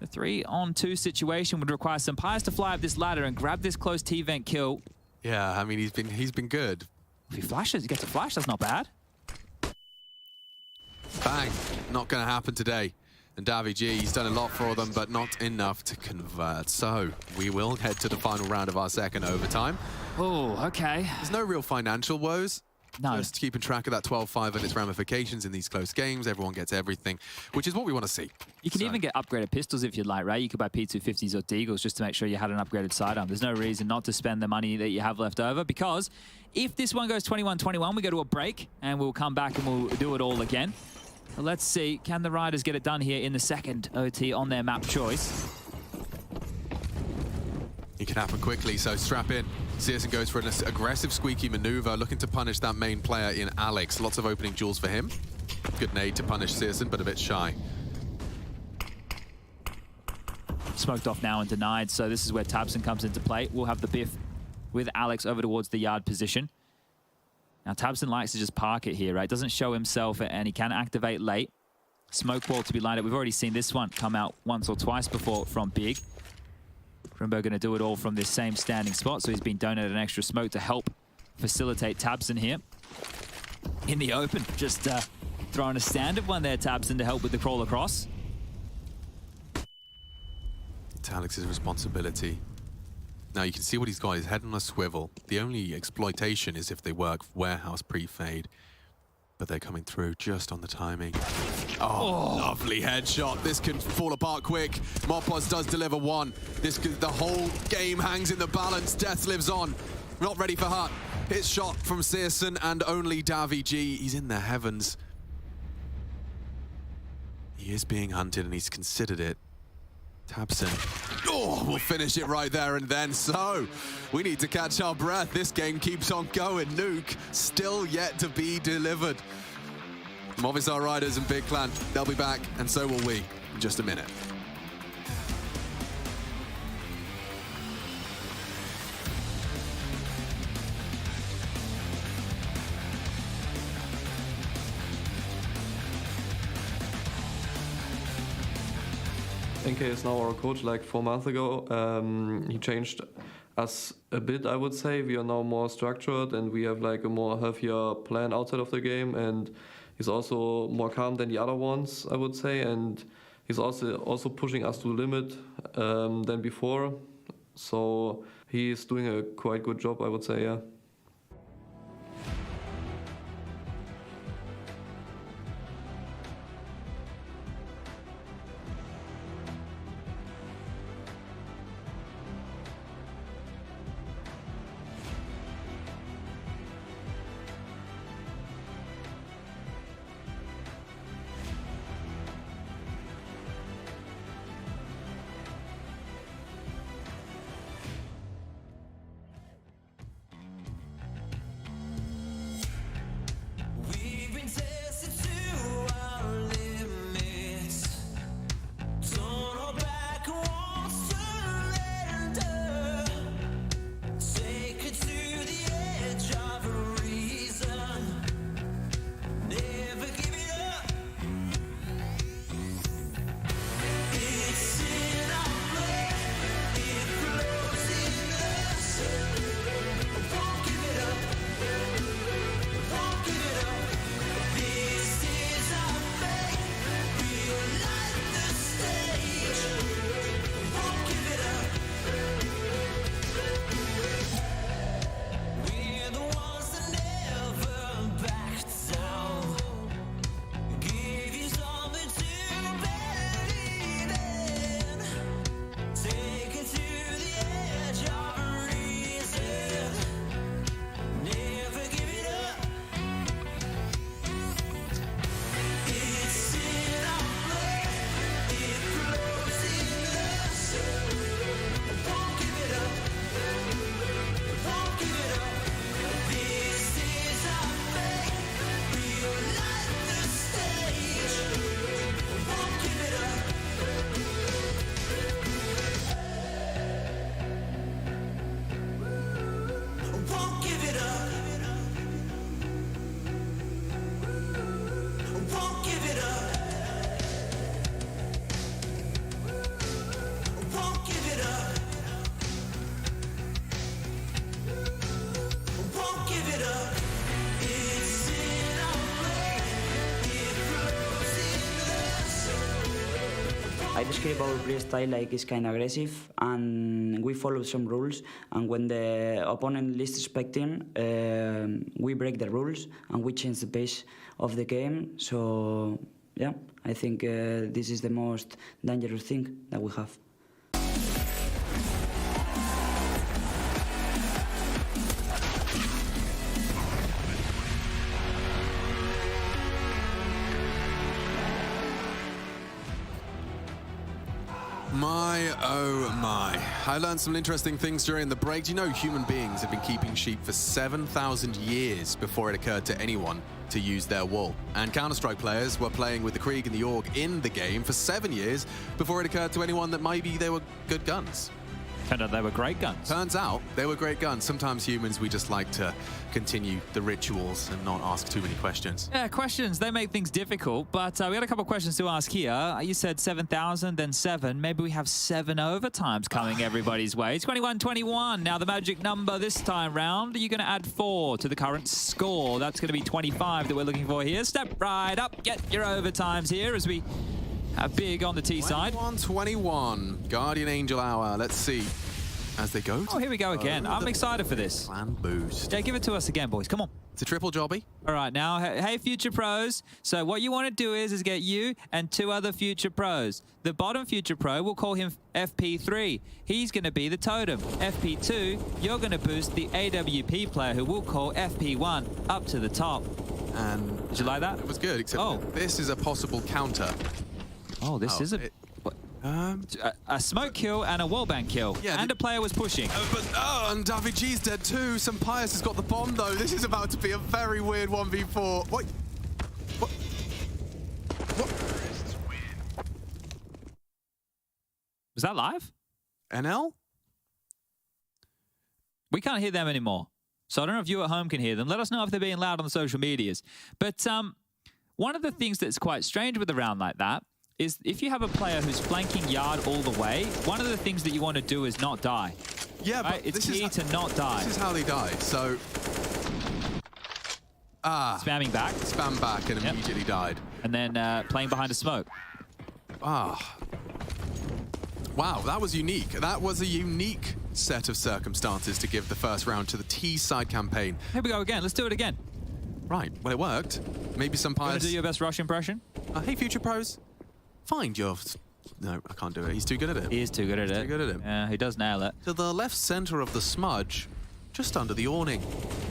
Speaker 7: the 3-on-2 situation would require Sampaius to fly up this ladder and grab this close T-vent kill.
Speaker 5: Yeah, I mean, he's been good.
Speaker 7: If he flashes, he gets a flash. That's not bad.
Speaker 5: Bang. Not going to happen today. And daviG, he's done a lot for them, but not enough to convert. So we will head to the final round of our second overtime.
Speaker 7: Oh, okay.
Speaker 5: There's no real financial woes.
Speaker 7: No.
Speaker 5: Just keeping track of that 12-5 and its ramifications in these close games. Everyone gets everything, which is what we want to see.
Speaker 7: You can even get upgraded pistols if you'd like, right? You could buy P250s or Deagles just to make sure you had an upgraded sidearm. There's no reason not to spend the money that you have left over, because if this one goes 21-21, we go to a break and we'll come back and we'll do it all again. Well, let's see, can the Riders get it done here in the second OT on their map choice?
Speaker 5: It can happen quickly, so strap in. Searson goes for an aggressive squeaky maneuver, looking to punish that main player in Alex. Lots of opening duels for him. Good nade to punish Searson, but a bit shy.
Speaker 7: Smoked off now and denied, so this is where Tabson comes into play. We'll have the biff with Alex over towards the yard position. Now, Tabson likes to just park it here, right? Doesn't show himself, and he can activate late. Smoke wall to be lined up. We've already seen this one come out once or twice before from Big. Grimbo going to do it all from this same standing spot, so he's been donated an extra smoke to help facilitate Tabson here. In the open, just throwing a standard one there, Tabson, to help with the crawl across.
Speaker 5: It's Alex's responsibility. Now you can see what he's got, his head on a swivel. The only exploitation is if they work warehouse pre-fade. But they're coming through just on the timing. Oh, lovely headshot. This can fall apart quick. Mopos does deliver one. The whole game hangs in the balance. Death lives on. Not ready for Hut. Hit shot from Searson and only Davi G. He's in the heavens. He is being hunted and he's considered it. Tabson. Oh, we'll finish it right there and then. So, we need to catch our breath. This game keeps on going. Nuke still yet to be delivered. Movistar Riders and Big Clan, they'll be back, and so will we in just a minute.
Speaker 1: NK is now our coach like 4 months ago. He changed us a bit, I would say. We are now more structured and we have like a more healthier plan outside of the game, and he's also more calm than the other ones, I would say, and he's also pushing us to the limit than before. So he's doing a quite good job, I would say, yeah.
Speaker 3: I describe our play style like it's kind of aggressive, and we follow some rules. And when the opponent least expecting, we break the rules and we change the pace of the game. So yeah, I think this is the most dangerous thing that we have.
Speaker 5: oh my. I learned some interesting things during the break. Do you know human beings have been keeping sheep for 7,000 years before it occurred to anyone to use their wool? And Counter-Strike players were playing with the Krieg and the Org in the game for 7 years before it occurred to anyone that maybe they were good guns.
Speaker 7: Turned out they were great guns.
Speaker 5: Turns out they were great guns. Sometimes humans, we just like to continue the rituals and not ask too many questions.
Speaker 7: Yeah, questions, they make things difficult, but we got a couple of questions to ask here. You said 7,000, then 7. Maybe we have 7 overtimes coming everybody's way. 21-21. Now the magic number this time round, you're going to add 4 to the current score. That's going to be 25 that we're looking for here. Step right up, get your overtimes here as we have big on the T side.
Speaker 5: 21-21. Guardian Angel Hour. Let's see. As they go.
Speaker 7: Oh, here we go again. I'm excited for this.
Speaker 5: Plan boost.
Speaker 7: Yeah, give it to us again, boys. Come on.
Speaker 5: It's a triple jobby.
Speaker 7: All right, now, hey, future pros. So what you want to do is get you and 2 other future pros. The bottom future pro, we'll call him FP3. He's going to be the totem. FP2, you're going to boost the AWP player, who we'll call FP1, up to the top.
Speaker 5: And
Speaker 7: did you like that?
Speaker 5: It was good, except this is a possible counter.
Speaker 7: Oh, this is a smoke kill and a wallbang kill. Yeah, and a player was pushing.
Speaker 5: And David G's dead too. Sampaius has got the bomb though. This is about to be a very weird 1v4. What?
Speaker 7: Was that live?
Speaker 5: NL?
Speaker 7: We can't hear them anymore. So I don't know if you at home can hear them. Let us know if they're being loud on the social medias. But one of the things that's quite strange with a round like that is if you have a player who's flanking yard all the way, one of the things that you want to do is not die.
Speaker 5: Yeah,
Speaker 7: right?
Speaker 5: but
Speaker 7: it's key to not die.
Speaker 5: This is how they died. So,
Speaker 7: spamming back.
Speaker 5: Spam back and immediately died.
Speaker 7: And then playing behind a smoke.
Speaker 5: Wow, that was unique. That was a unique set of circumstances to give the first round to the T-side campaign.
Speaker 7: Here we go again. Let's do it again.
Speaker 5: Right. Well, it worked. Maybe some players.
Speaker 7: Do your best Rush impression.
Speaker 5: Hey, future pros. Find your... No, I can't do it. He's too good at it.
Speaker 7: He is too good at it.
Speaker 5: Too good at it.
Speaker 7: Yeah, he does nail it.
Speaker 5: To the left center of the smudge, just under the awning.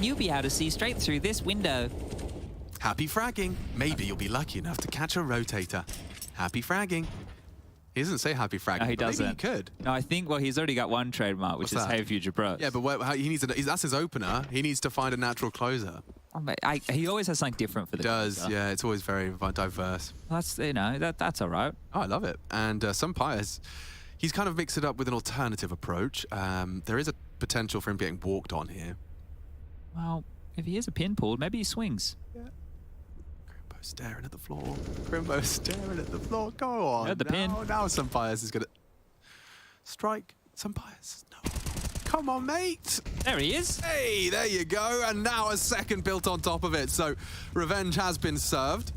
Speaker 7: You'll be able to see straight through this window.
Speaker 5: Happy fragging. Maybe you'll be lucky enough to catch a rotator. Happy fragging. He doesn't say happy fragging.
Speaker 7: No, he doesn't.
Speaker 5: Maybe he could.
Speaker 7: No, I think, well, he's already got one trademark, which is Hey Future Pros.
Speaker 5: Yeah, but he needs that's his opener. He needs to find a natural closer.
Speaker 7: He always has something different for the closer.
Speaker 5: Yeah. It's always very diverse.
Speaker 7: That's, that's all right.
Speaker 5: Oh, I love it. And some players, he's kind of mixed it up with an alternative approach. There is a potential for him getting walked on here.
Speaker 7: Well, if he is a pin pulled, maybe he swings.
Speaker 5: Yeah. Crimbo staring at the floor. Crimbo staring at the floor. Go on.
Speaker 7: At the pin.
Speaker 5: Now Sampaius is going to strike. Sampaius. No. Come on, mate.
Speaker 7: There he is.
Speaker 5: Hey, there you go. And now a second built on top of it. So revenge has been served.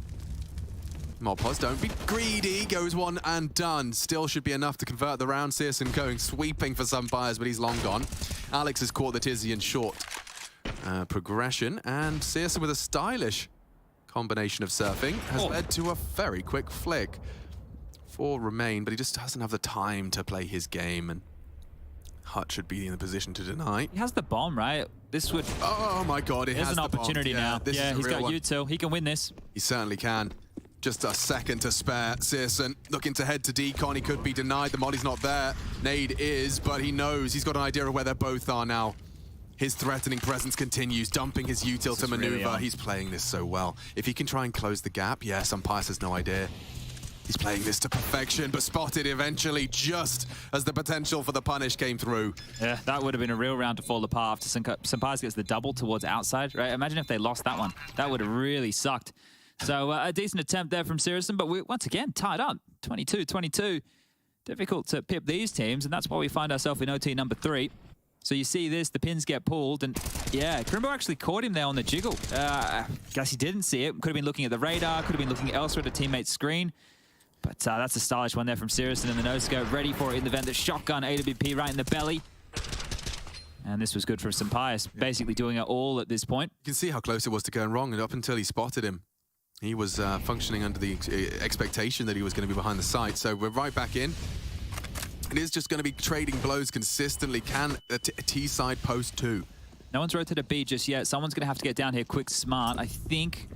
Speaker 5: Mopos, don't be greedy. Goes one and done. Still should be enough to convert the round. Searson going sweeping for Sampaius, but he's long gone. Alex has caught the Tizian short progression. And Searson with a stylish combination of surfing has led to a very quick flick. 4 remain, but he just doesn't have the time to play his game. And Hut should be in a position to deny.
Speaker 7: He has the bomb, right? This would...
Speaker 5: Oh my God, he has
Speaker 7: an opportunity now. Yeah, he's got util. He can win this.
Speaker 5: He certainly can. Just a second to spare. Searson looking to head to decon. He could be denied. The molly's not there. Nade is, but he knows. He's got an idea of where they both are now. His threatening presence continues, dumping his util to maneuver. Really he's playing this so well. If he can try and close the gap, Sampaius has no idea. He's playing this to perfection, but spotted eventually just as the potential for the punish came through.
Speaker 7: Yeah, that would have been a real round to fall apart after Sampaius gets the double towards outside, right? Imagine if they lost that one. That would have really sucked. So a decent attempt there from Searson, but we once again tied up. 22-22. Difficult to pip these teams, and that's why we find ourselves in OT number 3. So you see this, the pins get pulled, and yeah, Crimbo actually caught him there on the jiggle. Guess he didn't see it. Could have been looking at the radar, could have been looking elsewhere at a teammate's screen. But that's a stylish one there from Searson in the no-scope, ready for it in the vent. The shotgun AWP right in the belly. And this was good for Sampaius, basically doing it all at this point.
Speaker 5: You can see how close it was to going wrong, and up until he spotted him, he was functioning under the expectation that he was going to be behind the site. So we're right back in. It is just going to be trading blows consistently. Can a T-side post 2?
Speaker 7: No one's rotated B just yet. Someone's going to have to get down here quick, smart. I think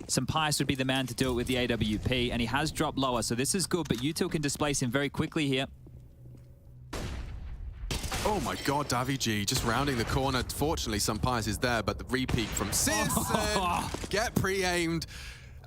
Speaker 7: Sampaius would be the man to do it with the AWP, and he has dropped lower, so this is good, but util can displace him very quickly here.
Speaker 5: Oh my God, Davy just rounding the corner. Fortunately, Sampayas is there, but the repeat from Sisson, get pre-aimed,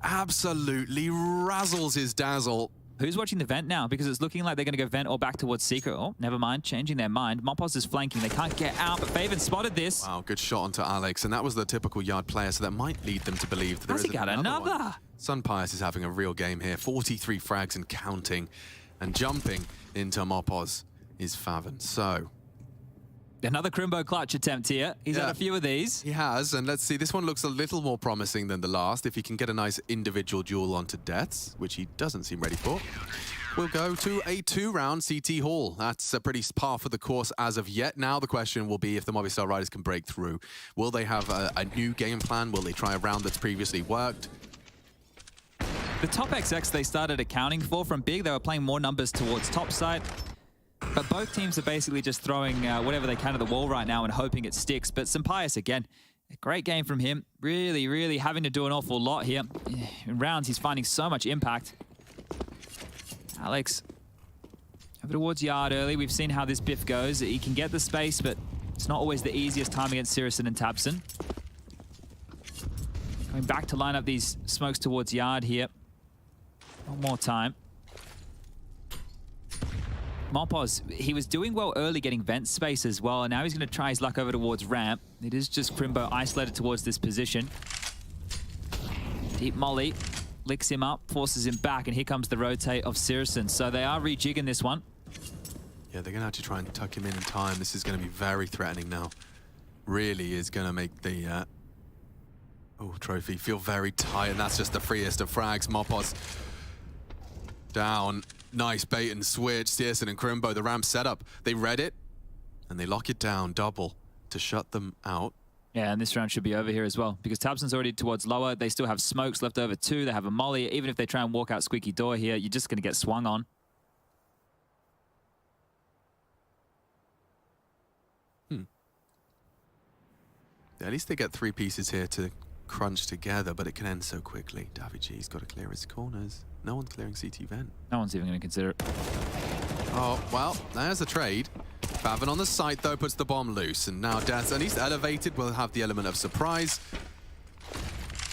Speaker 5: absolutely razzles his dazzle.
Speaker 7: Who's watching the vent now? Because it's looking like they're going to go vent or back towards Secret. Oh, never mind, changing their mind. Mopos is flanking. They can't get out, but Faven spotted this.
Speaker 5: Wow, good shot onto Alex, and that was the typical Yard player, so that might lead them to believe that there is another. Sunpius is having a real game here. 43 frags and counting, and jumping into Mopos is Faven. So
Speaker 7: another Crimbo clutch attempt here. He's had a few of these.
Speaker 5: He has, and let's see, this one looks a little more promising than the last. If he can get a nice individual duel onto Deaths, which he doesn't seem ready for, we'll go to a 2-round CT haul. That's a pretty par for the course as of yet. Now the question will be if the Movistar Riders can break through. Will they have a new game plan? Will they try a round that's previously worked?
Speaker 7: The top XX they started accounting for from Big, they were playing more numbers towards top side. But both teams are basically just throwing whatever they can at the wall right now and hoping it sticks. But Sampayas, again, a great game from him. Really, really having to do an awful lot here. In rounds, he's finding so much impact. Alex, over towards Yard early. We've seen how this biff goes. He can get the space, but it's not always the easiest time against Sirison and Tabson. Going back to line up these smokes towards Yard here. One more time. Mopos, he was doing well early getting vent space as well, and now he's going to try his luck over towards ramp. It is just Crimbo isolated towards this position. Deep molly, licks him up, forces him back, and here comes the rotate of Sirison. So they are rejigging this one.
Speaker 5: Yeah, they're going to have to try and tuck him in time. This is going to be very threatening now. Really is going to make the trophy feel very tight, and that's just the freest of frags. Mopos down. Nice bait and switch. Sirison and Crimbo, the ramp setup. They read it, and they lock it down double to shut them out.
Speaker 7: Yeah, and this round should be over here as well, because Tabson's already towards lower. They still have smokes left over too. They have a molly. Even if they try and walk out squeaky door here, you're just going to get swung on.
Speaker 5: At least they get 3 pieces here to crunch together, but it can end so quickly. Davy-G's got to clear his corners. No one's clearing CT vent.
Speaker 7: No one's even going to consider it.
Speaker 5: Oh, well, there's a trade. Faven on the site, though, puts the bomb loose. And now Death, and he's elevated, will have the element of surprise.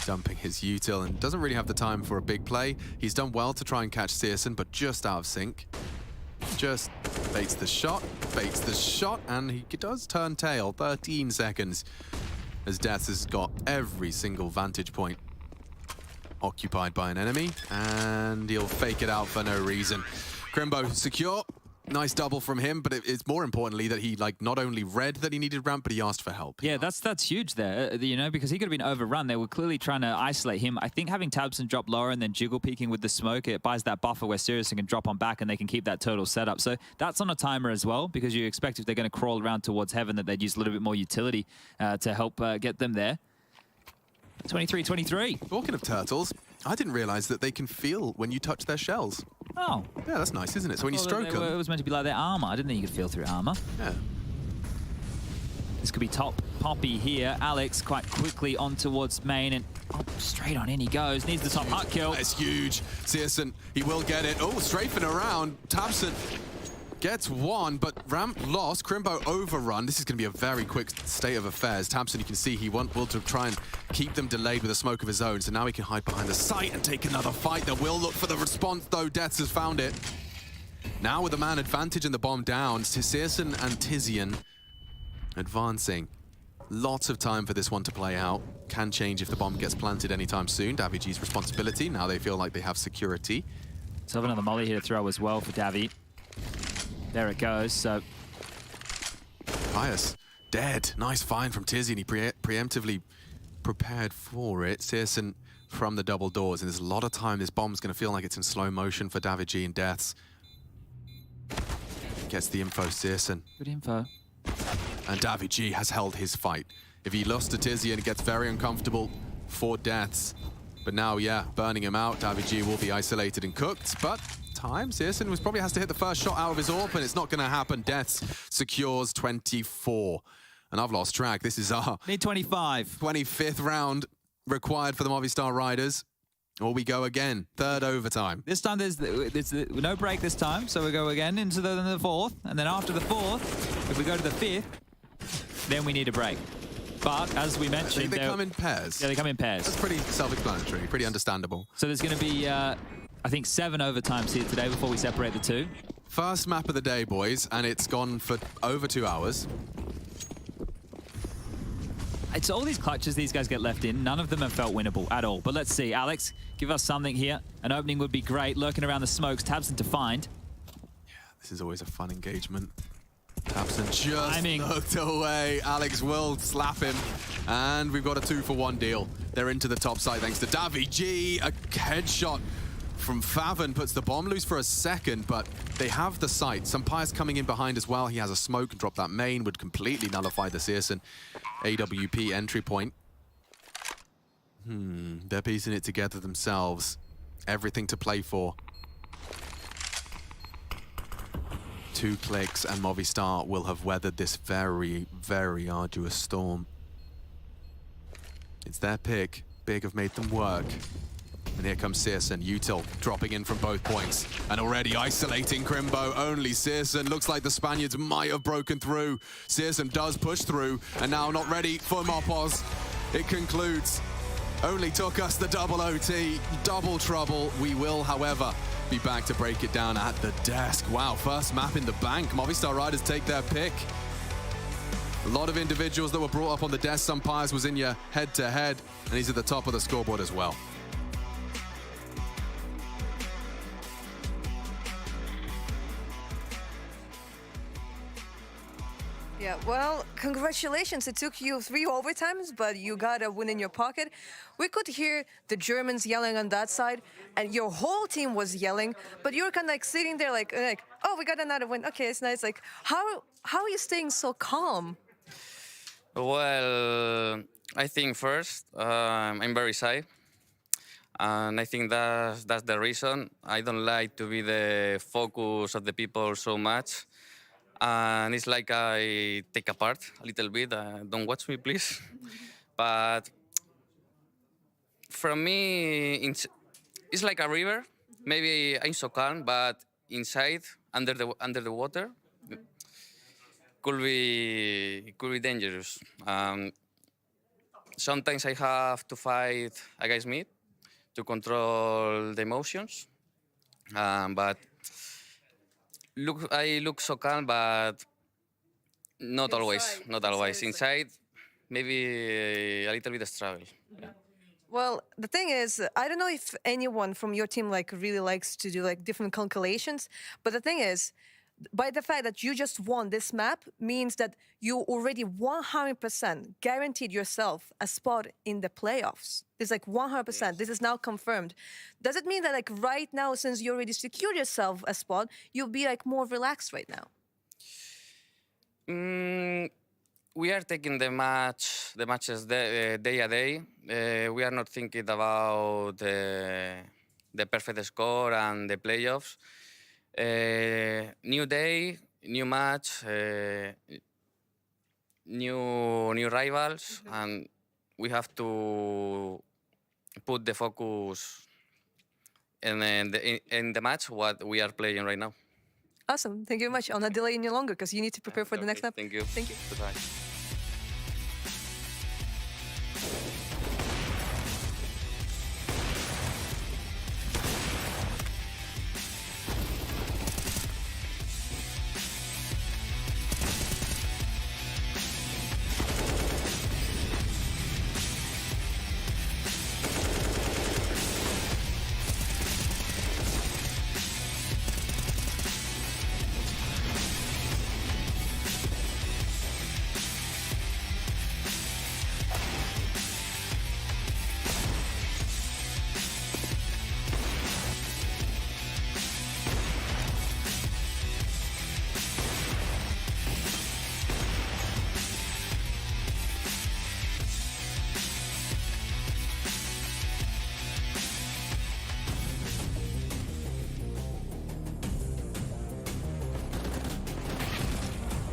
Speaker 5: Dumping his util and doesn't really have the time for a big play. He's done well to try and catch Sirison, but just out of sync. Just baits the shot, and he does turn tail. 13 seconds. As Death has got every single vantage point occupied by an enemy, and he'll fake it out for no reason. Crimbo secure. Nice double from him, but it's more importantly that he not only read that he needed ramp, but he asked for help.
Speaker 7: Yeah, that's huge there, you know, because he could have been overrun. They were clearly trying to isolate him. I think having Tabson drop lower and then jiggle peeking with the smoke, it buys that buffer where Sirison can drop on back and they can keep that total setup. So that's on a timer as well, because you expect if they're going to crawl around towards heaven that they'd use a little bit more utility to help get them there. 23-23.
Speaker 5: Talking of turtles, I didn't realize that they can feel when you touch their shells.
Speaker 7: Oh.
Speaker 5: Yeah, that's nice, isn't it? So when you stroke them...
Speaker 7: It was meant to be like their armor. I didn't think you could feel through armor.
Speaker 5: Yeah.
Speaker 7: This could be top Poppy here. Alex quite quickly on towards main, and straight on in he goes. Needs the top hut kill.
Speaker 5: That's huge. Sirison, he will get it. Oh, strafing around. Tabson gets one, but ramp lost. Crimbo overrun. This is going to be a very quick state of affairs. Tabson, you can see he will to try and keep them delayed with a smoke of his own, so now he can hide behind the site and take another fight. They will look for the response, though. Deaths has found it. Now with the man advantage and the bomb down, Sirison and Tizian advancing. Lots of time for this one to play out. Can change if the bomb gets planted anytime soon. Davy-G's responsibility. Now they feel like they have security.
Speaker 7: So have another molly here to throw as well for Davy. There it goes, so...
Speaker 5: Pius, dead. Nice find from Tizzy, and he preemptively prepared for it. Sirison from the double doors, and there's a lot of time. This bomb's going to feel like it's in slow motion for Davy-G and Deaths. Gets the info, Sirison.
Speaker 7: Good info.
Speaker 5: And Davy-G has held his fight. If he lost to Tizzy, and it gets very uncomfortable for Deaths. But now, yeah, burning him out. Davy-G will be isolated and cooked, but... time. Sirison probably has to hit the first shot out of his AWP, and it's not going to happen. Deaths secures 24. And I've lost track. This is our...
Speaker 7: Need 25.
Speaker 5: 25th round required for the Movistar Riders. Or we go again, third overtime.
Speaker 7: This time there's no break this time, so we go again into the fourth, and then after the fourth, if we go to the fifth, then we need a break. But as we mentioned,
Speaker 5: they come in pairs.
Speaker 7: Yeah, they come in pairs.
Speaker 5: That's pretty self-explanatory, pretty understandable.
Speaker 7: So there's going to be, I think, 7 overtimes here today before we separate the two.
Speaker 5: First map of the day, boys, and it's gone for over 2 hours.
Speaker 7: It's all these clutches these guys get left in. None of them have felt winnable at all. But let's see. Alex, give us something here. An opening would be great. Lurking around the smokes. Tabson to find.
Speaker 5: Yeah, this is always a fun engagement. Tabson just looked away. Alex will slap him. And we've got a 2-for-1 deal. They're into the top side thanks to Davi G. A headshot from Favon puts the bomb loose for a second, but they have the sight. Sampaio's coming in behind as well. He has a smoke and drop that main, would completely nullify the Searson AWP entry point. They're piecing it together themselves. Everything to play for. 2 clicks and Movistar will have weathered this very, very arduous storm. It's their pick. Big have made them work. And here comes Searson, Util dropping in from both points. And already isolating Crimbo, only Searson. Looks like the Spaniards might have broken through. Searson does push through, and now not ready for Mopoz. It concludes. Only took us the double OT, double trouble. We will, however, be back to break it down at the desk. Wow, first map in the bank. Movistar Riders take their pick. A lot of individuals that were brought up on the desk. Sampaio's was in your head-to-head, and he's at the top of the scoreboard as well.
Speaker 13: Yeah, well, congratulations. It took you 3 overtimes, but you got a win in your pocket. We could hear the Germans yelling on that side, and your whole team was yelling, but you were kind of like sitting there like, oh, we got another win. Okay, it's nice. Like, how are you staying so calm?
Speaker 4: Well, I think first, I'm very shy. And I think that's the reason. I don't like to be the focus of the people so much. And it's like I take apart a little bit. Don't watch me, please. But from me, it's like a river. Maybe I'm so calm, but inside, under the water, could be dangerous. Sometimes I have to fight against me to control the emotions, but. I look so calm, but not always. Not always. Inside, maybe a little bit of struggle. Yeah.
Speaker 13: Well, the thing is, I don't know if anyone from your team like really likes to do like different calculations, but the thing is, by the fact that you just won this map means that you already 100% guaranteed yourself a spot in the playoffs. It's like 100%. Yes. This is now confirmed. Does it mean that like right now, since you already secured yourself a spot, you'll be like more relaxed right now?
Speaker 4: We are taking the matches day a day. We are not thinking about the perfect score and the playoffs. New day, new match, new rivals, and we have to put the focus in the match what we are playing right now.
Speaker 13: Awesome. Thank you very much. I'll not delay you any longer because you need to prepare for the next map.
Speaker 4: Thank you.
Speaker 13: Thank you.
Speaker 4: Goodbye.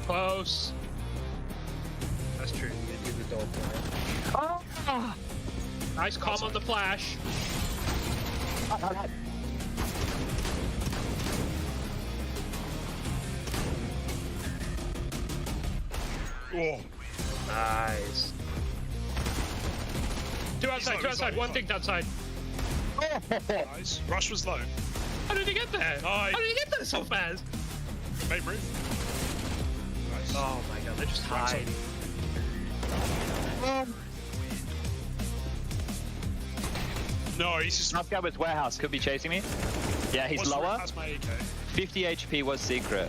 Speaker 2: Close. That's true. You did the double play. Oh! Nice calm on the flash.
Speaker 9: Oh.
Speaker 2: Nice. Two outside, one dinked outside.
Speaker 9: Nice. Rush was low.
Speaker 2: How did he get there?
Speaker 9: Nice.
Speaker 2: How did he get there so fast?
Speaker 9: Mate, move. Nice.
Speaker 2: Oh my god, they're just hiding.
Speaker 9: No, he's just...
Speaker 11: Snapgabber's warehouse could be chasing me. Yeah, he's lower.
Speaker 9: That's my AK.
Speaker 11: 50 HP was secret.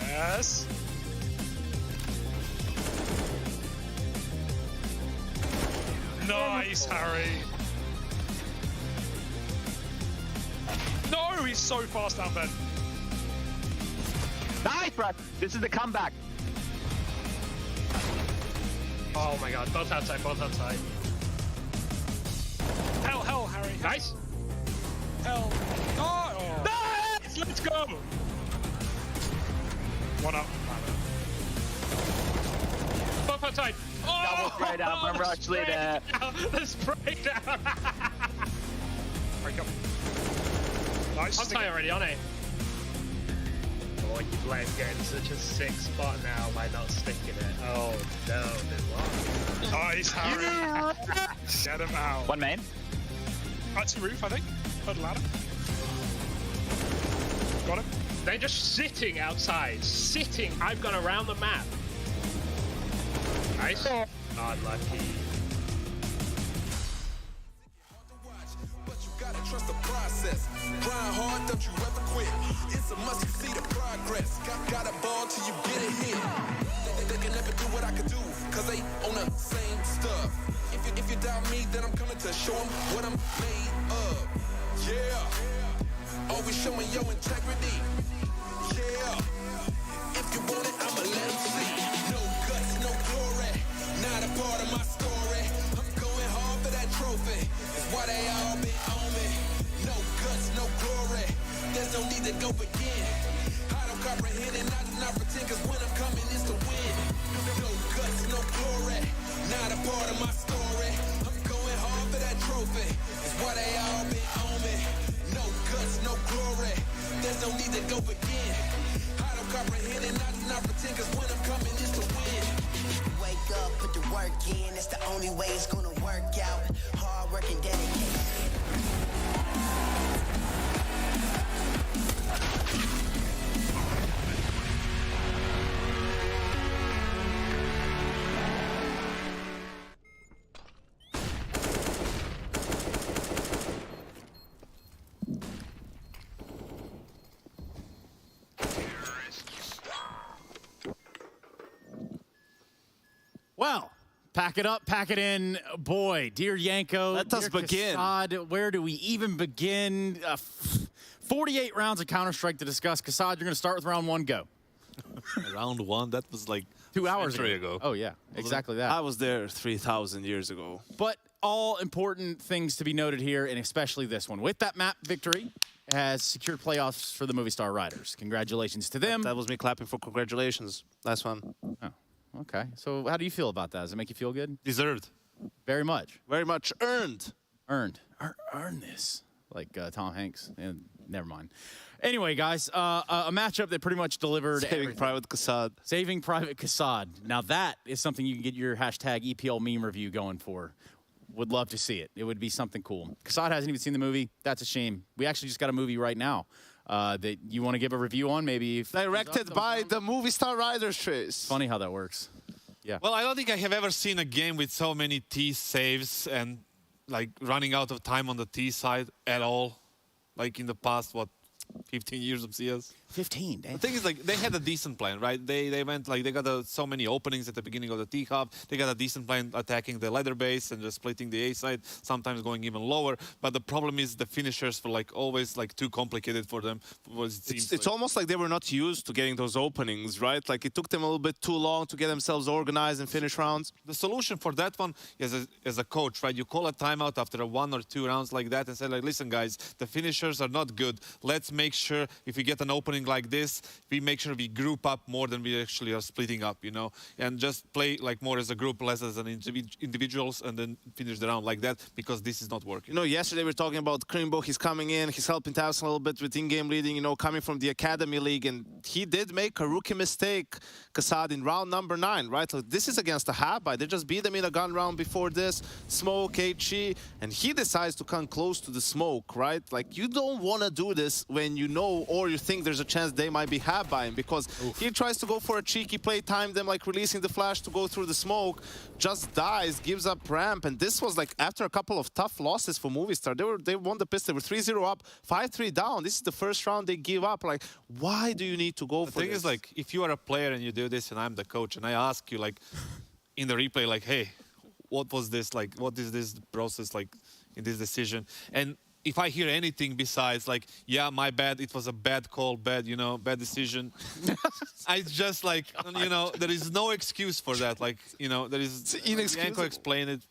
Speaker 9: Yes. Nice, Harry. No, he's so fast down bed.
Speaker 11: Nice, bro. This is the comeback.
Speaker 2: Oh my god, both outside, both outside.
Speaker 9: Hell, Harry.
Speaker 2: Nice.
Speaker 9: Hell. Oh.
Speaker 2: Nice! Let's go!
Speaker 9: One up.
Speaker 2: Both outside.
Speaker 11: Double spray down from Rush leader.
Speaker 2: The spray down.
Speaker 9: Break up. Nice.
Speaker 2: I'll tie already, aren't I? Oh, you blame getting such a sick spot now by not sticking it. Oh no, there's one.
Speaker 9: Nice, Harry. Get him out.
Speaker 11: One main.
Speaker 9: That's roof, I think. Third ladder. Got him.
Speaker 2: They're just sitting outside. Sitting. I've gone around the map. Nice. Unlucky.
Speaker 12: Trust the process. Grind hard, don't you ever quit. It's a must to see the progress. Got a ball till you get it hit. They can never do what I can do, cause they on the same stuff. If you doubt me, then I'm coming to show them what I'm made of. Yeah. Always showing your integrity. Yeah. If you want it, I'ma let them see. No guts, no glory. Not a part of my story. I'm going hard for that trophy. It's why they all been on me. No guts, no glory. There's no need to go begin. I don't comprehend and I do not pretend, cause when I'm coming it's to win. No guts, no glory. Not a part of my story. I'm going hard for that trophy. It's why they all been on me. No guts, no glory. There's no need to go begin. I don't comprehend and I do not pretend, cause when I'm coming it's to win.
Speaker 14: Wake up, put the work in. It's the only way it's gonna work out. Hard work and dedication.
Speaker 16: Well, pack it up, pack it in. Boy, dear Yanko,
Speaker 10: let us begin.
Speaker 16: Kassad, where do we even begin? 48 rounds of Counter-Strike to discuss. Kassad, you're going to start with round one, go.
Speaker 17: Round one? That was like
Speaker 16: 2 hours
Speaker 17: ago.
Speaker 16: Oh, yeah, exactly that.
Speaker 10: I was there 3,000 years ago.
Speaker 16: But all important things to be noted here, and especially this one. With that map victory, has secured playoffs for the Movistar Riders. Congratulations to them.
Speaker 10: That was me clapping for congratulations. Last one.
Speaker 16: Oh. Okay, so how do you feel about that? Does it make you feel good?
Speaker 17: Deserved.
Speaker 16: Very much.
Speaker 10: Very much earned.
Speaker 16: Earned. Earn this. Like Tom Hanks. And never mind. Anyway, guys, a matchup that pretty much delivered
Speaker 10: Saving Private Kassad.
Speaker 16: Saving Private Kassad. Now that is something you can get your hashtag EPL meme review going for. Would love to see it. It would be something cool. Kassad hasn't even seen the movie. That's a shame. We actually just got a movie right now. That you want to give a review on, maybe?
Speaker 10: Directed by the Movistar Riders, Trace.
Speaker 16: Funny how that works. Yeah.
Speaker 17: Well, I don't think I have ever seen a game with so many T saves and like running out of time on the T side at all. Like in the past, what, 15 years of CS?
Speaker 16: 15, damn.
Speaker 17: The thing is, like, they had a decent plan, right? They went, like, they got so many openings at the beginning of the T-Hub. They got a decent plan attacking the ladder base and just splitting the A side, sometimes going even lower. But the problem is the finishers were, like, always, like, too complicated for them.
Speaker 10: It's almost like they were not used to getting those openings, right? Like, it took them a little bit too long to get themselves organized and finish rounds.
Speaker 17: The solution for that one is as a coach, right? You call a timeout after 1 or 2 rounds like that and say, like, listen, guys, the finishers are not good. Let's make sure if we get an opening doing like this, we make sure we group up more than we actually are splitting up, you know, and just play like more as a group, less as an individuals, and then finish the round like that, because this is not working.
Speaker 10: You know, yesterday we were talking about Krimbo. He's coming in, he's helping Towson a little bit with in-game leading, you know, coming from the Academy League, and he did make a rookie mistake, Kassad, in round number 9, right? So this is against the Habai. They just beat them in a gun round before this, Smoke, HE, and he decides to come close to the smoke, right? Like, you don't want to do this when you know or you think there's a chance they might be Habai, because he tries to go for a cheeky play, time them, like releasing the flash to go through the smoke, just dies, gives up ramp, and this was like after a couple of tough losses for Movistar. They won the pistol, they were 3-0 up, 5-3 down. This is the first round they give up. Like, why do you need to go for this?
Speaker 17: The thing is, like, if you are a player and you do this and I'm the coach and I ask you, like, in the replay, like, hey, what was this, like, what is this process, like, in this decision? And if I hear anything besides, like, yeah, my bad, it was a bad call, bad, you know, bad decision, I just, like, you know, there is no excuse for that. Like, you know, there is, Yanko explained it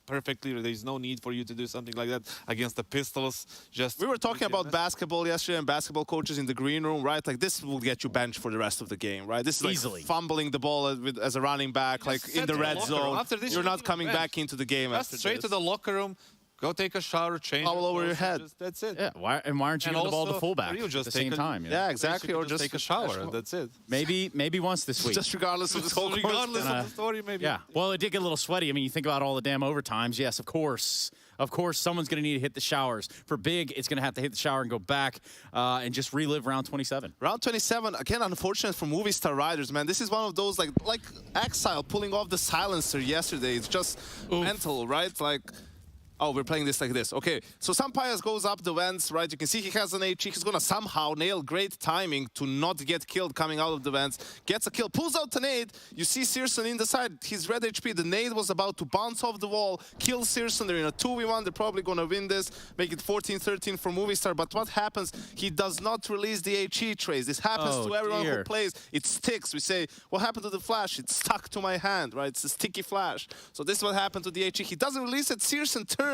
Speaker 17: perfectly. There is no need for you to do something like that against the Pistols. Just
Speaker 10: we were talking about basketball yesterday and basketball coaches in the green room, right? Like, this will get you benched for the rest of the game, right? This is
Speaker 16: easily
Speaker 10: like fumbling the ball as a running back, like in the red zone.
Speaker 17: After this,
Speaker 10: you're not coming back into the game.
Speaker 17: Just straight to the locker room. Go take a shower, change.
Speaker 10: All over your head.
Speaker 17: That's it.
Speaker 16: Yeah. Why aren't you giving the ball to fullback
Speaker 17: just
Speaker 16: at the same time? You know?
Speaker 10: Yeah, exactly. Or just
Speaker 17: take a shower. That's it.
Speaker 16: Maybe once this week.
Speaker 10: Just regardless of the score.
Speaker 17: Regardless of the story, maybe.
Speaker 16: Yeah. Well, it did get a little sweaty. I mean, you think about all the damn overtimes. Yes, of course. Of course, someone's going to need to hit the showers. For Big, it's going to have to hit the shower and go back and just relive round 27.
Speaker 10: Round 27, again, unfortunate for Movistar riders, man. This is one of those, like Exile pulling off the silencer yesterday. It's just mental, right? Like, oh, we're playing this like this. Okay, so Sampayas goes up the vents, right? You can see he has an HE. He's going to somehow nail great timing to not get killed coming out of the vents. Gets a kill, pulls out the nade. You see Searson in the side. He's red HP. The nade was about to bounce off the wall, kill Searson. They're in a 2v1. They're probably going to win this, make it 14-13 for Movistar. But what happens? He does not release the HE trace. This happens to everyone who plays. It sticks. We say, what happened to the flash? It stuck to my hand, right? It's a sticky flash. So this is what happened to the HE. He doesn't release it. Searson turns,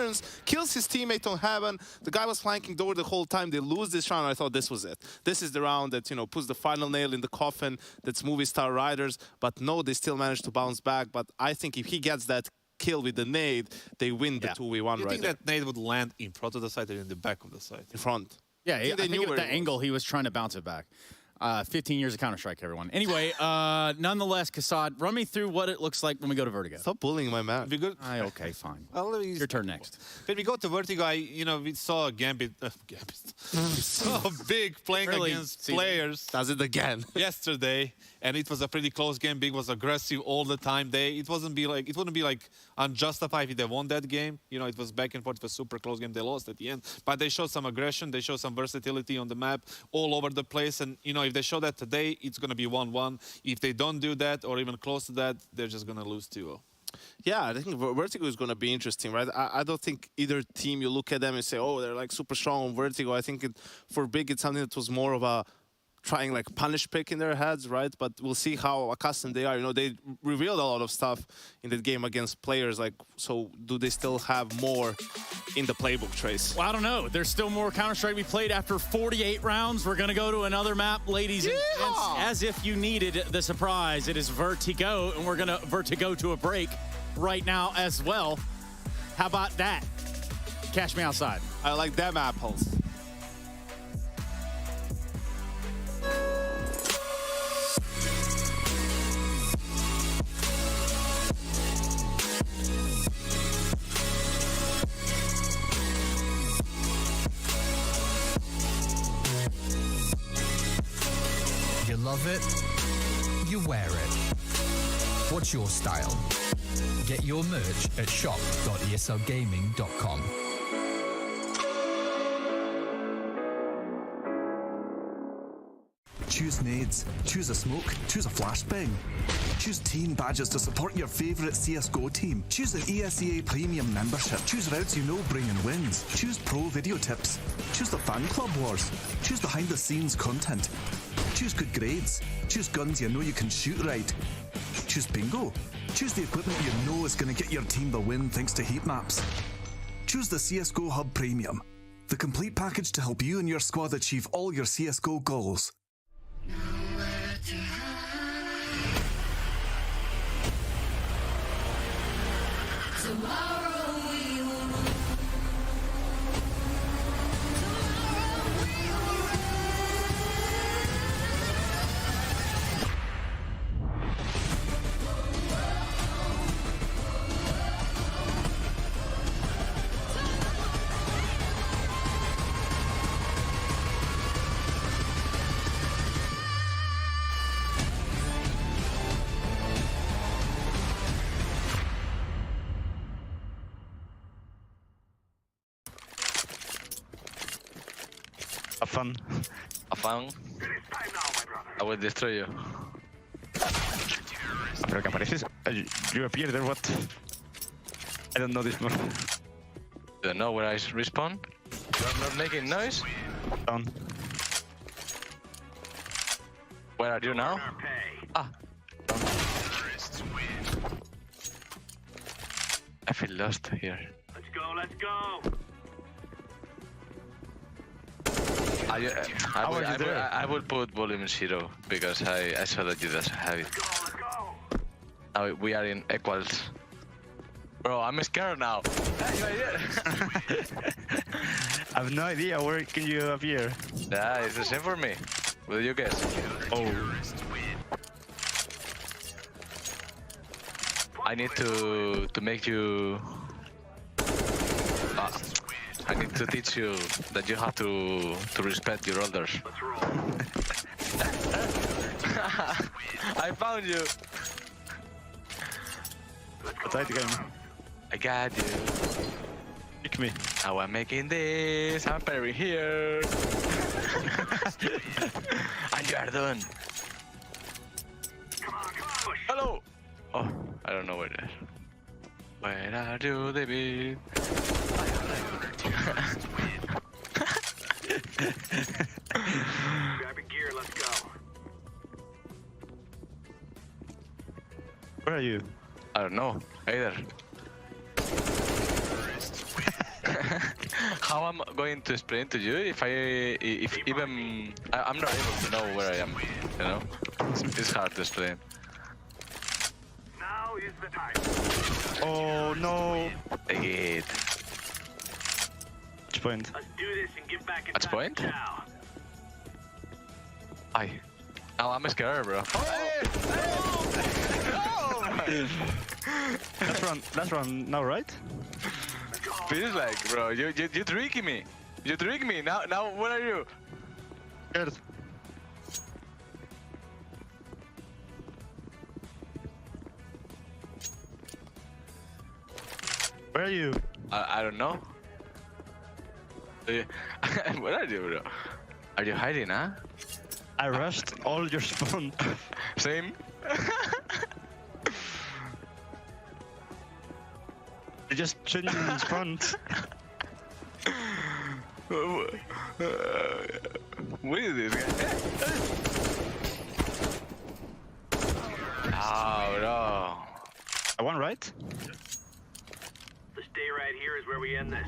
Speaker 10: kills his teammate on Heaven. The guy was flanking door the whole time. They lose this round. I thought this was it. This is the round that, you know, puts the final nail in the coffin. That's Movistar riders. But no, they still managed to bounce back. But I think if he gets that kill with the nade, they win the 2v1 right there.
Speaker 17: You think that nade would land in front of the site or in the back of the site?
Speaker 10: In front.
Speaker 16: Yeah, I think at the angle he was trying to bounce it back. 15 years of Counter-Strike, everyone. Anyway, nonetheless, Kassad, run me through what it looks like when we go to Vertigo.
Speaker 10: Stop bullying my man.
Speaker 16: Okay, fine. Your turn next.
Speaker 17: When we go to Vertigo, we saw a Gambit. We saw Big playing against players.
Speaker 10: Does it again.
Speaker 17: Yesterday, and it was a pretty close game. Big was aggressive all the time. It wouldn't be like unjustified if they won that game. You know, it was back and forth. It was a super close game. They lost at the end, but they showed some aggression. They showed some versatility on the map, all over the place. And you know, if they show that today, it's going to be 1-1. If they don't do that or even close to that, they're just going to lose 2-0.
Speaker 10: Yeah, I think Vertigo is going to be interesting, right? I don't think either team, you look at them and say, oh, they're like super strong on Vertigo. I think for Big, it's something that was more of a trying like punish pick in their heads, right? But we'll see how accustomed they are. You know, they revealed a lot of stuff in that game against players. Like, so do they still have more in the playbook, Trace?
Speaker 16: Well, I don't know. There's still more Counter-Strike we played after 48 rounds. We're going to go to another map, ladies and gents. As if you needed the surprise, it is Vertigo, and we're going to Vertigo to a break right now as well. How about that? Cash me outside.
Speaker 10: I like them apples.
Speaker 15: You love it, you wear it. What's your style? Get your merch at shop.eslgaming.com.
Speaker 18: Choose nades, choose a smoke, choose a flashbang. Choose team badges to support your favourite CSGO team. Choose an ESEA Premium membership. Choose routes you know bring in wins. Choose pro video tips. Choose the fan club wars. Choose behind the scenes content. Choose good grades. Choose guns you know you can shoot right. Choose bingo. Choose the equipment you know is going to get your team the win thanks to heat maps. Choose the CSGO Hub Premium, the complete package to help you and your squad achieve all your CSGO goals.
Speaker 19: Have fun.
Speaker 20: Have fun. I will destroy you.
Speaker 19: Pero que apareces. You appear there, what? I don't know this move.
Speaker 20: You don't know where I respawn? You're not making noise?
Speaker 19: Down.
Speaker 20: Where are you now? Ah. I feel lost here.
Speaker 23: Let's go, let's go.
Speaker 20: I will put volume 0 because I saw that you doesn't have it. Now we are in equals. Bro, I'm scared now.
Speaker 19: I have no idea where can you appear.
Speaker 20: Yeah, it's the same for me. What do you guess?
Speaker 19: Oh.
Speaker 20: I need to make you. I need to teach you that you have to respect your elders. I found you.
Speaker 19: Try the game.
Speaker 20: I got you.
Speaker 19: Pick me.
Speaker 20: Now I'm making this. I'm parrying here. And you are done. Hello. Oh, I don't know where it is. Where are you, David?
Speaker 23: Grabbing gear, let's go.
Speaker 19: Where are you?
Speaker 20: I don't know either. How am I going to explain to you if even I'm not able to know where I am? You know, it's hard to explain.
Speaker 23: Now is the time.
Speaker 19: Oh no!
Speaker 20: Take it.
Speaker 19: Match point.
Speaker 23: Let's do this and get back in
Speaker 20: Match point? Aye. Now I'm scared, bro.
Speaker 19: Let's run now, right?
Speaker 20: Feels like, bro, you tricking me. You trick me. Now where are you?
Speaker 19: Scared. Where are you?
Speaker 20: I don't know. Where are you, bro? Are you hiding, huh?
Speaker 19: I rushed all your spawn.
Speaker 20: Same.
Speaker 19: You just shouldn't spawn.
Speaker 20: What is this guy? Oh, bro.
Speaker 19: I won, right?
Speaker 23: The stay right here is where we end this.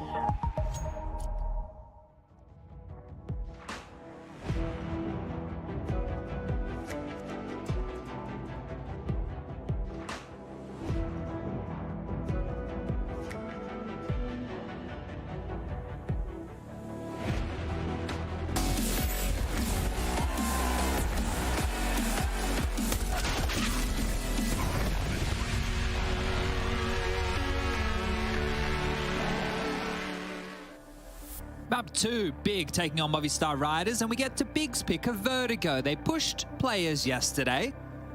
Speaker 7: Map 2, Big taking on Movistar Riders, and we get to Big's pick of Vertigo. They pushed players yesterday,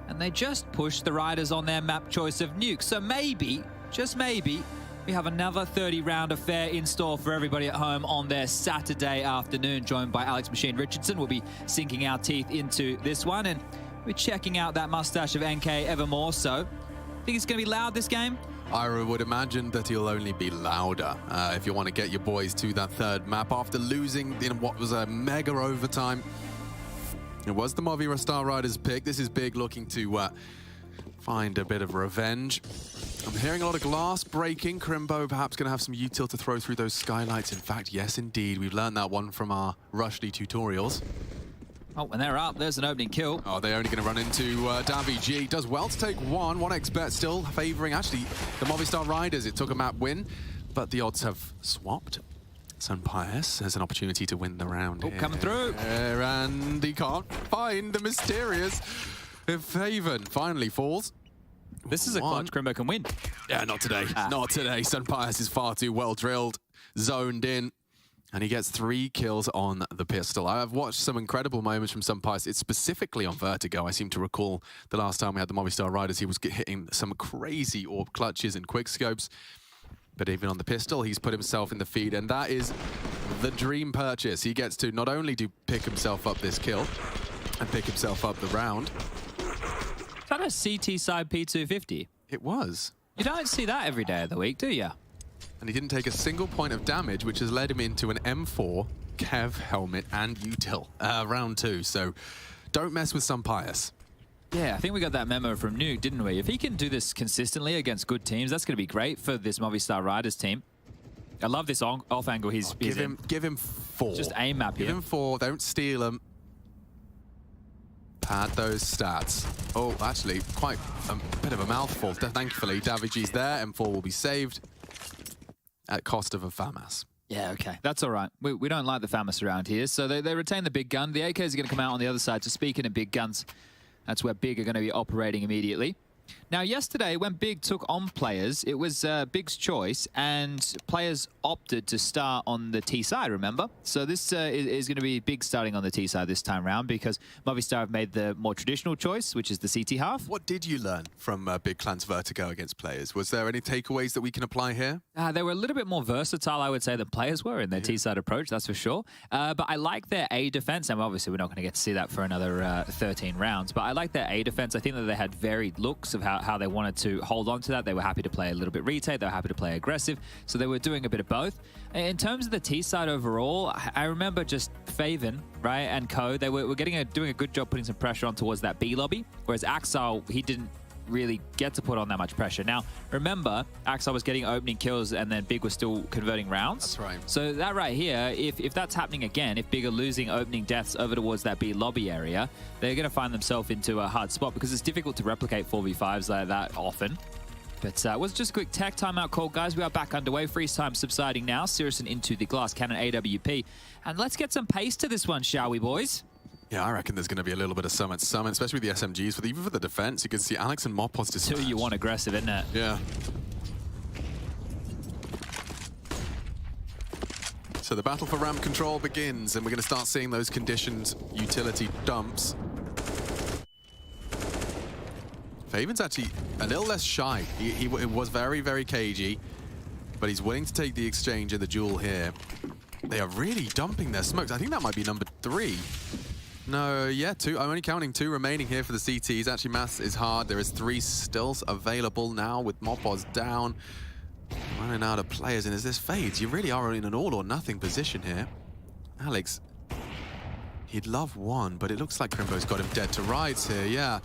Speaker 7: and they just pushed the Riders on their map choice of Nuke. So maybe, just maybe, we have another 30-round affair in store for everybody at home on their Saturday afternoon, joined by Alex Machine Richardson. We'll be sinking our teeth into this one, and we're checking out that mustache of NK ever more so. Think it's going to be loud, this game?
Speaker 5: I would imagine that he'll only be louder if you want to get your boys to that third map after losing in what was a mega overtime. It was the Movistar Riders pick. This is Big looking to find a bit of revenge. I'm hearing a lot of glass breaking. Crimbo perhaps going to have some util to throw through those skylights. In fact, yes, indeed. We've learned that one from our Rushdie tutorials.
Speaker 7: Oh, and they're up. There's an opening kill.
Speaker 5: Oh, they're only going to run into Davi G. Does well to take one. 1xBet still favouring, actually, the Movistar Riders. It took a map win, but the odds have swapped. Sunpius has an opportunity to win the round.
Speaker 7: Oh, coming through.
Speaker 5: And he can't find the mysterious Haven. Finally falls.
Speaker 7: This is a clutch Crimbo can win.
Speaker 5: Yeah, not today. Not today. Sunpius is far too well drilled, zoned in, and he gets 3 kills on the pistol. I've watched some incredible moments from Sunpius. It's specifically on Vertigo. I seem to recall the last time we had the Movistar Riders, he was hitting some crazy orb clutches and quick scopes. But even on the pistol, he's put himself in the feed, and that is the dream purchase. He gets to not only do pick himself up this kill and pick himself up the round.
Speaker 7: Is that a CT side P250?
Speaker 5: It was.
Speaker 7: You don't see that every day of the week, do you?
Speaker 5: And he didn't take a single point of damage, which has led him into an M4, Kev helmet, and util round 2. So don't mess with Sunpius.
Speaker 7: Yeah, I think we got that memo from Nuke, didn't we? If he can do this consistently against good teams, that's going to be great for this Movistar Riders team. I love this off angle he's in.
Speaker 5: Give him 4.
Speaker 7: Just aim map here.
Speaker 5: Give him 4. Don't steal him. Pad those stats. Oh, actually, quite a bit of a mouthful. Thankfully, Daviji's there. M4 will be saved at cost of a FAMAS.
Speaker 7: Yeah, okay. That's all right. We don't like the FAMAS around here, so they retain the big gun. The AKs are going to come out on the other side. So speaking of big guns, that's where Big are going to be operating immediately. Now, yesterday, when Big took on players, it was Big's choice, and players opted to start on the T side, remember? So this is going to be Big starting on the T side this time round, because Movistar have made the more traditional choice, which is the CT half.
Speaker 5: What did you learn from Big Clan's Vertigo against players? Was there any takeaways that we can apply here?
Speaker 7: They were a little bit more versatile, I would say, than players were in their T-side approach, that's for sure. But I like their A defense, and obviously we're not going to get to see that for another 13 rounds, but I like their A defense. I think that they had varied looks of how they wanted to hold on to that. They were happy to play a little bit retake, they were happy to play aggressive, so they were doing a bit of both. In terms of the T-side overall, I remember just Faven, right, and Co, they were doing a good job putting some pressure on towards that B lobby, whereas Axel, he didn't really get to put on that much pressure. Now, remember, Axel was getting opening kills and then Big was still converting rounds.
Speaker 5: That's right.
Speaker 7: So that right here, if that's happening again, if Big are losing opening deaths over towards that B lobby area, they're going to find themselves into a hard spot because it's difficult to replicate 4v5s like that often. But it was just a quick tech timeout call, guys. We are back underway. Freeze time subsiding now. Sirison into the glass cannon AWP. And let's get some pace to this one, shall we, boys?
Speaker 5: Yeah, I reckon there's going to be a little bit of summon, especially with the SMGs. Even for the defense, you can see Alex and Mopos just...
Speaker 7: Two you want aggressive, isn't it?
Speaker 5: Yeah. So the battle for ramp control begins, and we're going to start seeing those conditioned utility dumps. Faven's actually a little less shy. He was very, very cagey, but he's willing to take the exchange and the duel here. They are really dumping their smokes. I think that might be number 3. No, yeah, 2. I'm only counting 2 remaining here for the CTs. Actually, maths is hard. There is 3 stills available now with Mopos down. Running out of players, and as this fades, you really are in an all-or-nothing position here. Alex, he'd love 1, but it looks like Crimbo's got him dead to rights here, yeah.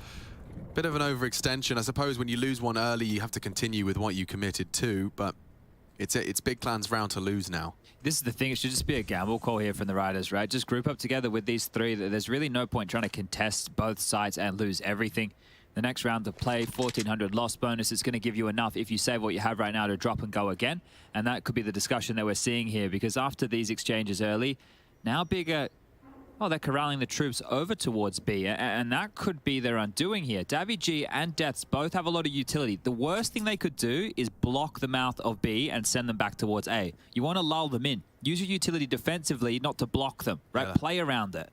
Speaker 5: Bit of an overextension. I suppose when you lose 1 early, you have to continue with what you committed to, but it's Big Clan's round to lose now.
Speaker 7: This is the thing, it should just be a gamble call here from the Riders, right? Just group up together with these 3. There's really no point trying to contest both sides and lose everything. The next round to play, 1,400 loss bonus. It's going to give you enough if you save what you have right now to drop and go again. And that could be the discussion that we're seeing here, because after these exchanges early, now Bigger... Oh, they're corralling the troops over towards B, and that could be their undoing here. Davi G and Deaths both have a lot of utility. The worst thing they could do is block the mouth of B and send them back towards A. You want to lull them in. Use your utility defensively, not to block them, right? Yeah. Play around it.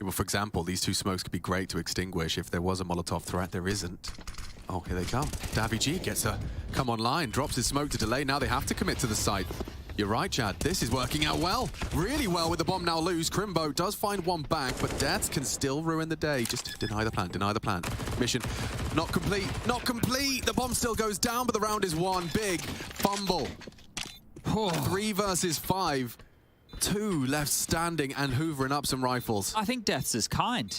Speaker 5: Well, for example, these 2 smokes could be great to extinguish if there was a Molotov threat. There isn't. Oh, here they come. Davi G gets a come online, drops his smoke to delay. Now they have to commit to the site. You're right, Chad. This is working out well. Really well with the bomb now loose. Crimbo does find 1 back, but Deaths can still ruin the day. Just deny the plan, deny the plan. Mission not complete, not complete. The bomb still goes down, but the round is won. Big fumble. 3 versus 5. 2 left standing and hoovering up some rifles.
Speaker 7: I think Deaths is kind.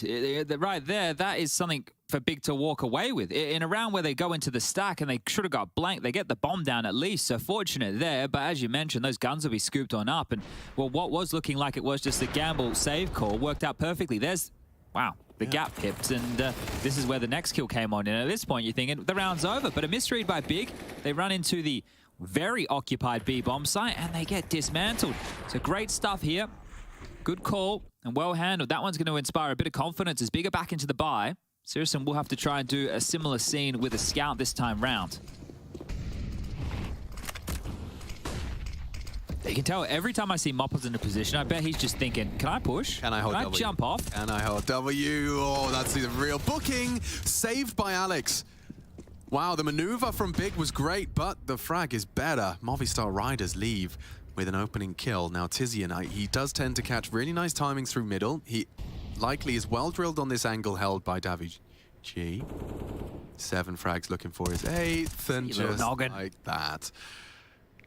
Speaker 7: Right there, that is something for Big to walk away with. In a round where they go into the stack and they should have got blanked, they get the bomb down at least, so fortunate there. But as you mentioned, those guns will be scooped on up. And, well, what was looking like it was just a gamble save call worked out perfectly. There's wow, the gap pipped, and this is where the next kill came on. And at this point, you're thinking the round's over, but a misread by Big. They run into the very occupied B bomb site, and they get dismantled. So great stuff here. Good call and well handled. That one's going to inspire a bit of confidence as Big are back into the buy. Sirison will have to try and do a similar scene with a scout this time round. You can tell every time I see Moppers in a position, I bet he's just thinking, can I push?
Speaker 5: Can I hold W?
Speaker 7: Can I jump off?
Speaker 5: Can I hold W? Oh, that's the real booking. Saved by Alex. Wow, the maneuver from Big was great, but the frag is better. Movistar Riders leave with an opening kill. Now, Tizian, he does tend to catch really nice timings through middle. He likely is well drilled on this angle held by Davi G. 7 frags looking for his 8th, and just like that.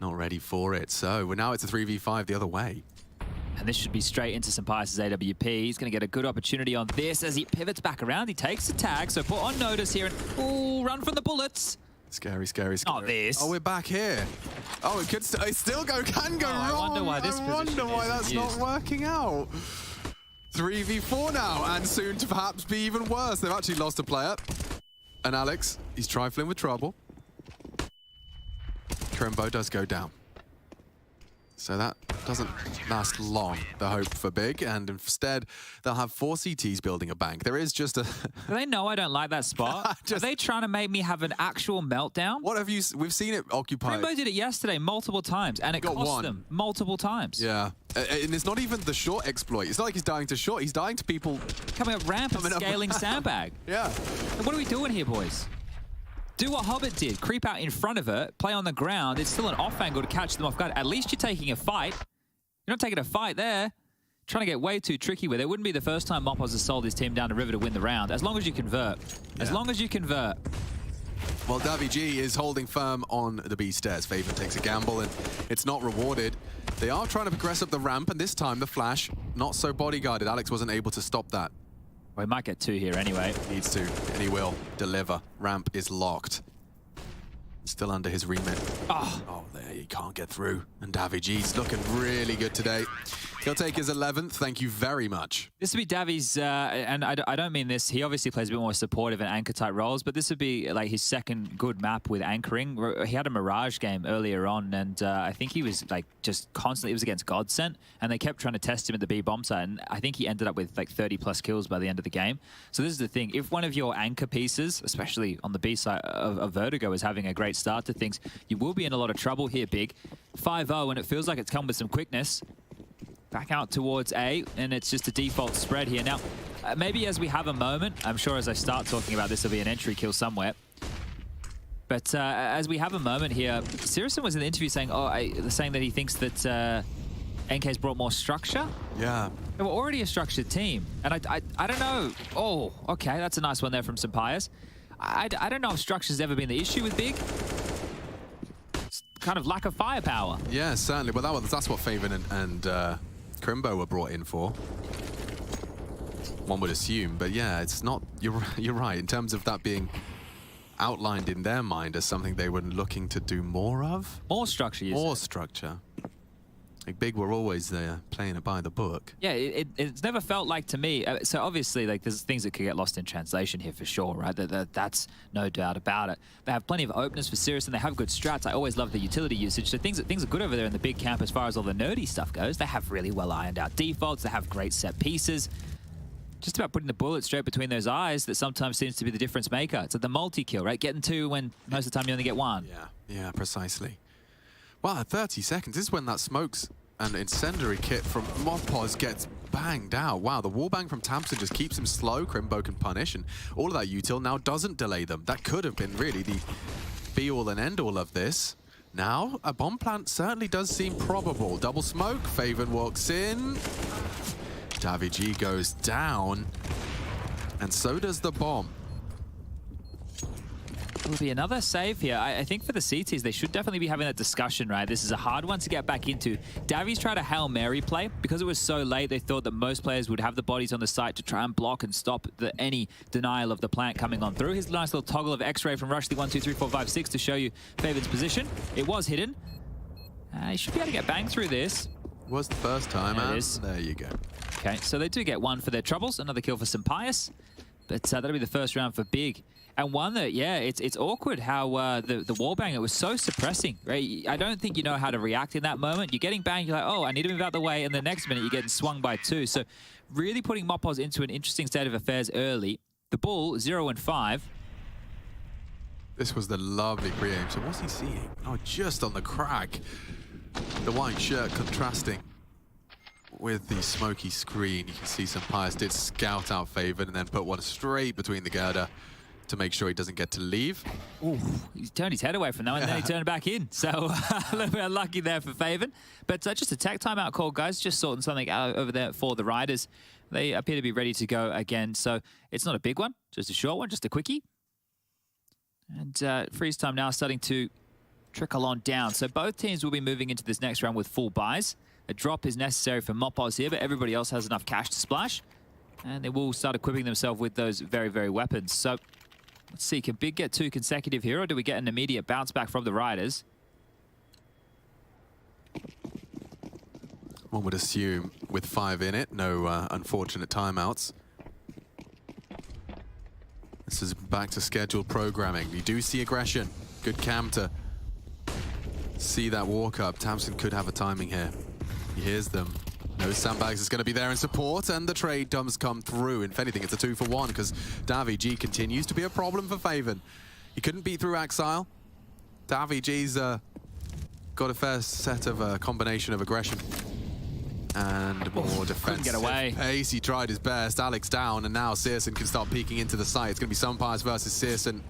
Speaker 5: Not ready for it. So now it's a 3v5 the other way.
Speaker 7: And this should be straight into Sampai's AWP. He's going to get a good opportunity on this as he pivots back around. He takes the tag, so put on notice here. And ooh, run from the bullets.
Speaker 5: Scary, scary, scary.
Speaker 7: Not this.
Speaker 5: Oh, we're back here. Oh, it could it still can go wrong.
Speaker 7: I wonder why this
Speaker 5: I wonder why that's not working out. 3v4 now, and soon to perhaps be even worse. They've actually lost a player. And Alex, he's trifling with trouble. Crimbo does go down. So that doesn't last long, the hope for Big, and instead they'll have 4 CTs building a bank. There is just a...
Speaker 7: Do they know I don't like that spot? Are they trying to make me have an actual meltdown?
Speaker 5: What have you... We've seen it occupied.
Speaker 7: Crimbo did it yesterday multiple times, and it cost them multiple times.
Speaker 5: Yeah. And it's not even the short exploit. It's not like he's dying to short. He's dying to people...
Speaker 7: Coming up ramp and scaling sandbag.
Speaker 5: Yeah.
Speaker 7: And what are we doing here, boys? Do what Hobbit did. Creep out in front of it, play on the ground. It's still an off angle to catch them off guard. At least you're taking a fight. You're not taking a fight there. Trying to get way too tricky with it. It wouldn't be the first time Moppos has sold his team down the river to win the round. As long as you convert. Yeah. As long as you convert.
Speaker 5: Well, Davi G is holding firm on the B stairs. Faven takes a gamble, and it's not rewarded. They are trying to progress up the ramp, and this time the flash, not so bodyguarded. Alex wasn't able to stop that.
Speaker 7: Well, he might get 2 here anyway.
Speaker 5: Needs to, and he will deliver. Ramp is locked. Still under his remit. Oh, there, you can't get through. And Davi G's looking really good today. He'll take his 11th. Thank you very much.
Speaker 7: This would be Davi's, and I don't mean this. He obviously plays a bit more supportive and anchor-type roles, but this would be like his second good map with anchoring. He had a Mirage game earlier on, and I think he was like just constantly, it was against Godsent, and they kept trying to test him at the B bomb site, and I think he ended up with like 30+ kills by the end of the game. So this is the thing. If one of your anchor pieces, especially on the B side of Vertigo, is having a great start to things, you will be in a lot of trouble here, Big. 5-0, and it feels like it's come with some quickness. Back out towards A, and it's just a default spread here. Now, maybe as we have a moment, I'm sure as I start talking about this, there'll be an entry kill somewhere. But as we have a moment here, Sirison was in the interview saying, saying that he thinks that NK's brought more structure.
Speaker 5: Yeah.
Speaker 7: They were already a structured team, and I don't know. Oh, okay, that's a nice one there from Sampai's. I don't know if structure's ever been the issue with Big. It's kind of lack of firepower.
Speaker 5: Yeah, certainly. Well, that's what Faven and Crimbo were brought in for. One would assume, but yeah, it's not. You're right in terms of that being outlined in their mind as something they were looking to do more of.
Speaker 7: More structure.
Speaker 5: More structure. Like Big were always there playing it by the book.
Speaker 7: Yeah, it's never felt like to me. So obviously, like there's things that could get lost in translation here for sure, right? That's no doubt about it. They have plenty of openness for Sirison, and they have good strats. I always love the utility usage. So things are good over there in the big camp as far as all the nerdy stuff goes. They have really well ironed out defaults. They have great set pieces. Just about putting the bullet straight between those eyes that sometimes seems to be the difference maker. It's like the multi-kill, right? Getting 2 when most of the time you only get 1.
Speaker 5: Yeah, precisely. Wow, 30 seconds. This is when that smokes and incendiary kit from Moppos gets banged out. Wow, the wallbang from Tamsin just keeps him slow. Crimbo can punish, and all of that util now doesn't delay them. That could have been really the be-all and end-all of this. Now, a bomb plant certainly does seem probable. Double smoke, Faven walks in. Davi G goes down, and so does the bomb.
Speaker 7: Will be another save here. I think for the CTs, they should definitely be having that discussion, right? This is a hard one to get back into. Davi's tried a Hail Mary play. Because it was so late, they thought that most players would have the bodies on the site to try and block and stop any denial of the plant coming on through. His nice little toggle of X-ray from Rush the 1, 2, 3, 4, 5, 6 to show you Faven's position. It was hidden. He should be able to get banged through this.
Speaker 5: Was the first time,
Speaker 7: there
Speaker 5: and
Speaker 7: it is.
Speaker 5: There you go.
Speaker 7: Okay, so they do get one for their troubles, another kill for Sampaius, but that'll be the first round for Big. And one that, yeah, it's awkward how the wall bang, it was so suppressing, right? I don't think you know how to react in that moment. You're getting banged, you're like, oh, I need to move out the way, and the next minute you're getting swung by 2. So really putting Mopos into an interesting state of affairs early. The Bull, 0 and 5.
Speaker 5: This was the lovely pre-aim. So what's he seeing? Oh, just on the crack. The white shirt contrasting with the smoky screen. You can see Sampaius did scout out Favon and then put one straight between the girder to make sure he doesn't get to leave.
Speaker 7: Ooh, he turned his head away from that one, and then he turned back in. So a little bit unlucky there for Favon. But just a tech timeout call, guys. Just sorting something out over there for the Riders. They appear to be ready to go again. So it's not a big one, just a short one, just a quickie. And freeze time now starting to trickle on down. So both teams will be moving into this next round with full buys. A drop is necessary for Mopos here, but everybody else has enough cash to splash. And they will start equipping themselves with those very, very weapons. So let's see, can Big get 2 consecutive here, or do we get an immediate bounce back from the Riders?
Speaker 5: One would assume with 5 in it, no unfortunate timeouts. This is back to scheduled programming. You do see aggression. Good cam to see that walk up. Tamsin could have a timing here. He hears them. No sandbags is going to be there in support, and the trade does come through. If anything, it's a 2-for-1 because Davi continues to be a problem for Favon. He couldn't beat through Axile. Davi G's got a fair set of combination of aggression and more defensive
Speaker 7: get away.
Speaker 5: pace. He tried his best. Alex down, and now Searson can start peeking into the site. It's going to be Sampaius versus Searson.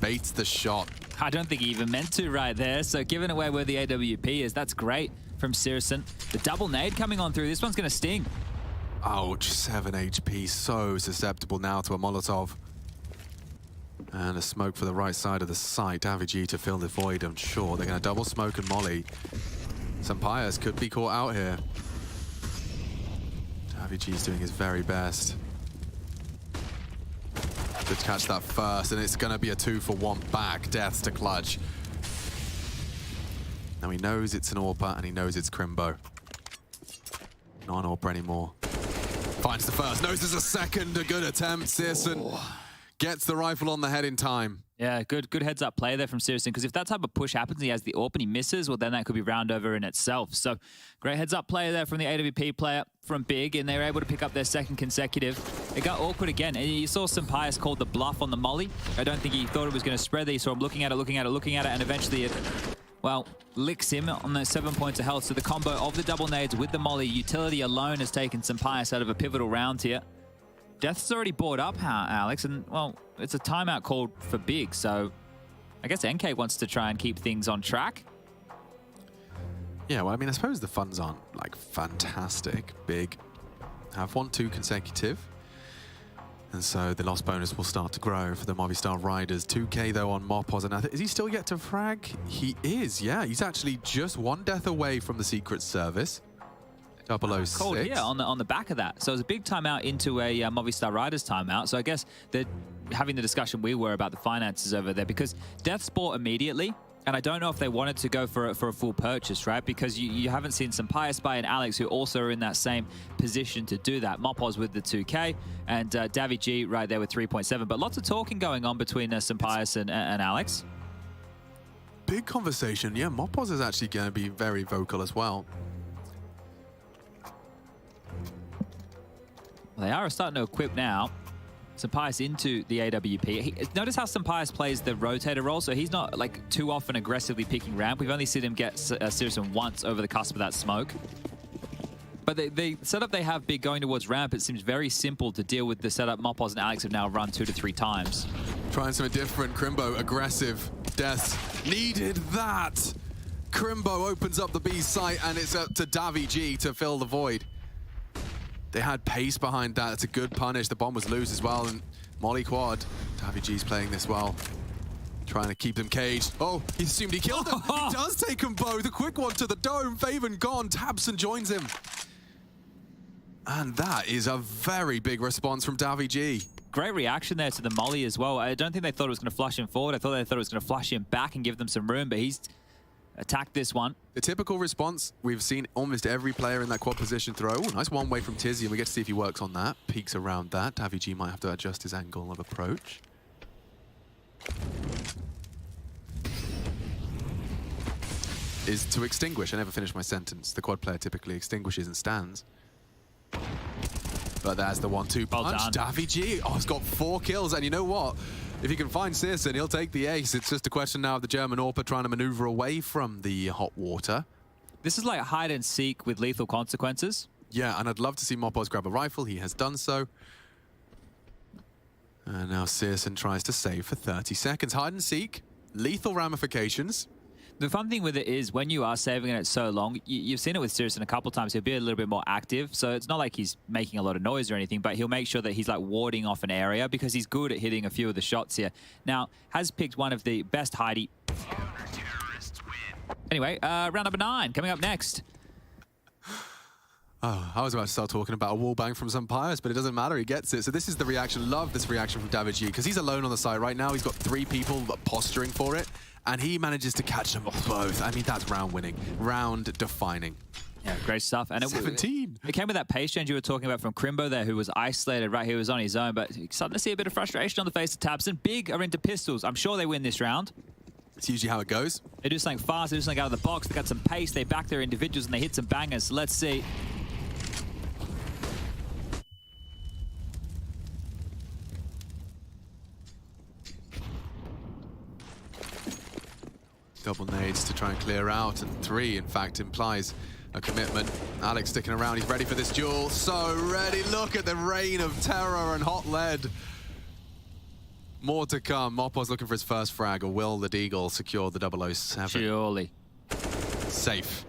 Speaker 5: Baits the shot.
Speaker 7: I don't think he even meant to right there. So giving away where the AWP is, that's great from Searson. The double nade coming on through. This one's going to sting.
Speaker 5: Ouch, 7 HP. So susceptible now to a Molotov. And a smoke for the right side of the site. Davi to fill the void, I'm sure. They're going to double smoke and molly. Sampaius could be caught out here. Davi doing his very best. Good to catch that first, and it's going to be a 2-for-1 back. Deaths to clutch. Now he knows it's an AWPer, and he knows it's Crimbo. Not an AWPer anymore. Finds the first, knows there's a second. A good attempt. Searson gets the rifle on the head in time.
Speaker 7: Yeah, good heads up play there from Searson, because if that type of push happens, he has the AWP and he misses, well, then that could be round over in itself. So great heads up play there from the AWP player from Big, and they were able to pick up their second consecutive. It got awkward again, and you saw Sampaius called the bluff on the molly. I don't think he thought it was going to spread there. You saw him looking at it, and eventually it, well, licks him on those 7 points of health. So the combo of the double nades with the molly, utility alone has taken Sampaius out of a pivotal round here. Death's already bought up, Alex, and, well, it's a timeout called for Big, so I guess NK wants to try and keep things on track.
Speaker 5: Yeah, well, I mean, I suppose the fun's aren't, like, fantastic. Big have won 2 consecutive, and so the loss bonus will start to grow for the Movistar Riders. 2K, though, on Mopos, and is he still yet to frag? He is, yeah. He's actually just 1 death away from the Secret Service. 006.
Speaker 7: Called here on the back of that. So it was a big timeout into a Movistar Riders timeout. So I guess they're having the discussion we were about the finances over there, because Death's bought immediately, and I don't know if they wanted to go for a full purchase, right? Because you haven't seen Sampaius by and Alex, who also are in that same position to do that. Mopos with the 2K, and Davi G right there with 3.7. But lots of talking going on between Sampaius and Alex.
Speaker 5: Big conversation. Yeah, Mopos is actually going to be very vocal as well.
Speaker 7: Well, they are starting to equip now. Sampaius into the AWP. Notice how Sampaius plays the rotator role, so he's not like too often aggressively picking ramp. We've only seen him get Searson once over the cusp of that smoke. But the setup they have Big going towards ramp, it seems very simple to deal with the setup Mopos and Alex have now run 2 to 3 times.
Speaker 5: Trying something different. Crimbo, aggressive. Death needed that. Crimbo opens up the B site, and it's up to Davi G to fill the void. They had pace behind that. It's a good punish. The bomb was loose as well, and Molly quad. Davi G's playing this well. Trying to keep them caged. Oh, he assumed he killed them. He does take them both. The quick one to the dome. Favon gone. Tabson joins him. And that is a very big response from Davi G.
Speaker 7: Great reaction there to the molly as well. I don't think they thought it was going to flush him forward. I thought they thought it was going to flush him back and give them some room, but he's attack this one.
Speaker 5: The typical response, we've seen almost every player in that quad position throw. Ooh, nice one way from Tizzy, and we get to see if he works on that. Peeks around that. Davy might have to adjust his angle of approach. Is to extinguish. I never finish my sentence. The quad player typically extinguishes and stands. But there's the 1-2 punch. Davy G, oh, he's got 4 kills. And you know what? If he can find Searson, he'll take the ace. It's just a question now of the German AWPer trying to maneuver away from the hot water.
Speaker 7: This is like hide and seek with lethal consequences.
Speaker 5: Yeah, and I'd love to see Mopoz grab a rifle. He has done so. And now Searson tries to save for 30 seconds. Hide and seek, lethal ramifications.
Speaker 7: The fun thing with it is when you are saving it so long, you've seen it with Searson a couple of times, he'll be a little bit more active. So it's not like he's making a lot of noise or anything, but he'll make sure that he's like warding off an area because he's good at hitting a few of the shots here. Now, has picked one of the best hidey. Anyway, round number 9 coming up next.
Speaker 5: Oh, I was about to start talking about a wall bang from some Pius, but it doesn't matter, he gets it. So this is the reaction. Love this reaction from David G, because he's alone on the side right now. He's got 3 people posturing for it, and he manages to catch them both. I mean, that's round winning, round defining.
Speaker 7: Yeah, great stuff. And
Speaker 5: 17.
Speaker 7: It came with that pace change you were talking about from Crimbo there, who was isolated right here, he was on his own, but starting to see a bit of frustration on the face of Tabson. Big are into pistols. I'm sure they win this round.
Speaker 5: It's usually how it goes.
Speaker 7: They do something fast, they do something out of the box, they got some pace, they back their individuals, and they hit some bangers. So let's see.
Speaker 5: Double nades to try and clear out, and 3, in fact, implies a commitment. Alex sticking around, he's ready for this duel. So ready, look at the rain of terror and hot lead. More to come. Mopoz looking for his first frag, or will the Deagle secure the 007?
Speaker 7: Surely.
Speaker 5: Safe.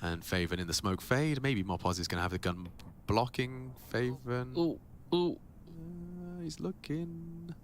Speaker 5: And Faven in the smoke fade. Maybe Mopoz is going to have the gun blocking Faven.
Speaker 7: Ooh, ooh.
Speaker 5: He's looking.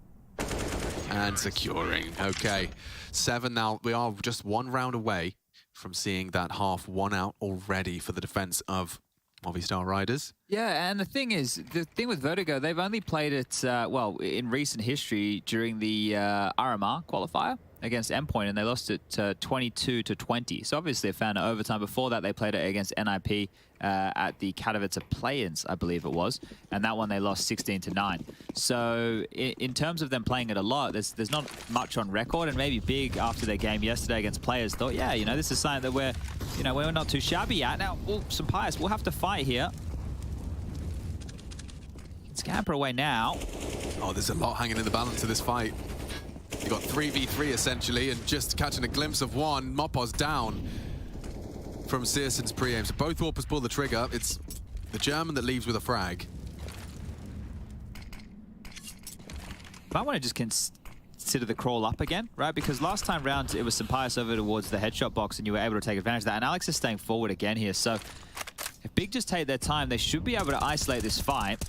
Speaker 5: And securing. Okay. 7 now. We are just 1 round away from seeing that half 1 out already for the defense of Movistar Riders.
Speaker 7: Yeah, and the thing with Vertigo, they've only played it, well, in recent history during the RMR qualifier against Endpoint, and they lost it 22-20. So obviously they found an overtime. Before that, they played it against NIP at the Katowice play-ins, I believe it was, and that one they lost 16-9. So in terms of them playing it a lot, there's not much on record, and maybe Big after their game yesterday against players thought, yeah, you know, this is something that we're not too shabby at. Now, some Pius, we'll have to fight here. Scamper away now.
Speaker 5: Oh, there's a lot hanging in the balance of this fight. You got 3v3 essentially, and just catching a glimpse of one. Mopoz down from Searson's pre-aim. So both AWPers pull the trigger. It's the German that leaves with a frag.
Speaker 7: Might want to just consider the crawl up again, right? Because last time round it was some Pius over towards the headshot box, and you were able to take advantage of that. And Alex is staying forward again here. So if Big just take their time, they should be able to isolate this fight.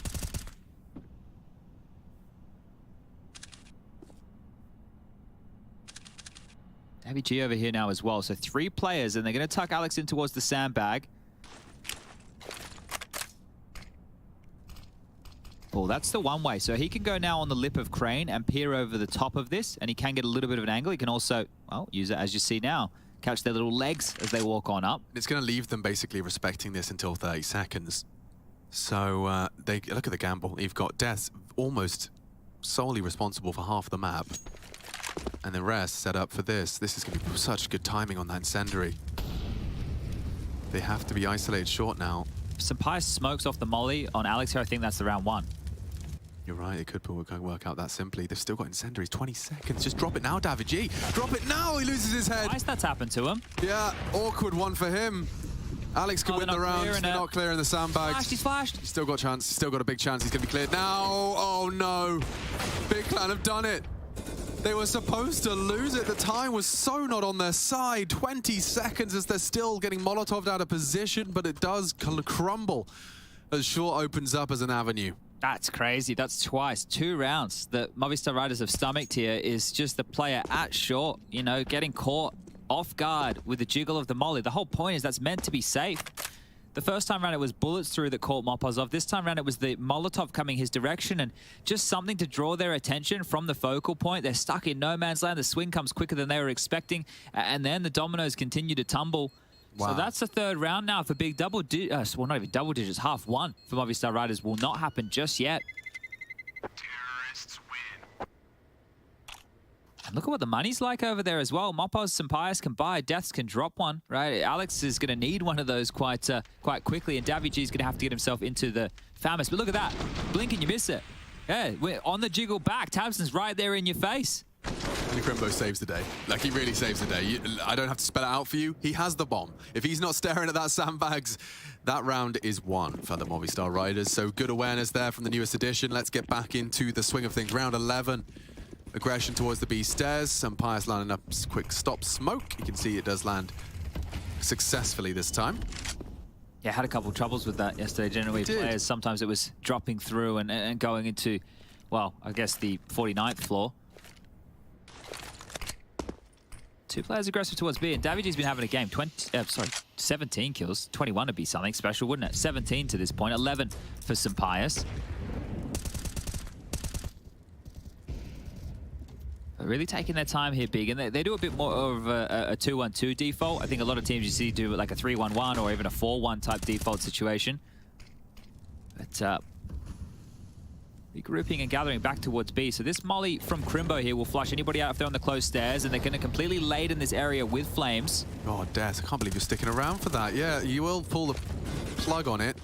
Speaker 7: Heavy G over here now as well. So 3 players, and they're going to tuck Alex in towards the sandbag. Oh, that's the one way. So he can go now on the lip of Crane and peer over the top of this, and he can get a little bit of an angle. He can also, well, use it as you see now. Catch their little legs as they walk on up.
Speaker 5: It's going to leave them basically respecting this until 30 seconds. So they look at the gamble. You've got Death almost solely responsible for half the map. And the rest set up for this. This is going to be such good timing on that incendiary. They have to be isolated short now.
Speaker 7: Some Pius smokes off the molly on Alex here. I think that's the round 1.
Speaker 5: You're right, it could work out that simply. They've still got incendiaries. 20 seconds. Just drop it now, David G. Drop it now! He loses his head.
Speaker 7: Twice that's happened to him.
Speaker 5: Yeah, awkward one for him. Alex could win the round. They're not clearing the sandbags.
Speaker 7: He's flashed.
Speaker 5: He's still got a chance. He's still got a big chance. He's going to be cleared now. Oh, no. Big Clan have done it. They were supposed to lose it. The time was so not on their side. 20 seconds as they're still getting Molotov'd out of position, but it does crumble as Short opens up as an avenue.
Speaker 7: That's crazy. That's twice. 2 rounds that Movistar Riders have stomached here is just the player at Short, you know, getting caught off guard with the jiggle of the molly. The whole point is that's meant to be safe. The first time around, it was bullets through that caught Mopazov. This time around, it was the Molotov coming his direction, and just something to draw their attention from the focal point. They're stuck in no man's land. The swing comes quicker than they were expecting, and then the dominoes continue to tumble.
Speaker 5: Wow.
Speaker 7: So that's the third round now for big double digits. Well, not even double digits, half one for Movistar Riders will not happen just yet. And look at what the money's like over there as well. Mopaz, Sampayas can buy, Deaths can drop one, right? Alex is going to need one of those quite quickly, and Davy G is going to have to get himself into the Famous. But look at that. Blink and you miss it. Yeah, we're on the jiggle back. Tabson's right there in your face.
Speaker 5: And Crimbo saves the day. Like, he really saves the day. I don't have to spell it out for you. He has the bomb. If he's not staring at that sandbags, that round is won for the Movistar Riders. So good awareness there from the newest edition. Let's get back into the swing of things. Round 11. Aggression towards the B stairs. Sampayas lining up quick stop smoke. You can see it does land successfully this time.
Speaker 7: Yeah, had a couple of troubles with that yesterday. Generally, players, sometimes it was dropping through and going into, well, I guess the 49th floor. Two players aggressive towards B, and Davy G's been having a game. 17 kills. 21 would be something special, wouldn't it? 17 to this point. 11 for Sampayas. Really taking their time here, Big, and they do a bit more of a 2-1-2 default. I think a lot of teams you see do like a 3-1-1 or even a 4-1 type default situation. But regrouping and gathering back towards B. So this molly from Crimbo here will flush anybody out if they're on the closed stairs, and they're going to completely laden this area with flames.
Speaker 5: Oh, Death, I can't believe you're sticking around for that. Yeah, you will pull the plug on it.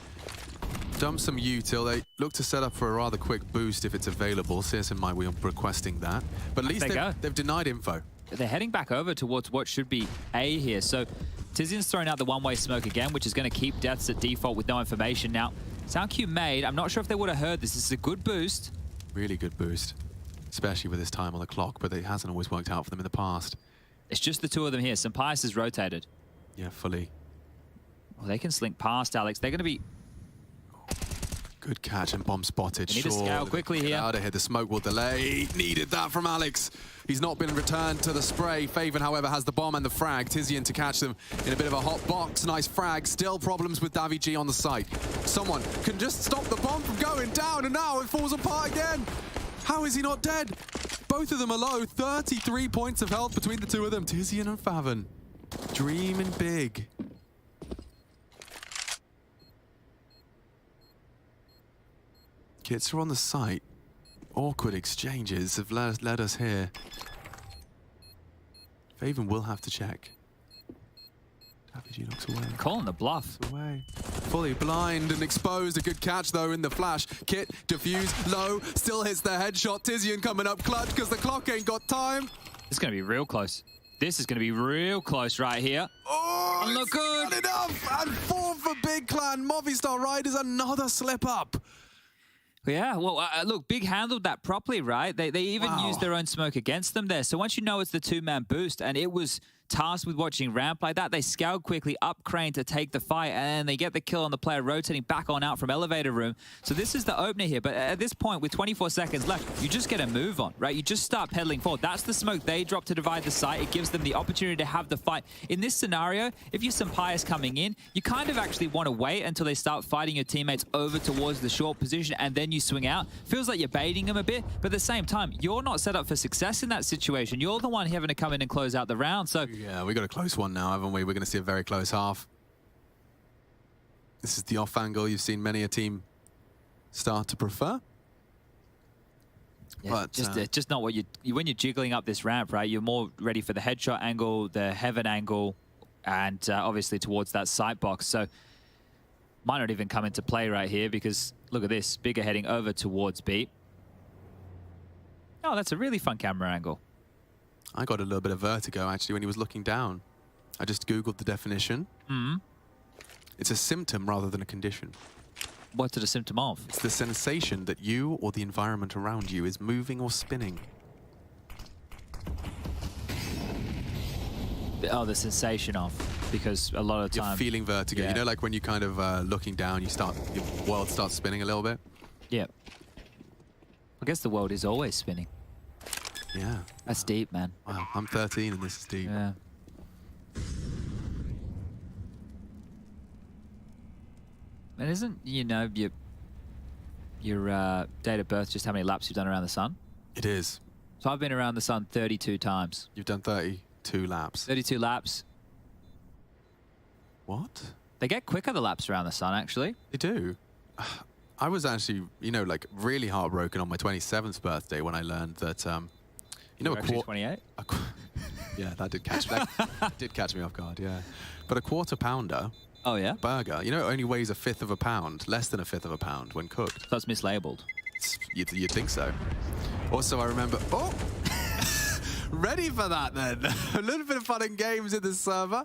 Speaker 5: Dump some util. They look to set up for a rather quick boost if it's available. CSN might be requesting that. But at least they've denied info.
Speaker 7: They're heading back over towards what should be A here. So Tizian's throwing out the one-way smoke again, which is going to keep Deaths at default with no information. Now, SoundQ made, I'm not sure if they would have heard this. This is a good boost.
Speaker 5: Really good boost, especially with this time on the clock, but it hasn't always worked out for them in the past.
Speaker 7: It's just the two of them here. Sampayas is rotated.
Speaker 5: Yeah, fully.
Speaker 7: Well, they can slink past Alex. They're going to be...
Speaker 5: Good catch and bomb spotted.
Speaker 7: They need to scale quickly here.
Speaker 5: Out of here. The smoke will delay. Needed that from Alex. He's not been returned to the spray. Faven, however, has the bomb and the frag. Tizian to catch them in a bit of a hot box. Nice frag. Still problems with Davy G on the site. Someone can just stop the bomb from going down, and now it falls apart again. How is he not dead? Both of them are low. 33 points of health between the two of them. Tizian and Faven. Dreaming big. Kits are on the site. Awkward exchanges have led us here. Faven will have to check. Davy G looks away.
Speaker 7: Calling the bluff.
Speaker 5: Looks away. Fully blind and exposed. A good catch though in the flash. Kit, diffuse, low, still hits the headshot. Tizian coming up clutch because the clock ain't got time.
Speaker 7: It's going to be real close. This is going to be real close right here.
Speaker 5: Oh,
Speaker 7: look good.
Speaker 5: Not enough. And 4 for Big Clan. Movistar Riders, another slip up.
Speaker 7: Yeah, well, look, Big handled that properly, right? They even used their own smoke against them there. So once you know it's the two-man boost, and it was tasked with watching ramp like that, they scaled quickly up crane to take the fight, and they get the kill on the player rotating back on out from elevator room. So this is the opener here, but at this point, with 24 seconds left, you just get a move on, right? You just start pedaling forward. That's the smoke they drop to divide the site. It gives them the opportunity to have the fight. In this scenario, if you're Sampayas coming in, you kind of actually want to wait until they start fighting your teammates over towards the short position, and then you swing out. Feels like you're baiting them a bit, but at the same time, you're not set up for success in that situation. You're the one having to come in and close out the round. So
Speaker 5: yeah, we got a close one now, haven't we? We're going to see a very close half. This is the off angle you've seen many a team start to prefer.
Speaker 7: Yeah, but just not what when you're jiggling up this ramp, right? You're more ready for the headshot angle, the heaven angle, and obviously towards that sight box. So might not even come into play right here because look at this, Bigger heading over towards B. Oh, that's a really fun camera angle.
Speaker 5: I got a little bit of vertigo, actually, when he was looking down. I just Googled the definition. It's a symptom rather than a condition.
Speaker 7: What's it a symptom of?
Speaker 5: It's the sensation that you or the environment around you is moving or spinning.
Speaker 7: Oh, the sensation of. Because a lot of the time...
Speaker 5: You're feeling vertigo.
Speaker 7: Yeah.
Speaker 5: You know, like when you kind of looking down, your world starts spinning a little bit?
Speaker 7: Yeah. I guess the world is always spinning.
Speaker 5: Yeah.
Speaker 7: That's deep, man.
Speaker 5: Wow, I'm 13 and this is deep.
Speaker 7: Yeah. And isn't, you know, your date of birth just how many laps you've done around the sun?
Speaker 5: It is.
Speaker 7: So I've been around the sun 32 times.
Speaker 5: You've done 32 laps.
Speaker 7: 32 laps.
Speaker 5: What?
Speaker 7: They get quicker, the laps around the sun, actually.
Speaker 5: They do. I was actually, you know, like really heartbroken on my 27th birthday when I learned that, you know,
Speaker 7: You're actually 28?
Speaker 5: Yeah, that did catch me off guard, yeah. But a quarter pounder burger, you know, it only weighs 1/5 of a pound, less than 1/5 of a pound when cooked.
Speaker 7: That's mislabeled.
Speaker 5: You'd think so. Also, I remember, ready for that then. A little bit of fun and games in the server.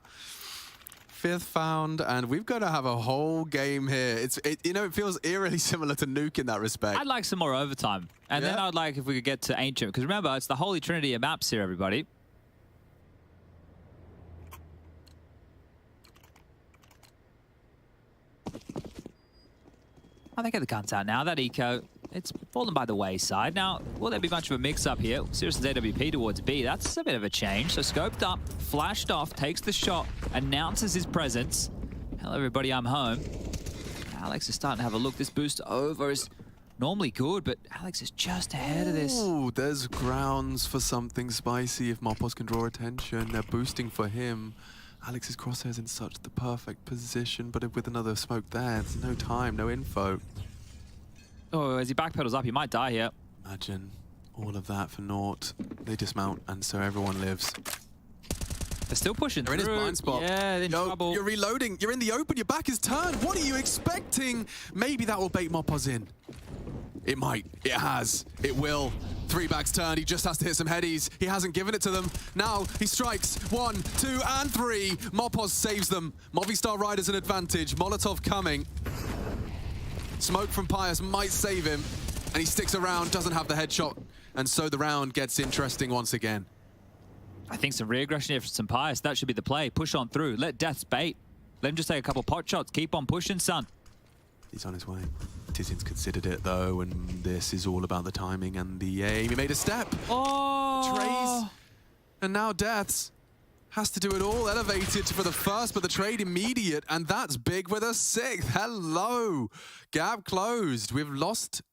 Speaker 5: 5th found, and we've got to have a whole game here. You know, it feels eerily similar to Nuke in that respect.
Speaker 7: I'd like some more overtime. And then I'd like if we could get to Ancient. Because remember, it's the holy trinity of maps here, everybody. Oh, they get the guns out now. That eco, it's fallen by the wayside. Now, will there be much of a mix-up here? Sirius's AWP towards B. That's a bit of a change. So scoped up, flashed off, takes the shot, announces his presence. Hello, everybody, I'm home. Alex is starting to have a look. This boost over is normally good, but Alex is just ahead of this.
Speaker 5: Ooh, there's grounds for something spicy if Mopos can draw attention. They're boosting for him. Alex's crosshairs in such the perfect position, but with another smoke there, there's no time, no info.
Speaker 7: Oh, as he backpedals up, he might die here.
Speaker 5: Imagine all of that for naught. They dismount, and so everyone lives.
Speaker 7: They're still pushing
Speaker 5: through.
Speaker 7: through.
Speaker 5: They're in his blind spot.
Speaker 7: Yeah, they're in trouble.
Speaker 5: You're reloading. You're in the open. Your back is turned. What are you expecting? Maybe that will bait Mopos in. It might. It has. It will. 3 backs turned. He just has to hit some headies. He hasn't given it to them. Now he strikes 1, 2, and 3. Mopos saves them. Movistar Riders an advantage. Molotov coming. Smoke from Pius might save him. And he sticks around, doesn't have the headshot. And so the round gets interesting once again.
Speaker 7: I think some re-aggression here for some Pius. That should be the play. Push on through. Let Death's bait. Let him just take a couple pot shots. Keep on pushing, son.
Speaker 5: He's on his way. Tizian's considered it, though, and this is all about the timing and the aim. He made a step.
Speaker 7: Oh!
Speaker 5: Trays. And now Deaths has to do it all. Elevated for the first, but the trade immediate, and that's big with a 6th. Hello. Gap closed. We've lost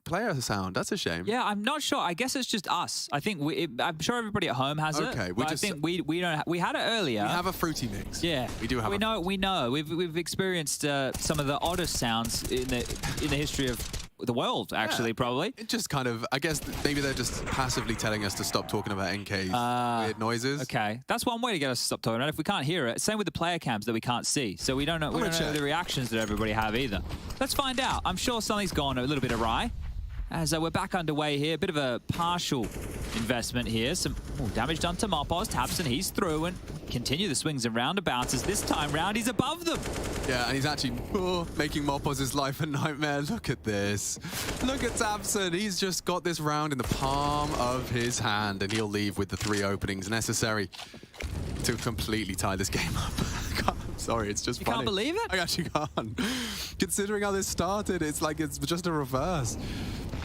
Speaker 5: player sound. That's a shame.
Speaker 7: Yeah, I'm not sure. I guess it's just us. I think I'm sure everybody at home has it.
Speaker 5: Okay,
Speaker 7: I think we don't. We had it earlier.
Speaker 5: We have a fruity mix.
Speaker 7: Yeah,
Speaker 5: we do have.
Speaker 7: We know. We've experienced some of the oddest sounds in the history of the world. Actually, probably.
Speaker 5: It just kind of. I guess maybe they're just passively telling us to stop talking about NK's weird noises.
Speaker 7: Okay, that's one way to get us to stop talking about it. If we can't hear it, same with the player cams that we can't see, so we don't know. We don't know the reactions that everybody have either. Let's find out. I'm sure something's gone a little bit awry. As we're back underway here, a bit of a partial investment here. Some damage done to Mopos. Tabson, he's through and continue the swings and roundabouts as this time round he's above them.
Speaker 5: Yeah, and he's actually making Mopos' life a nightmare. Look at this. Look at Tabson. He's just got this round in the palm of his hand, and he'll leave with the 3 openings necessary to completely tie this game up. I'm sorry, it's just funny.
Speaker 7: You can't believe it?
Speaker 5: I actually can't. Considering how this started, it's like it's just a reverse.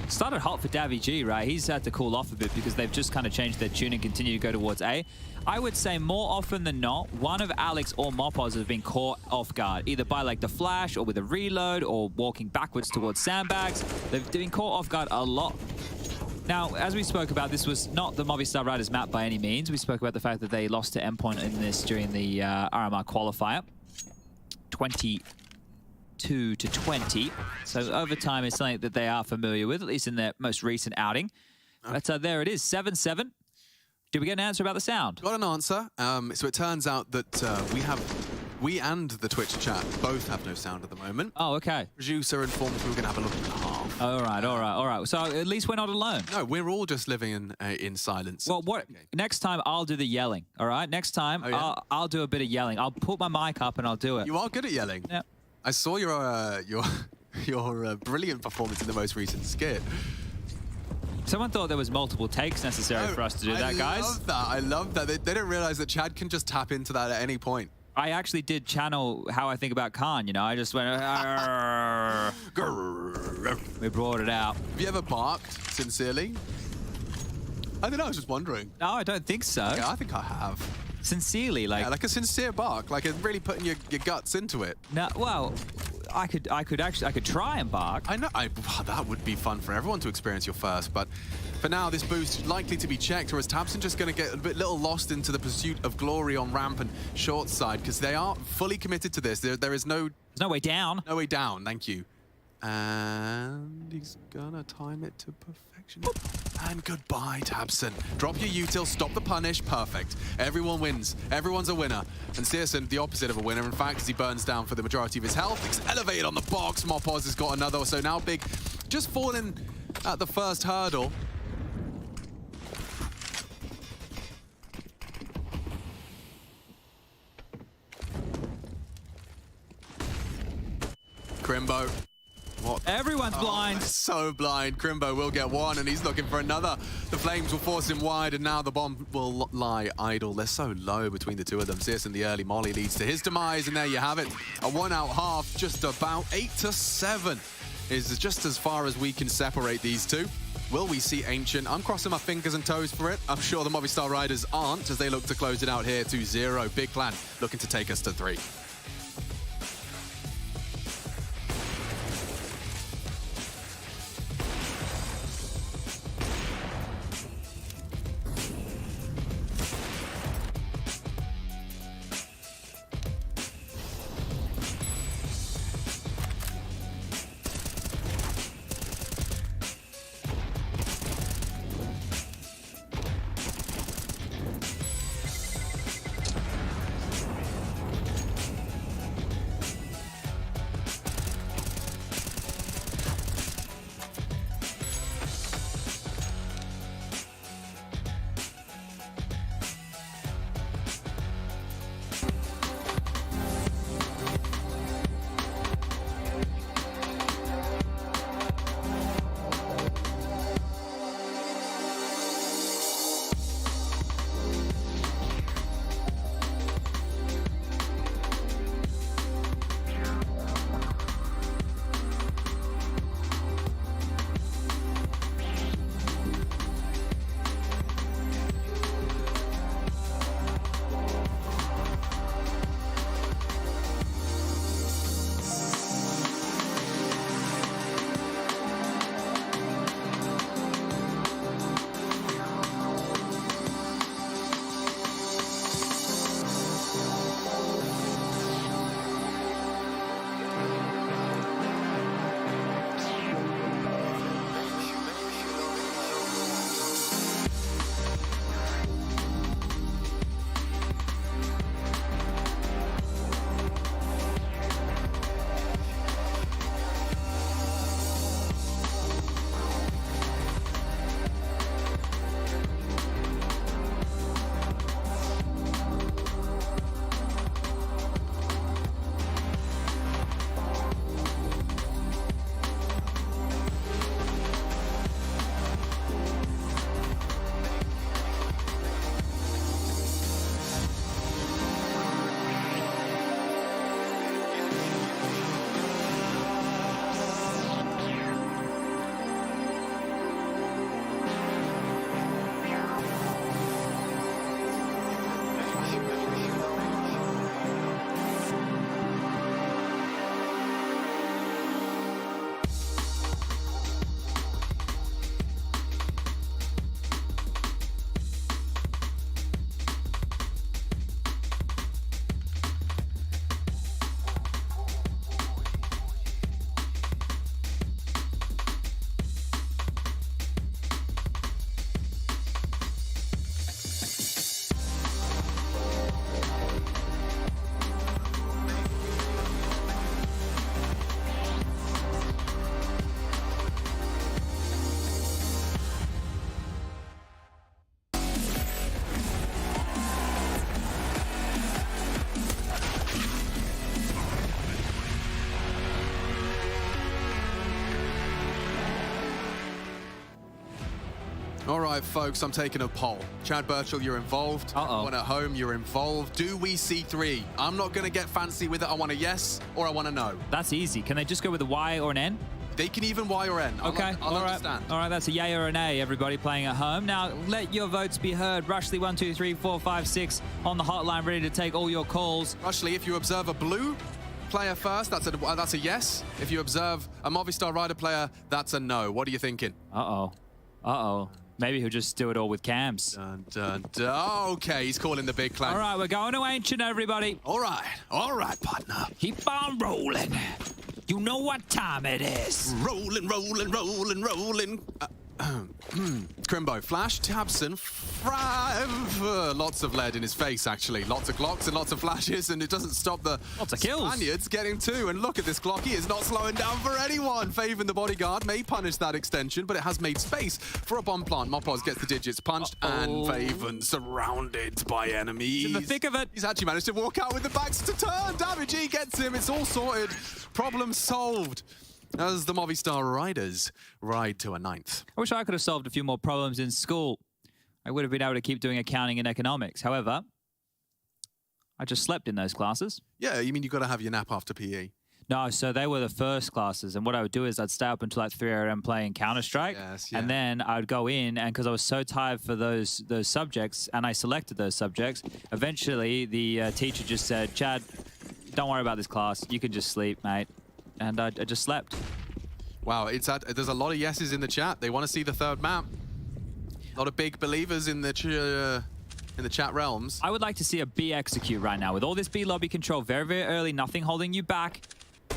Speaker 7: Started hot for Davy G, right? He's had to cool off a bit because they've just kind of changed their tune and continue to go towards A. I would say more often than not, one of Alex or Mopos has been caught off guard, either by like the flash or with a reload or walking backwards towards sandbags. They've been caught off guard a lot. Now, as we spoke about, this was not the Movistar Riders map by any means. We spoke about the fact that they lost to Endpoint in this during the RMR qualifier. 22-20. So overtime is something that they are familiar with, at least in their most recent outing. But there it is, 7-7. Did we get an answer about the sound?
Speaker 5: Got an answer. So it turns out that we and the Twitch chat both have no sound at the moment.
Speaker 7: Oh, okay.
Speaker 5: Producer informed we were going to have a look at half.
Speaker 7: All right. So at least we're not alone.
Speaker 5: No, we're all just living in silence.
Speaker 7: Well, next time I'll do the yelling, all right? Next time I'll do a bit of yelling. I'll put my mic up and I'll do it.
Speaker 5: You are good at yelling.
Speaker 7: Yeah.
Speaker 5: I saw your brilliant performance in the most recent skit.
Speaker 7: Someone thought there was multiple takes necessary for us to do that, guys.
Speaker 5: I love that. They don't realize that Chad can just tap into that at any point.
Speaker 7: I actually did channel how I think about Khan, you know? I just went... We brought it out.
Speaker 5: Have you ever barked sincerely? I don't know, I was just wondering.
Speaker 7: No, I don't think so.
Speaker 5: Yeah, I think I have.
Speaker 7: Sincerely, like...
Speaker 5: Yeah, like a sincere bark, like really putting your guts into it.
Speaker 7: No, well, I could try and bark.
Speaker 5: I know. That would be fun for everyone to experience your first, but for now, this boost likely to be checked, or is tabseN just going to get a little lost into the pursuit of glory on ramp and short side, because they are fully committed to this. There is no...
Speaker 7: There's no way down.
Speaker 5: No way down, thank you. And he's gonna time it to perfection. And goodbye, tabseN. Drop your util, stop the punish, perfect. Everyone wins. Everyone's a winner. And cysN, the opposite of a winner, in fact, as he burns down for the majority of his health. He's elevated on the box. Mopoz has got another, so now Big just falling at the first hurdle. Crimbo. What?
Speaker 7: Everyone's blind.
Speaker 5: So blind. Crimbo will get one, and he's looking for another. The flames will force him wide, and now the bomb will lie idle. They're so low between the two of them. cysN, the early molly, leads to his demise, and there you have it. A 1-out half, just about 8-7 is just as far as we can separate these two. Will we see Ancient? I'm crossing my fingers and toes for it. I'm sure the Movistar Riders aren't, as they look to close it out here 2-0. Big plan looking to take us to 3. All right, folks, I'm taking a poll. Chad Birchall, you're involved. Everyone at home, you're involved. Do we see 3? I'm not going to get fancy with it. I want a yes or I want a no.
Speaker 7: That's easy. Can they just go with a Y or an N?
Speaker 5: They can even Y or N.
Speaker 7: Okay,
Speaker 5: I'll understand.
Speaker 7: All right, that's a yay or an A, everybody playing at home. Now, let your votes be heard. Rushley 1, 2, 3, 4, 5, 6 on the hotline, ready to take all your calls.
Speaker 5: Rushley, if you observe a blue, player first, that's a yes. If you observe a Movistar Rider player, that's a no. What are you thinking?
Speaker 7: Uh-oh. Uh-oh. Maybe he'll just do it all with cams.
Speaker 5: Dun, dun, dun. Okay, he's calling the big clan.
Speaker 7: All right, we're going to Ancient, everybody.
Speaker 5: All right, partner.
Speaker 7: Keep on rolling. You know what time it is.
Speaker 5: Rolling, rolling, rolling, rolling. Crimbo, Flash, Tabson, lots of lead in his face, actually. Lots of Glocks and lots of flashes, and it doesn't stop the Spaniards getting two. And look at this Glock. He is not slowing down for anyone. Faven, the bodyguard, may punish that extension, but it has made space for a bomb plant. Mopoz gets the digits punched, and Faven surrounded by enemies.
Speaker 7: He's in the thick of it.
Speaker 5: He's actually managed to walk out with the backs to turn. Damage, he gets him. It's all sorted. Problem solved. As the Movistar Riders ride to a 9th.
Speaker 7: I wish I could have solved a few more problems in school. I would have been able to keep doing accounting and economics. However, I just slept in those classes.
Speaker 5: Yeah, you mean you got to have your nap after PE?
Speaker 7: No, so they were the first classes, and what I would do is I'd stay up until like 3 AM playing Counter-Strike, and then I'd go in, and because I was so tired for those subjects, and I selected those subjects, eventually the teacher just said, Chad, don't worry about this class, you can just sleep, mate. And I just slept.
Speaker 5: Wow, there's a lot of yeses in the chat. They want to see the 3rd map. A lot of big believers in the chat realms.
Speaker 7: I would like to see a B execute right now. With all this B lobby control very, very early, nothing holding you back. A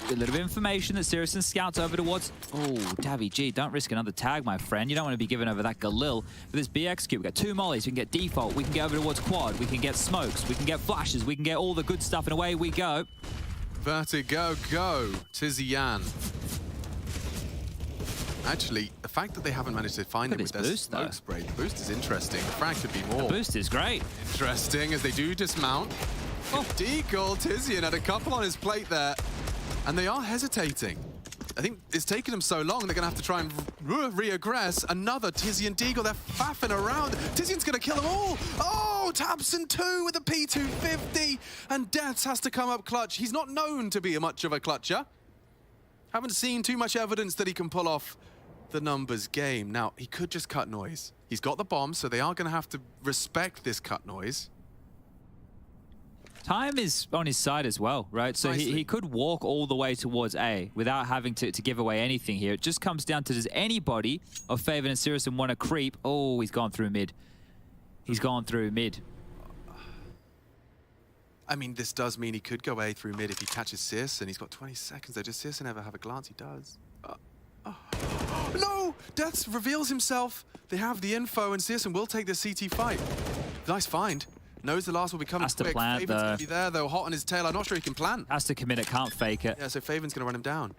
Speaker 7: little bit of information that Sirius scouts over towards... Oh, Davy G, don't risk another tag, my friend. You don't want to be giving over that Galil. With this B execute, we've got 2 mollies. We can get default. We can get over towards quad. We can get smokes. We can get flashes. We can get all the good stuff, and away we go.
Speaker 5: Vertigo, go. Tizian. Actually, the fact that they haven't managed to find him with their smoke spray, the boost is interesting. The frag could be more.
Speaker 7: The boost is great.
Speaker 5: Interesting as they do dismount. Oh. Deagle, Tizian had a couple on his plate there, and they are hesitating. I think it's taken them so long, they're going to have to try and re-aggress. Another Tizian Deagle, they're faffing around. Tizian's going to kill them all. Oh, Tabson 2 with a P250. And Deaths has to come up clutch. He's not known to be much of a clutcher. Haven't seen too much evidence that he can pull off the numbers game. Now, he could just cut noise. He's got the bomb, so they are going to have to respect this cut noise.
Speaker 7: Time is on his side as well, right? So he could walk all the way towards A without having to give away anything here. It just comes down to, does anybody of Faven and Sirius want to creep? Oh, he's gone through mid. He's gone through mid.
Speaker 5: I mean, this does mean he could go A through mid if he catches Sirius, and he's got 20 seconds. Does Sirius ever have a glance? He does. No! Deaths reveals himself. They have the info, and Sirius will take the CT fight. Nice find. Knows the last will be coming
Speaker 7: Has
Speaker 5: quick.
Speaker 7: to plant,
Speaker 5: Faven's going to be there, though, hot on his tail. I'm not sure he can plant.
Speaker 7: Has to commit it, can't fake it.
Speaker 5: Yeah, so Faven's going to run him down.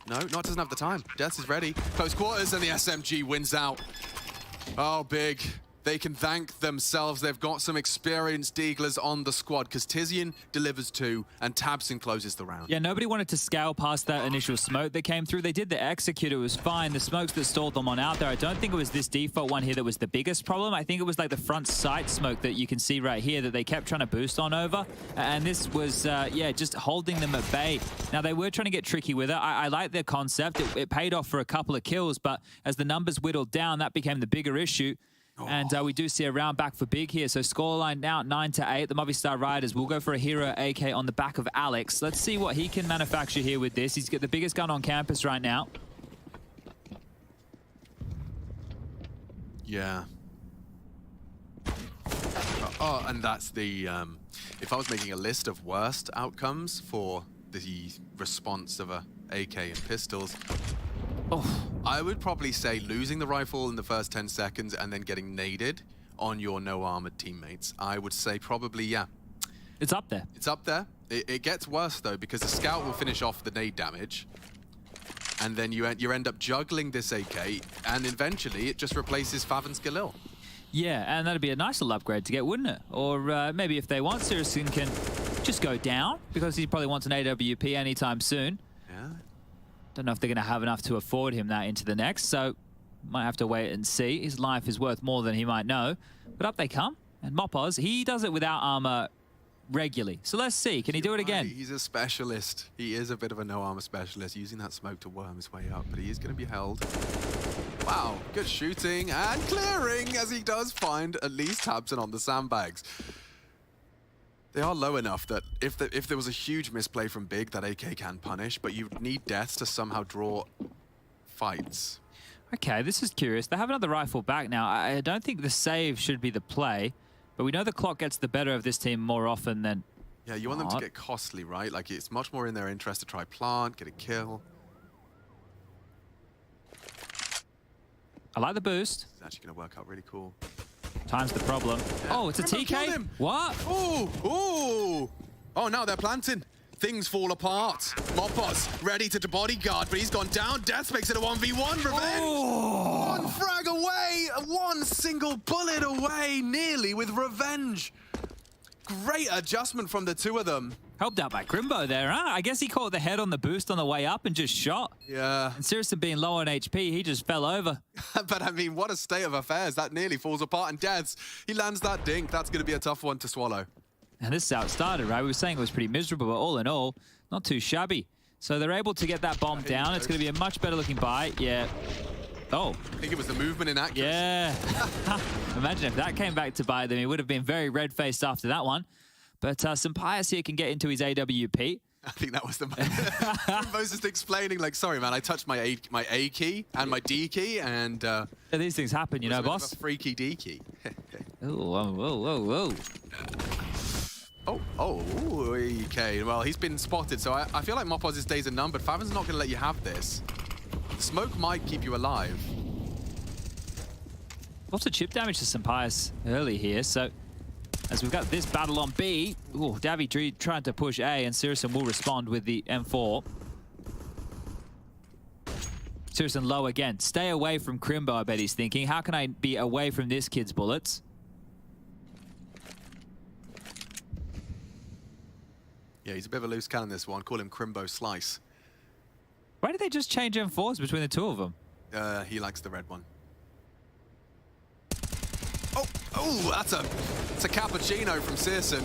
Speaker 5: No, doesn't have the time. Deaths is ready. Close quarters, and the SMG wins out. Oh, big. They can thank themselves. They've got some experienced Deaglers on the squad because Tizian delivers 2 and Tabson closes the round.
Speaker 7: Yeah, nobody wanted to scale past that initial smoke that came through. They did the execute. It was fine. The smokes that stalled them on out there, I don't think it was this default one here that was the biggest problem. I think it was like the front sight smoke that you can see right here that they kept trying to boost on over. And this was, yeah, just holding them at bay. Now, they were trying to get tricky with it. I like their concept. It paid off for a couple of kills, but as the numbers whittled down, that became the bigger issue. And we do see a round back for Big here. So scoreline now 9-8. The Movistar Riders will go for a hero AK on the back of Alex. Let's see what he can manufacture here with this. He's got the biggest gun on campus right now.
Speaker 5: Yeah. Oh, and that's the... if I was making a list of worst outcomes for the response of a AK and pistols... Oh, I would probably say losing the rifle in the first 10 seconds and then getting naded on your no-armored teammates. I would say probably, yeah.
Speaker 7: It's up there.
Speaker 5: It's up there. It gets worse, though, because the scout will finish off the nade damage. And then you end up juggling this AK, and eventually it just replaces Faven's Galil.
Speaker 7: Yeah, and that'd be a nice little upgrade to get, wouldn't it? Or maybe if they want, Siriuskin can just go down, because he probably wants an AWP anytime soon.
Speaker 5: Yeah.
Speaker 7: Don't know if they're going to have enough to afford him that into the next, so might have to wait and see. His life is worth more than he might know. But up they come, and Mopoz, he does it without armor regularly. So let's see, can he do it again?
Speaker 5: He's a specialist. He is a bit of a no-armor specialist, using that smoke to worm his way up, but he is going to be held. Wow, good shooting and clearing as he does find at least Tabson on the sandbags. They are low enough that if there was a huge misplay from Big, that AK can punish, but you need deaths to somehow draw fights.
Speaker 7: Okay, this is curious. They have another rifle back now. I don't think the save should be the play, but we know the clock gets the better of this team more often than
Speaker 5: Yeah, you want them to get costly, right? Like, it's much more in their interest to try plant, get a kill.
Speaker 7: I like the boost.
Speaker 5: It's actually going to work out really cool.
Speaker 7: Time's the problem. Yeah. Oh, it's a TK? What?
Speaker 5: Ooh, ooh. Oh, now they're planting. Things fall apart. Mopaz ready to bodyguard, but he's gone down. Death makes it a 1v1. Revenge.
Speaker 7: Oh.
Speaker 5: One frag away. One single bullet away, nearly, with Revenge. Great adjustment from the two of them.
Speaker 7: Helped out by Crimbo there, huh? I guess he caught the head on the boost on the way up and just shot.
Speaker 5: Yeah.
Speaker 7: And Sirison being low on HP, he just fell over.
Speaker 5: But I mean, what a state of affairs. That nearly falls apart. And Deaths, he lands that dink. That's going to be a tough one to swallow.
Speaker 7: And this is how it started, right? We were saying it was pretty miserable, but all in all, not too shabby. So they're able to get that bomb down. It's going to be a much better looking buy. Yeah. Oh.
Speaker 5: I think it was the movement in accuracy.
Speaker 7: Yeah. Imagine if that came back to bite them. He would have been very red-faced after that one. But Sampaius here can get into his AWP.
Speaker 5: I think that was the moment. Crimbo's just explaining, like, sorry, man, I touched my A key and my D key, and...
Speaker 7: Yeah, these things happen, you know, boss.
Speaker 5: A freaky D key.
Speaker 7: Oh, whoa, whoa, whoa.
Speaker 5: Oh, okay. Well, he's been spotted, so I feel like Mopaz's days are numbered. Favin's not going to let you have this. Smoke might keep you alive.
Speaker 7: Lots of chip damage to Sampaius early here, so... As we've got this battle on B, Davy trying to push A, and Sirison will respond with the M4. Sirison low again. Stay away from Crimbo, I bet he's thinking. How can I be away from this kid's bullets?
Speaker 5: Yeah, he's a bit of a loose cannon, this one. Call him Crimbo Slice.
Speaker 7: Why did they just change M4s between the two of them?
Speaker 5: He likes the red one. Oh, that's a cappuccino from Sirison.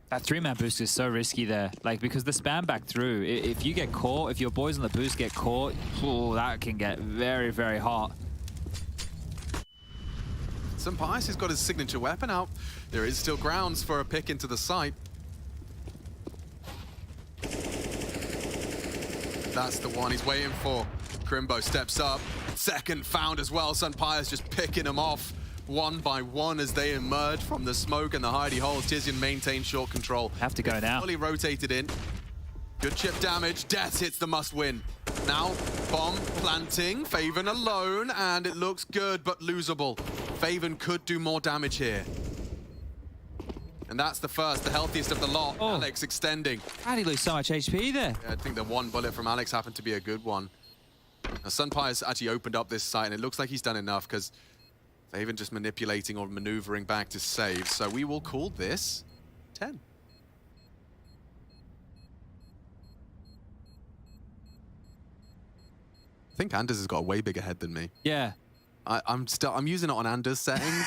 Speaker 7: That 3-man boost is so risky there. Like, because the spam back through, if you get caught, if your boys on the boost get caught, that can get very, very hot.
Speaker 5: Sampaius has got his signature weapon out. There is still grounds for a pick into the site. That's the one he's waiting for. Crimbo steps up. Second found as well. Sampaius just picking them off one by one as they emerge from the smoke and the hidey holes. Tizian maintains short control.
Speaker 7: Have to go now.
Speaker 5: Fully rotated in. Good chip damage. Death hits the must win. Now, bomb planting. Faven alone, and it looks good, but losable. Faven could do more damage here. And that's the first, the healthiest of the lot.
Speaker 7: Oh.
Speaker 5: Alex extending.
Speaker 7: How did he lose so much HP there?
Speaker 5: Yeah, I think the one bullet from Alex happened to be a good one. Now, Sampaius actually opened up this site, and it looks like he's done enough because Faven just manipulating or maneuvering back to save. So we will call this 10. I think Anders has got a way bigger head than me.
Speaker 7: Yeah.
Speaker 5: I'm using it on Anders settings.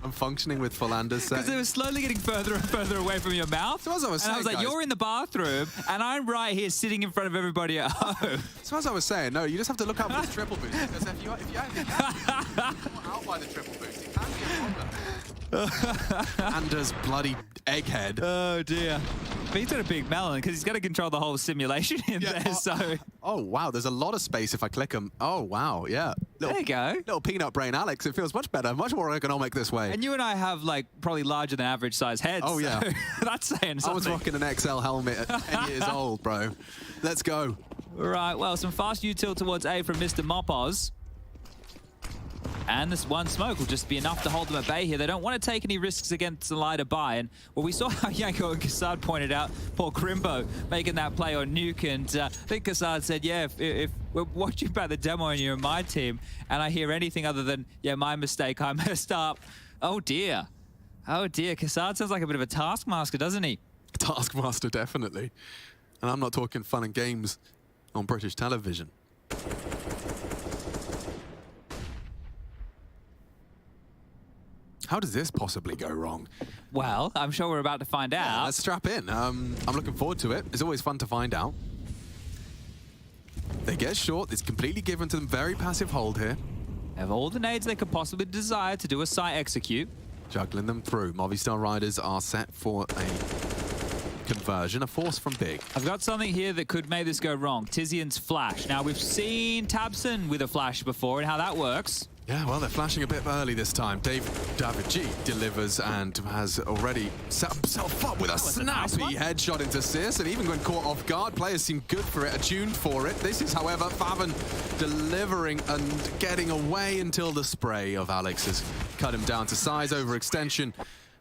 Speaker 5: I'm functioning with full Anders settings.
Speaker 7: Because it was slowly getting further and further away from your mouth.
Speaker 5: So as I was saying,
Speaker 7: I was like,
Speaker 5: guys,
Speaker 7: you're in the bathroom, and I'm right here sitting in front of everybody at home.
Speaker 5: So as I was saying, no, you just have to look out for the triple boost. Because if you out by the triple boost, it can be a problem. Anders bloody egghead.
Speaker 7: Oh dear. But he's got a big melon because he's got to control the whole simulation in there. So.
Speaker 5: Oh wow, there's a lot of space if I click him. Oh wow, yeah.
Speaker 7: There you go.
Speaker 5: Little peanut brain, Alex. It feels much better, much more ergonomic this way.
Speaker 7: And you and I have like probably larger than average size heads.
Speaker 5: Oh yeah.
Speaker 7: So that's saying something.
Speaker 5: I was rocking an XL helmet at 10 years old, bro. Let's go.
Speaker 7: Right. Well, some fast util towards A from Mr. Mopaz. And this one smoke will just be enough to hold them at bay here. They don't want to take any risks against the lighter buy. And well, we saw how Yanko and Kassad pointed out poor Crimbo making that play on Nuke. And I think Kassad said, yeah, if we're watching back the demo and you're in my team and I hear anything other than, yeah, my mistake, I messed up. Oh, dear. Oh, dear. Kassad sounds like a bit of a taskmaster, doesn't he?
Speaker 5: Taskmaster, definitely. And I'm not talking fun and games on British television. How does this possibly go wrong?
Speaker 7: Well, I'm sure we're about to find out.
Speaker 5: Yeah, let's strap in. I'm looking forward to it. It's always fun to find out. They get short. It's completely given to them. Very passive hold here.
Speaker 7: Have all the nades they could possibly desire to do a site execute.
Speaker 5: juggling them through. Movistar Riders are set for a conversion, a force from Big.
Speaker 7: I've got something here that could make this go wrong. Tizian's flash. Now, we've seen tabseN with a flash before and how that works.
Speaker 5: Yeah, well, they're flashing a bit early this time. David G delivers and has already set himself up with a snappy headshot into Sears, and even when caught off guard, players seem good for it, attuned for it. This is, however, faveN delivering and getting away until the spray of Alex has cut him down to size. Overextension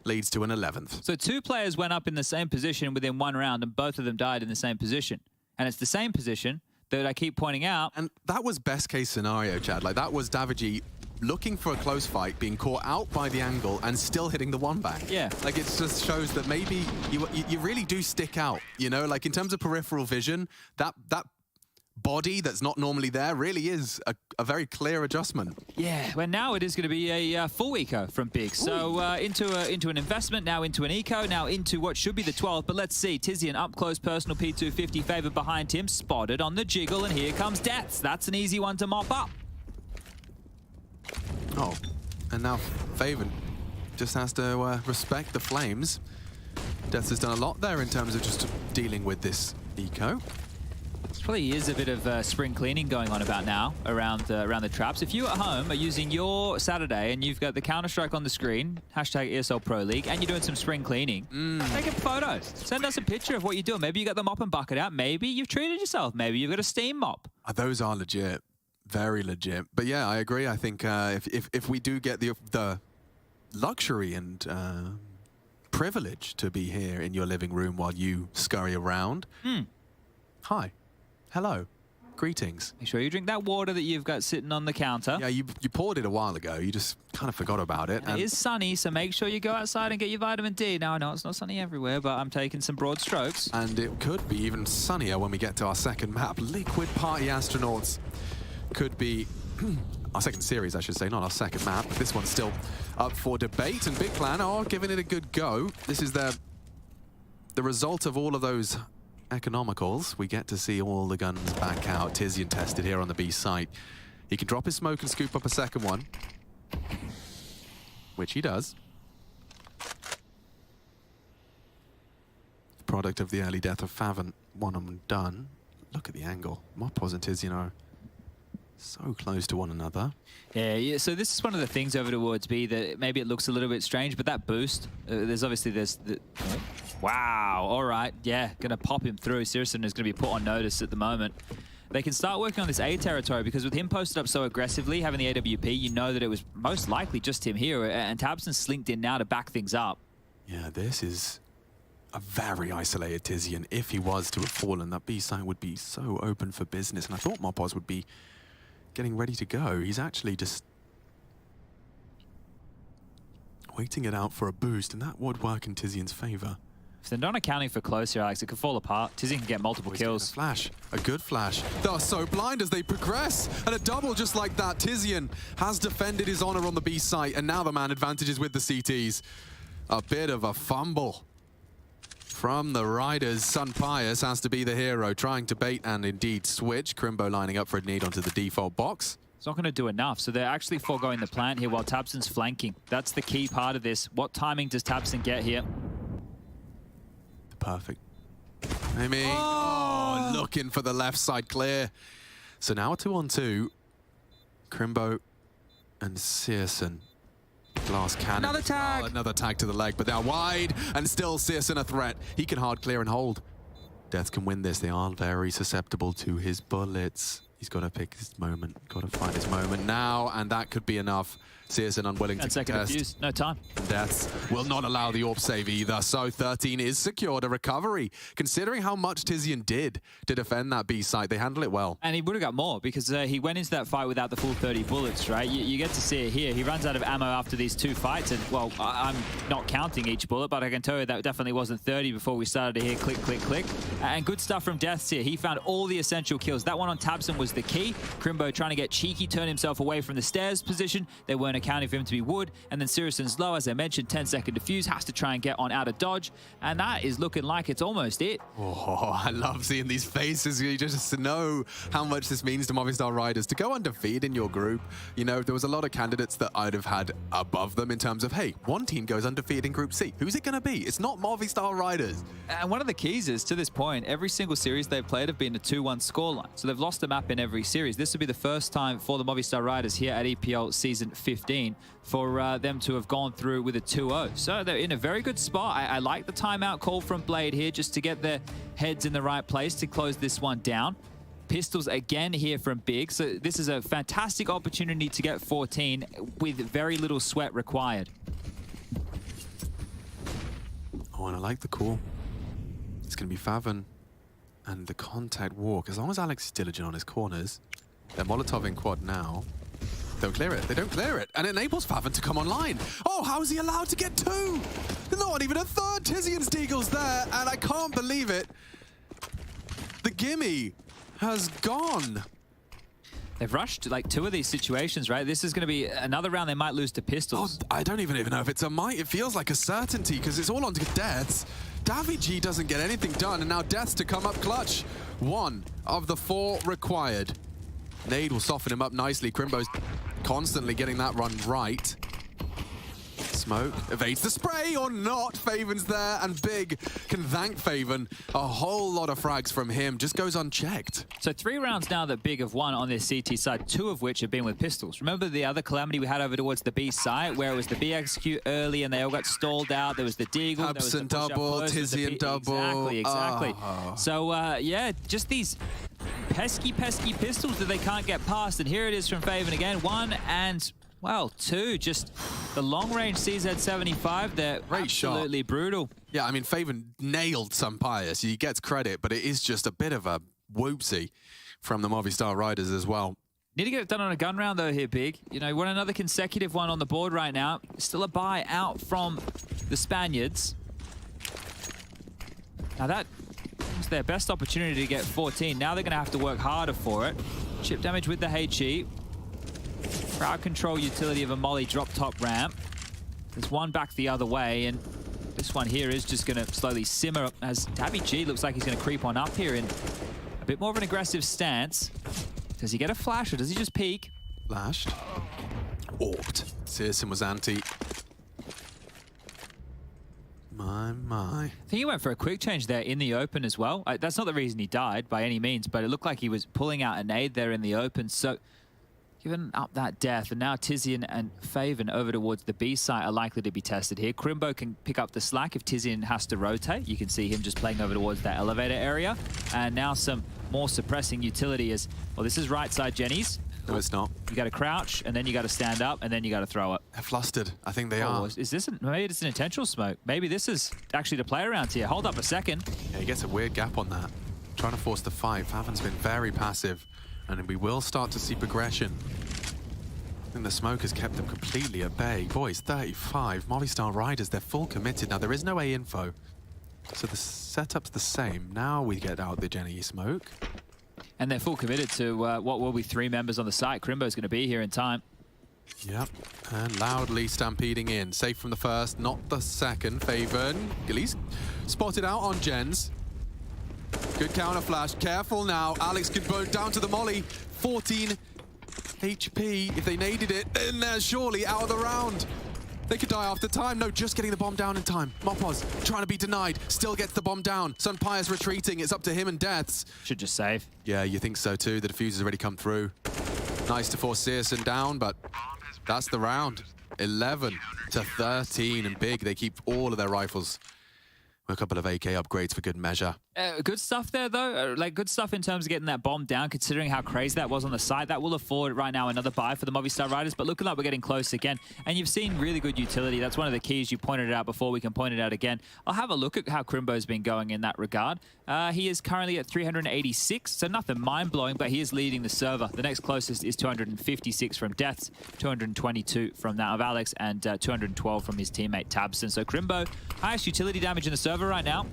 Speaker 5: leads to an 11th.
Speaker 7: So 2 players went up in the same position within 1 round, and both of them died in the same position. And it's the same position that I keep pointing out.
Speaker 5: And that was best case scenario, Chad. Like, that was David G looking for a close fight, being caught out by the angle and still hitting the one back.
Speaker 7: Yeah.
Speaker 5: Like, it just shows that maybe you really do stick out, you know? Like, in terms of peripheral vision, that body that's not normally there really is a very clear adjustment.
Speaker 7: Yeah, well, now it is going to be a full eco from Big. So into an investment, now into an eco, now into what should be the 12th. But let's see, Tizian up close, personal P250, favored behind him, spotted on the jiggle, and here comes Deaths. That's an easy one to mop up.
Speaker 5: Oh, and now faveN just has to respect the flames. Deaths has done a lot there in terms of just dealing with this eco.
Speaker 7: There probably is a bit of spring cleaning going on about now around the traps. If you at home are using your Saturday and you've got the Counter-Strike on the screen, hashtag ESL Pro League, and you're doing some spring cleaning, take a photo. Send us a picture of what you're doing. Maybe you got the mop and bucket out. Maybe you've treated yourself. Maybe you've got a steam mop.
Speaker 5: Those are legit. Very legit. But yeah, I agree. I think if we do get the luxury and privilege to be here in your living room while you scurry around, hi, hello, greetings.
Speaker 7: Make sure you drink that water that you've got sitting on the counter.
Speaker 5: Yeah, you poured it a while ago. You just kind of forgot about it.
Speaker 7: And it is sunny, so make sure you go outside and get your vitamin D. Now, I know it's not sunny everywhere, but I'm taking some broad strokes.
Speaker 5: And it could be even sunnier when we get to our second map. Liquid Party Astronauts could be our second series, I should say, not our second map. This one's still up for debate, and Big Clan are giving it a good go. This is the result of all of those economicals. We get to see all the guns back out. Tizian tested here on the B site. He can drop his smoke and scoop up a second one, which he does. The product of the early death of faveN, one of them done. Look at the angle. Mopos and Tizian are so close to one another.
Speaker 7: Yeah, so this is one of the things over towards B that maybe it looks a little bit strange, but that boost, there's obviously this... Wow, all right, yeah, going to pop him through. syrsoN is going to be put on notice at the moment. They can start working on this A territory because with him posted up so aggressively, having the AWP, you know that it was most likely just him here, and tabseN slinked in now to back things up.
Speaker 5: Yeah, this is a very isolated Tizian. If he was to have fallen, that B site would be so open for business, and I thought Mopos would be getting ready to go. He's actually just waiting it out for a boost, and that would work in Tizian's favor.
Speaker 7: If they're not accounting for close here, Alex, it could fall apart. Tizian can get multiple kills.
Speaker 5: A flash, a good flash. They're so blind as they progress, and a double just like that. Tizian has defended his honor on the B site, and now the man advantages with the CTs. A bit of a fumble from the Riders. Sun Pius has to be the hero, trying to bait and indeed switch. Crimbo lining up for a need onto the default box.
Speaker 7: It's not going to do enough, so they're actually foregoing the plant here while tabseN's flanking. That's the key part of this. What timing does tabseN get here?
Speaker 5: Perfect. I mean, looking for the left side clear. So now a 2-on-2. Crimbo and syrsoN. Glass cannon.
Speaker 7: Another tag.
Speaker 5: Another tag to the leg, but they're wide, and still syrsoN a threat. He can hard clear and hold. Deaths can win this. They are very susceptible to his bullets. He's got to pick his moment. Got to find his moment now, and that could be enough. syrsoN unwilling to contest.
Speaker 7: No time.
Speaker 5: Deaths will not allow the AWP save either, so 13 is secured. A recovery. Considering how much Tizian did to defend that B site, they handle it well.
Speaker 7: And he would have got more because he went into that fight without the full 30 bullets, right? You get to see it here. He runs out of ammo after these 2 fights, and, well, I'm not counting each bullet, but I can tell you that definitely wasn't 30 before we started to hear click, click, click. And good stuff from Deaths here. He found all the essential kills. That one on tabseN was the key. Crimbo trying to get cheeky, turn himself away from the stairs position. They weren't accounting for him to be wood. And then Siriuson's low, as I mentioned, 10-second defuse, has to try and get on out of dodge. And that is looking like it's almost it.
Speaker 5: Oh, I love seeing these faces. You just know how much this means to Movistar Riders. To go undefeated in your group, you know, there was a lot of candidates that I'd have had above them in terms of, hey, one team goes undefeated in Group C. Who's it going to be? It's not Movistar Riders.
Speaker 7: And one of the keys is, to this point, every single series they've played have been a 2-1 scoreline. So they've lost a map in every series. This would be the first time for the Movistar Riders here at EPL Season 15 for them to have gone through with a 2-0. So they're in a very good spot. I like the timeout call from Blade here just to get their heads in the right place to close this one down. Pistols again here from Big. So this is a fantastic opportunity to get 14 with very little sweat required.
Speaker 5: Oh, and I like the call. It's going to be Faven and the contact walk. As long as Alex is diligent on his corners, they're Molotov in quad now. Don't clear it. They don't clear it. And it enables Faven to come online. Oh, how is he allowed to get two? Not even a third. Tizzy and Steagle's there, and I can't believe it. The gimme has gone.
Speaker 7: They've rushed like two of these situations, right? This is going to be another round they might lose to Pistols.
Speaker 5: Oh, I don't even know if it's a might. It feels like a certainty because it's all on to Deaths. Davy G doesn't get anything done, and now Deaths to come up clutch. 1 of the 4 required. Nade will soften him up nicely. Crimbo's constantly getting that run right. Smoke evades the spray or not. Faven's there, and Big can thank Faven. A whole lot of frags from him just goes unchecked.
Speaker 7: So 3 rounds now that Big have won on this CT side, 2 of which have been with Pistols. Remember the other calamity we had over towards the B side, where it was the B execute early and they all got stalled out. There was the Deagle, there was the
Speaker 5: double, Tizzy and double.
Speaker 7: Exactly. So yeah, just these pesky Pistols that they can't get past. And here it is from Faven again. 1 and... well, 2, just the long-range CZ75, they're absolutely brutal.
Speaker 5: Yeah, I mean, Faven nailed some Pius. He gets credit, but it is just a bit of a whoopsie from the Movistar Riders as well.
Speaker 7: Need to get it done on a gun round, though, here, Big. You know, want another consecutive one on the board right now. Still a buy out from the Spaniards. Now, that was their best opportunity to get 14. Now they're going to have to work harder for it. Chip damage with the HE. Crowd control utility of a Molly drop top ramp. There's one back the other way, and this one here is just going to slowly simmer as Davy G looks like he's going to creep on up here in a bit more of an aggressive stance. Does he get a flash or does he just peek?
Speaker 5: Flashed. Orbed. Searson was anti. My.
Speaker 7: I think he went for a quick change there in the open as well. That's not the reason he died by any means, but it looked like he was pulling out a nade there in the open. So giving up that death, and now Tizian and Faven over towards the B site are likely to be tested here. Crimbo can pick up the slack if Tizian has to rotate. You can see him just playing over towards that elevator area. And now some more suppressing utility as, well, this is right side Jenny's.
Speaker 5: No, it's not.
Speaker 7: You got to crouch, and then you got to stand up, and then you got to throw it.
Speaker 5: They're flustered. I think they are.
Speaker 7: Is this maybe it's an intentional smoke? Maybe this is actually to play around here. Hold up a second.
Speaker 5: Yeah, he gets a weird gap on that. Trying to force the fight. Faven's been very passive, and we will start to see progression. I think the smoke has kept them completely at bay. Boys, 35. Movistar Riders, they're full committed. Now, there is no A info, so the setup's the same. Now we get out the Jenny smoke.
Speaker 7: And they're full committed to what will be 3 members on the site. Crimbo's going to be here in time.
Speaker 5: Yep, and loudly stampeding in. Safe from the first, not the second. Faven, Gillies, spotted out on Jens. Good counter flash. Careful now. Alex could go down to the molly. 14 HP. If they naded it, in there surely out of the round. They could die after time. No, just getting the bomb down in time. Mopos trying to be denied. Still gets the bomb down. Sun Pius retreating. It's up to him and Deaths.
Speaker 7: Should just save.
Speaker 5: Yeah, you think so too. The diffuser's already come through. Nice to force Searson down, but that's the round. 11 to 13, and Big, they keep all of their rifles. A couple of AK upgrades for good measure.
Speaker 7: Good stuff there, though. Like, good stuff in terms of getting that bomb down, considering how crazy that was on the side. That will afford right now another buy for the Movistar Riders, but looking like we're getting close again. And you've seen really good utility. That's one of the keys. You pointed it out before. We can point it out again. I'll have a look at how Crimbo's been going in that regard. He is currently at 386, so nothing mind-blowing, but he is leading the server. The next closest is 256 from Deaths, 222 from that of Alex, and 212 from his teammate Tabson. So Crimbo, highest utility damage in the server right now.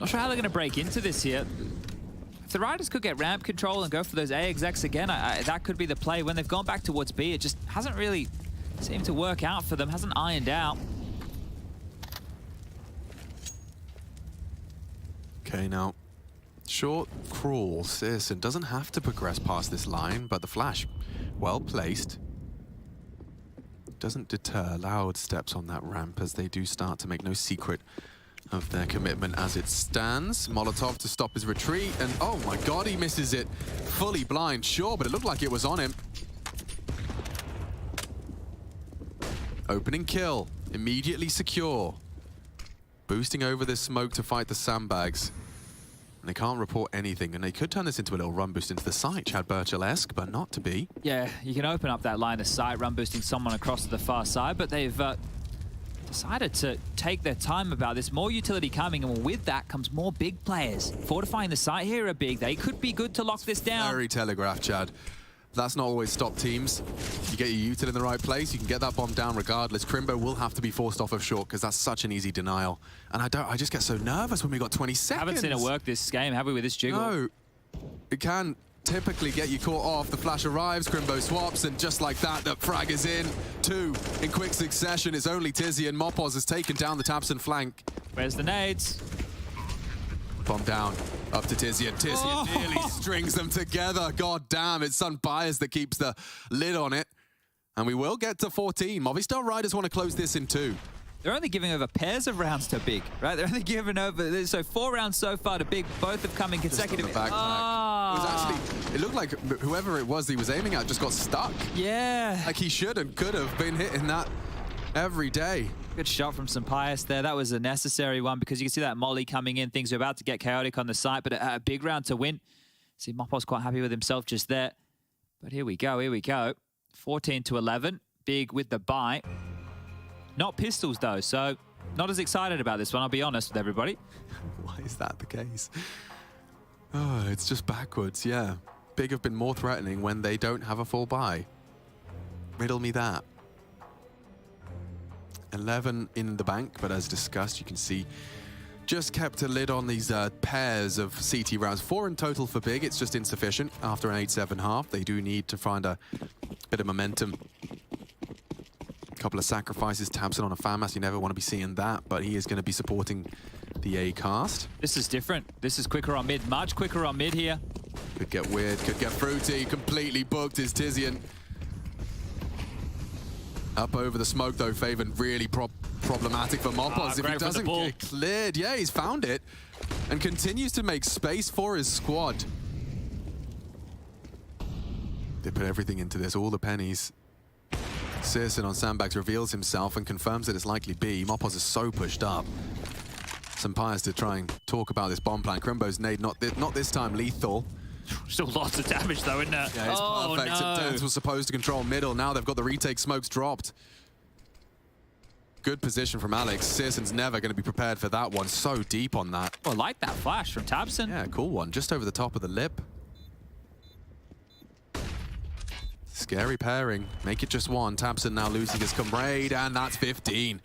Speaker 7: Not sure how they're going to break into this here. the Riders could get ramp control and go for those A execs again, that could be the play. When they've gone back towards B, it just hasn't really seemed to work out for them, hasn't ironed out.
Speaker 5: Okay, now, short crawl. Searson doesn't have to progress past this line, but the flash, well placed. Doesn't deter loud steps on that ramp as they do start to make no secret of their commitment as it stands. Molotov to stop his retreat, and oh my god, he misses it. Fully blind, sure, but it looked like it was on him. Opening kill, immediately secure. Boosting over this smoke to fight the sandbags. And they can't report anything, and they could turn this into a little run boost into the site, Chad Burchill-esque, but not to be.
Speaker 7: Yeah, you can open up that line of sight, run boosting someone across to the far side, but they've decided to take their time about this. More utility coming, and with that comes more big players. Fortifying the site here are big. They could be good to lock this down.
Speaker 5: Very telegraphed, Chad. That's not always stop teams. You get your util in the right place, you can get that bomb down regardless. Crimbo will have to be forced off of short because that's such an easy denial. And I just get so nervous when we got 20 seconds.
Speaker 7: Haven't seen it work this game, have we, with this jiggle?
Speaker 5: No. It can typically get you caught off. The flash arrives, Crimbo swaps, and just like that, the frag is in. 2 in quick succession. It's only Tizzy, and Mopoz has taken down the Tabson flank.
Speaker 7: Where's the nades?
Speaker 5: Bomb down, up to Tizzy, and Tizzy nearly strings them together. God damn, it's Sun Bias that keeps the lid on it. And we will get to 14. Movistar Riders want to close this in 2.
Speaker 7: They're only giving over pairs of rounds to Big, right? They're only giving over, so 4 rounds so far to Big. Both have come in consecutive.
Speaker 5: It was actually, it looked like whoever it was he was aiming at just got stuck.
Speaker 7: Yeah.
Speaker 5: Like he should and could have been hitting that every day.
Speaker 7: Good shot from Sampaius there. That was a necessary one because you can see that molly coming in. Things are about to get chaotic on the site, but a big round to win. See, Mopo's quite happy with himself just there. But here we go, here we go. 14-11. Big with the buy. Not pistols, though, so not as excited about this one, I'll be honest with everybody.
Speaker 5: Why is that the case? Oh, it's just backwards, yeah. Big have been more threatening when they don't have a full buy. Riddle me that. 11 in the bank, but as discussed, you can see just kept a lid on these pairs of CT rounds. 4 in total for Big. It's just insufficient after an 8-7 half. They do need to find a bit of momentum. A couple of sacrifices. Tabson on a FAMAS. You never want to be seeing that, but he is going to be supporting the A cast.
Speaker 7: This is different. This is quicker on mid. Much quicker on mid here.
Speaker 5: Could get weird. Could get fruity. Completely booked is Tizian. Up over the smoke, though, Faven really problematic for Mopoz if he doesn't get cleared. Yeah, he's found it and continues to make space for his squad. They put everything into this, all the pennies. Searson on sandbags reveals himself and confirms that it's likely B. Mopoz is so pushed up. Sampaius to try and talk about this bomb plan. Crimbo's nade, not this time lethal.
Speaker 7: Still lots of damage, though, isn't it?
Speaker 5: Yeah, it's perfect.
Speaker 7: No.
Speaker 5: Dance was supposed to control middle. Now they've got the retake smokes dropped. Good position from Alex. Searson's never going to be prepared for that one. So deep on that.
Speaker 7: Oh, I like that flash from Tabson.
Speaker 5: Yeah, cool one. Just over the top of the lip. Scary pairing. Make it just one. Tabson now losing his comrade, and that's 15.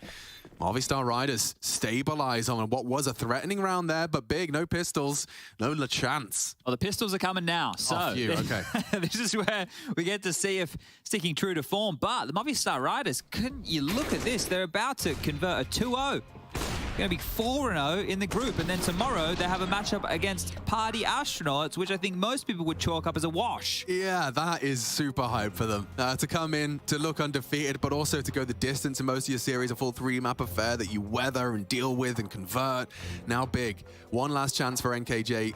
Speaker 5: Movistar Riders stabilize on what was a threatening round there, but Big, no pistols, no chance.
Speaker 7: Well, the pistols are coming now, so
Speaker 5: okay.
Speaker 7: This is where we get to see if sticking true to form. But the Movistar Riders, couldn't you look at this? They're about to convert a 2-0. Going to be 4-0 in the group, and then tomorrow they have a matchup against Party Astronauts, which I think most people would chalk up as a wash.
Speaker 5: Yeah, that is super hype for them. To come in, to look undefeated, but also to go the distance in most of your series, a full 3-map affair that you weather and deal with and convert. Now Big, one last chance for NKJ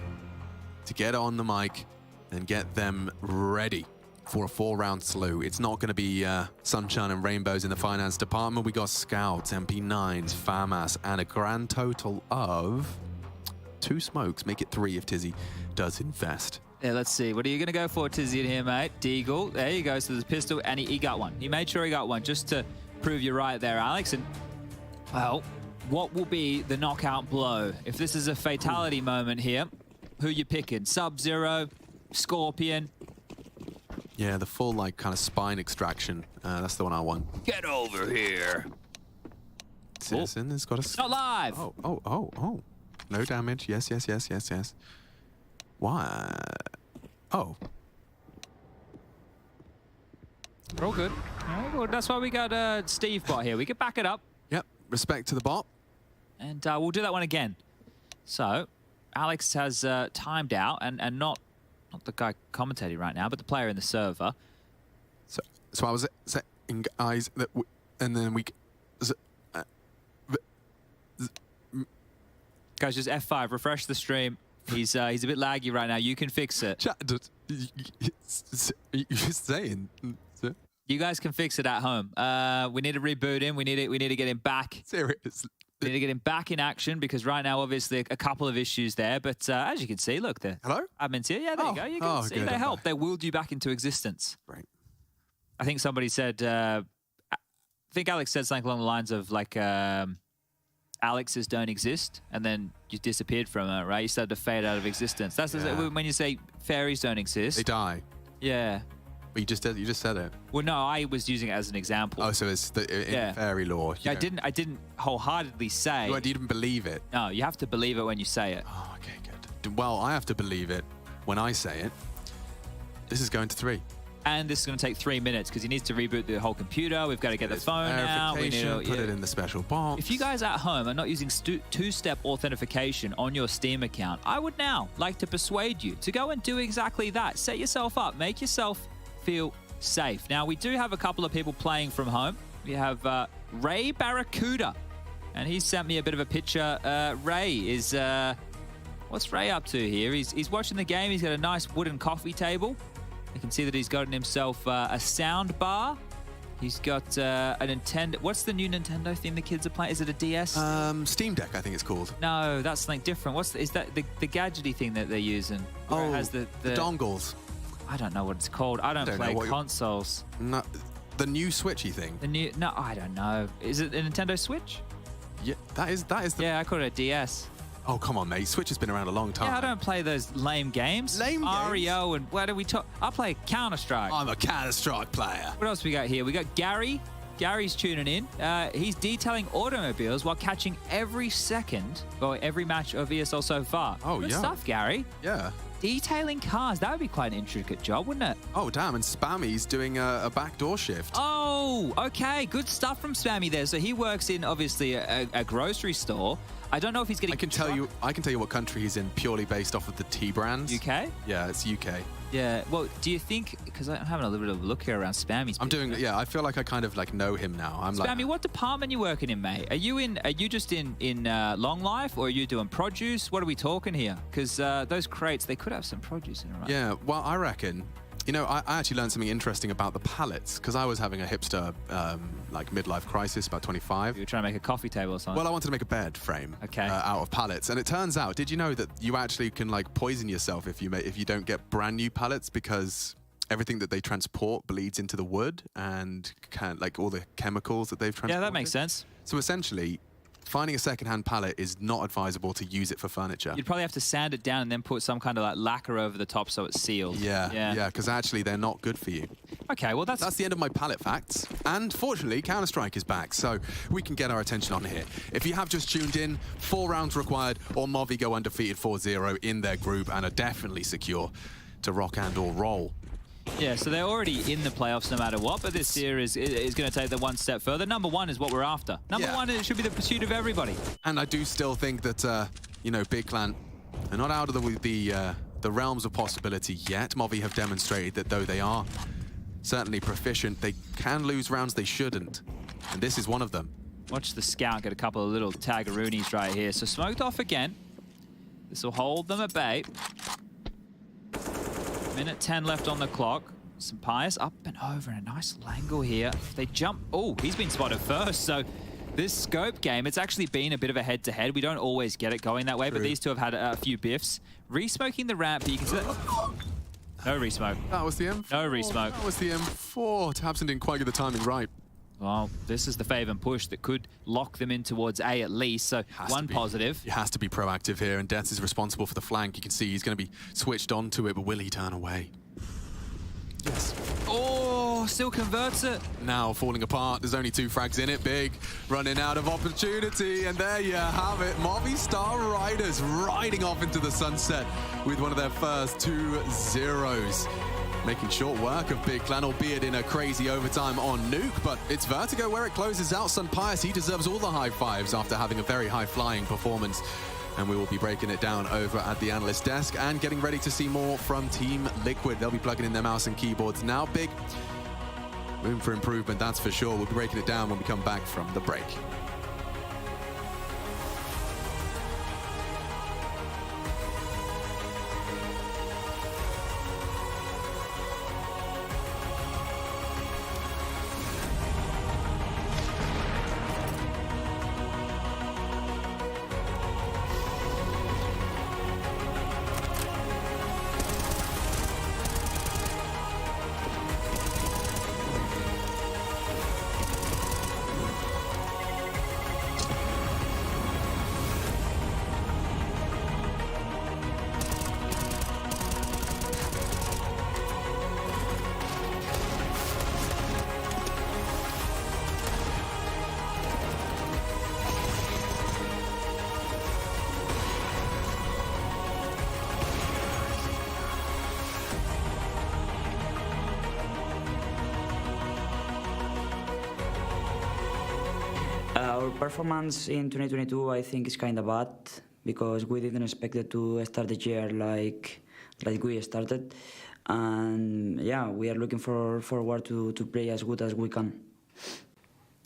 Speaker 5: to get on the mic and get them ready for a 4-round slew. It's not going to be sunshine and rainbows in the finance department. We got Scouts, MP9s, FAMAS, and a grand total of 2 smokes. Make it 3 if Tizzy does invest.
Speaker 7: Yeah, let's see. What are you going to go for, Tizzy, in here, mate? Deagle. There you go. So there's a pistol, and he got one. He made sure he got one just to prove you right there, Alex. And, well, what will be the knockout blow? If this is a fatality moment here, who you picking? Sub-Zero, Scorpion?
Speaker 5: Yeah, the full, like, kind of spine extraction. That's the one I want.
Speaker 7: Get over here.
Speaker 5: Citizen has got a...
Speaker 7: Not live!
Speaker 5: Oh. No damage. Yes. Why? Oh.
Speaker 7: We're all good. Well, that's why we got Steve bot here. We can back it up.
Speaker 5: Yep. Respect to the bot.
Speaker 7: And we'll do that one again. So, Alex has timed out, and not the guy commentating right now, but the player in the server.
Speaker 5: So I was saying, guys, that and then we...
Speaker 7: Guys, just F5, refresh the stream. He's a bit laggy right now. You can fix it.
Speaker 5: Chat, you're saying...
Speaker 7: You guys can fix it at home. We need to reboot him. We need to get him back.
Speaker 5: Seriously.
Speaker 7: We need to get him back in action because right now, obviously, a couple of issues there. But as you can see, look there.
Speaker 5: Hello?
Speaker 7: Admin's here. Yeah, there you go. You can see they help. They willed you back into existence.
Speaker 5: Right.
Speaker 7: I think somebody said. I think Alex said something along the lines of like, Alexes don't exist, and then you disappeared from it, right? You started to fade out of existence. That's when you say fairies don't exist.
Speaker 5: They die.
Speaker 7: Yeah.
Speaker 5: But you just said it.
Speaker 7: Well, no, I was using it as an example.
Speaker 5: Oh, so it's in fairy lore.
Speaker 7: Yeah, I didn't wholeheartedly say.
Speaker 5: You didn't believe it.
Speaker 7: No, you have to believe it when you say it.
Speaker 5: Oh, okay, good. Well, I have to believe it when I say it. This is going to 3.
Speaker 7: And this is going to take 3 minutes because he needs to reboot the whole computer. We've got to get the phone out. We need to
Speaker 5: put it in the special box.
Speaker 7: If you guys at home are not using two-step authentication on your Steam account, I would now like to persuade you to go and do exactly that. Set yourself up. Make yourself feel safe. Now, we do have a couple of people playing from home. We have Ray Barracuda, and he sent me a bit of a picture. Ray is... what's Ray up to here? He's watching the game. He's got a nice wooden coffee table. You can see that he's gotten himself a sound bar. He's got a Nintendo... What's the new Nintendo thing the kids are playing? Is it a DS?
Speaker 5: Steam Deck, I think it's called.
Speaker 7: No, that's something different. Is that the gadgety thing that they're using?
Speaker 5: Oh,
Speaker 7: it has the
Speaker 5: dongles.
Speaker 7: I don't know what it's called. I don't play consoles.
Speaker 5: No, the new Switchy thing.
Speaker 7: No, I don't know. Is it a Nintendo Switch?
Speaker 5: Yeah, that is the...
Speaker 7: Yeah, I call it a DS.
Speaker 5: Oh, come on, mate. Switch has been around a long time.
Speaker 7: Yeah, I don't play those lame games. REO and what do we talk? I play Counter-Strike.
Speaker 5: I'm a Counter-Strike player.
Speaker 7: What else we got here? We got Gary. Gary's tuning in. He's detailing automobiles while catching every match of ESL so far.
Speaker 5: Oh,
Speaker 7: Good stuff, Gary.
Speaker 5: Yeah.
Speaker 7: Detailing cars. That would be quite an intricate job, wouldn't it?
Speaker 5: Oh, damn. And Spammy's doing a backdoor shift.
Speaker 7: Oh, okay. Good stuff from Spammy there. So he works in, obviously, a grocery store. I don't know if he's getting...
Speaker 5: I can tell you what country he's in purely based off of the T brands.
Speaker 7: UK?
Speaker 5: Yeah, it's UK.
Speaker 7: Yeah. Well, do you think... Because I'm having a little bit of a look here around Spammy's...
Speaker 5: Yeah, I feel like I kind of like know him now.
Speaker 7: Spammy, what department are you working in, mate? Are you just in Long Life, or are you doing produce? What are we talking here? Because those crates, they could have some produce in them, right?
Speaker 5: Yeah, well, I reckon... You know, I actually learned something interesting about the pallets because I was having a hipster, like midlife crisis, about 25.
Speaker 7: You were trying to make a coffee table or something?
Speaker 5: Well, I wanted to make a bed frame out of pallets, and it turns out, did you know that you actually can like poison yourself if you don't get brand new pallets because everything that they transport bleeds into the wood and like all the chemicals that they've transported.
Speaker 7: Yeah, that makes sense.
Speaker 5: So essentially, finding a second-hand pallet is not advisable to use it for furniture.
Speaker 7: You'd probably have to sand it down and then put some kind of like lacquer over the top so it's sealed.
Speaker 5: Yeah, because actually they're not good for you.
Speaker 7: Okay, well that's
Speaker 5: the end of my pallet facts. And fortunately, Counter-Strike is back, so we can get our attention on here. If you have just tuned in, 4 rounds required, or Movi go undefeated 4-0 in their group and are definitely secure to rock and or roll.
Speaker 7: Yeah, so they're already in the playoffs no matter what, but this year is going to take them one step further. Number 1 is what we're after. Number 1 it should be the pursuit of everybody.
Speaker 5: And I do still think that, you know, Big Clan are not out of the realms of possibility yet. Movi have demonstrated that though they are certainly proficient, they can lose rounds they shouldn't. And this is one of them.
Speaker 7: Watch the scout get a couple of little taggeroonies right here. So smoked off again. This will hold them at bay. Minute 10 left on the clock. Some Pius up and over in a nice angle here. If they jump... Oh, he's been spotted first. So this scope game, it's actually been a bit of a head-to-head. We don't always get it going that way, but these two have had a few biffs. Resmoking the ramp, but you can see that... No resmoke.
Speaker 5: That was the M4.
Speaker 7: No resmoke.
Speaker 5: That was the M4. Tabson didn't quite get the timing right.
Speaker 7: Well, this is the fave and push that could lock them in towards A at least, so one positive.
Speaker 5: He has to be proactive here, and Death is responsible for the flank. You can see he's going to be switched onto it, but will he turn away? Yes.
Speaker 7: Oh, Oh, still converts it.
Speaker 5: Now falling apart. There's only 2 frags in it. Big running out of opportunity. And there you have it. Movistar Riders riding off into the sunset with one of their first 2 zeros. Making short work of Big Clan, albeit in a crazy overtime on Nuke. But it's Vertigo where it closes out. Sun Pius, he deserves all the high fives after having a very high-flying performance. And we will be breaking it down over at the analyst desk and getting ready to see more from Team Liquid. They'll be plugging in their mouse and keyboards now. Big room for improvement, that's for sure. We'll be breaking it down when we come back from the break.
Speaker 3: Our performance in 2022, I think, is kind of bad because we didn't expect it to start the year like we started, and yeah, we are looking forward to play as good as we can.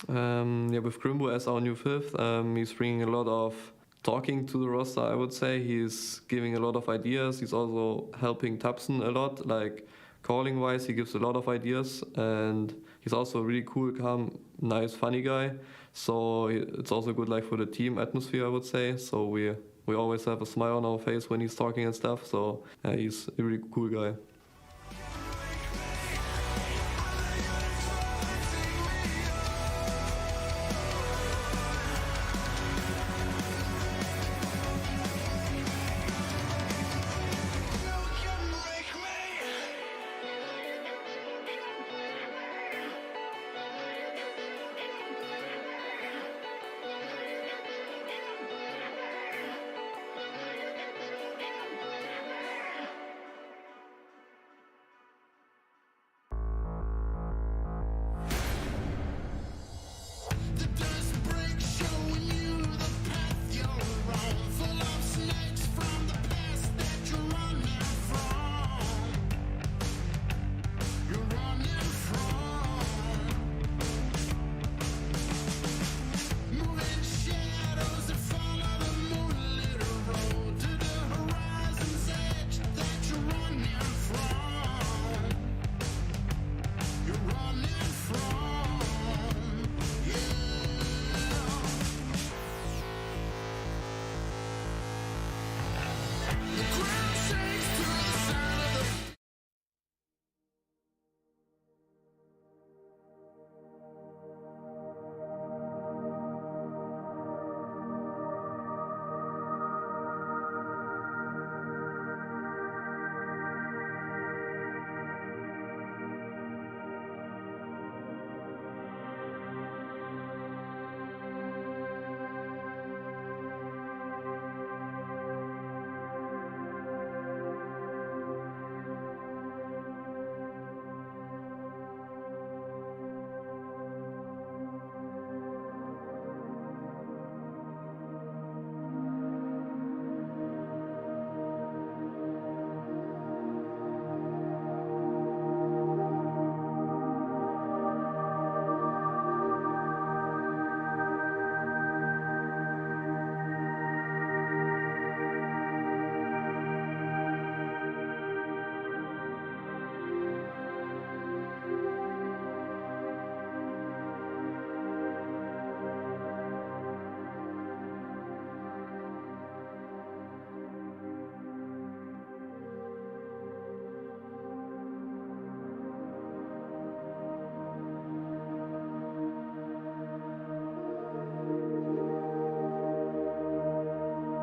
Speaker 1: Yeah, with Grimbo as our new 5th, he's bringing a lot of talking to the roster, I would say. He's giving a lot of ideas. He's also helping Tapson a lot, like calling-wise, he gives a lot of ideas, and he's also a really cool, calm, nice, funny guy. So it's also good, like, for the team atmosphere, I would say. So we always have a smile on our face when he's talking and stuff. So he's a really cool guy.